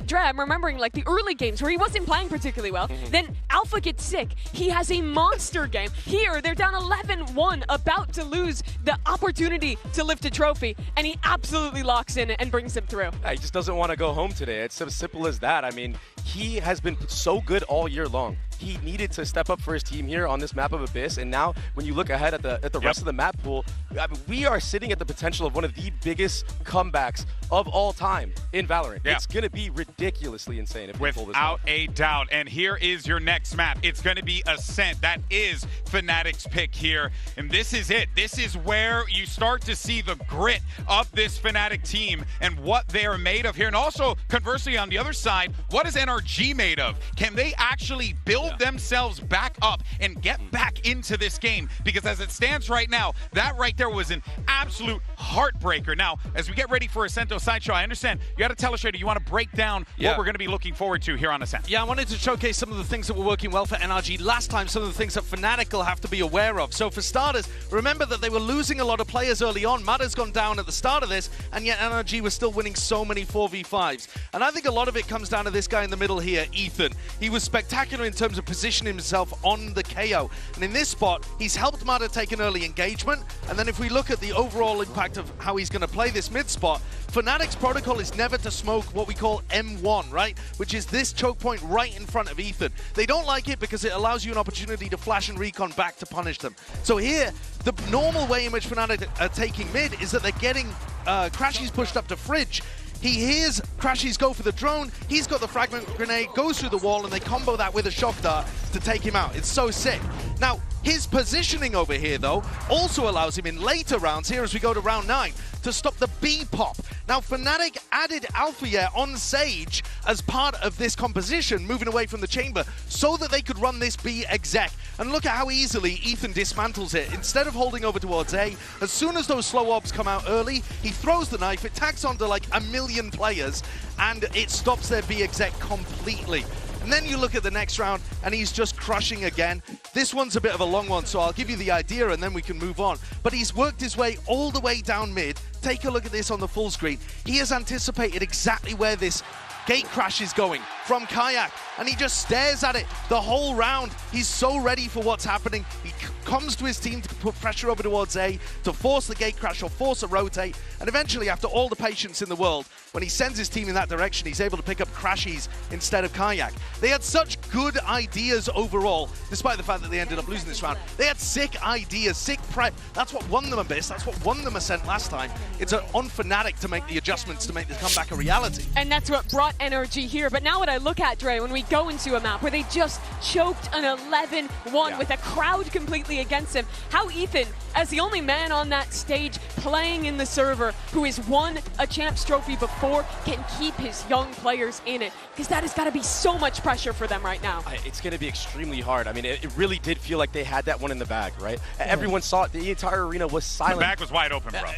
Dre, I'm remembering like the early games where he wasn't playing particularly well. Then Alpha gets sick. He has a monster game. Here, they're down 11-1, about to lose the opportunity to lift a trophy, and he absolutely locks in and brings them through. He just doesn't want to go home today. It's as simple as that. I mean, he has been so good all year long. he needed to step up for his team here on this map of Abyss. And now, when you look ahead at the rest of the map pool, I mean, we are sitting at the potential of one of the biggest comebacks of all time in Valorant. It's going to be ridiculously insane if we pull this off. Without a doubt. And here is your next map. It's going to be Ascent. That is Fnatic's pick here. And this is it. This is where you start to see the grit of this Fnatic team and what they are made of here. And also, conversely, on the other side, what is NRG made of? Can they actually build themselves back up and get back into this game? Because as it stands right now, that right there was an absolute heartbreaker. Now, as we get ready for Ascento Sideshow, I understand you got to tell us, Shady, you want to break down what we're going to be looking forward to here on Ascent. Yeah, I wanted to showcase some of the things that were working well for NRG last time, some of the things that Fnatic will have to be aware of. So for starters, remember that they were losing a lot of players early on. Mada's gone down at the start of this, and yet NRG was still winning so many 4v5s. And I think a lot of it comes down to this guy in the middle here, Ethan. He was spectacular in terms of positioning himself on the KO. And in this spot, he's helped Mada take an early engagement. And then if we look at the overall impact of how he's going to play this mid spot, Fnatic's protocol is never to smoke what we call M1, right? Which is this choke point right in front of Ethan. They don't like it because it allows you an opportunity to flash and recon back to punish them. So here, the normal way in which Fnatic are taking mid is that they're getting Crashies pushed up to Fridge. He hears Crashies go for the drone, he's got the fragment grenade, goes through the wall, and they combo that with a shock dart to take him out. It's so sick. Now, his positioning over here, though, also allows him in later rounds, here as we go to round 9, to stop the B pop. Now, Fnatic added Alphayear on Sage as part of this composition, moving away from the chamber, so that they could run this B exec. And look at how easily Ethan dismantles it. Instead of holding over towards A, as soon as those slow orbs come out early, he throws the knife, it tacks onto like a million players, and it stops their B exec completely. And then you look at the next round, and he's just crushing again. This one's a bit of a long one, so I'll give you the idea, and then we can move on. But he's worked his way all the way down mid. Take a look at this on the full screen. He has anticipated exactly where this gate crash is going from Kayak, and he just stares at it the whole round. He's so ready for what's happening. He comes to his team to put pressure over towards A, to force the gate crash or force a rotate, and eventually, after all the patience in the world, when he sends his team in that direction, he's able to pick up Crashies instead of Kayak. They had such good ideas overall, despite the fact that they ended up losing this round. They had sick ideas, sick prep. That's what won them Abyss. That's what won them Ascent last time. It's on Fnatic to make the adjustments to make this comeback a reality. And that's what brought NRG here. But now what I look at, Dre, when we go into a map where they just choked an 11-1 with a crowd completely against him, how Ethan, as the only man on that stage playing in the server who has won a Champs Trophy before, can keep his young players in it. Because that has got to be so much pressure for them right now. It's going to be extremely hard. I mean, it really did feel like they had that one in the bag, right? Everyone saw it. The entire arena was silent. The bag was wide open, bro.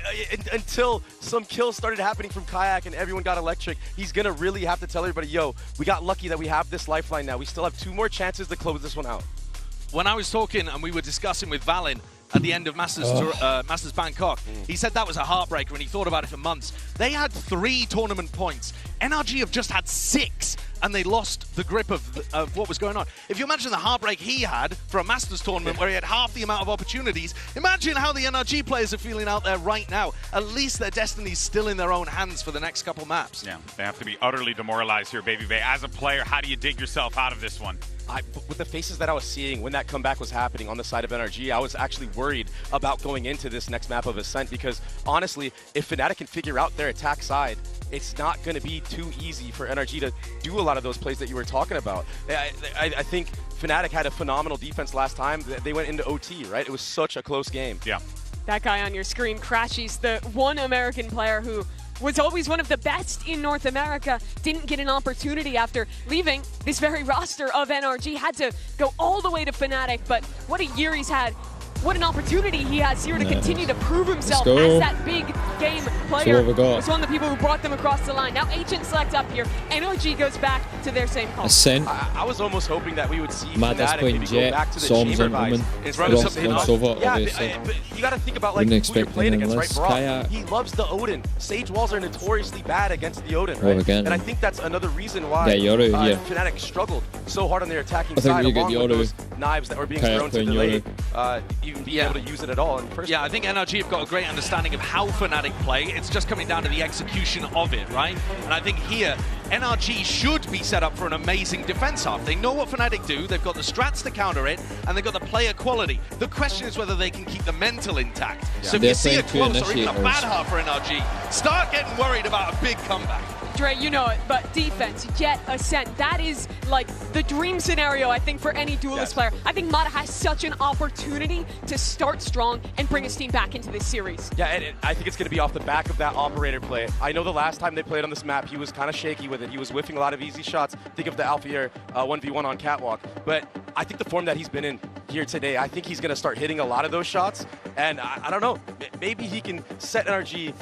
Until some kills started happening from Kayak and everyone got electric. He's going to really have to tell everybody, yo, we got lucky that we have this lifeline now. We still have 2 more chances to close this one out. When I was talking and we were discussing with Valin at the end of Masters Bangkok, he said that was a heartbreaker and he thought about it for months. They had 3 tournament points. NRG have just had 6, and they lost the grip of what was going on. If you imagine the heartbreak he had for a Masters tournament where he had half the amount of opportunities, imagine how the NRG players are feeling out there right now. At least their destiny's still in their own hands for the next couple maps. Yeah, they have to be utterly demoralized here, Baby Bay. As a player, how do you dig yourself out of this one? With the faces that I was seeing when that comeback was happening on the side of NRG, I was actually worried about going into this next map of Ascent because, honestly, if Fnatic can figure out their attack side, it's not going to be too easy for NRG to do a lot of those plays that you were talking about. I think Fnatic had a phenomenal defense last time. They went into OT, right? It was such a close game. Yeah. That guy on your screen, Crashies, the one American player who was always one of the best in North America, didn't get an opportunity after leaving this very roster of NRG, had to go all the way to Fnatic, but what a year he's had. What an opportunity he has here to continue to prove himself as that big game player. It's one of the people who brought them across the line. Now Agent Select up here. NRG goes back to their same call. Ascent. I was almost hoping that we would see Mada's playing Jet, Storms and Woman. But you got to think about like who you're playing against, right? Brock, he loves the Odin. Sage walls are notoriously bad against the Odin, right? And I think that's another reason why Fnatic struggled so hard on their attacking side, along with those knives that were being thrown to delay even being able to use it at all in the first place. I think NRG have got a great understanding of how Fnatic play. It's just coming down to the execution of it, right? And I think here, NRG should be set up for an amazing defense half. They know what Fnatic do, they've got the strats to counter it, and they've got the player quality. The question is whether they can keep the mental intact. So if you see a close or even a bad half for NRG, start getting worried about a big comeback. Dre, you know it, but defense, Jett, Ascent, that is like the dream scenario, I think, for any Duelist player. I think Mata has such an opportunity to start strong and bring his team back into this series. Yeah, and I think it's going to be off the back of that operator play. I know the last time they played on this map, he was kind of shaky with it. He was whiffing a lot of easy shots. Think of the Alfier 1v1 on Catwalk. But I think the form that he's been in here today, I think he's going to start hitting a lot of those shots. And I don't know, maybe he can set NRG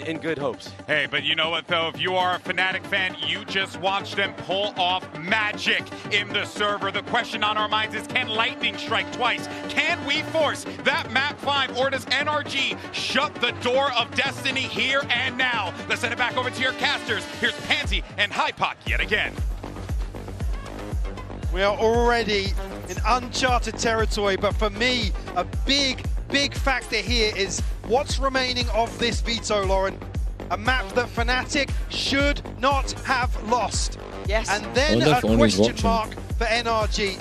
in good hopes. Hey, but you know what, though? If you are a Fnatic fan, you just watched them pull off magic in the server. The question on our minds is, can Lightning strike twice? Can we force that map 5, or does NRG shut the door of destiny here and now? Let's send it back over to your casters. Here's Pansy and Hypoc yet again. We are already in uncharted territory, but for me, a big factor here is what's remaining of this veto, Lauren. A map that Fnatic should not have lost. Yes. And then a question mark for NRG.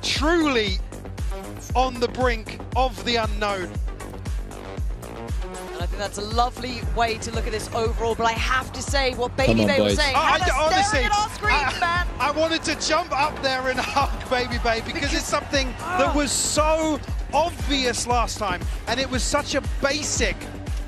Truly on the brink of the unknown. And I think that's a lovely way to look at this overall, but I have to say what Baby Bay was saying. Honestly, at our screens, man. I wanted to jump up there and hug Baby Bay because it's something that was so obvious last time, and it was such a basic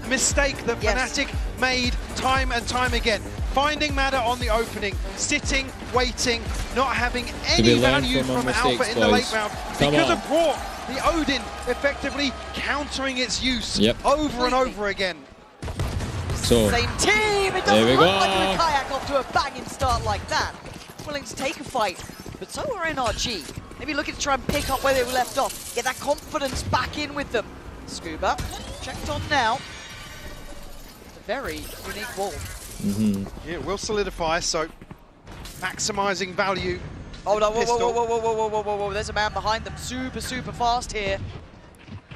mistake that Fnatic made time and time again. Finding Mada on the opening, sitting, waiting, not having any value from Alpha in the late round because of Brook. The Odin effectively countering its use over and over again. So, same team. It doesn't look like the Kayak off to a banging start like that. Willing to take a fight, but so are NRG. Maybe looking to try and pick up where they were left off, get that confidence back in with them. Scuba checked on now. It's a very unique wall. Yeah, it will solidify, so maximizing value. Hold on, whoa, there's a man behind them, super fast here.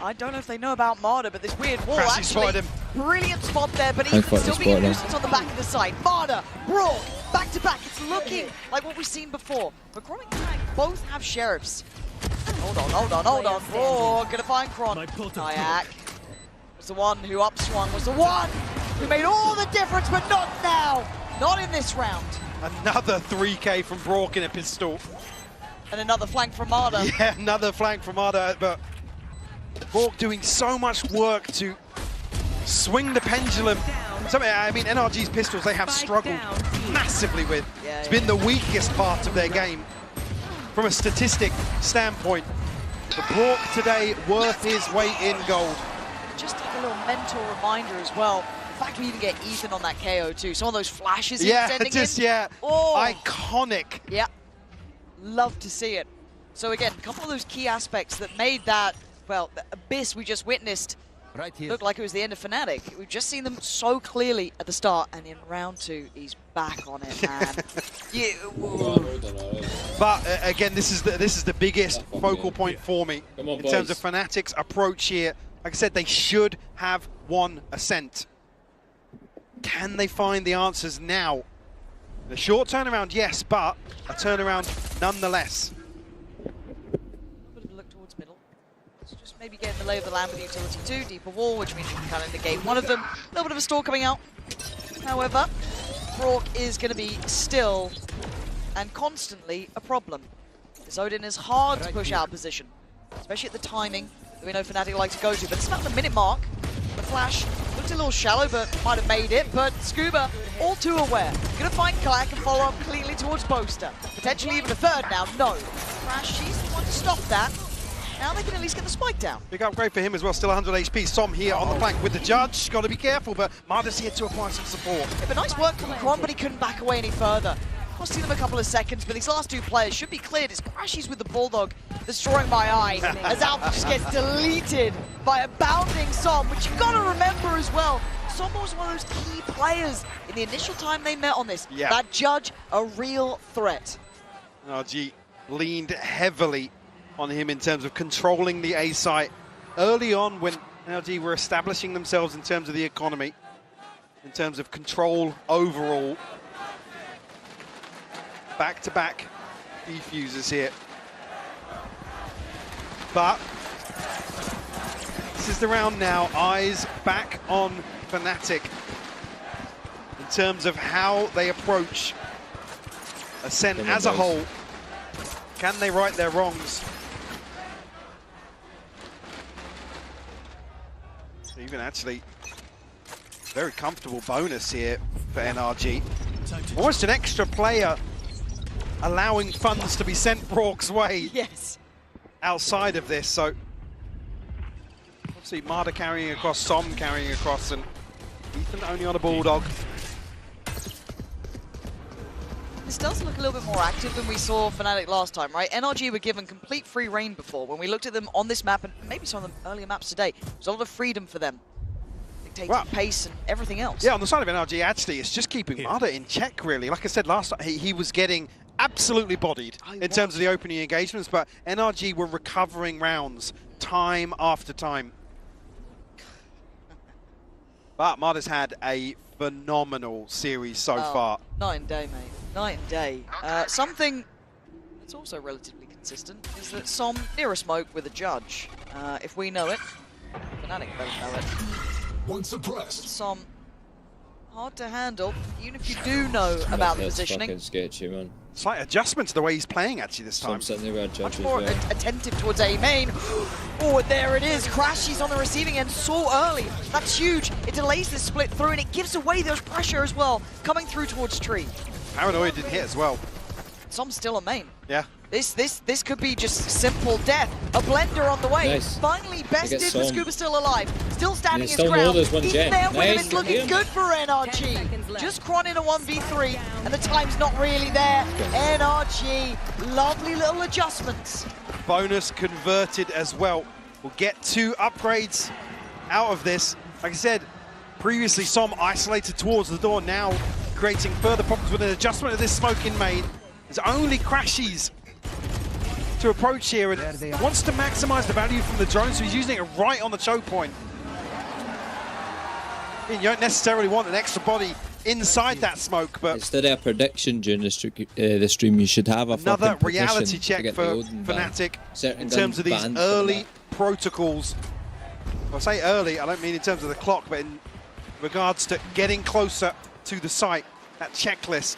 I don't know if they know about Marder, but this weird wall actually, brilliant spot there, but he can still be a nuisance on the back of the side. Marder, Brook, back to back, it's looking like what we've seen before. But Kron and Kayak both have sheriffs. Hold on, Brook, gonna find Kron. Kayak was the one who upswung, was the one who made all the difference, but not now, not in this round. Another 3K from Brook in a pistol. And another flank from Marder. Yeah, another flank from Marder, but Brook doing so much work to swing the pendulum. I mean, NRG's pistols, they have struggled massively with. It's been the weakest part of their game from a statistic standpoint. But Brook today worth his weight in gold. Just take a little mental reminder as well. The fact we even get Ethan on that KO too. Some of those flashes he was sending in. Iconic. Yeah, love to see it. So again, a couple of those key aspects that made that, well, the abyss we just witnessed looked like it was the end of Fnatic. We've just seen them so clearly at the start, and in round 2, he's back on it, man. But again, this is the biggest focal point for me in terms of Fnatic's approach here. Like I said, they should have won Ascent. Can they find the answers now? The short turnaround, yes, but a turnaround nonetheless. A bit of a look towards middle. Let's just maybe get in the lay of the land with utility 2, deeper wall, which means you can kind of negate one of them. A little bit of a stall coming out. However, Brook is going to be still and constantly a problem. This Odin is hard to push out position, especially at the timing that we know Fnatic like to go to, but it's about the minute mark. The flash looked a little shallow, but might have made it. But Scuba, all too aware. Gonna find Kayak and follow up cleanly towards Boaster. Potentially even a third now. No. Crash, she's the one to stop that. Now they can at least get the spike down. Big upgrade for him as well. Still 100 HP. Som here on the flank with the judge. Got to be careful, but Marder's here to apply some support. Yeah, but nice work from Kron, but he couldn't back away any further. Costing them a couple of seconds, but these last two players should be cleared. It's Crashies with the Bulldog that's drawing my eye as Alpha just gets deleted by a bounding Som, which you've got to remember as well. Som was one of those key players in the initial time they met on this. Yeah. That judge, a real threat. NRG leaned heavily on him in terms of controlling the A site early on when NRG were establishing themselves in terms of the economy, in terms of control overall. back-to-back defuses here. But this is the round now. Eyes back on Fnatic in terms of how they approach Ascent as a whole. Can they right their wrongs? Even actually, very comfortable bonus here for NRG. Almost an extra player allowing funds to be sent Brork's way. Yes. Outside of this, so obviously Marder carrying across, Som carrying across, and Ethan only on a Bulldog. This does look a little bit more active than we saw Fnatic last time, right? NRG were given complete free reign before. When we looked at them on this map, and maybe some of the earlier maps today, there's a lot of freedom for them. Dictating pace and everything else. Yeah, on the side of NRG, actually, it's just keeping Marder in check, really. Like I said last time, he was getting absolutely bodied in terms of the opening engagements, but NRG were recovering rounds time after time. But Marder's had a phenomenal series so far. Night and day, mate. Night and day. Something that's also relatively consistent is that Som near a smoke with a judge. If we know it, Fnatic better know it. One suppressed. Som hard to handle, even if you do know about the positioning. Fucking sketchy, man. Slight adjustment to the way he's playing actually this time. Much more attentive towards A main. Oh, and there it is. Crashy's on the receiving end so early. That's huge. It delays the split through and it gives away those pressure as well, coming through towards Tree. Paranoid didn't hit as well. Som's still a main. Yeah. This could be just simple death. A blender on the way. Nice. Finally bested, but Scuba still alive. Still standing his still ground. there's one Even gen. there with him, Nice. it's looking good for NRG. Just Kron in a 1v3, and the time's not really there. NRG, lovely little adjustments. Bonus converted as well. We'll get 2 upgrades out of this. Like I said, previously Som isolated towards the door, now creating further problems with an adjustment of this smoke in main. There's only Crashies to approach here and wants to maximize the value from the drone, so he's using it right on the choke point. You don't necessarily want an extra body inside that smoke, but instead of a prediction during the stream, you should have another reality check for Fnatic in terms of these early protocols. When I say early, I don't mean in terms of the clock, but in regards to getting closer to the site, that checklist.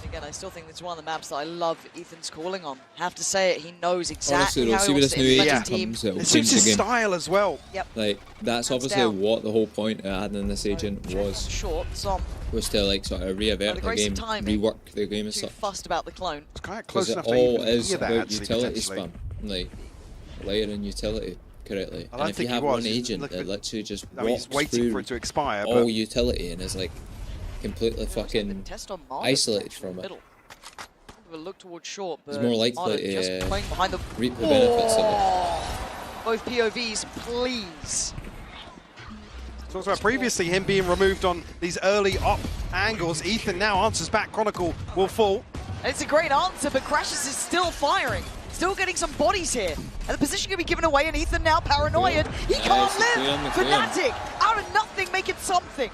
Again, I still think it's one of the maps that I love Ethan's calling on. Have to say it, he knows exactly Honestly, how he wants to implement his team. It suits his style as well. Yep. Like, that's obviously what the whole point of adding this agent was. Short, Som. Was to like sort of reavert the game, rework the game and too stuff. Fussed about the clone. It's kind of close enough it to all even is hear that, about actually, utility spam, like layering utility correctly. I don't And if you think he have was. one agent that literally just walks he's waiting through for it to expire, all but utility and is like completely fucking isolated from it. A look towards short, but It's more likely Marder to just playing behind the reap the benefits of it. Both POVs, please. Talked about previously him being removed on these early op angles. Ethan now answers back. Chronicle will fall. And it's a great answer, but Crashes is still firing. Still getting some bodies here. And the position can be given away, and Ethan now paranoid. He can't live! Fnatic, out of nothing, making something.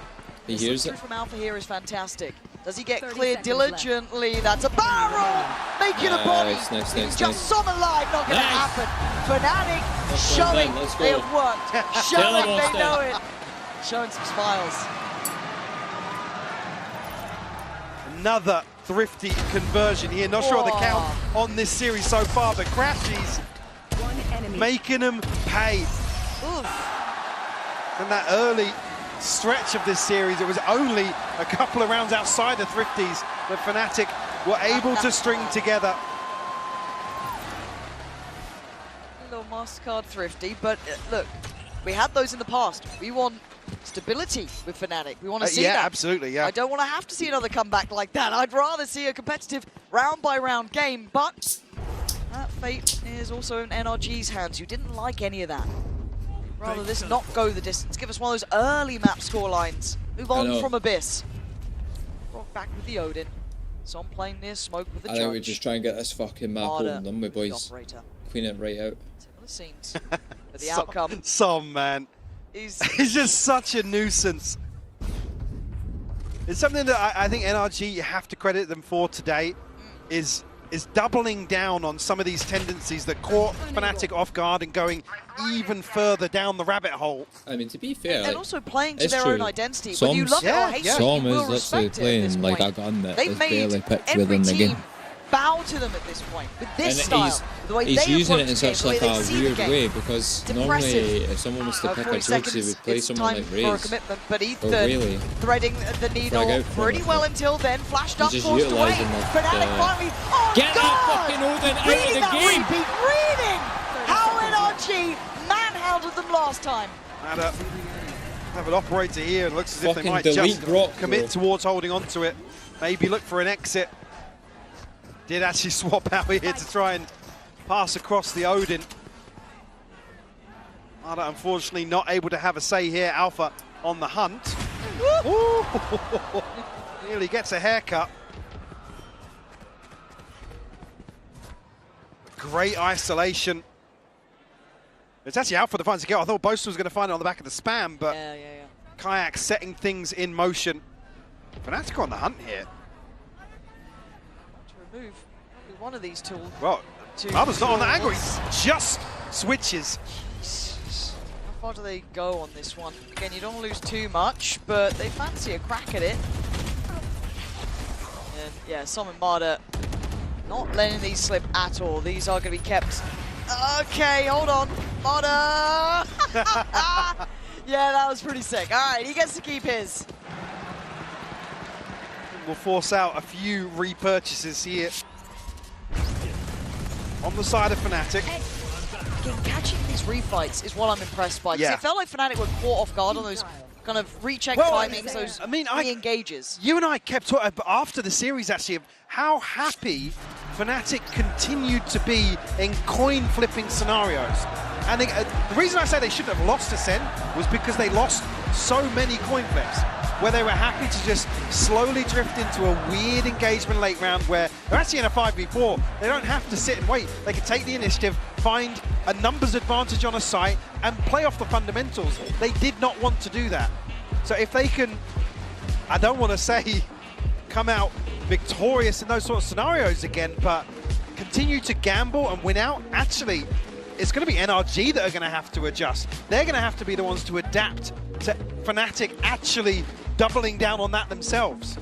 He hears it. From Alpha here is fantastic. Does he get cleared diligently? Left. That's a barrel! Making a body! Nice, just some alive, not gonna happen. Fnatic showing they have worked. Showing they know it. Showing some smiles. Another thrifty conversion here. Not sure of the count on this series so far, but Crashies making them pay. And that early stretch of this series, it was only a couple of rounds outside the Thrifties that Fnatic were able to string together. A little MasterCard Thrifty, but look, we had those in the past. We want stability with Fnatic. We want to see that. Yeah, absolutely, yeah. I don't want to have to see another comeback like that. I'd rather see a competitive round-by-round game, but that fate is also in NRG's hands. You didn't like any of that. Rather this not go the distance. Give us one of those early map score lines. Move on from Abyss. Rock back with the Odin. Som playing near smoke with the Judge. I think we just try and get this fucking map home, done with, boys. Clean it right out. Similar scenes. But the outcome. Som, man. He's just such a nuisance. It's something that I think NRG, you have to credit them for today, is doubling down on some of these tendencies that caught Fnatic off guard and going even further down the rabbit hole. I mean, to be fair, and also playing to their own identity. Som, Whether you love it or hate it, you will is literally respect it playing like a gun that is barely picked within the game. Bow to them at this point with this And style, the way he's they using it in approach the such game, like the way a they see the weird game. way, because Depressive. normally if someone was to pick a 40 Josie, they seconds, would play it's someone time like for a Raze. commitment, but But Ethan really, threading the needle pretty well until then. Flash duck just forced away. utilising that, Fnatic finally. Oh Get God! that fucking Odin out of Reading the that game! repeat, reading how NRG manhandled them last time. And have an operator here. It looks as if they Fucking might delete just Brock, commit bro. towards holding on to it. Maybe look for an exit. Did actually swap out here to try and pass across the Odin. Mada unfortunately not able to have a say here. Alpha on the hunt. Ooh. Nearly gets a haircut. Great isolation. It's actually Alpha that finds a kill. I thought Boast was going to find it on the back of the spam, but Kayak setting things in motion. Fnatic on the hunt here. Remove one of these tools. Well, Mada's not on the angle. He just switches. How far do they go on this one? Again, you don't want to lose too much, but they fancy a crack at it. And yeah, Som and Mada not letting these slip at all. These are going to be kept. Okay, hold on. Mada! Yeah, that was pretty sick. All right, he gets to keep his. Will force out a few repurchases here on the side of Fnatic. Again, catching these refights is what I'm impressed by. Because it felt like Fnatic were caught off guard on those kind of recheck timings, those re-engages. You and I kept talking after the series actually of how happy Fnatic continued to be in coin-flipping scenarios. And the reason I say they shouldn't have lost Ascent was because they lost so many coin flips, where they were happy to just slowly drift into a weird engagement late round where they're actually in a 5v4. They don't have to sit and wait. They can take the initiative, find a numbers advantage on a site, and play off the fundamentals. They did not want to do that. So if they can, I don't want to say come out victorious in those sort of scenarios again, but continue to gamble and win out, actually, it's going to be NRG that are going to have to adjust. They're going to have to be the ones to adapt to Fnatic actually doubling down on that themselves.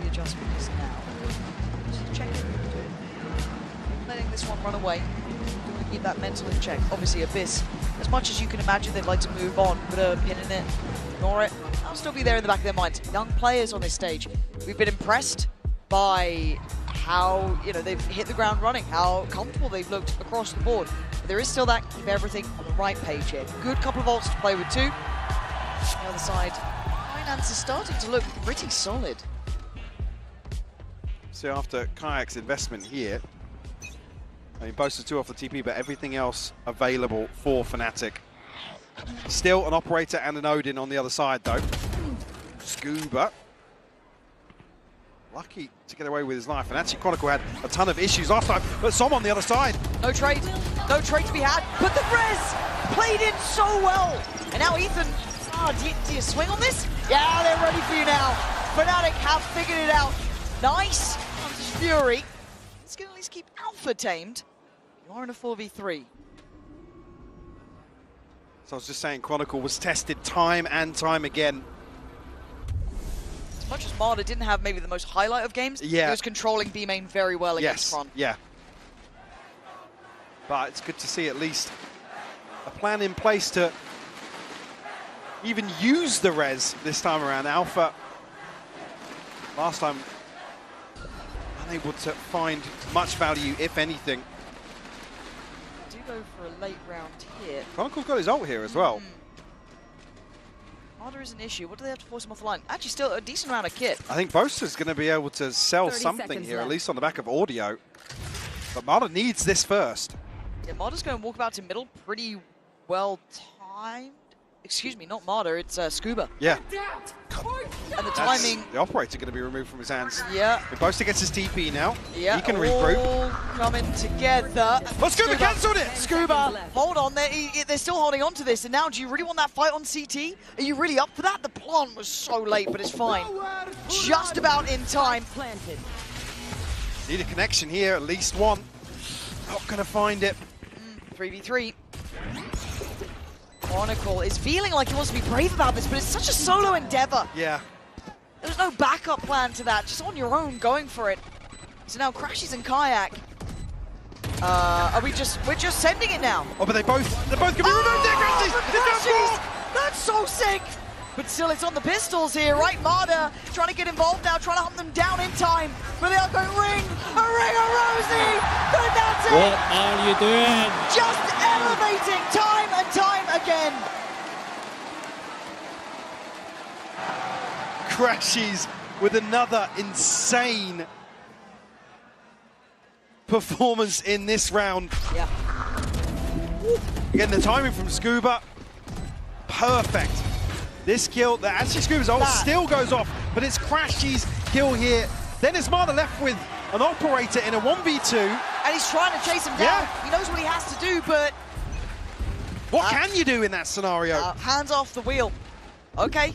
The adjustment is now. Just checking. Letting this one run away. Going to keep that mental in check. Obviously, Abyss, as much as you can imagine they'd like to move on, put a pin in it, ignore it, that'll still be there in the back of their minds. Young players on this stage. We've been impressed by how they've hit the ground running, how comfortable they've looked across the board. But there is still that keep everything on the right page here. Good couple of ults to play with too. On the other side, Finance is starting to look pretty solid. So after Kayak's investment here, I mean, Boaster's 2 off the TP, but everything else available for Fnatic. Still an operator and an Odin on the other side though. Scuba. Lucky to get away with his life, and actually Chronicle had a ton of issues last time, but Som on the other side. No trade to be had, but the res played in so well. And now Ethan, do you swing on this? Yeah, they're ready for you now. Fnatic have figured it out. Nice, Hunter's Fury. It's gonna at least keep Alpha tamed. You are in a 4v3. So I was just saying, Chronicle was tested time and time again. As much as Mada didn't have maybe the most highlight of games, he was controlling B main very well against Fron. Yeah. But it's good to see at least a plan in place to even use the res this time around. Alpha, last time, unable to find much value, if anything. Do go for a late round here. Chronicle's got his ult here as well. Mada is an issue. What do they have to force him off the line? Actually, still a decent amount of kit. I think Boaster's going to be able to sell something here, at least on the back of audio. But Mada needs this first. Yeah, Mada's going to walk about to middle pretty well timed. excuse me, not Marder, it's Scuba. Yeah. And the timing. The operator going to be removed from his hands. Yeah. Boaster gets his TP now. Yeah. He can all regroup. coming together. Oh, Scuba cancelled it! Scuba, hold on. They're still holding on to this. And now, do you really want that fight on CT? Are you really up for that? The plant was so late, but it's fine. Just about in time. Need a connection here, at least one. Not going to find it. 3v3. Chronicle is feeling like he wants to be brave about this, but it's such a solo endeavor. Yeah. There's no backup plan to that. Just on your own, going for it. So now Crashies and Kayak. We're just sending it now. Oh, but they're both going to be removed there, Crashies! That's so sick! But still, it's on the pistols here, right? Marder trying to get involved now, trying to hunt them down in time. But they are going ring of Rosie! But that's it! What are you doing? Just elevating time and time again. Crashies with another insane performance in this round. Yeah. Again, the timing from Scuba, perfect. This kill, actually Scuba's ult still goes off, but it's Crashies' kill here. Then it's Marder left with an operator in a 1v2. And he's trying to chase him down. Yeah. He knows what he has to do, but... What can you do in that scenario? Hands off the wheel. Okay.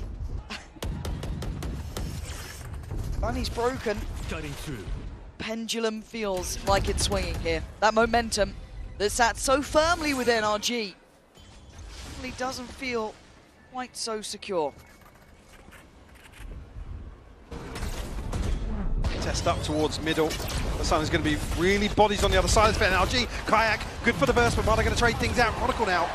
Bunny's broken. Cutting through. Pendulum feels like it's swinging here. That momentum that sat so firmly with NRG really doesn't feel quite so secure. Test up towards middle. The sun is going to be really bodies on the other side of this NRG. Kayak, good for the burst, but Marder going to trade things out. Chronicle now.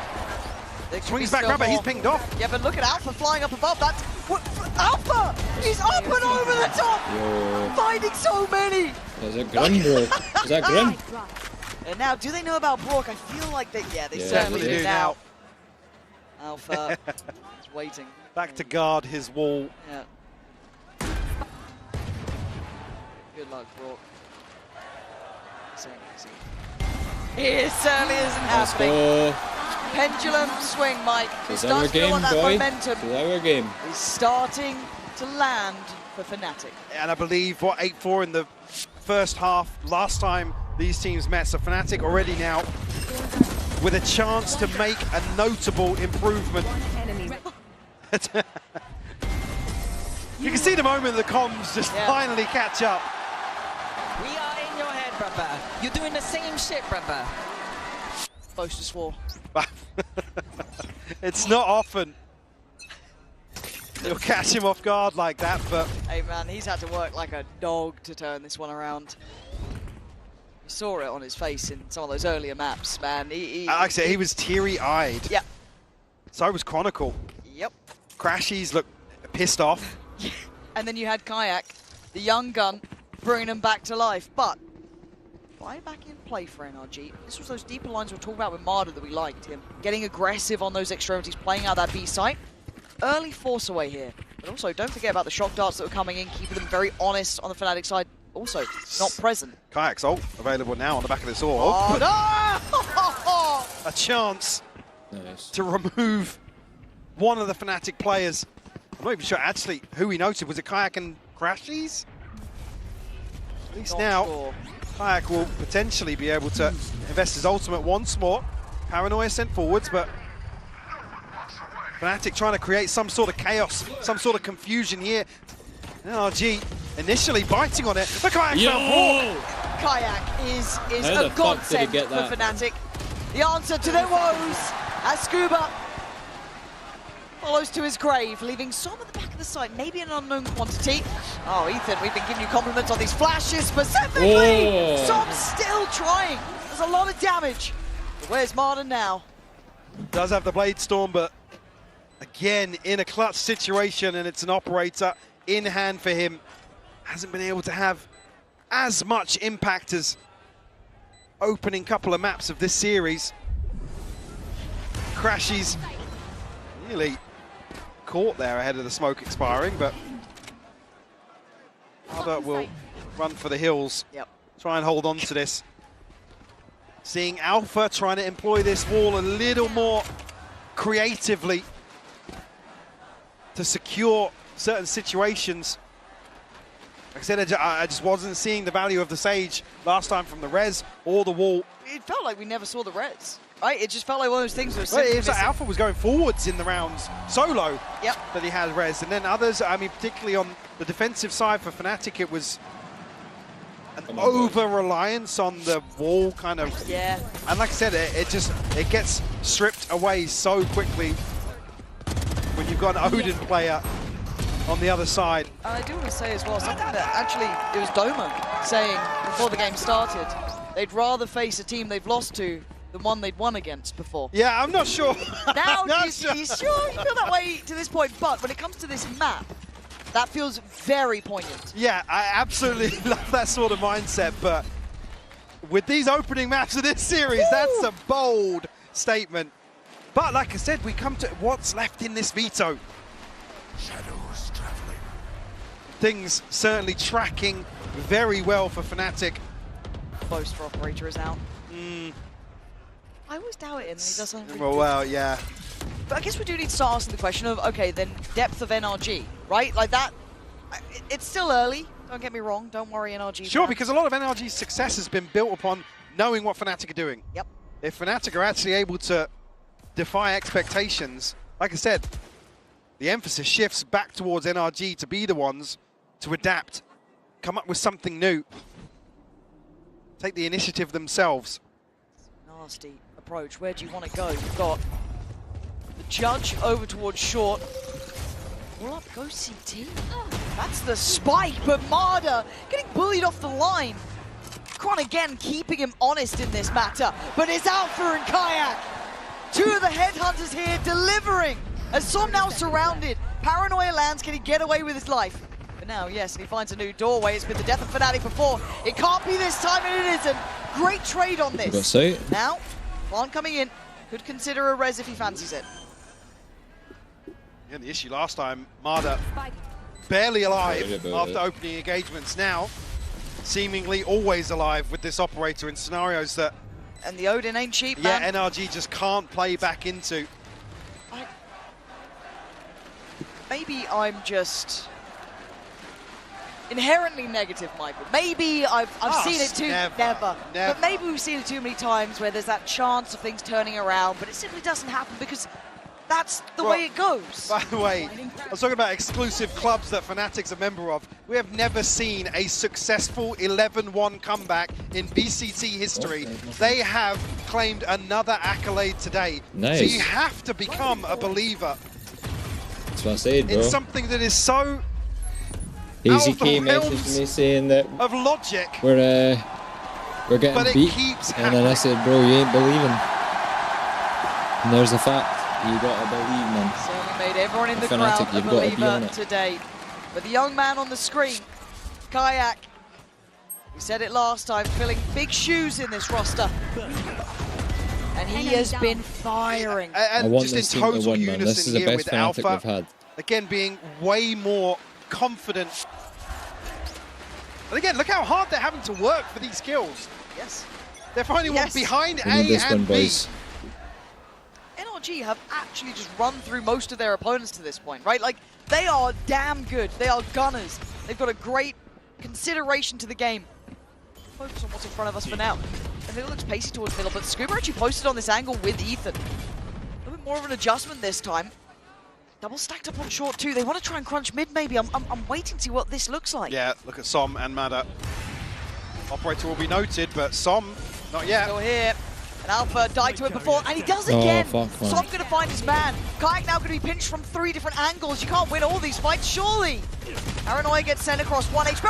Swings back, grabber, he's pinged off. Yeah, but look at Alpha flying up above. That's what Alpha! He's up and over the top! Yo. Finding so many! Is that Grim, bro? Is that Grim? And now, do they know about Brook? I feel like they, they certainly do now. Alpha is waiting. Back to guard his wall. Yeah. Good luck, Brook. It certainly isn't happening. Pendulum swing, Mike. It's It our does feel game, like that boy. momentum It's our game. is starting to land for Fnatic. And I believe, 8-4 in the first half, last time these teams met. So Fnatic already now with a chance to make a notable improvement. You can see the moment the comms just finally catch up. We are in your head, brother. You're doing the same shit, brother. Boaster swore. It's not often you'll catch him off guard like that, but... Hey man, he's had to work like a dog to turn this one around. You saw it on his face in some of those earlier maps, man. Like I said, he was teary-eyed. Yeah. So was Chronicle. Yep. Crashies look pissed off. And then you had Kayak, the young gun, bringing him back to life. But right back in play for NRG. This was those deeper lines we were talking about with Marder that we liked. Him getting aggressive on those extremities, playing out that B site. Early force away here. But also, don't forget about the shock darts that were coming in, keeping them very honest on the Fnatic side. Also, not present. Kayak's ult available now on the back of this orb. Oh, no! A chance to remove one of the Fnatic players. I'm not even sure actually who he noted. Was it Kayak and Crashies? At least Not now, sure. Kayak will potentially be able to invest his ultimate once more. Paranoia sent forwards, but Fnatic trying to create some sort of chaos, some sort of confusion here. NRG initially biting on it, but Kayak fell for. Kayak is How a the fuck did he godsend get for that? Fnatic. The answer to their woes as Scuba follows to his grave, leaving some at the back of the site, maybe an unknown quantity. Oh, Ethan, we've been giving you compliments on these flashes specifically. Oh. Some still trying. There's a lot of damage. But where's Marder now? Does have the Blade Storm, but again, in a clutch situation, and it's an operator in hand for him. Hasn't been able to have as much impact as opening couple of maps of this series. Crashies nearly caught there ahead of the smoke expiring, but Marder will run for the hills. Yep. Try and hold on to this. Seeing Alpha trying to employ this wall a little more creatively. to secure certain situations. Like I said, I just wasn't seeing the value of the Sage last time from the res or the wall. It felt like we never saw the res, right? It just felt like one of those things that it was like Alpha was going forwards in the rounds solo. Yep. That he had res, and then others. I mean, particularly on the defensive side for Fnatic, it was an over-reliance on the wall, kind of. Yeah. And like I said, it gets stripped away so quickly when you've got an Odin player on the other side. I do want to say as well, something that actually, it was Doma saying before the game started, they'd rather face a team they've lost to than one they'd won against before. Yeah, I'm not sure. Now, you sure you feel that way to this point, but when it comes to this map, that feels very poignant. Yeah, I absolutely love that sort of mindset, but with these opening maps of this series, that's a bold statement. But like I said, we come to what's left in this veto. Shadows traveling. Things certainly tracking very well for Fnatic. Close for Operator is out. I always doubt it, and he does something really well, yeah. But I guess we do need to start asking the question of, okay, then depth of NRG, right? Like that, it's still early, don't get me wrong, don't worry NRG. Sure, because a lot of NRG's success has been built upon knowing what Fnatic are doing. Yep. If Fnatic are actually able to defy expectations, like I said, the emphasis shifts back towards NRG to be the ones to adapt, come up with something new, take the initiative themselves. Nasty approach. Where do you want to go? You've got the Judge over towards short. All up, go CT. That's the spike, but Marder getting bullied off the line. Kron again keeping him honest in this matter, but it's Alpha and Kayak. Two of the headhunters here delivering. As Som now surrounded, Paranoia lands, can he get away with his life? But now, yes, and he finds a new doorway. It's been the death of Fnatic before. It can't be this time, and it isn't. Great trade on this. Now, Kron coming in, could consider a res if he fancies it. Yeah, the issue last time, Marder barely alive after opening engagements. Now, seemingly always alive with this Operator in scenarios that... And the Odin ain't cheap, man. Yeah, NRG just can't play back into. Maybe I'm just inherently negative, Michael. Maybe I've seen it too... Never. But maybe we've seen it too many times where there's that chance of things turning around, but it simply doesn't happen because that's the way it goes. By the way, I was talking about exclusive clubs that Fnatic's a member of. We have never seen a successful 11-1 comeback in BCT history. They have claimed another accolade today. Nice. So you have to become a believer. That's what I said, bro. It's something that is so Easy K messaged me saying that of logic. We're getting beat, and then I said, bro, you ain't believing. And there's the fact. You gotta believe, man. Certainly made everyone in the crowd a believer today. But the young man on the screen, Kayak, we said it last time, filling big shoes in this roster. And he has been firing. And just in total unison this is the best with Alpha. We've had. Again, being way more confident. And again, look how hard they're having to work for these kills. Yes. They're finding one behind A and B. NRG have actually just run through most of their opponents to this point, right? Like, they are damn good. They are gunners. They've got a great consideration to the game. Focus on what's in front of us for now. And it looks pacey towards middle, but Scuba actually posted on this angle with Ethan. A little bit more of an adjustment this time. Double stacked up on short too. They want to try and crunch mid maybe. I'm waiting to see what this looks like. Yeah, look at Som and Mada. Operator will be noted, but Som, not yet. Still here. And Alpha died to it before, and he does again. Som going to find his man. Kayak now going to be pinched from 3 different angles. You can't win all these fights, surely. Paranoia gets sent across 1 HP.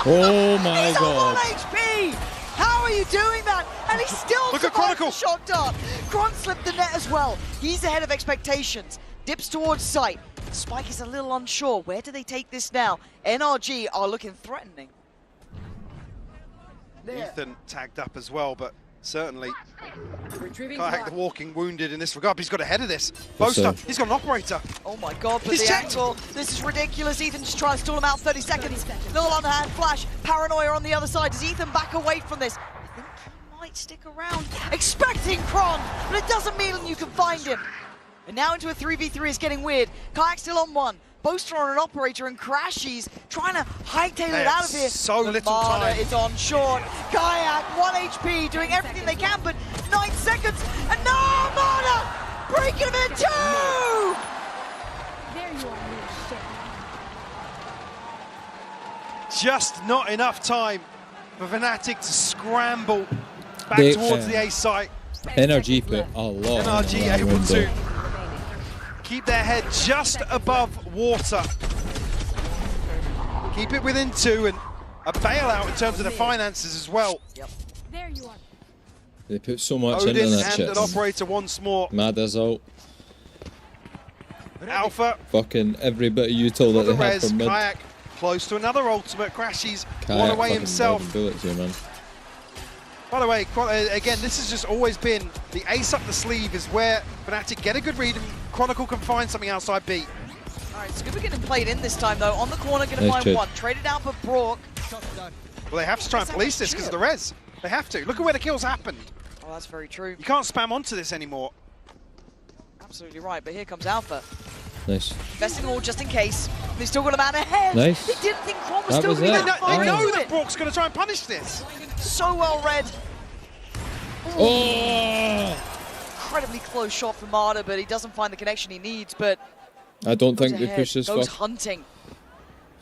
Oh my He's god. on 1 HP. How are you doing that? And he still survives the shot dart. Kron slipped the net as well. He's ahead of expectations. Dips towards sight. Spike is a little unsure. Where do they take this now? NRG are looking threatening. Ethan tagged up as well, but certainly Kayak the walking wounded in this regard, but he's got ahead of this. Boaster, he's got an Operator. Oh my god, but the angle, this is ridiculous. Ethan just trying to stall him out 30 seconds. Little underhand flash, Paranoia on the other side. Does Ethan back away from this? I think he might stick around, expecting Kron, but it doesn't mean you can find him. And now into a 3v3 is getting weird. Kayak still on one. Boaster on an operator, and Crashies trying to hightail it out of here. So little Marder time. is on short. Kayak, 1 HP, doing everything they can, but 9 seconds. And no, Marder! Breaking him in two! There you are, little shit. Just not enough time for Fnatic to scramble back towards the A site. NRG put a lot. NRG able to keep their head just above water. Keep it within 2 and a bailout in terms of the finances as well. There you are. They put so much Odin into that and shit. an operator once more. Mada's out. Alpha. Fucking every bit of util that they have from mid. Kayak close to another ultimate. Crashies Kayak one away fucking himself. dodging bullets here, man. By the way, again, this has just always been the ace up the sleeve is where Fnatic get a good read and Chronicle can find something outside B. All right, Scuba getting played in this time, though. On the corner, going to Nice find trade. one. Traded out for Brock. Well, they have to try and police this because of the res. They have to. Look at where the kills happened. Oh, that's very true. You can't spam onto this anymore. Absolutely right, but here comes Alpha. Nice. Investing all just in case. They still got a man ahead. Nice. They didn't think Chrom was That still was going to it. be that far They know into that it. Brock's going to try and punish this. So well read. Oh! Incredibly close shot from Marder, but he doesn't find the connection he needs. But I don't goes think they ahead, push this goes far. hunting.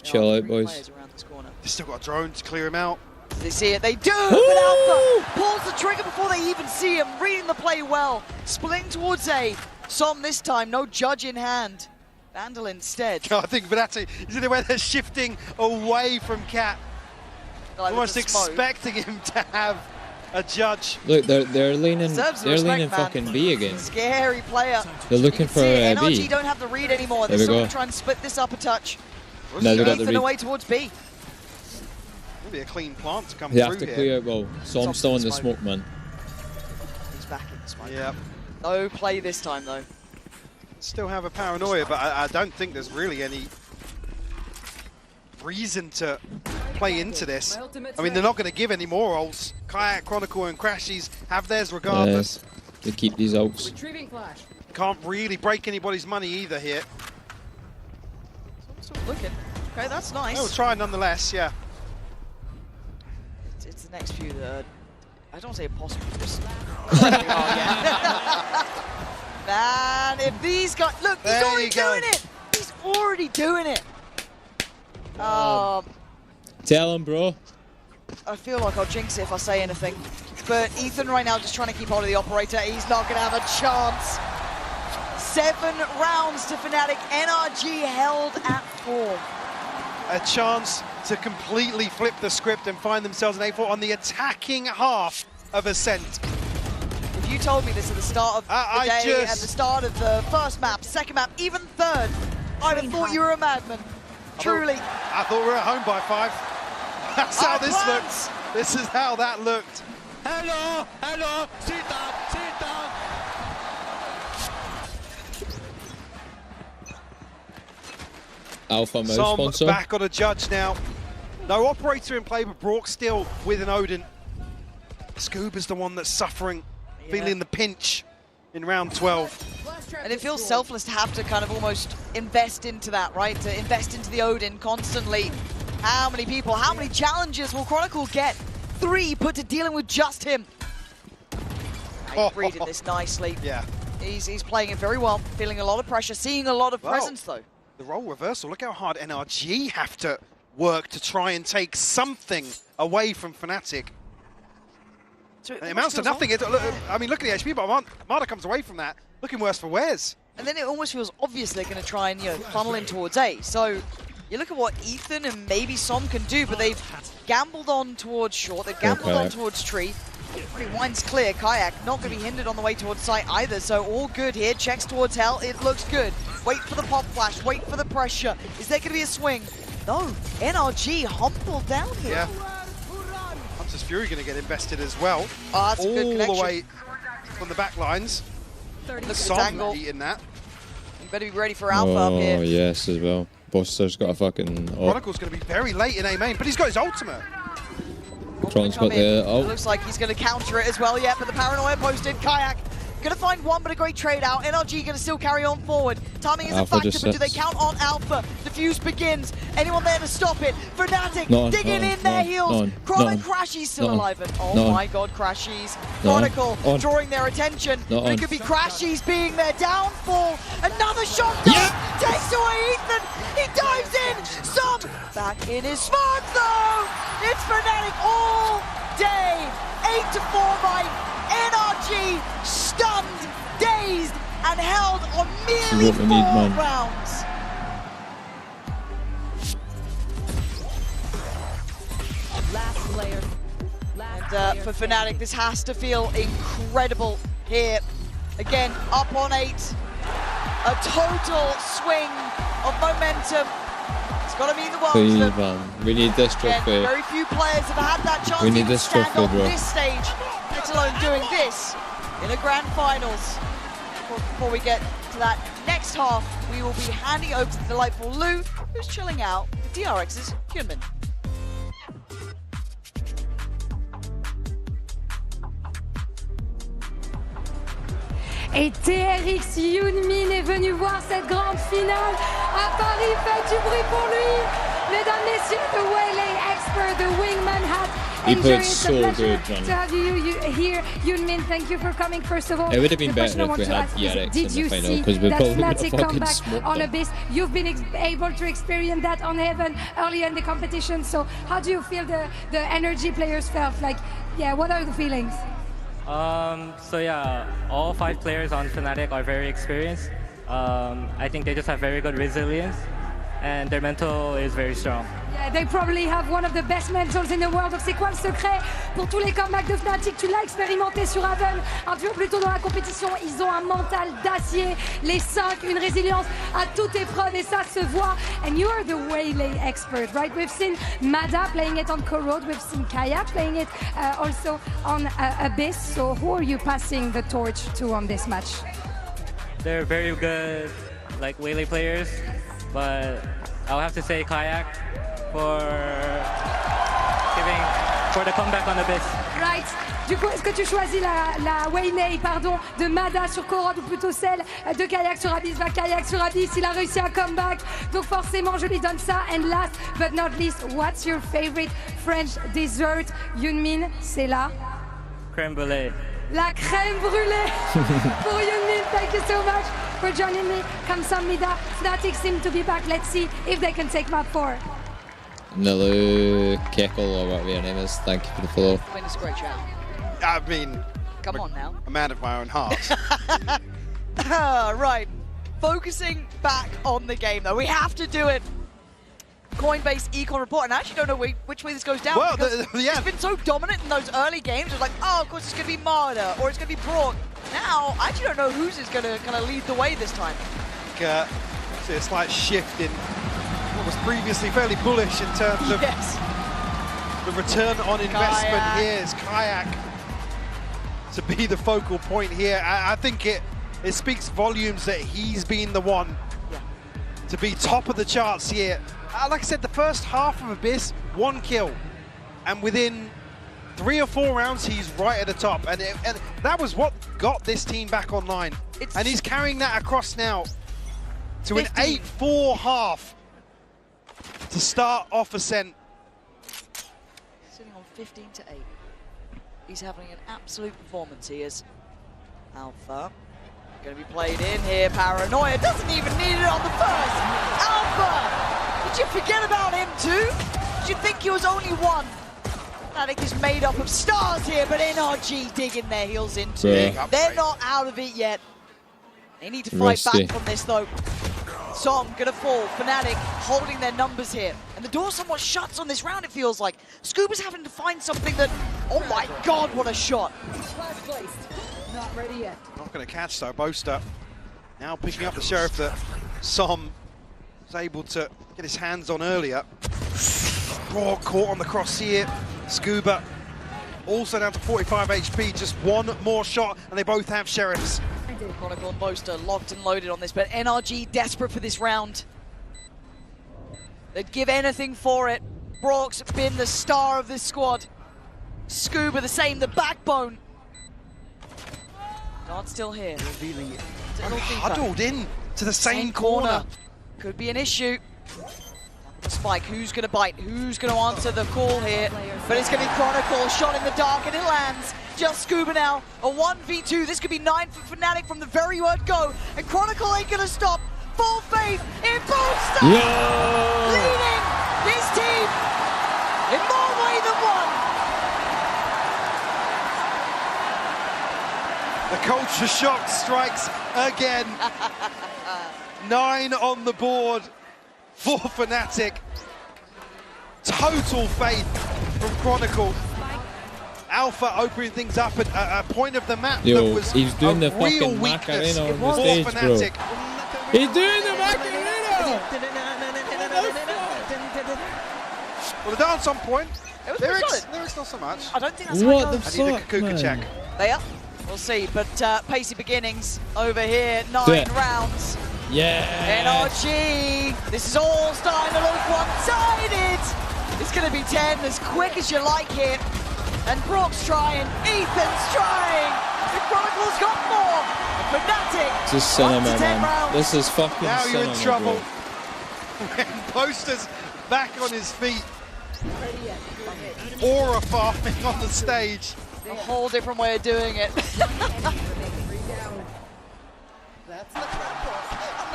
Chill There are out, 3 boys. players around this corner. They still got a drone to clear him out. They see it, they do, but Alpha pulls the trigger before they even see him, reading the play well, splitting towards A. Som this time, no judge in hand. Vandal instead. I think Fnatic, you see the way they're shifting away from Cat. Like Almost with the smoke. expecting him to have a judge. Look, they're leaning. Deserves the They're respect, leaning man. fucking B again. Scary player. They're looking for See, B. NRG don't have the read anymore. They're There we still go. going to try and split this up a touch. No, they got the Ethan read. away towards B. Maybe a clean plant to come They through have to here. clear. Well, Som's still in the smoke, man. He's back in the smoke. Yeah. No play this time, though. Still have a paranoia, but I don't think there's really any reason to play into this. I mean, they're not going to give any more ults. Kayak, Chronicle, and Crashies have theirs regardless. They keep these ults. Retrieving flash. Can't really break anybody's money either here. Still looking. Okay, that's nice. They'll try nonetheless, yeah. It's the next few that I don't say impossible, just incredibly hard, yeah. Man, if these guys look, he's There already you go. doing it. He's already doing it. Tell him, bro. I feel like I'll jinx it if I say anything. But Ethan right now just trying to keep hold of the operator. He's not going to have a chance. 7 rounds to Fnatic. NRG held at 4. A chance to completely flip the script and find themselves an A4 on the attacking half of Ascent. If you told me this at the start of the day, at the start of the first map, second map, even third, I'd have thought you were a madman. Truly. I thought we were at home by 5. That's how this looks. This is how that looked. Hello, hello, sit down, sit down. Alpha mouse Som sponsor. back on a judge now. No operator in play, but Brock still with an Odin. Scuba's the one that's suffering, feeling the pinch in round 12. And it feels selfless to have to kind of almost invest into that, right? To invest into the Odin constantly. How many people, how many challenges will Chronicle get? 3 put to dealing with just him. He's reading this nicely. Yeah. He's playing it very well, feeling a lot of pressure, seeing a lot of presence though. The role reversal, look how hard NRG have to work to try and take something away from Fnatic. So it amounts to nothing. I mean, look at the HP, but Marder comes away from that looking worse for wears. And then it almost feels obvious they're going to try and, funnel in towards A. So you look at what Ethan and maybe Som can do, but they've gambled on towards short, they've gambled on towards tree. Pretty wind's clear. Kayak not going to be hindered on the way towards site either, so all good here. Checks towards Hell, it looks good. Wait for the pop flash, wait for the pressure. Is there going to be a swing? No, NRG humbled down here. Yeah. Hunter's Fury going to get invested as well. Oh, that's a good all connection. the way from the back lines. Look at this Som angle. eating that. You better be ready for Alpha up here. Oh, yes, as well. Buster's got a fucking... Chronicle's going to be very late in A main, but he's got his ultimate. Tron's got the... It looks like he's going to counter it as well, yeah, but the paranoia posted. Kayak Gonna find one, but a great trade out. NRG gonna still carry on forward. Timing is a factor, but do they count on Alpha? The fuse begins. Anyone there to stop it? Fnatic digging in their heels. Crawling Crashy's still alive. And oh my god, Crashy's. Chronicle drawing their attention. But it could be Crashy's being their downfall. Another shot takes away Ethan. He dives in. Some back in his spots though. It's Fnatic all day. 8-4 by NRG, stunned, dazed, and held on merely 4 rounds. Last player. And for Fnatic, this has to feel incredible here. Again, up on 8. A total swing of momentum. It's got to mean the world to them. We need this trophy. Again, very few players have had that chance to stand on this stage, let alone doing this in a grand finals. Before we get to that next half, we will be handing over to the delightful Lou, who's chilling out with DRX's Hyunmin. Et TRX Hyunmin est venu voir cette grande finale à Paris. Faites du bruit pour lui. Mesdames, messieurs, the Waylay expert, the wingman hat. He played so good, John. To have you here, Hyunmin, thank you for coming. First of all, it would have been better if we had DRX in the final, because we probably would have fucking smoked on them. Abyss. You've been able to experience that on Heaven earlier in the competition. So how do you feel the energy players felt? Like, yeah, what are the feelings? So yeah, all 5 players on Fnatic are very experienced. I think they just have very good resilience, and their mental is very strong. Yeah, they probably have one of the best mentals in the world. Donc c'est quoi le secret pour tous les comebacks de Fnatic? Tu l'as expérimenté sur Haven un peu plus tôt dans la compétition. Ils ont un mental d'acier, les 5, une résilience à toute épreuve, et ça se voit. And you are the Waylay expert, right? We've seen Mada playing it on Corrode, we've seen Kaya playing it also on Abyss. So who are you passing the torch to on this match? They're very good, like Waylay players, but I'll have to say Kayak for the comeback on Abyss. Right. Du coup, est-ce que tu choisis la Waylay, de Mada sur Corrode, ou plutôt celle de Kayak sur Abyss? Kayak sur Abyss, il a réussi un comeback, donc forcément je lui donne ça. And last but not least, what's your favorite French dessert? Hyunmin, c'est la crème brûlée. La crème brûlée for Hyunmin. Thank you so much for joining me. Kamsahamnida. Fnatic seem to be back. Let's see if they can take map 4. Nilu Keckle, or whatever your name is, thank you for the follow. It's a great shout. I mean, come on now. A man of my own heart. Right, focusing back on the game though. We have to do it. Coinbase Econ report, and I actually don't know which way this goes down. Well, it's been so dominant in those early games. It was like, oh, of course it's going to be Marder, or it's going to be Brock. Now, I actually don't know who's is going to kind of lead the way this time. See a slight shift in what was previously fairly bullish in terms of the return on investment. Here is Kayak to be the focal point here. I think it speaks volumes that he's been the one to be top of the charts here. Like I said, the first half of Abyss, 1 kill. And within 3 or 4 rounds, he's right at the top. And that was what got this team back online. And he's carrying that across now to 15. An 8-4 half to start off Ascent. Sitting on 15-8. He's having an absolute performance. He is. Alpha. Going to be played in here. Paranoia doesn't even need it on the first. Alpha! Did you forget about him too? Did you think he was only one? Fnatic is made up of stars here, but NRG digging their heels into it. They're not out of it yet. They need to fight back from this though. Som gonna fall. Fnatic holding their numbers here. And the door somewhat shuts on this round, it feels like. Scuba's having to find something that, oh my god, what a shot. Not ready yet. Not going to catch though. Boaster now picking up the Sheriff that Som was able to get his hands on earlier. Broad caught on the cross here. Scuba also down to 45 HP. Just one more shot and they both have Sheriffs. Chronicle and Boaster locked and loaded on this, but NRG desperate for this round. They'd give anything for it. Brock's been the star of this squad. Scuba the same, the backbone. Dart still here. Revealing it. Huddled in to the same corner. Could be an issue. Spike, who's going to bite? Who's going to answer the call here? But it's going to be Chronicle, shot in the dark, and it lands. Just Scuba now, a 1v2. This could be 9 for Fnatic from the very word go. And Chronicle ain't going to stop. Full faith in Boomster! Leading his team in more way than one. The culture shock strikes again. 9 on the board for Fnatic. Total faith from Chronicle. Alpha opening things up at a point of the map that was he's doing the real fucking weakness Macarena on for the stage, Fnatic. bro. He's doing the Macarena! Well, the dance on point. It was Lyrics not so much. I don't think that's what how the it goes. I need a Kakuka check. They are. We'll see, but pacey beginnings over here. 9 rounds. Yeah. NRG. This is all starting to look one-sided. It's going to be 10 as quick as you like here. And Brock's trying. Ethan's trying. The Chronicle's got more. And Fnatic. This is cinema, 1 to 10 man. rounds. This is fucking Now cinema, you're in trouble. bro. When Poster's back on his feet. Aura farming on the stage. A whole different way of doing it. That's the crab I'm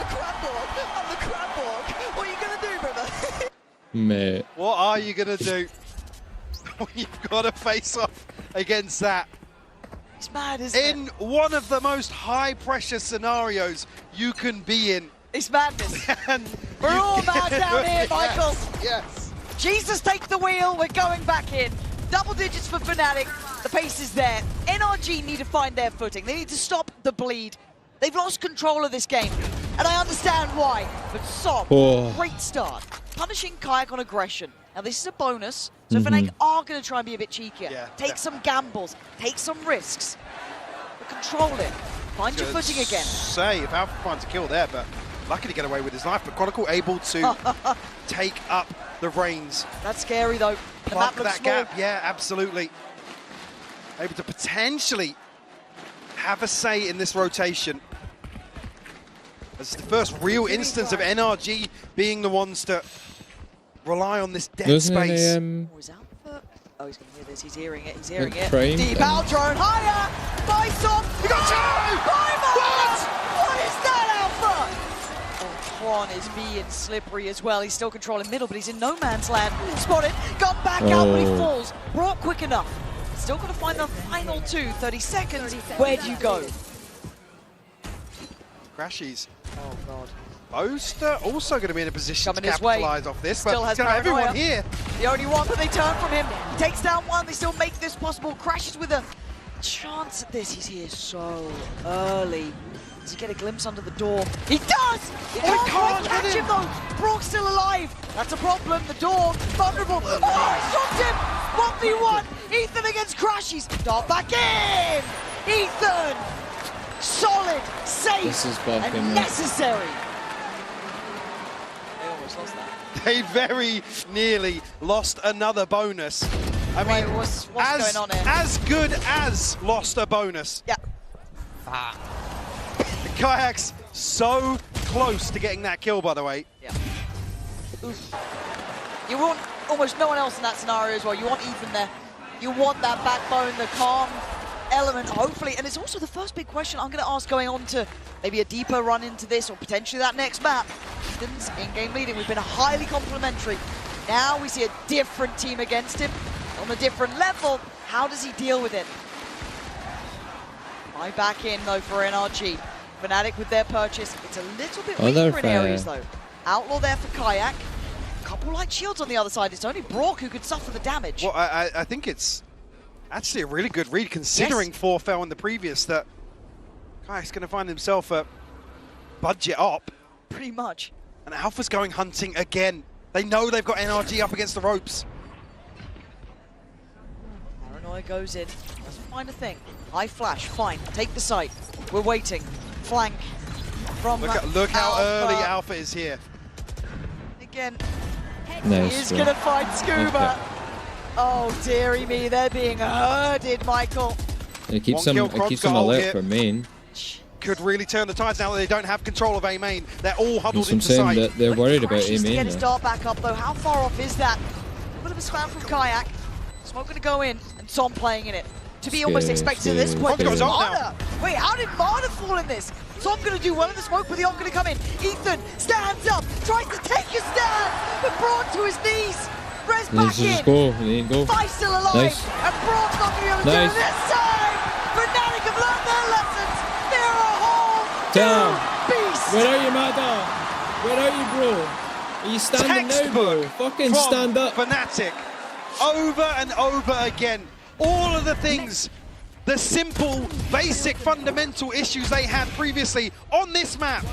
the crab What are you going to do, brother? Mate. What are you going to do? You've got to face off against that. It's mad, isn't it? In one of the most high-pressure scenarios you can be in. It's madness. We're all mad down here, Michael. Yes. Jesus, take the wheel. We're going back in. Double digits for Fnatic. The pace is there. NRG need to find their footing. They need to stop the bleed. They've lost control of this game, and I understand why. But Sob, great start. Punishing Kayak on aggression. Now, this is a bonus, so Fnatic are going to try and be a bit cheekier. Yeah, take some gambles, take some risks, but control it. Find your footing again. Say, if Alpha finds a kill there, but lucky to get away with his life, but Chronicle able to take up the reins. That's scary, though. Plug that gap, yeah, absolutely. Able to potentially have a say in this rotation. This is the first real instance of NRG being the ones to rely on this dead space. Oh, he's going to hear this. He's hearing it. He's hearing it. Deep out drone. Higher. Bison. You got two. What is that, Alpha? Oh, Quan is being slippery as well. He's still controlling middle, but he's in no man's land. Spotted. Got back out, but he falls. Brought quick enough. Still got to find the final 30 seconds. Where do you go? Crashies. Oh, God. Poster also going to be in a position to Coming his way. capitalize off this, Still but has he's got everyone paranoia. here. The only one, but they turn from him. Takes down one. They still make this possible. Crashes with a chance at this. He's here so early. Does he get a glimpse under the door? He does! He can't catch him though. Brock's still alive. That's a problem. The door, vulnerable. Oh, he stopped him. 1v1. Ethan against Crashies. Dart back in. Ethan. Solid, safe, This is fucking and necessary. They almost lost that. They very nearly lost another bonus. I mean, what's going on here? As good as lost a bonus. Yeah. The Kayak's so close to getting that kill, by the way. Yeah. Oof. You want almost no one else in that scenario as well. You want Ethan there. You want that backbone, the calm element, hopefully. And it's also the first big question I'm going to ask going on to maybe a deeper run into this or potentially that next map. Ethan's in-game leading. We've been highly complimentary. Now we see a different team against him on a different level. How does he deal with it? I back in though for NRG. Fnatic with their purchase. It's a little bit weaker in areas though. Outlaw there for Kayak. A couple light shields on the other side. It's only Brock who could suffer the damage. Well, I think it's actually a really good read considering 4 fell in the previous that Kayak's going to find himself a budget op. Pretty much. And Alpha's going hunting again. They know they've got NRG up against the ropes. Paranoia goes in. Doesn't find a thing. High flash. Fine. Take the site. We're waiting. Flank from Look how early Alpha is here. Again. Nice, He is going to find Scuba. Oh, dearie me. They're being herded, Michael. It keeps them alert for main. Could really turn the tides now that they don't have control of A main. They're all huddled into saying site. that they're worried about A main. Get his dart back up though. How far off is that? A bit of a spam from Kayak. Smoke going to go in, and Som playing in it. To be almost expected at this point. Marder. Wait, how did Marder fall in this? Som going to do well in the smoke, but the ult going to come in. Ethan stands up, tries to take a stand, but brought to his knees. Rez back in. Go. Five still alive, nice. and Braun's not going to be able to do it this time. Fnatic have learned their lessons. They're a whole beast. Where are you, Marder? Where are you, bro? Are you standing now, bro? Fucking stand up. Fnatic, over and over again. All of the things, the simple, basic, fundamental issues they had previously on this map,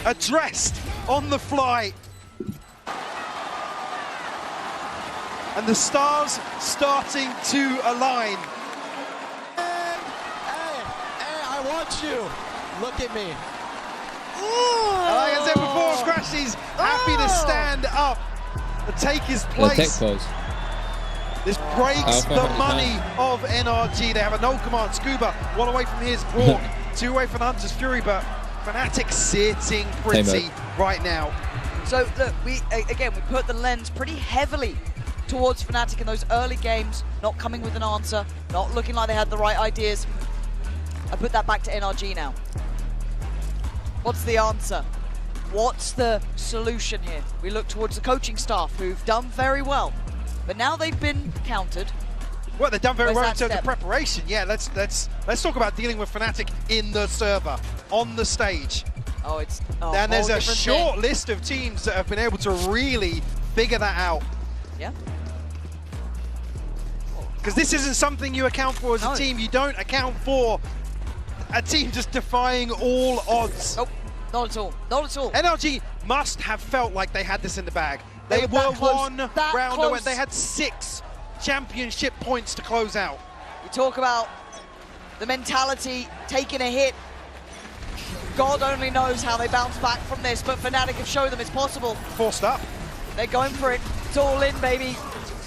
addressed on the fly. And the stars starting to align. Hey, I want you. Look at me. Like I said before, Crashy's happy to stand up and take his place. This breaks the money of NRG. They have a no command. Scuba, one away from his Brook, two away from Hunter's Fury, but Fnatic sitting pretty right now. So look, we put the lens pretty heavily towards Fnatic in those early games, not coming with an answer, not looking like they had the right ideas. I put that back to NRG now. What's the answer? What's the solution here? We look towards the coaching staff who've done very well. But now they've been countered. Well, they've done very well in terms of preparation. Yeah, let's talk about dealing with Fnatic in the server, on the stage. And there's a short list of teams that have been able to really figure that out. Yeah. Because this isn't something you account for as a team. You don't account for a team just defying all odds. Nope, not at all. Not at all. NRG must have felt like they had this in the bag. They were one round away. They had 6 championship points to close out. You talk about the mentality, taking a hit. God only knows how they bounce back from this, but Fnatic have shown them it's possible. Forced up. They're going for it. It's all in, baby.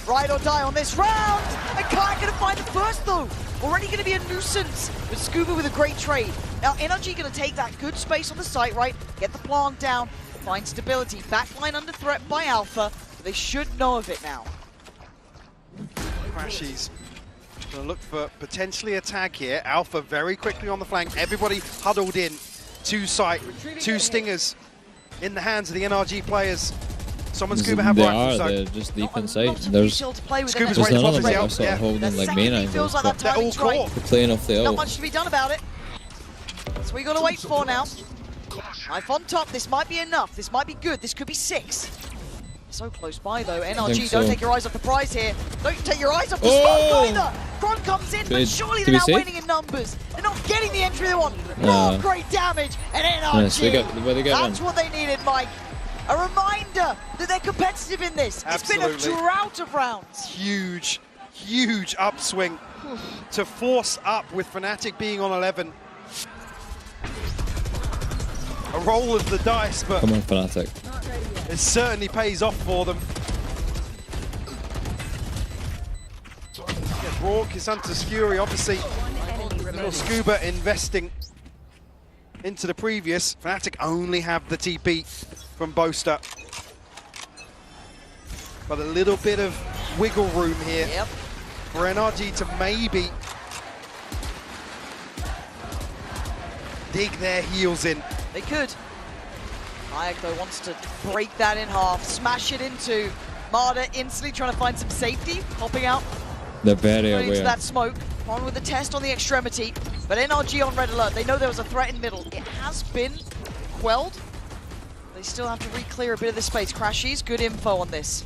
Ride or die on this round. And Kai going to find the first, though. Already going to be a nuisance. But Scuba with a great trade. Now, NRG going to take that good space on the site, right? Get the plant down. Find stability. Backline under threat by Alpha. But they should know of it now. Crashies going to look for potentially a tag here. Alpha very quickly on the flank. Everybody huddled in. 2 site. 2 stingers in the hands of the NRG players. Someone's Scuba have rifles. They're just deep in sight. There's Scuba's none of them that are sort of holding like main angles. Like they're all caught. They're playing off the ult. Not much to be done about it. So we got to wait for now. Knife on top. This might be enough. This might be good. This could be 6. So close by though. NRG, don't take your eyes off the prize here. Don't take your eyes off the smoke either. Kron comes in, but surely they're now winning in numbers. They're not getting the entry they want. Oh, great damage. And NRG. That's what they needed, Mike. A reminder that they're competitive in this. Absolutely. It's been a drought of rounds. Huge, huge upswing to force up with Fnatic being on 11. A roll of the dice, but come on, Fnatic. It certainly pays off for them. Yeah, Brook, his Hunter's Fury, obviously. Little Scuba investing into the previous. Fnatic only have the TP from Boaster. But a little bit of wiggle room here for NRG to maybe dig their heels in. They could. Kayak though wants to break that in half, smash it into Marder, instantly trying to find some safety, popping out. They're very aware. Into that smoke, on with the test on the extremity, but NRG on red alert. They know there was a threat in middle. It has been quelled. They still have to re-clear a bit of the space. Crashies, good info on this.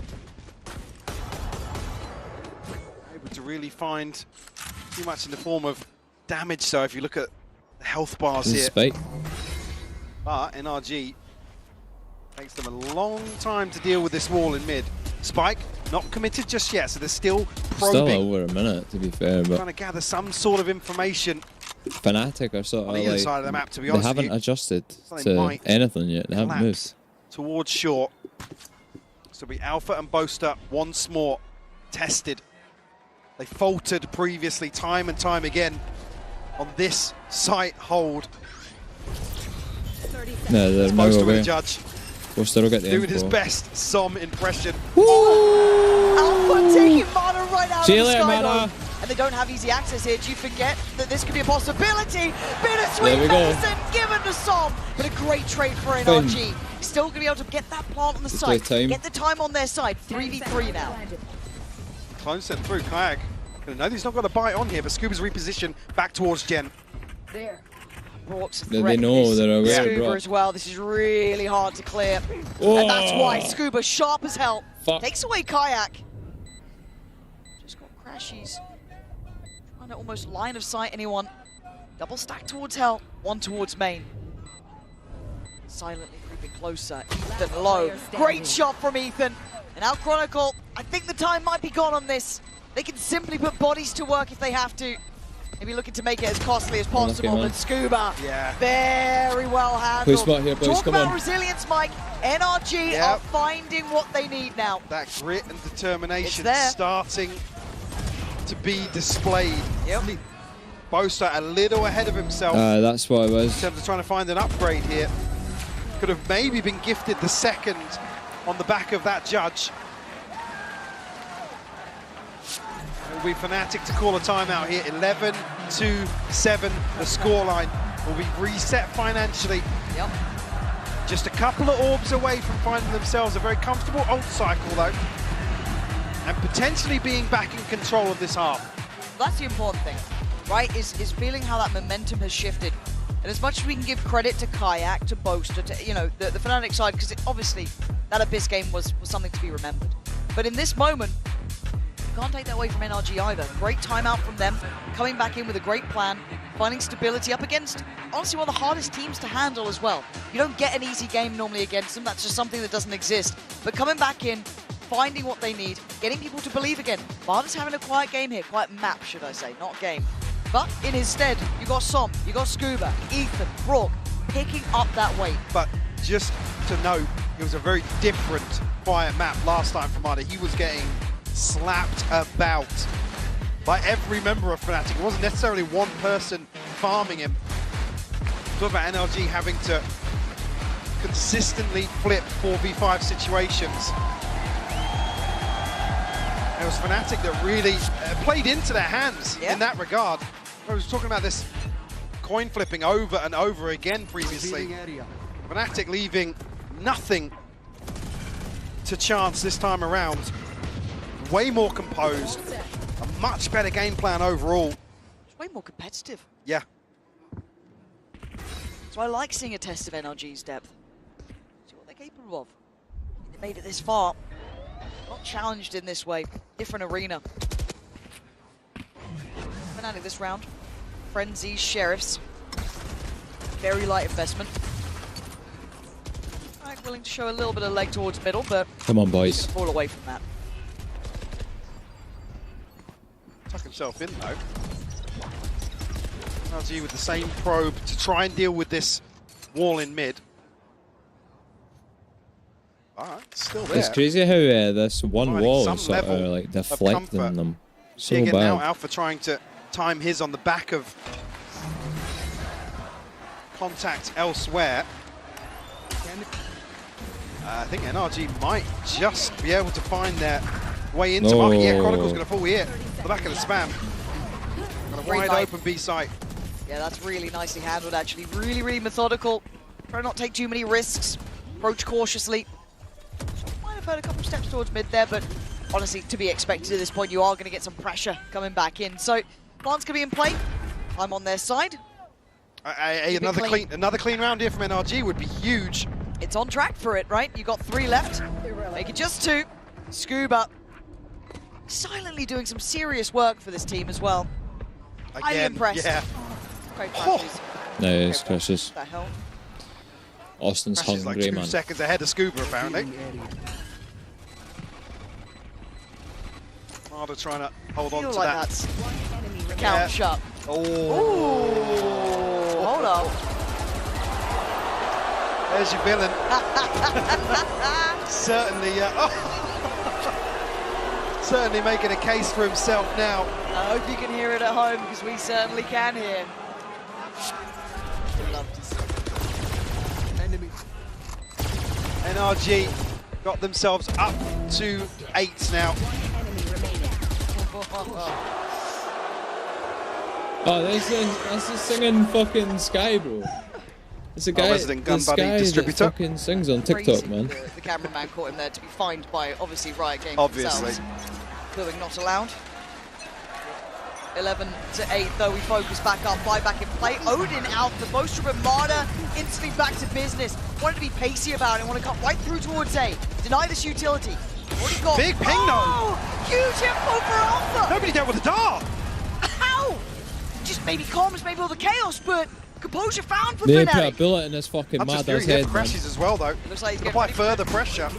Able to really find too much in the form of damage, so if you look at the health bars here. Spike. But NRG takes them a long time to deal with this wall in mid. Spike, not committed just yet, so they're still probing. Still over a minute, to be fair, but trying to gather some sort of information. Fnatic are sort of on the like, side of the map, to be honest. They haven't adjusted to anything yet. They haven't moved towards short. So be Alpha and Boaster once more tested. They faltered previously, time and time again, on this site hold. No, they're supposed to away. be the judge. Buster will get the Doing info. his best Som impression. Alpha taking Mana right out See of you the later, sky. Mana. And they don't have easy access here. Do you forget that this could be a possibility? Bittersweet There we go. medicine given to Som, but a great trade for NRG. Still going to be able to get that plant on the side, get the time on their side. 3v3 now. Clone sent through. Kayak. No, he's not got a bite on here, but Scuba's repositioned back towards Gen. There. They know they're aware, Scuba bro. as well. This is really hard to clear. Oh. And that's why Scuba, sharp as hell, Fuck. takes away Kayak. Just got Crashies. Trying to almost line of sight anyone. Double stack towards Hell, one towards main. Silently creeping closer. Ethan low. Great shot from Ethan. And now Chronicle, I think the time might be gone on this. They can simply put bodies to work if they have to. Maybe looking to make it as costly as possible, but Scuba, very well handled. Play smart here, boys, Talk come about on. resilience, Mike. NRG are finding what they need now. That grit and determination there. starting to be displayed. Boaster a little ahead of himself That's what it in was. terms of trying to find an upgrade here. Could have maybe been gifted the second on the back of that judge. It will be Fnatic to call a timeout here. 11-7, the scoreline will be reset financially. Just a couple of orbs away from finding themselves a very comfortable ult cycle though, and potentially being back in control of this half. That's the important thing, right? Is feeling how that momentum has shifted. And as much as we can give credit to Kayak, to Boaster, to the Fnatic side, because obviously that Abyss game was something to be remembered. But in this moment, you can't take that away from NRG either. Great timeout from them, coming back in with a great plan, finding stability up against, honestly, one of the hardest teams to handle as well. You don't get an easy game normally against them, that's just something that doesn't exist. But coming back in, finding what they need, getting people to believe again. Varda's having a quiet game here, quiet map, should I say, not game. But in his stead, you got Som, you got Scuba, Ethan, Brock, picking up that weight. But just to note, it was a very different quiet map last time from Arda. He was getting slapped about by every member of Fnatic. It wasn't necessarily one person farming him. Talk about NRG having to consistently flip 4v5 situations. It was Fnatic that really played into their hands in that regard. I was talking about this coin flipping over and over again previously. Fnatic leaving nothing to chance this time around. Way more composed, a much better game plan overall. It's way more competitive. Yeah. So I like seeing a test of NRG's depth. See what they're capable of. They made it this far. Not challenged in this way. Different arena. Fnatic this round. Frenzy, Sheriffs. Very light investment. Right, willing to show a little bit of leg towards middle, but Come on, boys. fall away from that. Tuck himself in though. NRG with the same probe to try and deal with this wall in mid. Alright, still there. It's crazy how this one Providing wall some is sort of level like of deflecting comfort. them so Again, now bad. Alpha trying to time his on the back of contact elsewhere. I think NRG might just be able to find their way into market. Yeah, Chronicle's going to fall here. The back of the spam. Got a wide open B site. Yeah, that's really nicely handled, actually. Really, really methodical. Try not to take too many risks. Approach cautiously. Might have heard a couple steps towards mid there, but honestly, to be expected at this point, you are going to get some pressure coming back in. So, plant's going to be in play. I'm on their side. Another clean round here from NRG would be huge. It's on track for it, right? You got 3 left. Make it just 2. Scuba silently doing some serious work for this team as well. Highly impressed. Yeah. Great flashes. Nice, Crashes. What the hell? Austin's Crashes like hungry, 2 man. seconds ahead of Scuba, apparently. Arda trying to hold on to like that. that's count shot. Oh. Ooh, hold up. There's your villain. Certainly, Certainly making a case for himself now. I hope you can hear it at home, because we certainly can hear. Love to see enemy. NRG got themselves up to 8 now. Oh, that's a singing fucking Sky, bro. It's a guy, Resident Gun this Buddy guy distributor. that fucking sings on TikTok, Crazy. man. The cameraman caught him there to be fined by, obviously, Riot Games Obviously. themselves. Booing not allowed. 11 to 8, though we focus back up, fly back in play. Odin out, the Bostrup and Marder instantly back to business. Wanted to be pacey about it, want to cut right through towards A. Deny this utility. Already got Big ping though. Huge info for Alpha. Nobody dealt with the dart. How? Just maybe calms, maybe all the chaos, but composure found for They put a Fnatic. bullet in this fucking That's just Marder's Fury, head, man. crashes as well though. Looks like he's Apply getting further pressure.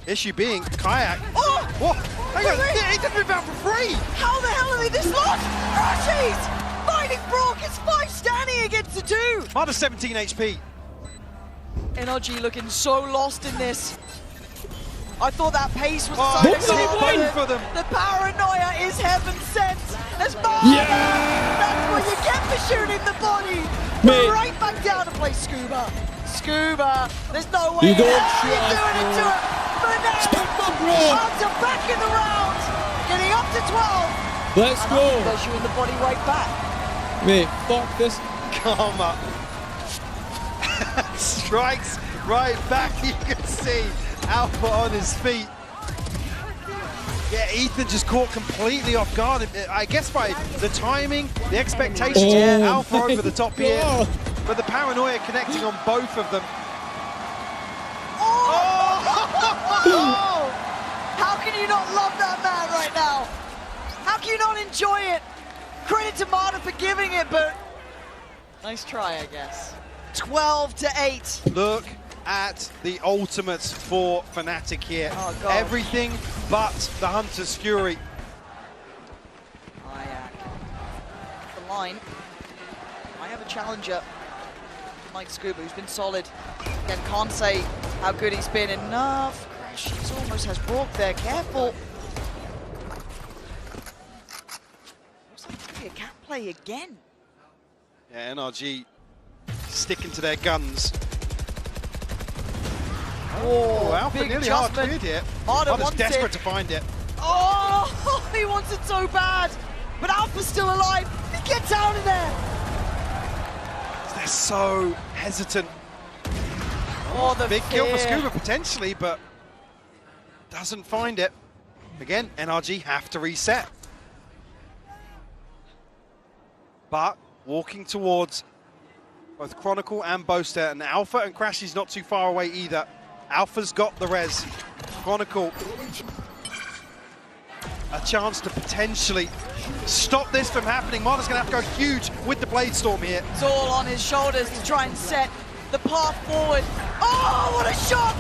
Issue being Kayak. Oh! What? Hang on, he didn't rebound for free. How the hell are they this lost? Rashies fighting Brock. It's 5 standing against the 2. Marder 17 HP. NRG looking so lost in this. I thought that pace was Oh, so it's so fun for them. The paranoia is heaven sent. As Marder, that's what you get for shooting the body. Mate. Right back down to play Scuba. Scuba, there's no way You don't you're shoot us, doing it to him. But now, bro. Hunter back in the round, getting up to 12. Let's go. They're shooting the body right back. Mate, fuck this. Karma. Strikes right back, you can see. Alpha on his feet. Yeah, Ethan just caught completely off guard. I guess by the timing, the expectations, Alpha over the top here. But the paranoia connecting on both of them. Oh! How can you not love that man right now? How can you not enjoy it? Credit to Marder for giving it, but nice try, I guess. 12 to 8. Look at the ultimates for Fnatic here. Oh, God. Everything but the Hunter's Fury. The line. I have a challenger, Mike Scuba, who's been solid. Again, can't say how good he's been. Enough. Crashies almost has Brock there. Careful. Looks like it's going to be a cat play again. Yeah, NRG sticking to their guns. Oh, Alpha big nearly hard adjustment. cleared here. Marder Marder's wants desperate it. to find it. Oh, he wants it so bad. But Alpha's still alive. He gets out of there. They're so hesitant. Oh, the big kill for fear. Scuba potentially, but doesn't find it. Again, NRG have to reset. But walking towards both Chronicle and Boaster, and Alpha and Crashy's not too far away either. Alpha's got the res. Chronicle, a chance to potentially stop this from happening. Marder's going to have to go huge with the Blade Storm here. It's all on his shoulders to try and set the path forward. Oh, what a shot!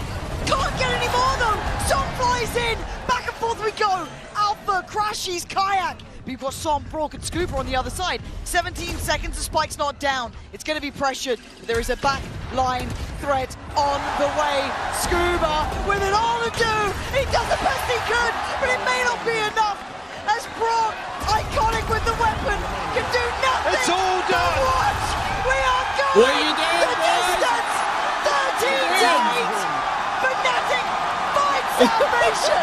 Can't get any more though. Som flies in. Back and forth we go. Alpha, Crashies, Kayak. We've got Som, Brock, and Scooper on the other side. 17 seconds, the spike's not down. It's going to be pressured. But there is a back line threat on the way. Scuba with it all to do. He does the best he could, but it may not be enough. As Brock, iconic with the weapon, can do nothing. It's all done. But watch, we are going What are you doing, the boys? distance. 13 to 8. Fnatic finds salvation.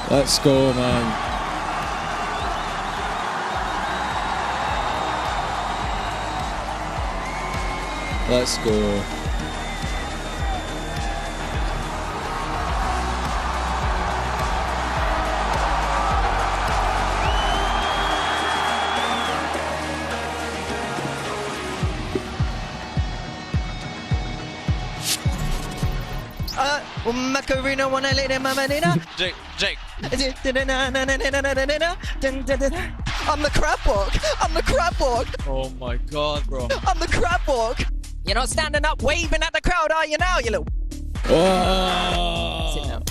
Let's go, man. Let's go. Macarena wanna let him Jake. I'm the crab walk. I'm the crab walk. Oh my god, bro. I'm the crab walk. You're not standing up waving at the crowd, are you now, you little? Oh. Sit down.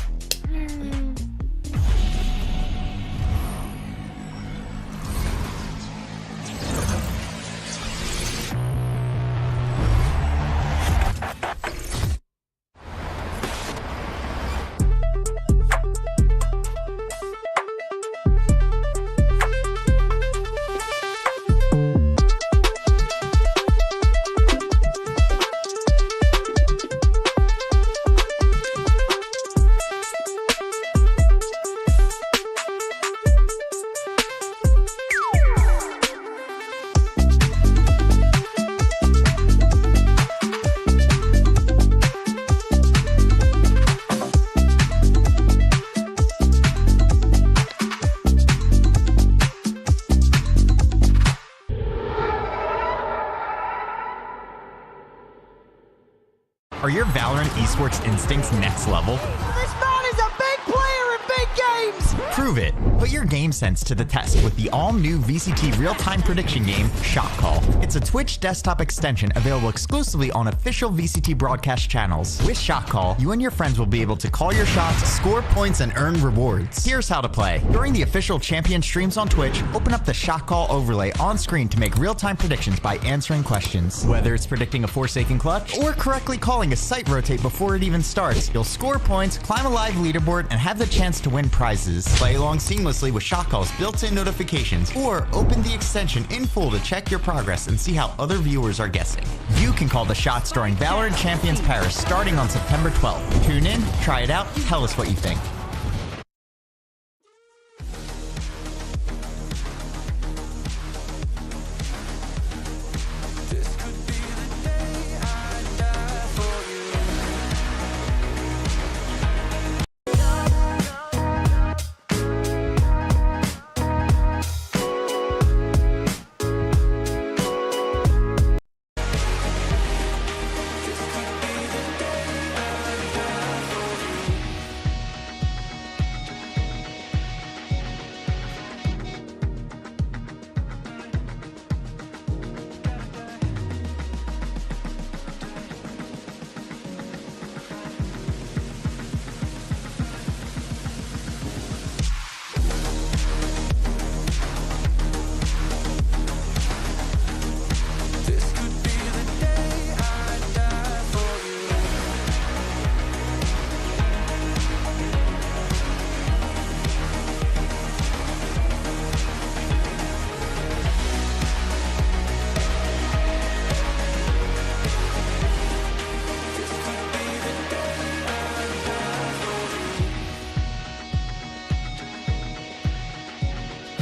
Are your Valorant esports instincts next level? This man is a big player in big games! Prove it. Put your game sense to the test with the all-new VCT real-time prediction game, Shot Call. It's a Twitch desktop extension available exclusively on official VCT broadcast channels. With Shot Call, you and your friends will be able to call your shots, score points, and earn rewards. Here's how to play. During the official champion streams on Twitch, open up the Shot Call overlay on screen to make real-time predictions by answering questions. Whether it's predicting a Forsaken clutch or correctly calling a site rotate before it even starts, you'll score points, climb a live leaderboard, and have the chance to win prizes. Play along seamlessly with Shot Call's built-in notifications, or open the extension in full to check your progress and see how other viewers are guessing. You can call the shots during Valorant Champions Paris starting on September 12th. Tune in, try it out, tell us what you think.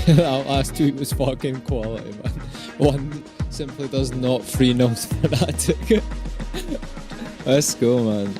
That last tweet was fucking quality, man. One simply does not 3-0 Fnatic. Let's go, man.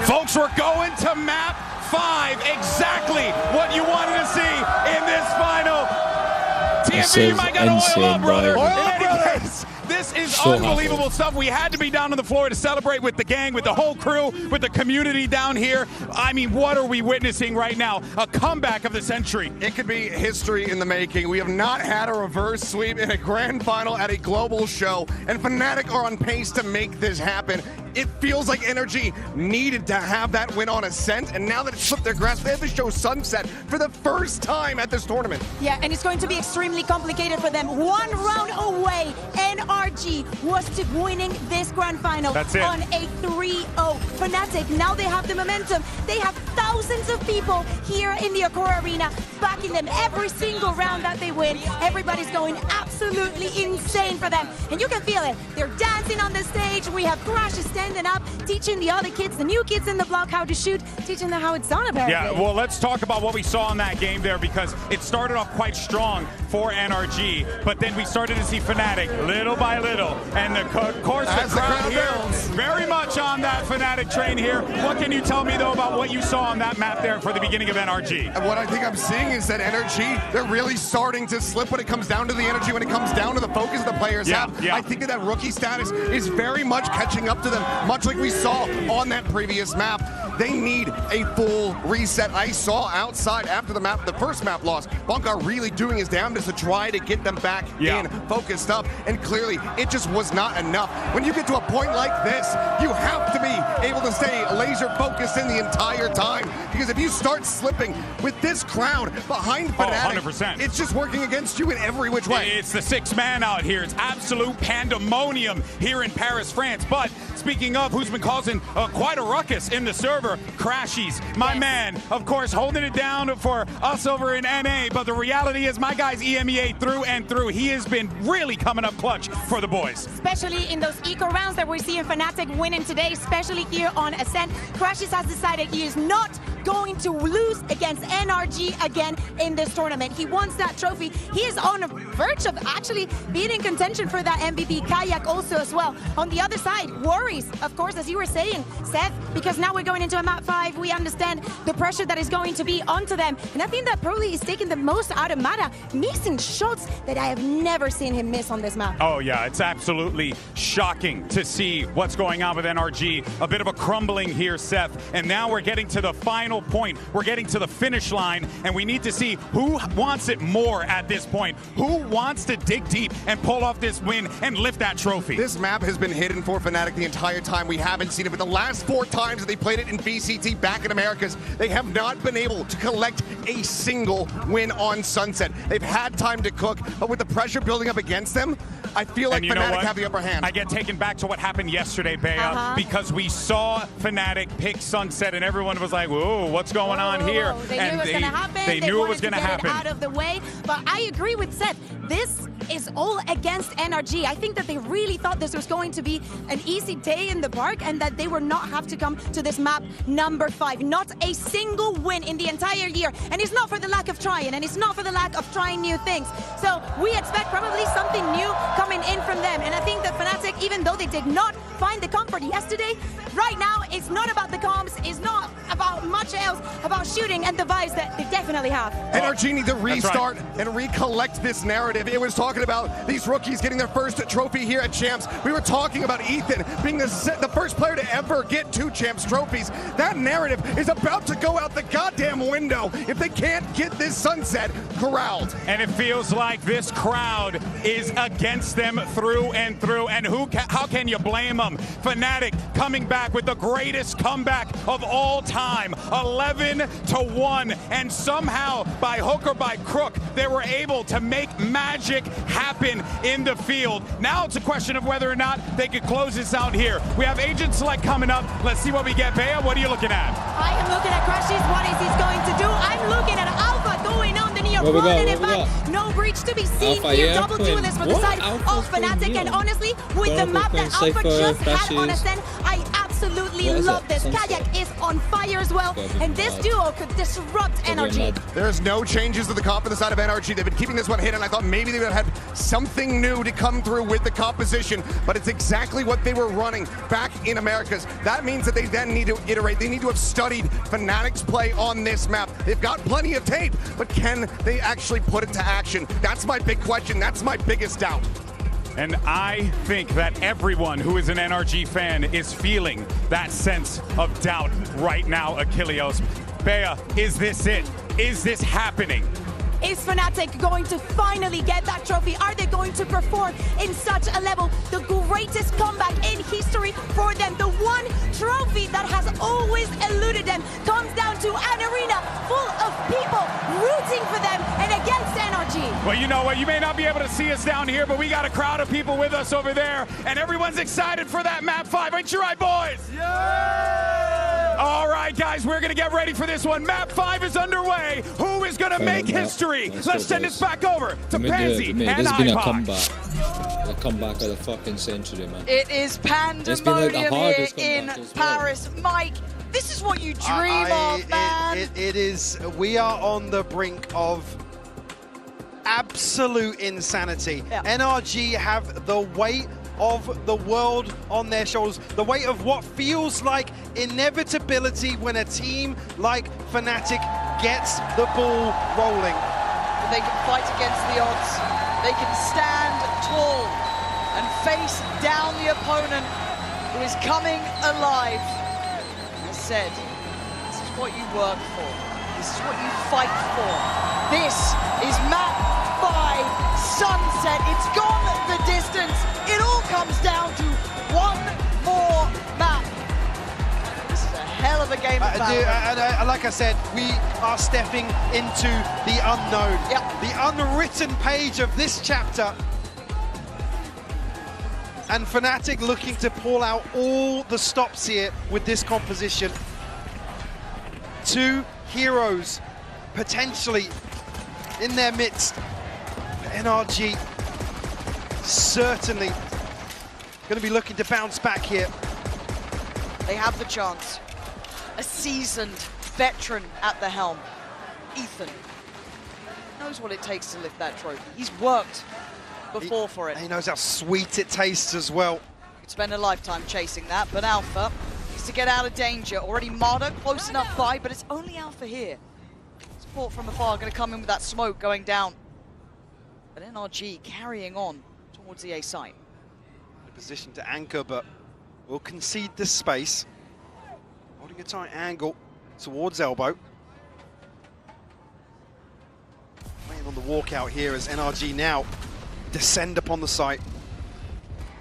Folks, we're going to map 5. Exactly what you wanted to see in this final. TMP, you might got oil up, brother. Oil up, brother. This is so unbelievable stuff. We had to be down on the floor to celebrate with the gang, with the whole crew, with the community down here. I mean, what are we witnessing right now? A comeback of the century. It could be history in the making. We have not had a reverse sweep in a grand final at a global show, and Fnatic are on pace to make this happen. It feels like NRG needed to have that win on Ascent, and now that it's slipped their grasp, they have to show Sunset for the first time at this tournament. Yeah, and it's going to be extremely complicated for them. One round away, NRG NRG was to winning this grand final That's it. on a 3-0. Fnatic, now they have the momentum. They have thousands of people here in the Accor Arena backing them every single round that they win. Everybody's going absolutely insane for them. And you can feel it. They're dancing on the stage. We have Crashes standing up, teaching the other kids, the new kids in the block, how to shoot, teaching them how it's done, apparently. Yeah, well, let's talk about what we saw in that game there, because it started off quite strong for NRG, but then we started to see Fnatic little by little, and of course the crowd here very much on that Fnatic train here. What can you tell me, though, about what you saw on that map there for the beginning of NRG? What I think I'm seeing is that NRG, they're really starting to slip when it comes down to the energy, when it comes down to the focus the players have. I think that rookie status is very much catching up to them, much like we saw on that previous map. They need a full reset. I saw outside after the first map loss, Bunker really doing his damnedest to try to get them back in, focused up, and clearly it just was not enough. When you get to a point like this, you have to be able to stay laser focused in the entire time, because if you start slipping with this crowd behind Fnatic, 100%. It's just working against you in every which way. It's the sixth man out here. It's absolute pandemonium here in Paris, France. But speaking of who's been causing quite a ruckus in the server, Crashies, my man, of course, holding it down for us over in NA. But the reality is my guy's EMEA through and through. He has been really coming up clutch for the boys. Especially in those eco rounds that we're seeing Fnatic winning today, especially here on Ascent. Crashes has decided he is not going to lose against NRG again in this tournament. He wants that trophy. He is on the verge of actually being in contention for that MVP. Kayak also as well. On the other side, worries, of course, as you were saying, Seth, because now we're going into a map 5. We understand the pressure that is going to be onto them. And I think that probably is taking the most out of Mata, missing shots that I have never seen him miss on this map. Oh yeah, it's absolutely shocking to see what's going on with NRG. A bit of a crumbling here, Seth. And now we're getting to the final point. We're getting to the finish line, and we need to see who wants it more at this point. Who wants to dig deep and pull off this win and lift that trophy? This map has been hidden for Fnatic the entire time. We haven't seen it, but the last 4 times that they played it in VCT back in Americas, they have not been able to collect a single win on Sunset. They've had time to cook, but with the pressure building up against them, I feel like Fnatic have the upper hand. I get taken back to what happened yesterday, Bea, because we saw Fnatic pick Sunset, and everyone was like, whoa, what's going on here? They knew it was going to happen. They knew it was going to happen. Out of the way, but I agree with Seth. This is all against NRG. I think that they really thought this was going to be an easy day in the park, and that they would not have to come to this map number 5. Not a single win in the entire year, and it's not for the lack of trying, and it's not for the lack of trying new things. So we expect probably something new coming in from them, and I think that Fnatic, even though they did not find the comfort yesterday, right now it's not about the comps, it's not about much else, about shooting and the vibes that they definitely have. NRG need to restart and recollect this narrative. It was talking about these rookies getting their first trophy here at Champs. We were talking about Ethan being the first player to ever get 2 Champs trophies. That narrative is about to go out the goddamn window if they can't get this Sunset corralled. And it feels like this crowd is against them through and through, and how can you blame them? Fnatic coming back with the greatest comeback of all time, 11-1, and somehow by hook or by crook they were able to make magic happen in the field. Now it's a question of whether or not they could close this out here. We have Agent Select coming up. Let's see what we get. Bea, what are you looking at? I am looking at Crashies. What is he going to do? I'm looking at Alpha going on the near running it back. No breach to be seen Alpha, here. yeah, Double duelist for the side of Fnatic, and honestly, with the map that Alpha just had on Ascent, I absolutely love this. Kayak is on fire as well, and this duo could disrupt NRG. There's no changes to the comp on the side of NRG. They've been keeping this one hidden. I thought maybe they would have something new to come through with the composition, but it's exactly what they were running back in Americas. That means that they then need to iterate. They need to have studied Fnatic's play on this map. They've got plenty of tape, but can they actually put it to action? That's my big question. That's my biggest doubt. And I think that everyone who is an NRG fan is feeling that sense of doubt right now, Achilleos. Bea, is this it? Is this happening? Is Fnatic going to finally get that trophy? Are they going to perform in such a level? The greatest comeback in history for them. The one trophy that has always eluded them comes down to an arena full of people rooting for them and against NRG. Well, you know what? You may not be able to see us down here, but we got a crowd of people with us over there, and everyone's excited for that Map 5. Ain't you right, boys? Yeah! All right, guys, we're going to get ready for this one. Map 5 is underway. Who is going to make history? Let's send this back over to Pansy and There's been a IPOC. comeback. A comeback of the fucking century, man. It is pandemonium here in Paris. Mike, this is what you dream of, man. It is. We are on the brink of absolute insanity. NRG have the weight of the world on their shoulders, the weight of what feels like inevitability when a team like Fnatic gets the ball rolling. They can fight against the odds. They can stand tall and face down the opponent who is coming alive. As said, this is what you work for. This is what you fight for. This is Map 5 Sunset. It's gone the distance. It all comes down to one more map. This is a hell of a game of Valorant. Like I said, we are stepping into the unknown. The unwritten page of this chapter. And Fnatic looking to pull out all the stops here with this composition. Two heroes potentially in their midst. NRG certainly going to be looking to bounce back here. They have the chance. A seasoned veteran at the helm. Ethan knows what it takes to lift that trophy. He's worked before for it. He knows how sweet it tastes as well. Could spend a lifetime chasing that, but Alpha needs to get out of danger. Already Marder close enough by, but it's only Alpha here. Support from afar going to come in with that smoke going down. But NRG carrying on towards the A site. In a position to anchor, but will concede this space. Holding a tight angle towards Elbow. Playing on the walkout here as NRG now descend upon the site.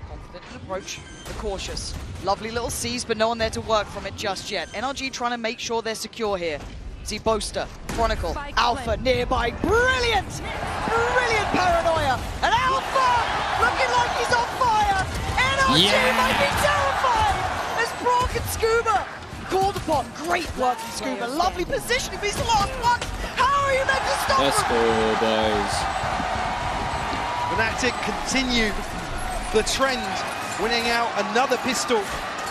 Confident in approach, but cautious. Lovely little C's, but no one there to work from it just yet. NRG trying to make sure they're secure here. See Boaster, Chronicle, Alpha nearby. Brilliant! Brilliant paranoia! And Alpha looking like he's on fire! NRG might be terrified as Brock and Scuba called upon. Great work from Scuba. Lovely positioning, but he's the last one. How are you meant to stop him? Let's go, boys. Fnatic continue the trend, winning out another pistol.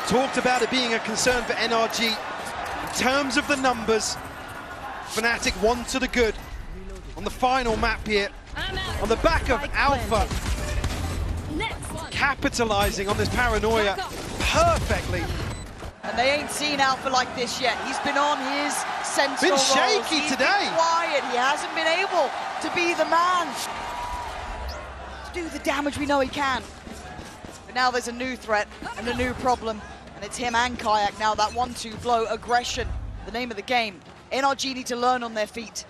Talked about it being a concern for NRG. In terms of the numbers, Fnatic one to the good on the final map here. On the back of Alpha, capitalizing on this paranoia perfectly. And they ain't seen Alpha like this yet. He's been on his sentinel roles. Shaky today. Been quiet. He hasn't been able to be the man to do the damage we know he can. But now there's a new threat and a new problem, and it's him and Kayak now. That 1-2 blow, aggression, the name of the game. NRG need to learn on their feet.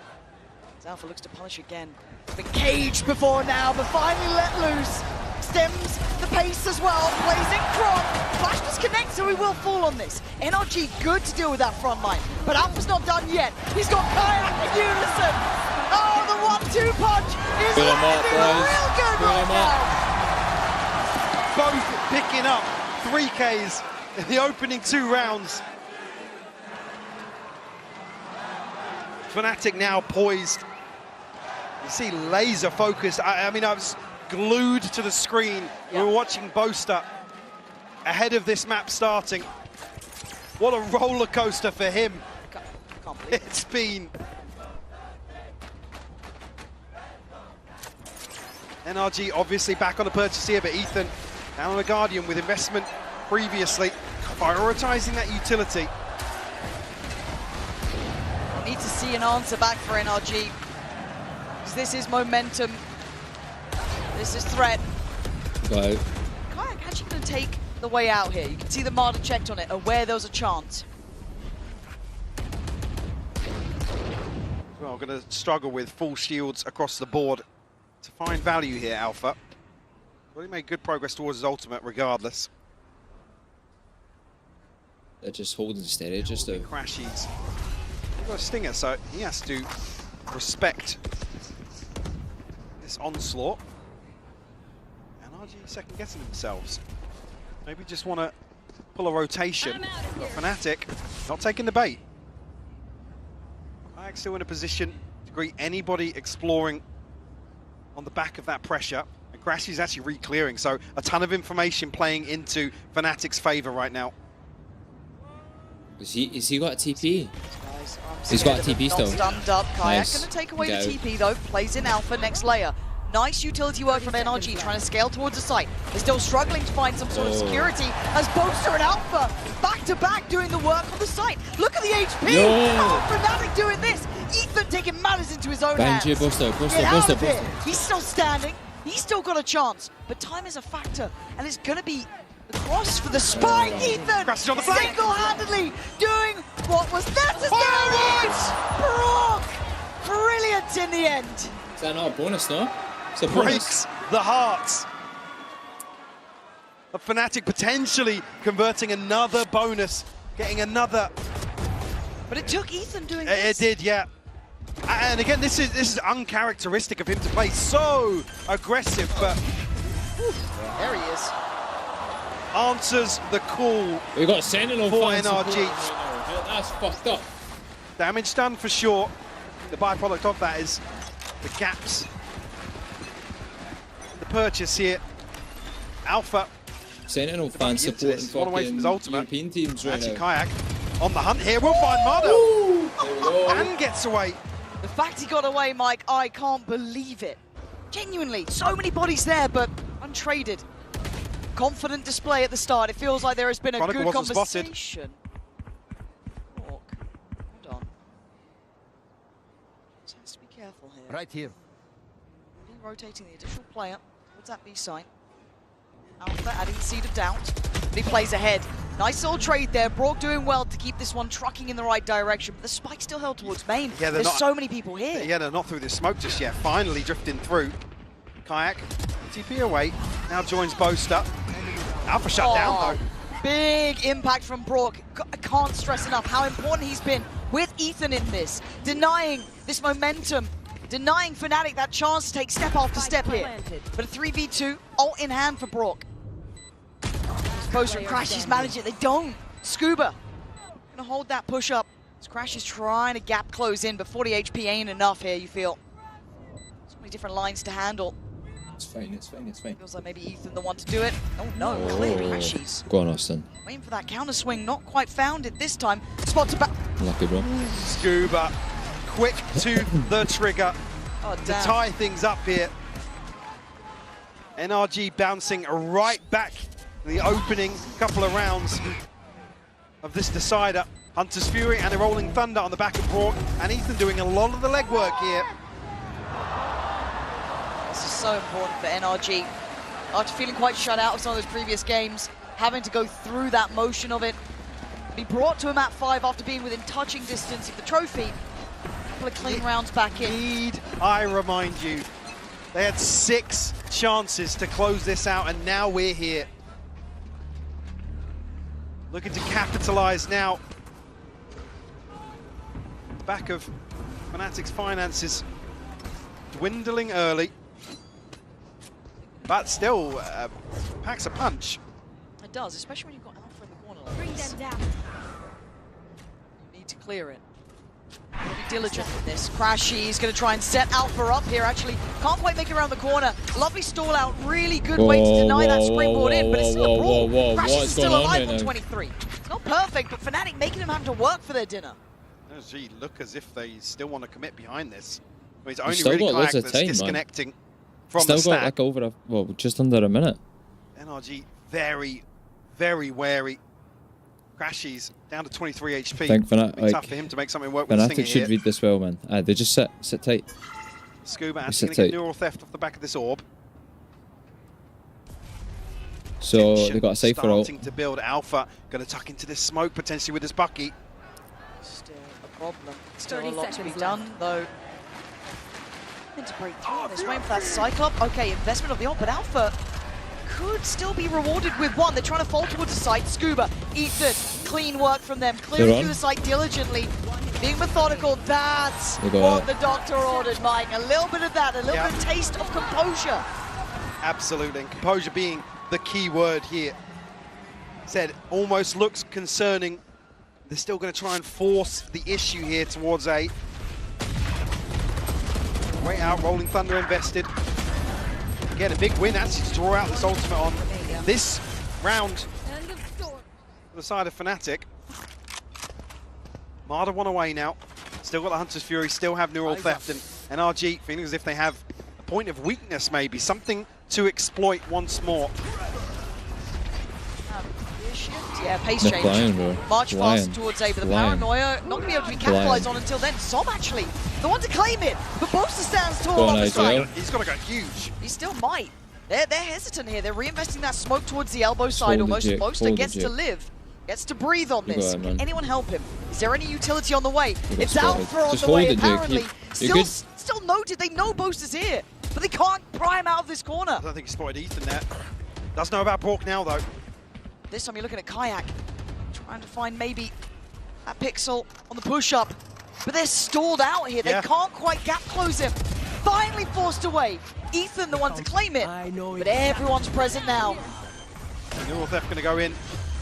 As Alpha looks to punish again. Been caged before now, but finally let loose. Stems the pace as well, plays in front. Flash disconnects, so he will fall on this. NRG good to deal with that front line, but Alpha's not done yet. He's got Kayak in unison. Oh, the 1-2 punch is landing real good right now. Both picking up 3Ks in the opening 2 rounds. Fnatic now poised. You see laser focused. I mean, I was glued to the screen. We were watching Boaster ahead of this map starting. What a roller coaster for him. Can't believe it's been. NRG obviously back on the purchase here, but Ethan down on the Guardian with investment previously, prioritizing that utility. Need to see an answer back for NRG. Because this is momentum. This is threat. Right. Kayak actually going to take the way out here. You can see the Marder checked on it, aware there was a chance. Well, going to struggle with full shields across the board to find value here, Alpha. Well, he made good progress towards his ultimate regardless. They're just holding steady, just a Crashies. He's got a stinger, so he has to respect this onslaught. NRG second guessing themselves. Maybe just want to pull a rotation. But Fnatic not taking the bait. Kayak still in a position to greet anybody exploring on the back of that pressure. And Crashy's actually re-clearing, so a ton of information playing into Fnatic's favor right now. Is he got a TP? He's got a TP still. Stunned up. Kayak Nice. going to take away the TP though. Plays in Alpha next layer. Nice utility work from NRG trying to scale towards the site. They're still struggling to find some sort of security as Boaster and Alpha back to back doing the work on the site. Look at the HP! Oh, Fnatic doing this! Ethan taking matters into his own hands. Boaster. Get out of here. He's still standing. He's still got a chance. But time is a factor. And it's going to be the cross for the spike. Ethan single-handedly doing what was necessary. Brock! Brilliant in the end. Is that not a bonus, no? It's a bonus. Breaks the hearts of Fnatic, potentially converting another bonus, getting another. But it took Ethan doing this. It did, yeah. And again, this is uncharacteristic of him to play so aggressive, but there he is. Answers the call. We got Sentinel for fans NRG. That's fucked up. Damage done for sure. The byproduct of that is the gaps. The purchase here. Alpha. Sentinel fans supporting fucking European teams right now. Kayak on the hunt here. We'll find Mado. And gets away. The fact he got away, Mike, I can't believe it. Genuinely, so many bodies there, but untraded. Confident display at the start. It feels like there has been a good conversation. Hold on. Just has to be careful here. Right here. Rotating the additional player towards that B site. Alpha adding the seed of doubt, but he plays ahead. Nice little trade there. Brock doing well to keep this one trucking in the right direction, but the spike still held towards main. Yeah, There's so many people here. Yeah, they're not through this smoke just yet. Finally drifting through. Kayak, TP away, now joins Boaster. Alpha shut down though. Big impact from Brock. I can't stress enough how important he's been with Ethan in this, denying this momentum, denying Fnatic that chance to take step after step here. But a 3v2, ult in hand for Brock. Boaster and Crashies manage it, they don't. Scuba gonna hold that push up. As Crashies trying to gap close in, but 40 HP ain't enough here, you feel. So many different lines to handle. It's fine, it's fine, it's fine. Feels like maybe Ethan the one to do it. Oh no, clear Crashies. Go on, Austin. Waiting for that counter swing, not quite found it this time. Spot to back. Lucky, bro. Scuba, quick to the trigger to damn. tie things up here. NRG bouncing right back in the opening couple of rounds of this decider. Hunter's Fury and a Rolling Thunder on the back of Brock, and Ethan doing a lot of the legwork here. This is so important for NRG. After feeling quite shut out of some of those previous games, having to go through that motion of it, be brought to a map 5 after being within touching distance of the trophy. A couple of clean rounds back in. Need I remind you, they had 6 chances to close this out, and now we're here. Looking to capitalize now. Back of Fnatic's finances dwindling early, but still packs a punch. It does, especially when you've got Alpha in the corner like this. Bring them down. You need to clear it. Be diligent with this. Crashies going to try and set Alpha up here. Actually, can't quite make it around the corner. Lovely stall out. Really good way to deny that springboard in, but it's still a brawl. Crashies is still alive on 23. It's not perfect, but Fnatic making them have to work for their dinner. Gee, look as if they still want to commit behind this. I mean, it's Still only really got loads Kayak of that's time, disconnecting man. from Still the got stack. like over just under a minute. NRG very, very wary. Crashies down to 23 HP. I think It'll be tough for him to make something work with Fnatic Stinger should here. read this well, man. They just sit tight. Scuba We and sit going to get tight. neural theft off the back of this orb. So they got a Cypher ult. Starting to build. Alpha going to tuck into this smoke potentially with his Bucky. Still a problem. Still a lot to be done, though. Meant to break through this. Waiting for that Cyclop. Okay, investment of the ult, but Alpha could still be rewarded with one. They're trying to fall towards the site. Scuba, Ethan, clean work from them. Clearing through the site diligently. Being methodical, that's what the doctor ordered, Mike. A little bit of that, a little bit of taste of composure. Absolutely, and composure being the key word here. Said, almost looks concerning. They're still going to try and force the issue here towards A. Way out, Rolling Thunder invested. Again, a big win actually to draw out this ultimate on this round for the side of Fnatic. Marder one away now. Still got the Hunter's Fury, still have Neural Theft, and NRG feeling as if they have a point of weakness maybe, something to exploit once more. Yeah, pace change. March fast towards A, but the Paranoia not going to be able to be capitalized on until then. Som actually, the one to claim it, but Boaster stands tall on the side. He's got to go huge. He still might. They're hesitant here. They're reinvesting that smoke towards the elbow side almost. Boaster gets to live, gets to breathe on this. Can anyone help him? Is there any utility on the way? It's Alpha on the way, apparently. Still noted, they know Boaster's here, but they can't pry him out of this corner. I don't think he spotted Ethan there. Does know about Brock now, though. This time you're looking at Kayak, trying to find maybe that pixel on the push-up, but they're stalled out here. They can't quite gap close him. Finally forced away. Ethan, the one to claim it, but everyone's present now. Neural Theft going to go in.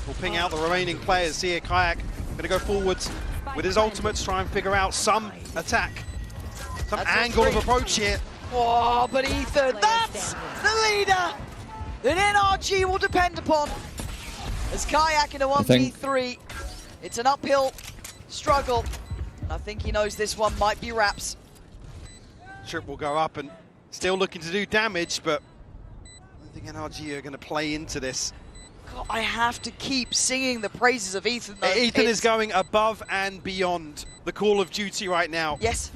We'll ping out the remaining players here. Kayak going to go forwards with his ultimates, try and figure out some attack, some angle of approach here. Oh, but Ethan, that's the leader that NRG will depend upon. As Kayak in a 1v3, it's an uphill struggle. I think he knows this one might be wraps. Trip will go up and still looking to do damage, but I think NRG are going to play into this. God, I have to keep singing the praises of Ethan, though. Ethan is going above and beyond the Call of Duty right now. Yes.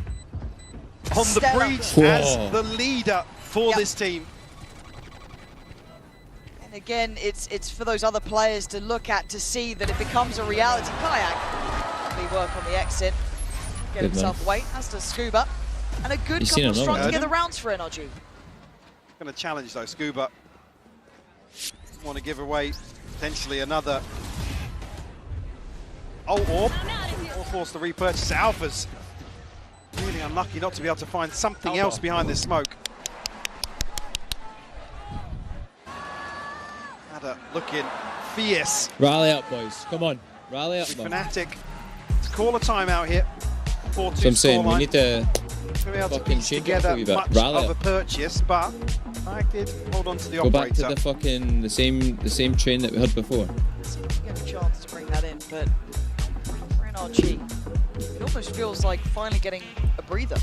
On the breach as the leader for this team. Again, it's for those other players to look at to see that it becomes a reality. Kayak, lovely work on the exit, get himself away, as does Scuba, and a good couple of strong together rounds for NRG. Going to challenge though, Scuba. Want to give away potentially another ult orb, or force the repurchase. Alphas really unlucky not to be able to find something else behind this smoke. Looking fierce. Rally up, boys. Come on. Rally up, Fnatic to call a timeout here. 4-2 so I'm saying we need to be able to piece together much of a purchase, but I did hold on to the operator. Go back to the fucking the same train that we had before. Get a chance to bring that in, but for NRG, it almost feels like finally getting a breather.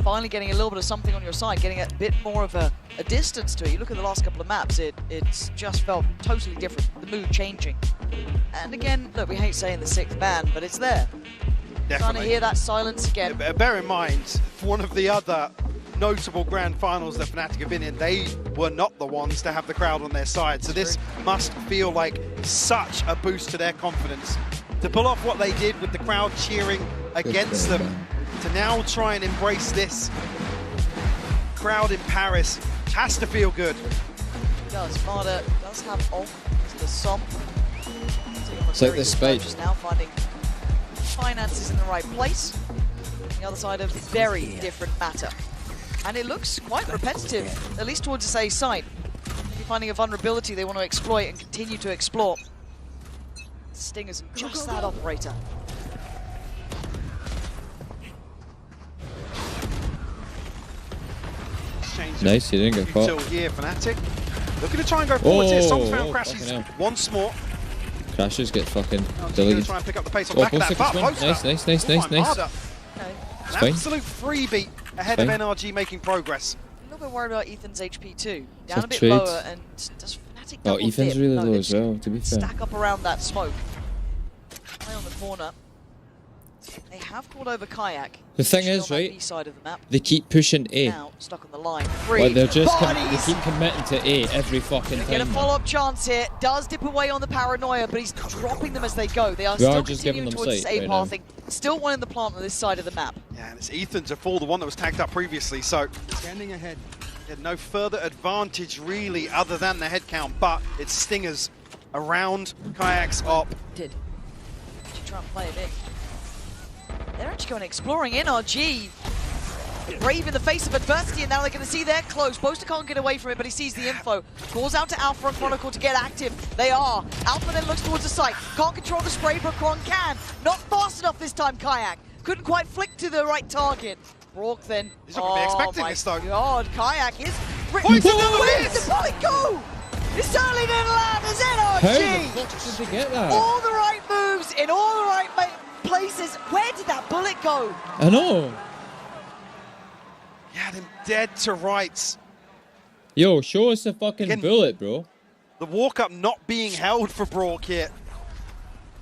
Finally getting a little bit of something on your side, getting a bit more of a distance to it. You look at the last couple of maps, it's just felt totally different, the mood changing. And again, look, we hate saying the sixth man, but it's there. Definitely. Trying to hear that silence again. Bear in mind, for one of the other notable grand finals that Fnatic have been in, they were not the ones to have the crowd on their side. So this must feel like such a boost to their confidence. To pull off what they did with the crowd cheering against them, to now try and embrace this crowd in Paris has to feel good. It does. Marder does have ult to the Som. It's like this spade. Just now finding finances in the right place. The other side of very different matter. And it looks quite repetitive, at least towards the A side. Maybe finding a vulnerability they want to exploit and continue to explore. Stingers and just that operator. Nice, he didn't get caught. Until here, Fnatic. Looking to try and go forwards here. Som's found crashes once more. Crashes get fucking deleted. Try and pick up the pace on back of that. But nice. An absolute freebie ahead of NRG making progress. A little bit worried about Ethan's HP too. Down a bit lower, and does Fnatic double dip? Ethan's really low as well, to be fair. Stack up around that smoke. Play on the corner. They have called over Kayak. The thing is, right, B side of the map. they keep pushing A. Now stuck on the line. Well, they're just they keep committing to A every fucking time. Get a follow-up chance here. Does dip away on the Paranoia, but he's dropping them as they go. They are still continuing towards this A pathing. Still one in the plant on this side of the map. Yeah, and it's Ethan to fall, the one that was tagged up previously. So standing ahead. No further advantage really other than the head count, but it's Stingers around Kayak's op. Did try and play it in. They're actually going exploring NRG. Brave in the face of adversity, and now they're going to see they're close. Boaster can't get away from it, but he sees the info. Calls out to Alpha and Chronicle to get active. They are. Alpha then looks towards the site. Can't control the spray, but Kron can. Not fast enough this time, Kayak. Couldn't quite flick to the right target. Brock then. He's not going to be expecting this, though. God, Kayak is... Where did the bullet go? It certainly didn't land as NRG. How the fuck did they get that? All the right moves in all the right places. Where did that bullet go? I know. He had him dead to rights. Yo, show us the fucking bullet, bro. The walk-up not being held for Brock here.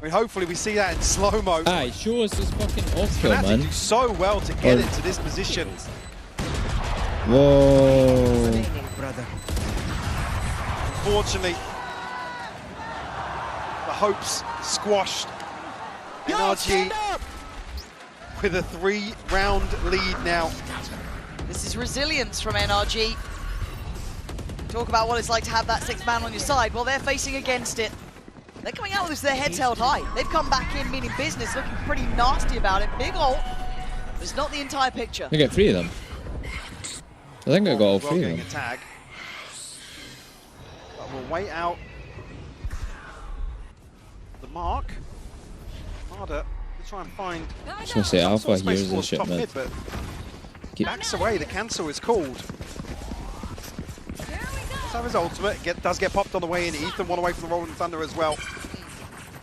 I mean, hopefully we see that in slow-mo. Aye, show us this fucking off-kill, man. do so well to get into this position. Whoa. Unfortunately, the hopes squashed. NRG with a 3-round lead now. This is resilience from NRG. Talk about what it's like to have that 6th man on your side. Well, they're facing against it. They're coming out with this, their heads held high. They've come back in, meaning business, looking pretty nasty about it. Big ult, but it's not the entire picture. I get 3 of them. I think I got all 3 of them. A tag. But we'll wait out the mark. Marder to try and find. I was gonna say Alpha here's the shit, man. Backs away, the cancel is called. Let's have his ultimate. Does get popped on the way in. Ethan one away from the Rolling Thunder as well.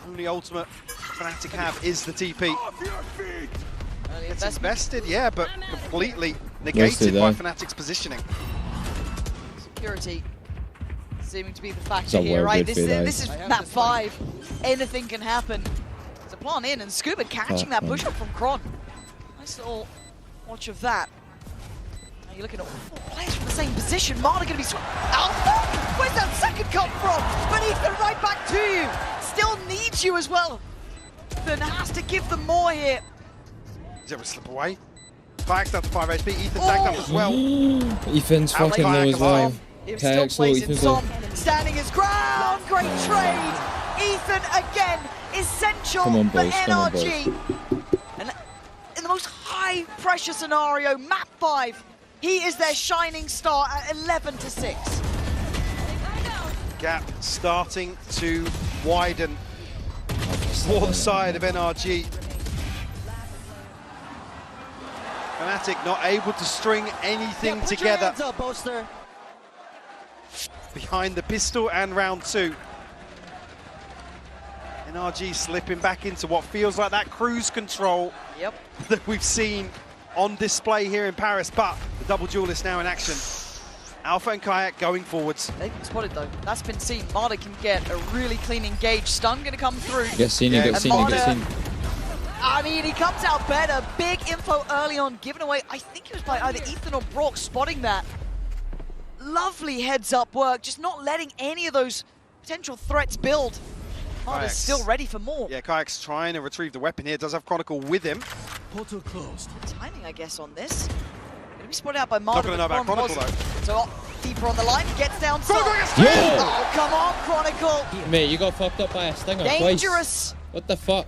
Only ultimate Fnatic have is the TP. It's invested, yeah, but completely negated by Fnatic's positioning. Security seeming to be the factor here, right? This is map 5. Anything can happen. There's a plant in, and Scuba catching that push up from Kron. Nice little watch of that. Now you're looking at 4 players from the same position. Marder going to be Alpha! Where's that second come from? But Ethan right back to you. Still needs you as well. Ethan has to give them more here. Zero slip away. Kayak down to 5 HP. Ethan tagged up as well. Ethan's fucking low as well. Kayak's low, Ethan's low. Standing his ground. Great trade. Ethan again. Essential Come on, for boys. NRG. Come on, boys. And in the most high pressure scenario, map 5, he is their shining star at 11-6. Gap starting to widen for the side of NRG. Fnatic not able to string anything together behind the pistol and round 2. NRG slipping back into what feels like that cruise control that we've seen on display here in Paris, but the double duelist now in action. Alpha and Kayak going forwards. They've been spotted though. That's been seen. Marder can get a really clean engage. Stun going to come through. Get seen, get seen, get seen. I mean, he comes out better. Big info early on, given away. I think it was by either Ethan or Brock spotting that. Lovely heads-up work, just not letting any of those potential threats build. Marder's still ready for more. Yeah, Kayak's trying to retrieve the weapon here. Does have Chronicle with him. Portal closed. Timing, I guess, on this. Going to be spotted out by Marder. Not going to know about Chronicle, though. So deeper on the line, gets down. Yeah. Oh, come on, Chronicle. Mate, you got fucked up by a stinger Dangerous. Twice. What the fuck?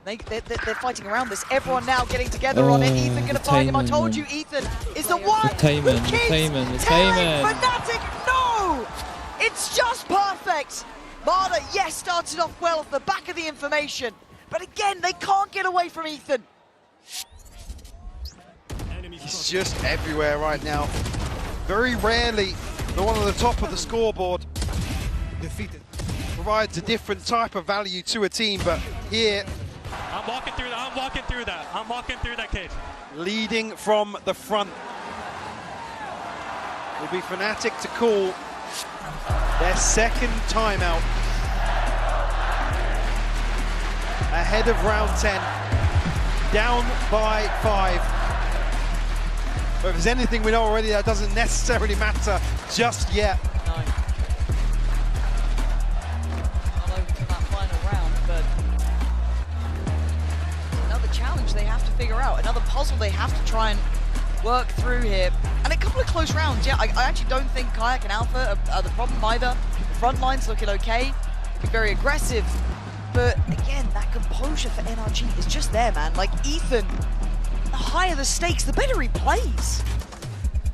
They're fighting around this. Everyone now getting together on it. Ethan going to find him. I told you, Ethan is the one who keeps telling Fnatic no! It's just perfect. Marder, yes, started off well off the back of the information. But again, they can't get away from Ethan. He's just everywhere right now. Very rarely, the one on the top of the scoreboard defeated. Provides a different type of value to a team, but here... I'm walking through that, I'm walking through that cage. Leading from the front. Will be Fnatic to call their second timeout. Ahead of round 10. Down by 5. But if there's anything we know already, that doesn't necessarily matter just yet. No. Not over to that final round, but another challenge they have to figure out, another puzzle they have to try and work through here. And it couple of close rounds. Yeah, I actually don't think Kayak and Alpha are the problem either. The front line's looking okay, looking very aggressive. But again, that composure for NRG is just there, man. Like Ethan, the higher the stakes, the better he plays.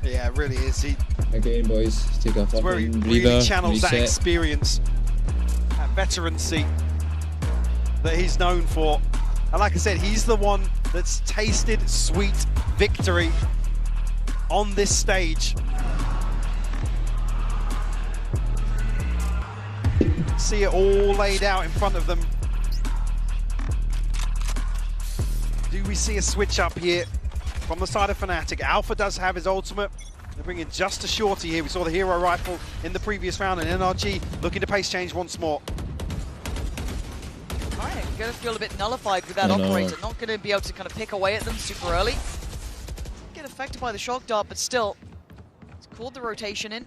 Yeah, it really is. Again, boys, take off. It's where he really channels that experience, that veterancy that he's known for. And like I said, he's the one that's tasted sweet victory on this stage. See it all laid out in front of them. Do we see a switch up here from the side of Fnatic? Alpha does have his ultimate. They're bringing just a shorty here. We saw the hero rifle in the previous round, and NRG looking to pace change once more. Alright, going to feel a bit nullified with that operator. Not going to be able to kind of pick away at them super early. Get affected by the shock dart, but still, he's called the rotation in.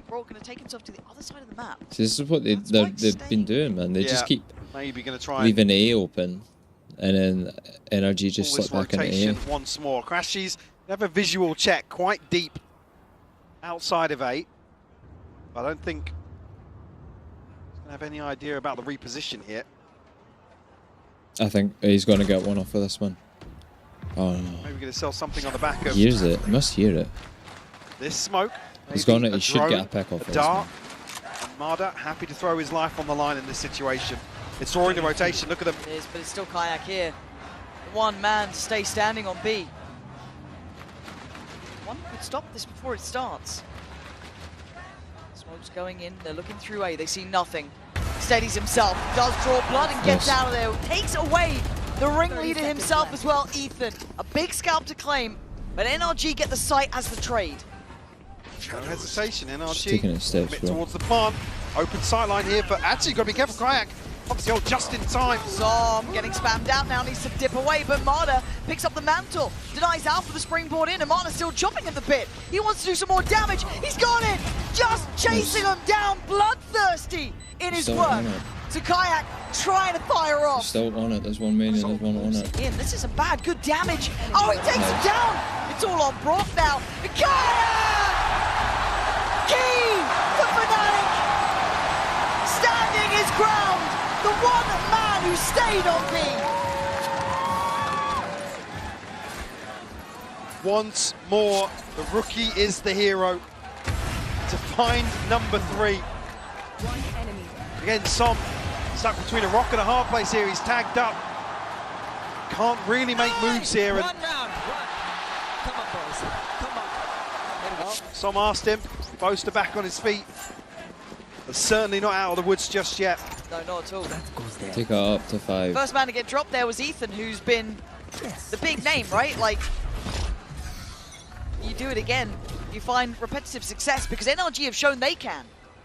Brock going to take himself to the other side of the map. So this is what they've been doing, man. They just keep maybe going to try leaving A open, and then NRG just slip back into A. Once more, Crashies have a visual check quite deep outside of A. I don't think he's going to have any idea about the reposition here. I think he's going to get one off of this one. Oh no. Maybe going to sell something on the back of. He hears it. He must hear it. This smoke. He's gonna. He should get a pick off. A dart. And Marder happy to throw his life on the line in this situation. It's drawing the rotation. Look at them. It is, but it's still Kayak here. One man to stay standing on B. One could stop this before it starts. Smoke's going in. They're looking through A. They see nothing. Steadies himself. Does draw blood and gets out of there. Takes away the ringleader himself as well, Ethan. A big scalp to claim, but NRG get the site as the trade. No hesitation, NRG taking a step towards the plant. Open sightline here, but actually got to be careful, Kayak. Obviously, just in time. Zom getting spammed out now, needs to dip away, but Marder picks up the mantle, denies Alpha the springboard in, and Marder still jumping at the pit. He wants to do some more damage. He's got it! Just chasing him down, bloodthirsty in his work. So Kayak trying to fire off. Still on it, there's one main and there's one on it. This is a bad, good damage. Oh, he takes him down! It's all on Brock now. Kayak! Key for Fnatic! Standing his ground! The one man who stayed on B! Once more, the rookie is the hero to find number 3. Again, Som stuck between a rock and a hard place here. He's tagged up. Can't really make moves here. And come on, boys. Come on. Som asked him. Boaster back on his feet. But certainly not out of the woods just yet. No, not at all. Take her up to 5. First man to get dropped there was Ethan, who's been the big name, right? Like, you do it again, you find repetitive success because NRG have shown they can.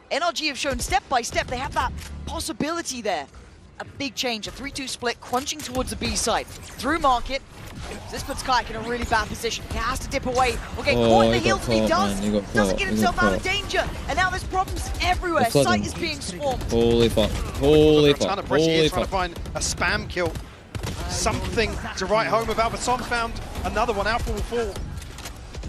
NRG have shown step by step they have that possibility there. A big change, a 3-2 split, crunching towards the B side. Through market, this puts Kayak in a really bad position. He has to dip away or get caught in the heels, and he does. Doesn't get himself out of danger, and now there's problems everywhere. Sight is being swarmed. Holy fuck, holy fuck, a ton of pressure here, trying to find a spam kill. Something to write home about, but Som found another one. Alpha will fall.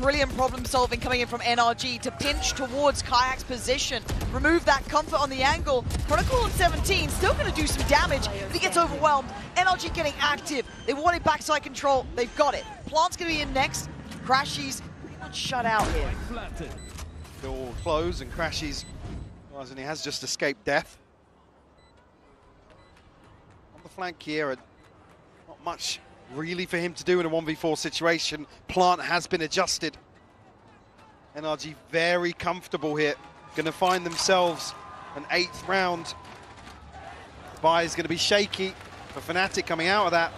Brilliant problem solving coming in from NRG to pinch towards Kayak's position. Remove that comfort on the angle. Chronicle on 17, still going to do some damage, but he gets overwhelmed. NRG getting active. They wanted backside control. They've got it. Plant's going to be in next. Crashies pretty much shut out here. Door close and Crashies, and he has just escaped death. On the flank here, and not much really for him to do in a 1v4 situation. Plant has been adjusted. NRG very comfortable here. Going to find themselves an 8th round. The buy is going to be shaky for Fnatic coming out of that.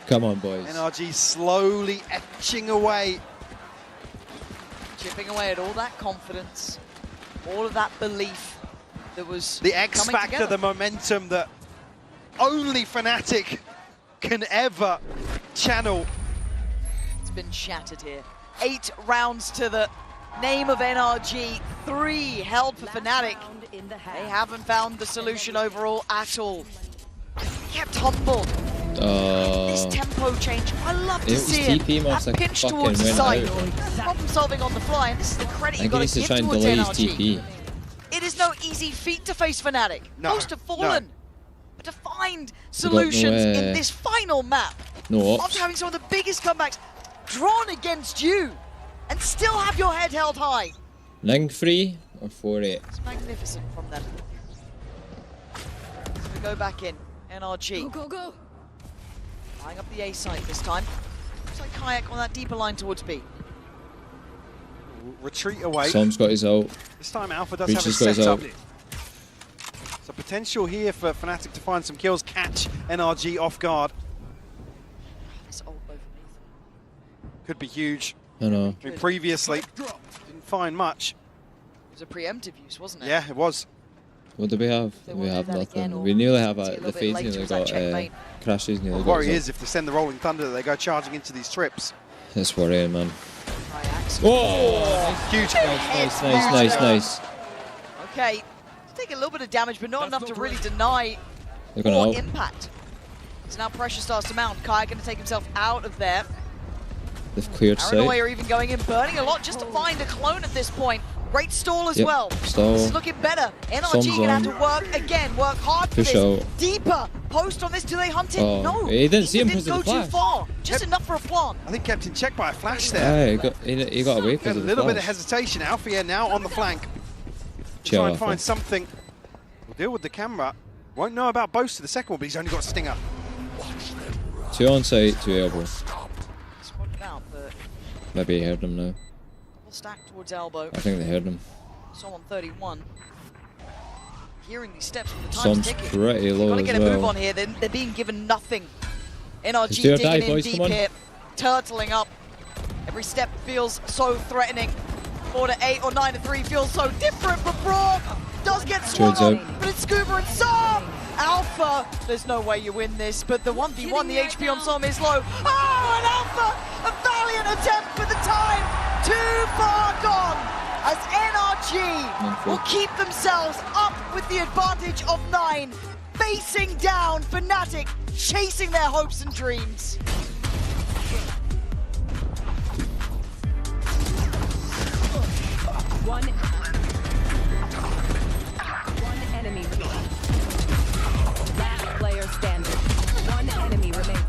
Come on, boys. NRG slowly etching away. Chipping away at all that confidence, all of that belief. There was the X factor, the momentum that only Fnatic can ever channel. It's been shattered here. 8 rounds to the name of NRG, 3 held for Fnatic. They haven't found the solution overall at all. Kept humble. This tempo change, I love to see it. That pinch towards the side, problem solving on the fly, and this is the credit you've got to give towards NRG. It is no easy feat to face Fnatic. Most have fallen. But to find solutions in this final map, after having some of the biggest comebacks drawn against you, and still have your head held high. Ling 3 or 4-8? It's magnificent from them. We go back in. NRG. Go. Flying up the A site this time. Looks like Kayak on that deeper line towards B. Retreat away. Som's got his ult. This time Alpha does have a setup. So potential here for Fnatic to find some kills, catch NRG off guard. This ult over could be huge. I know. I mean, previously, didn't find much. It was a preemptive use, wasn't it? Yeah, it was. What do we have? We have nothing. We nearly have the phase nearly got crashes nearly. The worry is if they send the Rolling Thunder, they go charging into these trips. That's worrying, man. Oh, huge. Nice. Okay, taking a little bit of damage, but not enough to really deny or impact. So now pressure starts to mount. Kai going to take himself out of there. They've cleared sight. Paranoia are even going in, burning a lot just to find a clone at this point. Great stall as well. Stall. This is looking better. NRG going to have to work hard for this. Out. Deeper post on this. Do they hunt it? Oh, no. He didn't see him because of the flash. Too far. Just enough for a plant. I think kept in check by a flash there. Yeah, he got away because of the a little bit of hesitation. Alfia now on the flank. Try and find something. We'll deal with the camera. Won't know about Boast to the second one, but he's only got Stinger. 2 on site, 2 elbow. Spotted out, but maybe he heard him now. Stack towards elbow. I think they heard him. Som on 31. Hearing these steps from the Som's ticking. pretty low. Got to get a move on here. They're being given nothing. NRG digging in deep here, turtling up. Every step feels so threatening. 4 to 8 or 9 to 3 feels so different. But Brock does get swung on, but it's Scuba and Som. Alpha, there's no way you win this, but the 1v1, the HP on Som is low. Oh, and Alpha, a valiant attempt, but the time too far gone. As NRG will keep themselves up with the advantage of 9, facing down Fnatic, chasing their hopes and dreams. One enemy remaining. Last player standing. One enemy remaining.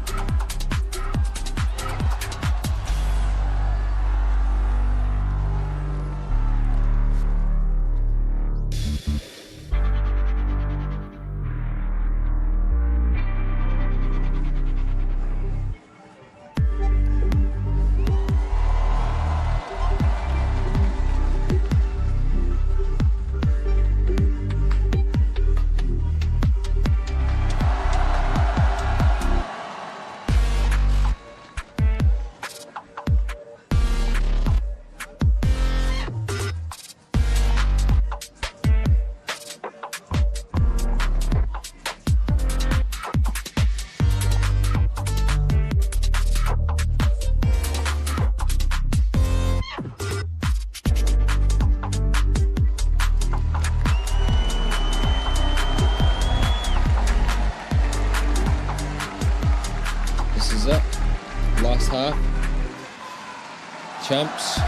Last half. Champs.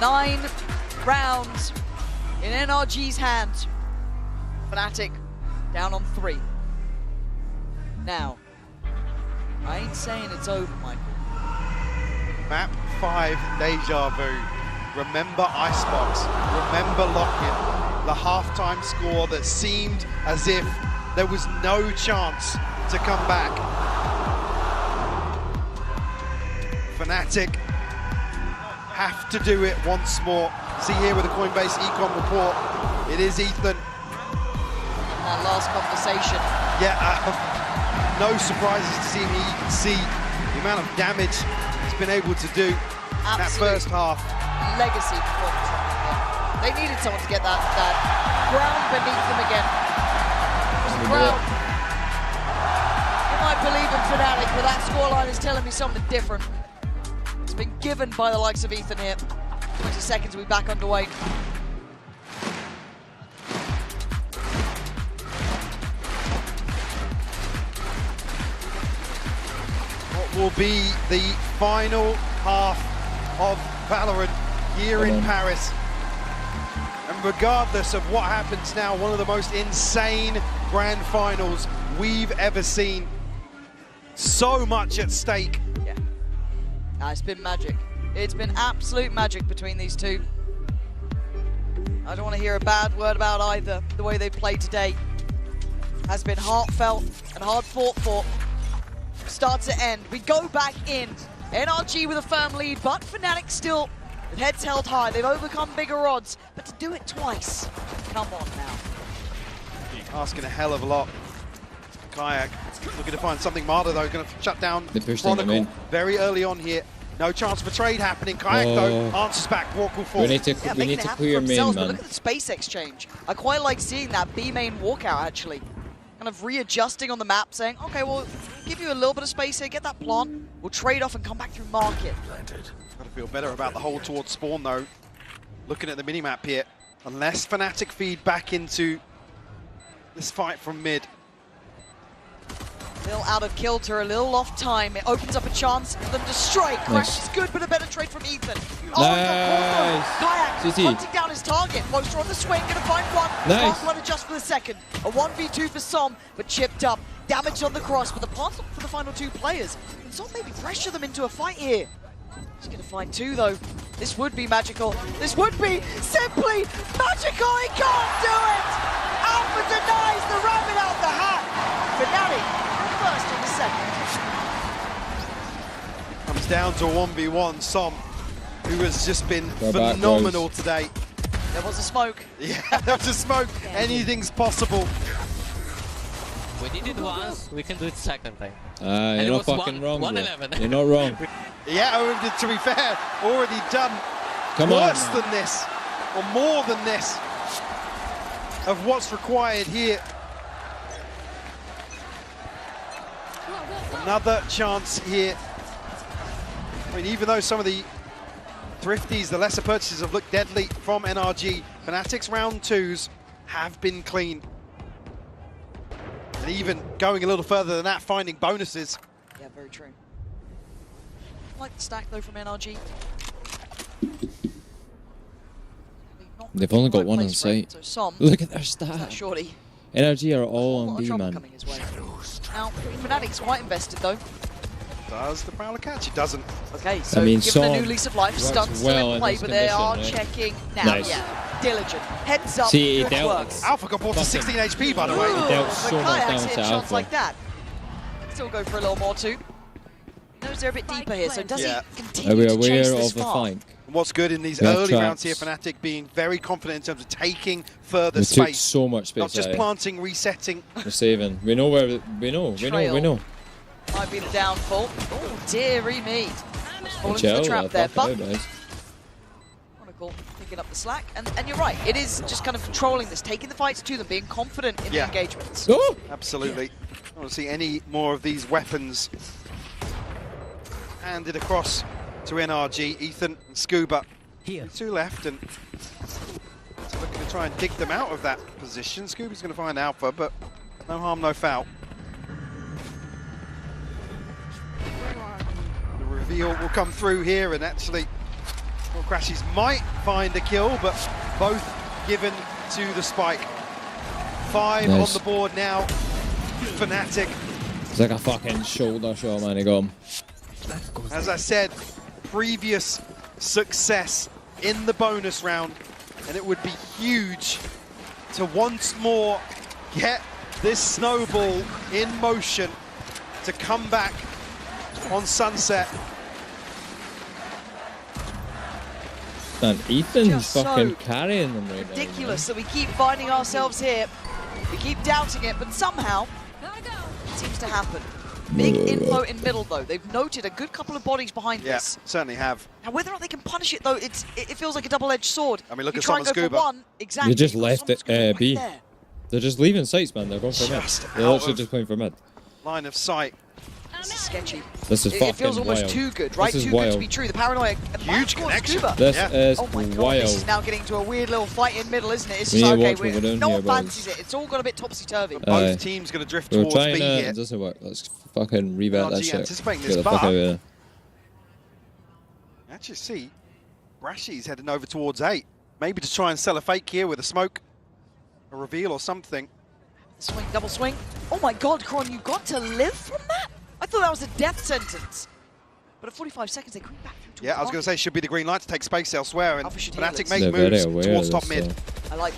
9 rounds in NRG's hands. Fnatic down on 3. Now, I ain't saying it's over, Michael. Map 5, Deja Vu. Remember Icebox. Remember Lock-In. The halftime score that seemed as if there was no chance to come back. Fnatic have to do it once more. See here with the Coinbase Econ report, it is Ethan. That last conversation. Yeah, no surprises to see the amount of damage he's been able to do in that first half. Legacy performance. They needed someone to get that ground beneath them again. Crowd. You might believe in Fnatic, but that scoreline is telling me something different. It's been given by the likes of Ethan here. 20 seconds, we'll be back underway. will be the final half of Valorant here in Paris. And regardless of what happens now, one of the most insane grand finals we've ever seen. So much at stake. Yeah. It's been magic. It's been absolute magic between these two. I don't want to hear a bad word about either. The way they played today has been heartfelt and hard fought for. Start to end. We go back in. NRG with a firm lead, but Fnatic still with heads held high. They've overcome bigger odds, but to do it twice, come on now. Asking a hell of a lot. Kayak looking to find something. Marder though going to shut down Chronicle very early on here. No chance for trade happening. Kayak though answers back. Walk full. We need to clear main, man. But look at the space exchange. I quite like seeing that B main walkout actually. Kind of readjusting on the map, saying, okay, we'll give you a little bit of space here, get that plant, we'll trade off and come back through market. Got to feel better about the hold towards spawn though. Looking at the minimap here, unless Fnatic feed back into this fight from mid. A little out of kilter, a little off time. It opens up a chance for them to strike. Crash is good, but a better trade from Ethan. Oh, nice. Kayak hunting down his target. Closer on the swing, gonna find one. Nice. Can't run it just for the second. A 1v2 for Som, but chipped up. Damage on the cross, but the pass for the final two players. And Som maybe pressure them into a fight here. He's gonna find two though. This would be magical. This would be simply magical. He can't do it. Alpha denies the rabbit out the hat. Fnatic first on the second. Comes down to a 1v1. Som, who has just been phenomenal today. There was a smoke. Yeah, there was a smoke. Anything's possible. We did it once, we can do it second time. You're not fucking wrong, bro. You're not wrong. Yeah, to be fair, already done worse than this, or more than this, of what's required here. Another chance here. I mean, even though some of the thrifties, the lesser purchases have looked deadly from NRG, Fnatic's round twos have been clean. And even going a little further than that, finding bonuses. Yeah, very true. I like the stack though from NRG. They've only got one on site. So look at their stat. Shorty. NRG are all on B, man. Now, Fnatic's quite invested though. Does the Prowler catch? It doesn't. Okay, so given a new lease of life, stunts still in play, but they are checking now. Nice. Yeah, diligent. Heads up. See, good works. Alpha got brought to 16 HP, by the way. He dealt so much down to Alpha. Like that. Still go for a little more too. He knows they're a bit deeper here, so does he continue to chase this far? And what's good in these early rounds here, Fnatic being very confident in terms of taking further space. Took so much space. Not just planting, resetting. We're saving. We know where. We know. Might be the downfall. Oh, dearie me. Fall into the trap there, but Chronicle picking up the slack. And you're right, it is just kind of controlling this, taking the fights to them, being confident in the engagements. Oh! Absolutely. I don't want to see any more of these weapons handed across to NRG. Ethan and Scuba. Here. Two left, and looking to try and dig them out of that position. Scuba's going to find Alpha, but no harm, no foul. The reveal will come through here, and actually, well, Crashies might find a kill, but both given to the spike. 5 on the board now. Fnatic. It's like a fucking shoulder shot, man. He got him. As I said, previous success in the bonus round, and it would be huge to once more get this snowball in motion to come back on Sunset. Man, Ethan's fucking carrying them right now. Ridiculous that we keep finding ourselves here. We keep doubting it, but somehow it seems to happen. Big info in middle though. They've noted a good couple of bodies behind this. Yeah, certainly have. Now whether or not they can punish it though, it feels like a double-edged sword. I mean, look you at try and go Scuba. for one, exactly. They just left it B. Right, they're just leaving sites, man. They're going for mid. They're literally just playing for mid. Line of sight. This is sketchy. This is It feels almost too good, right? Too good to be true. The paranoia. Huge connection. This is oh my God, wild. this is now getting to a weird little fight in middle, isn't it? It's just okay. No one fancies it. It's all got a bit topsy-turvy. Both teams going to drift towards B here. It doesn't work. Let's fucking revert that shit. Anticipating Get this the fuck out of here. Actually, see, Rashi's heading over towards A. Maybe to try and sell a fake here with a smoke, a reveal or something. Swing, double swing. Oh my God, Kron, you got to live from that? I thought that was a death sentence. But at 45 seconds, they creep back through. Yeah, I was going to say, should be the green light to take space elsewhere, and Fnatic They're make moves very towards top mid. I like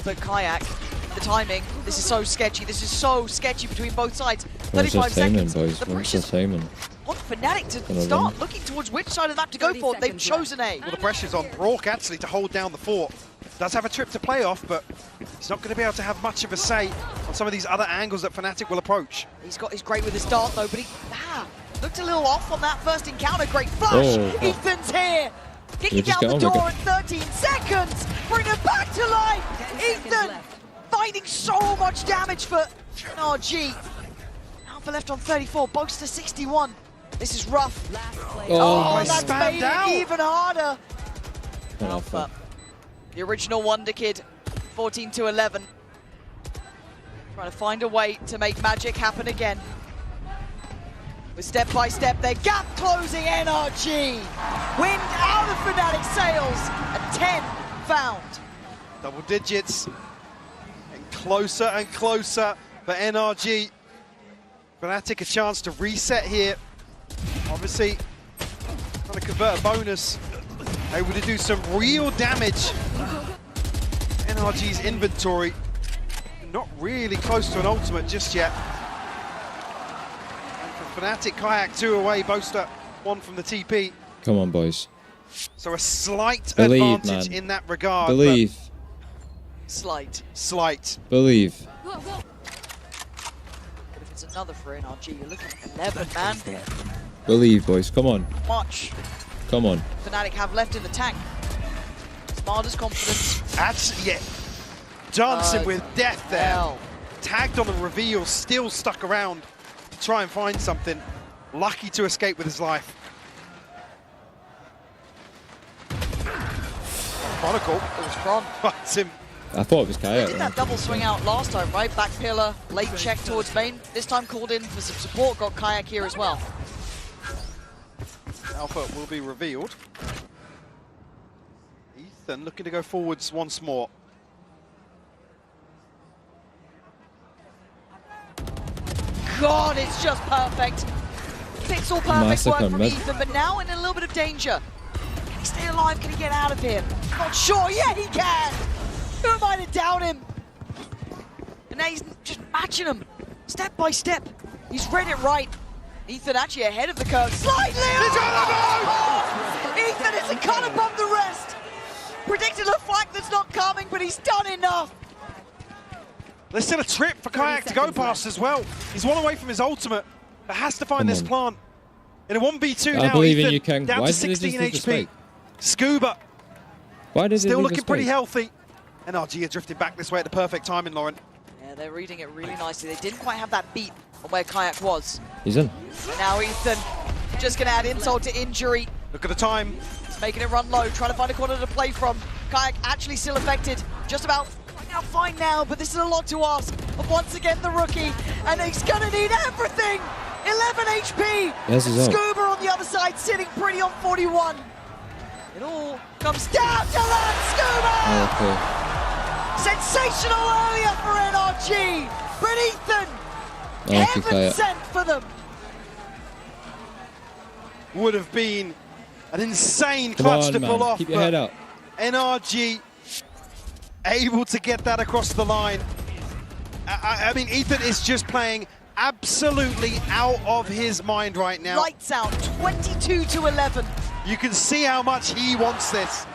the Kayak, the timing. This is so sketchy. This is so sketchy between both sides. 35 seconds. Boys? The What's the pressure's timing? on Fnatic to start looking towards which side of that to go for. They've chosen A. Well, the pressure's on Rourke actually to hold down the fort. Does have a trip to play off, but he's not going to be able to have much of a say on some of these other angles that Fnatic will approach. He's great with his dart though, but he looked a little off on that first encounter. Great flash. Oh. Ethan's here. Kicking down the door in 13 seconds. Bring it back to life. Ethan finding so much damage for NRG. Alpha left on 34, Boaster 61. This is rough. Oh, that's made it even harder. Alpha. The original Wonder Kid, 14-11. Trying to find a way to make magic happen again. With step by step, their gap closing. NRG. Wind out of Fnatic sails. A 10 found. Double digits. And closer for NRG. Fnatic a chance to reset here. Obviously, trying to convert a bonus. Able to do some real damage. NRG's inventory not really close to an ultimate just yet. And for Fnatic, Kayak 2 away, Boaster 1 from the TP. Come on, boys. So a slight Believe, advantage man. in that regard. Believe. Slight. Believe. But if it's another for NRG, you're looking at 11, man. Believe, boys. Come on. Much. Come on. Fnatic have left in the tank. Smartest confidence. Actually, yeah. Dancing with death there. Hell. Tagged on the reveal, still stuck around to try and find something. Lucky to escape with his life. Chronicle. It was Kron. Finds him. I thought it was Kayak. They did that double swing out last time, right? Back pillar, late check towards main. This time called in for some support, got Kayak here as well. Alpha will be revealed. Ethan looking to go forwards once more. God, it's just perfect. Pixel perfect work from Ethan, but now in a little bit of danger. Can he stay alive? Can he get out of here? Not sure. Yeah, he can. Who am I to doubt him? And now he's just matching him step by step. He's read it right. Ethan actually ahead of the curve slightly. Ethan is a cut above the rest. Predicted a flank that's not coming, but he's done enough. There's still a trip for Kayak to go past as well. He's one away from his ultimate, but has to find this plant. In a 1v2 now, I believe Ethan in you, Kang. down Why to did 16 they just HP. Scuba Why did still looking pretty healthy. NRG are drifting back this way at the perfect timing, Lauren. Yeah, they're reading it really nicely. They didn't quite have that beat on where Kayak was. He's in. And now Ethan just going to add insult to injury. Look at the time. He's making it run low, trying to find a corner to play from. Kayak actually still affected. Just about fine now, but this is a lot to ask of once again the rookie. And he's going to need everything. 11 HP. Yes, Scuba on the other side, sitting pretty on 41. It all comes down to that, Scuba! Okay. Sensational earlier for NRG, but Ethan, heaven sent for them. Would have been an insane clutch to pull off. Keep your head up. NRG able to get that across the line. I mean, Ethan is just playing absolutely out of his mind right now. Lights out, 22-11. You can see how much he wants this.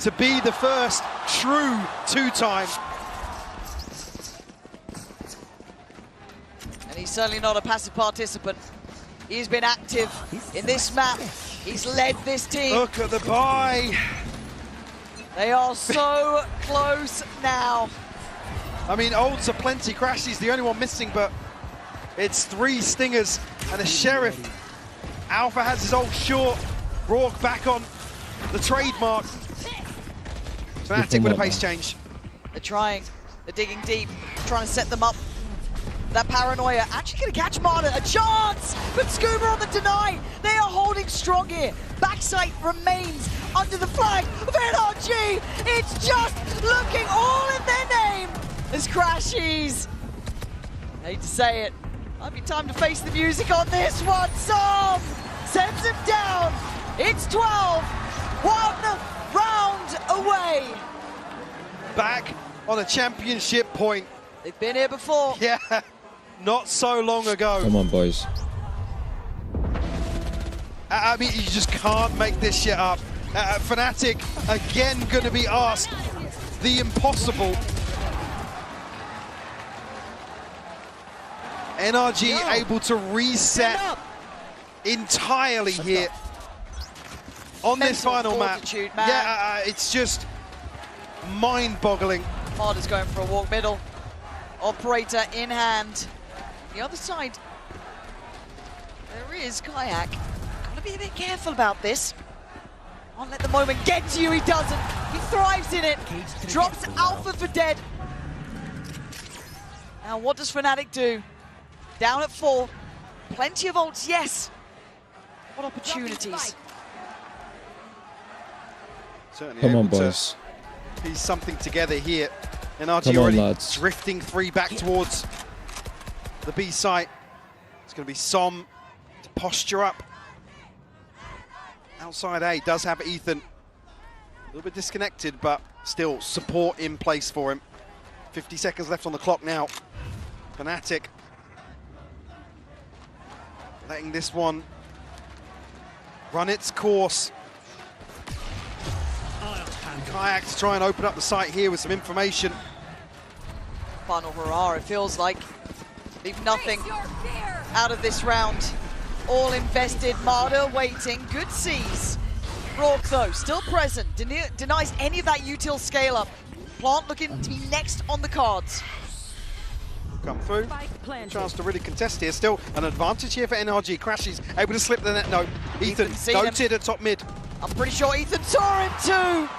To be the first true two-time. And he's certainly not a passive participant. He's been active in this map. He's led this team. Look at the buy. They are so close now. I mean, ults are plenty. Crashy's the only one missing, but it's 3 Stingers and a Sheriff. Alpha has his ult short. Rourke back on the trademark. Fnatic with a pace change. They're trying. They're digging deep, trying to set them up. That paranoia actually going to catch Marder. A chance! But Scuba on the deny. They are holding strong here. Backside remains under the flag of NRG. It's just looking all in their name as Crashies. Hate to say it. Might be time to face the music on this one. Som sends him down. It's 12. 1 round away. Back on a championship point. They've been here before. Yeah, not so long ago. Come on, boys. I mean, you just can't make this shit up. Fnatic, again, going to be asked the impossible. NRG able to reset entirely here on this final map. Yeah, it's just mind-boggling. Marder's going for a walk middle. Operator in hand. The other side, there is Kayak. Gotta be a bit careful about this. Can't let the moment get to you, he doesn't. He thrives in it. Drops Alpha for dead. Now what does Fnatic do? Down at 4. Plenty of ults, yes. What opportunities. Certainly come on, able boys. To piece something together here. NRG come already on, lads. drifting 3 back towards the B site. It's going to be Som to posture up. Outside A does have Ethan. A little bit disconnected, but still support in place for him. 50 seconds left on the clock now. Fnatic letting this one run its course. Kayak to try and open up the site here with some information. Final hurrah, it feels like. Leave nothing out of this round. All invested, Marder waiting, good seas. Rourke though, still present, denies any of that util scale up. Plant looking to be next on the cards. Come through, chance to really contest here. Still an advantage here for NRG. Crashies able to slip the net. No, Ethan goated at top mid. I'm pretty sure Ethan saw him too.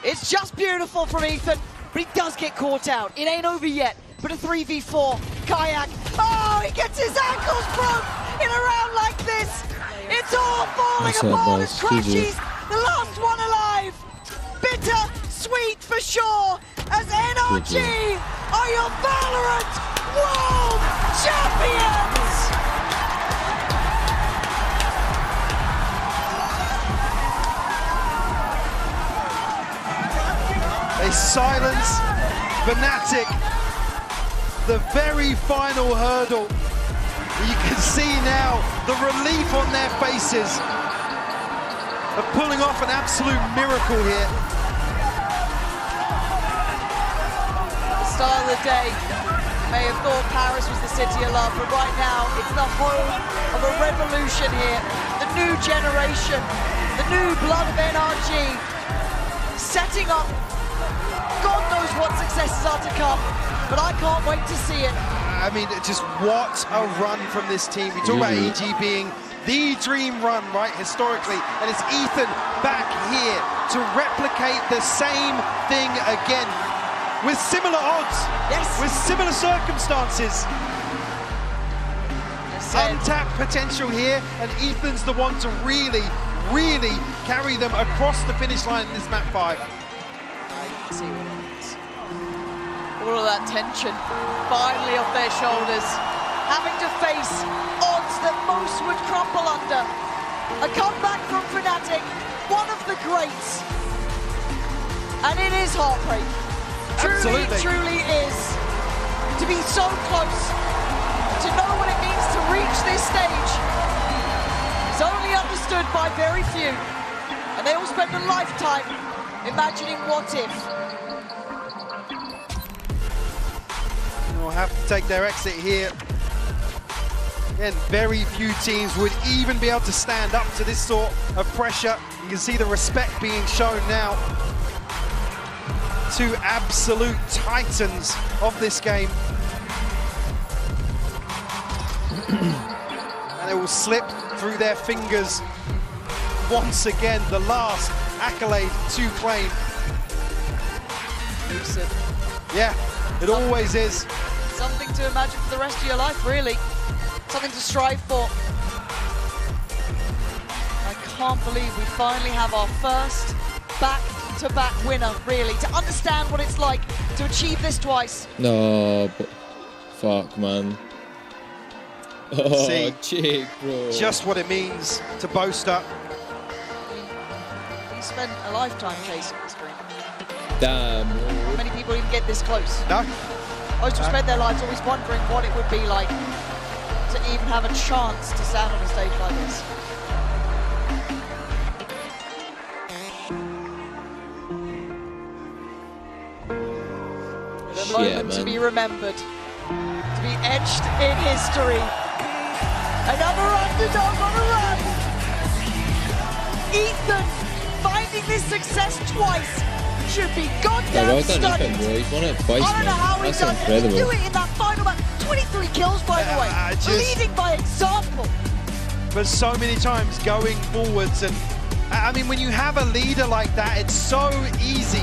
It's just beautiful from Ethan, but he does get caught out. It ain't over yet, but a 3v4. Kayak, oh, he gets his ankles broke in a round like this. It's all falling apart as Crashies, the last one alive. Bitter, sweet for sure, as NRG are your Valorant World Champions! They silence Fnatic. The very final hurdle. You can see now the relief on their faces of pulling off an absolute miracle here. The start of the day, may have thought Paris was the city of love, but right now it's the home of a revolution here. The new generation, the new blood of NRG, setting up. God knows what successes are to come, but I can't wait to see it. I mean, just what a run from this team. We talk about EG being the dream run, right, historically, and it's Ethan back here to replicate the same thing again with similar odds, with similar circumstances. Untapped potential here, and Ethan's the one to really, really carry them across the finish line in this map 5. See what it is. All of that tension finally off their shoulders, having to face odds that most would crumble under. A comeback from Fnatic, one of the greats, and it is heartbreak. Truly, truly is. To be so close, to know what it means to reach this stage, is only understood by very few, and they all spend a lifetime imagining what if. Will have to take their exit here. Again, very few teams would even be able to stand up to this sort of pressure. You can see the respect being shown now. two absolute titans of this game. And it will slip through their fingers once again, the last accolade to claim. Yeah, it always is. Something to imagine for the rest of your life, really. Something to strive for. I can't believe we finally have our first back-to-back winner, really, to understand what it's like to achieve this twice. No, but fuck, man. Oh, See, Jake, bro. Just what it means to boast up. We spent a lifetime chasing this dream. Damn. How many people even get this close? No. Most have spent their lives always wondering what it would be like to even have a chance to stand on a stage like this. A moment to be remembered, to be etched in history. Another underdog on a run. Ethan finding this success twice should be goddamn well stunning. done, Ethan, bro. He's won it twice, I don't know how man. he That's does it. incredible. Do it in that final match. 23 kills, by the way. Leading by example. But so many times going forwards, and I mean, when you have a leader like that, it's so easy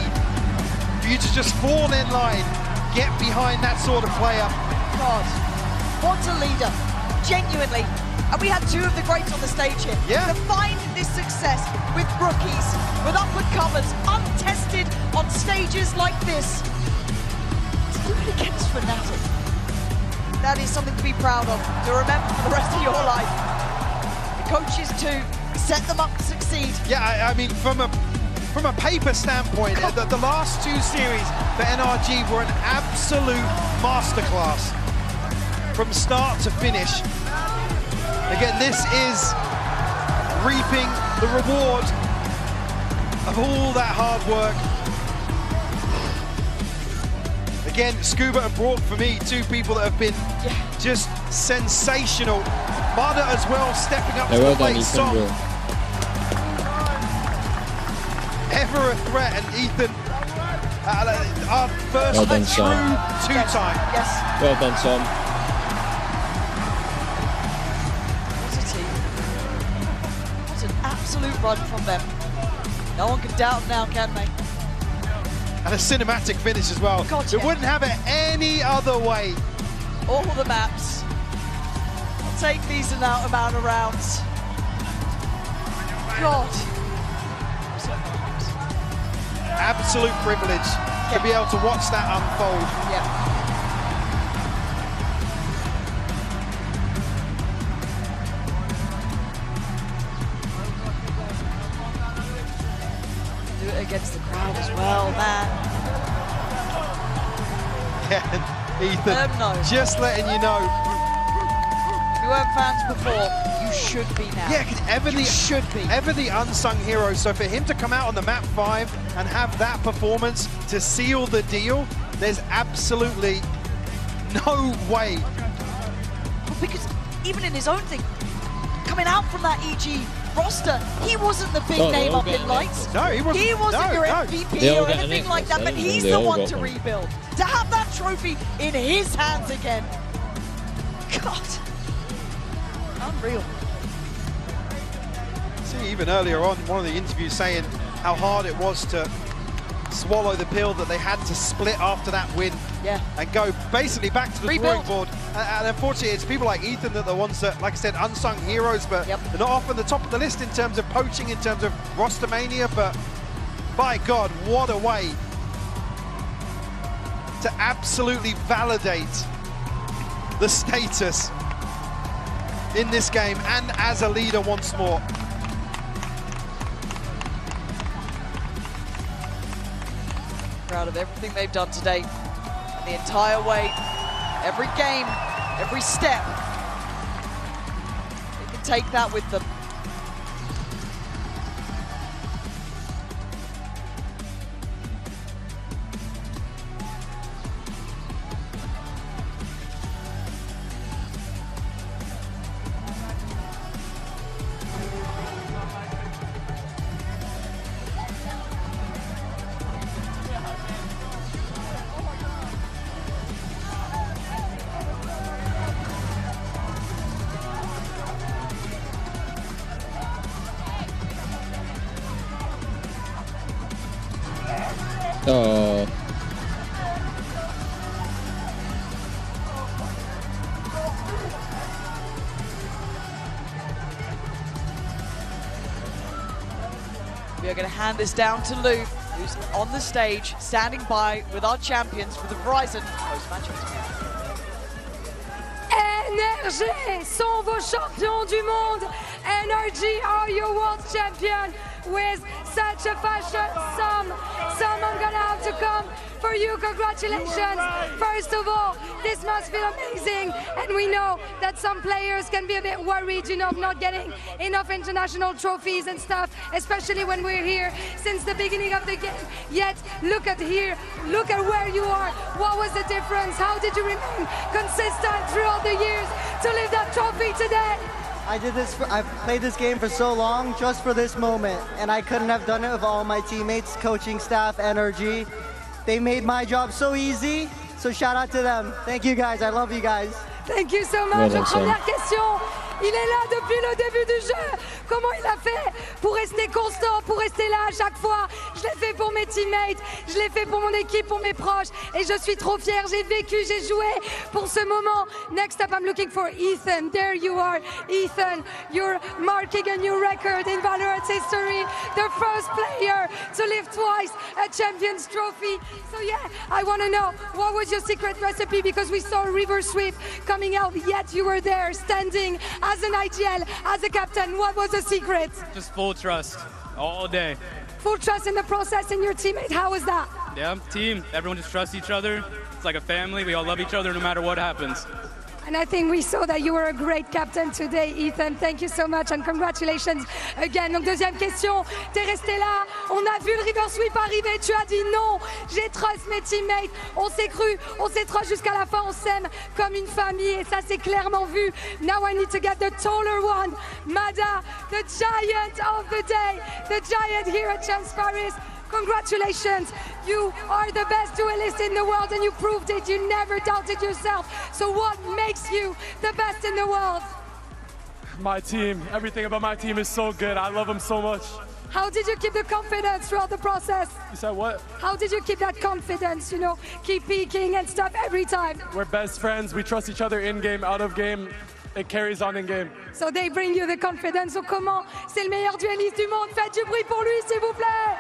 for you to just fall in line, get behind that sort of player. God, what a leader, genuinely. And we had two of the greats on the stage here. Yeah. To find this success with rookies, with up-and-comers, untested on stages like this. To do it against Fnatic. That is something to be proud of, to remember for the rest of your life. The coaches too, set them up to succeed. Yeah, I mean, from a paper standpoint, the last two series for NRG were an absolute masterclass from start to finish. Again, this is reaping the reward of all that hard work. Again, Scuba and Brock, for me, two people that have been just sensational. Mada as well, stepping up to the plate. Som, ever a threat, and Ethan, our first true two-time. Yes. Well done, Som. Absolute run from them. No one can doubt now, can they? And a cinematic finish as well. God, it wouldn't have it any other way. All the maps. I'll take these amount of rounds. God. Absolute privilege to be able to watch that unfold. Yeah. Against the crowd as well, man. Yeah, Ethan, just letting you know. If you weren't fans before, you should be now. Yeah, because ever the unsung hero. So for him to come out on the map 5 and have that performance to seal the deal, there's absolutely no way. Well, because even in his own thing, coming out from that EG roster, he wasn't the big name up in lights. No, he wasn't. He wasn't your MVP or anything like that, but he's the one to rebuild. To have that trophy in his hands again. God. Unreal. See, even earlier on, one of the interviews saying how hard it was to swallow the pill that they had to split after that win. Yeah. And go basically back to the drawing board. And unfortunately, it's people like Ethan that are the ones that, like I said, unsung heroes, but they're not often the top of the list in terms of poaching, in terms of roster mania. But by God, what a way to absolutely validate the status in this game and as a leader once more. Proud of everything they've done today. And the entire way, every game, every step. They can take that with them. Oh. We are going to hand this down to Luke, who's on the stage, standing by with our champions for the Verizon post-match interview. NRG sont vos champions du monde. NRG are your world champion with such a fashion. Someone gonna have to come for you. Congratulations. First of all, this must feel amazing. And we know that some players can be a bit worried, you know, of not getting enough international trophies and stuff, especially when we're here since the beginning of the game. Yet, look at here, look at where you are. What was the difference? How did you remain consistent throughout the years to lift that trophy today? I've played this game for so long just for this moment, and I couldn't have done it with all my teammates, coaching staff, NRG. They made my job so easy, so shout out to them. Thank you guys, I love you guys. Thank you so much. Première question. Il est là depuis le début du jeu. Comment il a fait pour rester constant, pour rester là à chaque fois? Je l'ai fait pour mes teammates, je l'ai fait pour mon équipe, pour mes proches. Et je suis trop fière. J'ai vécu, j'ai joué pour ce moment. Next up, I'm looking for Ethan. There you are, Ethan. You're marking a new record in Valorant's history. The first player to lift twice a Champions Trophy. So yeah, I want to know, what was your secret recipe? Because we saw River Sweep coming out, yet you were there standing as an IGL, as a captain. What was the secret? Just full trust all day. Full trust in the process and your teammate. How was that? Yeah, team. Everyone just trusts each other. It's like a family. We all love each other no matter what happens. And I think we saw that you were a great captain today, Ethan. Thank you so much and congratulations again. Donc deuxième question, t'es resté là, on a vu le River Sweep arriver, tu as dit non, j'ai trust mes teammates, on s'est cru, on s'est trust jusqu'à la fin, on s'aime comme une famille et ça c'est clairement vu. Now I need to get the taller one, Mada, the giant of the day, the giant here at Champs Paris. Congratulations, you are the best duelist in the world and you proved it, you never doubted yourself. So what makes you the best in the world? My team, everything about my team is so good, I love them so much. How did you keep the confidence throughout the process? You said what? How did you keep that confidence, you know, keep peaking and stuff every time? We're best friends, we trust each other in-game, out-of-game. It carries on in-game. So they bring you the confidence. So comment? C'est le meilleur dueliste du monde, faites du bruit pour lui s'il vous plaît.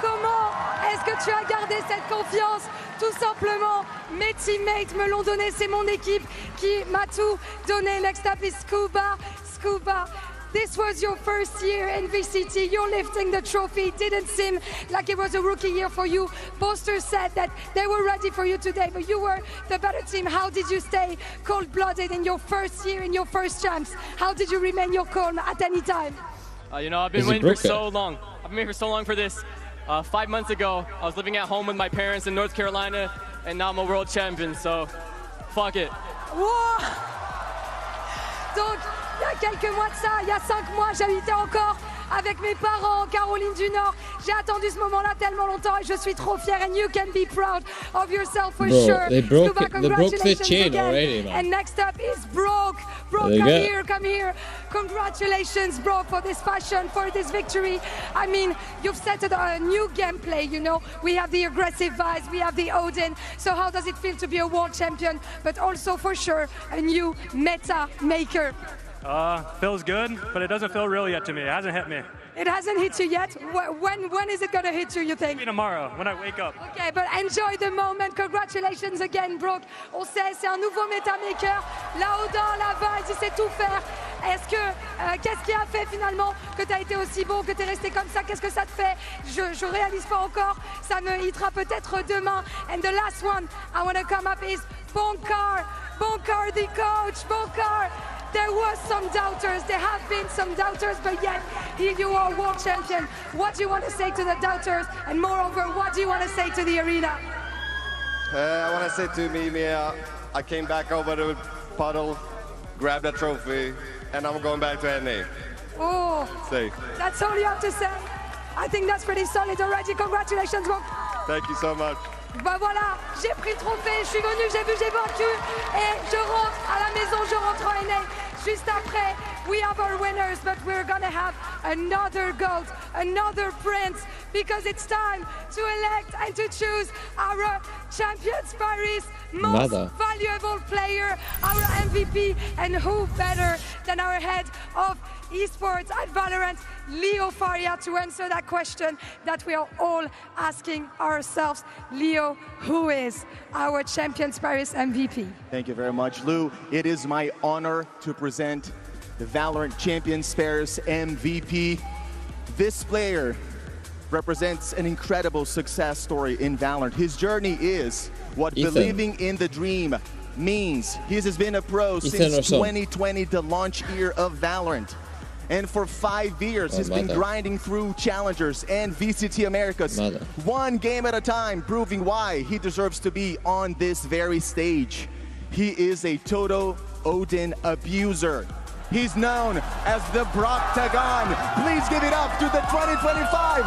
Comment est-ce que tu as gardé cette confiance? Tout simplement, mes teammates me l'ont donné, c'est mon équipe qui m'a tout donné. Next up is Scuba. Scuba, this was your first year in VCT. You're lifting the trophy. It didn't seem like it was a rookie year for you. Boaster said that they were ready for you today, but you were the better team. How did you stay cold-blooded in your first year, in your first champs? How did you remain your calm at any time? You know, I've been waiting for so long. I've been waiting for so long for this. 5 months ago, I was living at home with my parents in North Carolina, and now I'm a world champion, so fuck it. Wow. Donc, il y a quelques mois de ça, il y a 5 mois, j'habitais encore avec mes parents en Caroline du Nord. J'ai attendu ce moment-là tellement longtemps et je suis trop fière. And you can be proud of yourself for sure. They broke the chain again. already, man. And next up is Broke. Broke, come here. Congratulations, Broke, for this fashion, for this victory. I mean, you've set a new gameplay, you know. We have the aggressive vibes, we have the Odin. So how does it feel to be a world champion, but also for sure a new meta maker? Feels good, but it doesn't feel real yet to me. It hasn't hit me. It hasn't hit you yet? When is it going to hit you, you think? Maybe tomorrow, when I wake up. Okay, but enjoy the moment. Congratulations again, Broke. On sait, c'est un nouveau metamaker. La Odin, la Vice, il sait tout faire. Est-ce que, qu'est-ce qui a fait finalement que tu as été aussi bon, que tu es resté comme ça? Qu'est-ce que ça te fait? Je réalise pas encore. Ça me hitera peut-être demain. And the last one I want to come up is Bonkar. Bonkar, the coach. Bonkar. There was some doubters, there have been some doubters, but yet here you are, world champion. What do you want to say to the doubters? And moreover, what do you want to say to the arena? I want to say to Mimia, I came back over to Puddle, grabbed that trophy, and I'm going back to NA. Oh, safe. That's all you have to say. I think that's pretty solid already. Congratulations, Bob. Thank you so much. Bah voilà, j'ai pris le trophée, je suis venu, j'ai vu, j'ai vaincu et je rentre à la maison, je rentre en NA. Juste après, We have our winners, but we're gonna have another GOAT, another prince, because it's time to elect and to choose our Champions Paris most valuable player, our MVP, and who better than our head of esports at Valorant, Leo Faria, to answer that question that we are all asking ourselves. Leo, who is our Champions Paris MVP? Thank you very much, Lou. It is my honor to present the Valorant Champions Paris MVP. This player represents an incredible success story in Valorant. His journey is what believing in the dream means. He has been a pro since 2020, the launch year of Valorant. And for 5 years, he's been grinding through challengers and VCT Americas, one game at a time, proving why he deserves to be on this very stage. He is a total Odin abuser. He's known as the Broctagon. Please give it up to the 2025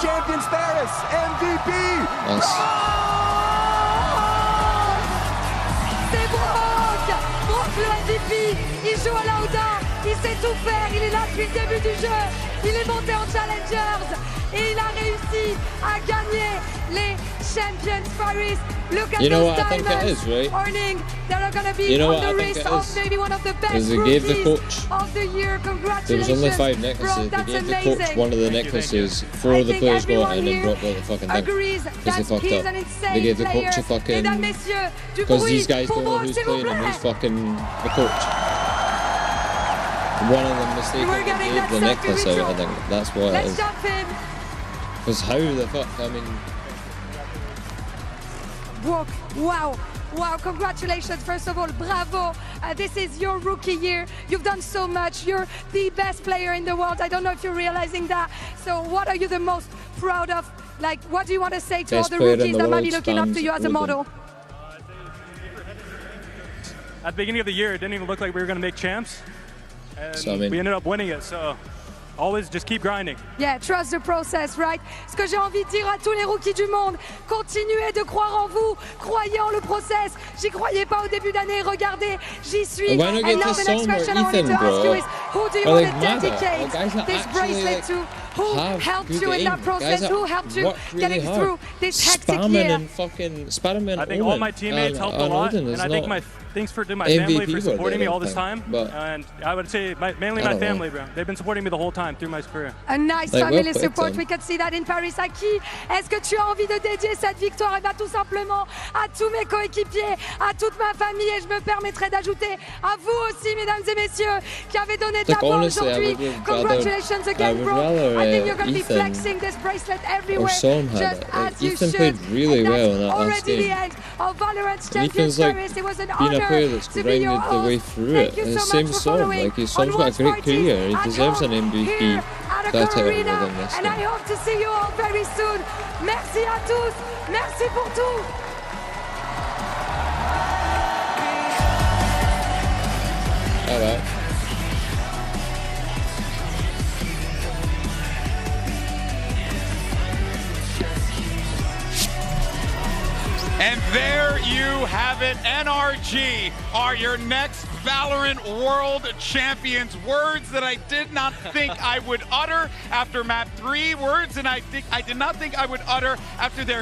Champions Paris MVP. C'est Brock! Brock le MVP, il joue à l'Audin, il sait tout faire, il est là depuis le début du jeu, il est monté en Challengers et il a réussi à gagner les Champions Paris. Look at those diamonds earning. They're going to be on the wrist of maybe one of the best rookies of the year. Congratulations. There was only 5 necklaces. They gave the coach one of the necklaces. 4 of the players got it and then Brock got the fucking thing. Because they fucked up. They gave the coach a fucking... Because these guys don't know who's playing and he's fucking the coach. One of them mistakenly gave the necklace out, I think. That's what it is. Because how the fuck, I mean... Brock, wow, congratulations, first of all, bravo. This is your rookie year. You've done so much. You're the best player in the world. I don't know if you're realizing that. So what are you the most proud of? Like, what do you want to say to all the rookies that might be looking up to you as a model? At the beginning of the year, it didn't even look like we were going to make champs. And we ended up winning it, so always just keep grinding. Yeah, trust the process, right? Ce que j'ai envie de dire à tous les rookies du monde, continuez de croire en vous, croyez en le process. J'y croyais pas au début d'année, regardez, j'y suis. And now the next question I wanted to ask you is, who do you want to dedicate this bracelet to? Who helped you in that process? Who helped you getting through this hectic year? I think all my teammates helped a lot, and I think thanks to my family for supporting me all this time. And I would say mainly my family, bro. They've been supporting me the whole time through my career. A nice family support. We could see that in Paris. À qui est-ce que tu as envie de dédier cette victoire? Et bien tout simplement à tous mes coéquipiers, à toute ma famille, et je me permettrai d'ajouter à vous aussi, mesdames et messieurs, qui avez donné ta voix aujourd'hui. Congratulations again, bro. I think you're going to be flexing this bracelet everywhere, just as you should. Played really well in that last already game. The end of Valorant's Champions Paris. It was an being honor a player that's to be your grinded the way through it. And same Storm, like his Storm's got a great career. He deserves an MVP title within this and I game. hope to see you all very soon. Merci à tous. Merci pour tout. All right. And there you have it. NRG are your next Valorant World Champions. Words that I did not think I would utter after map 3. Words that I did not think I would utter after their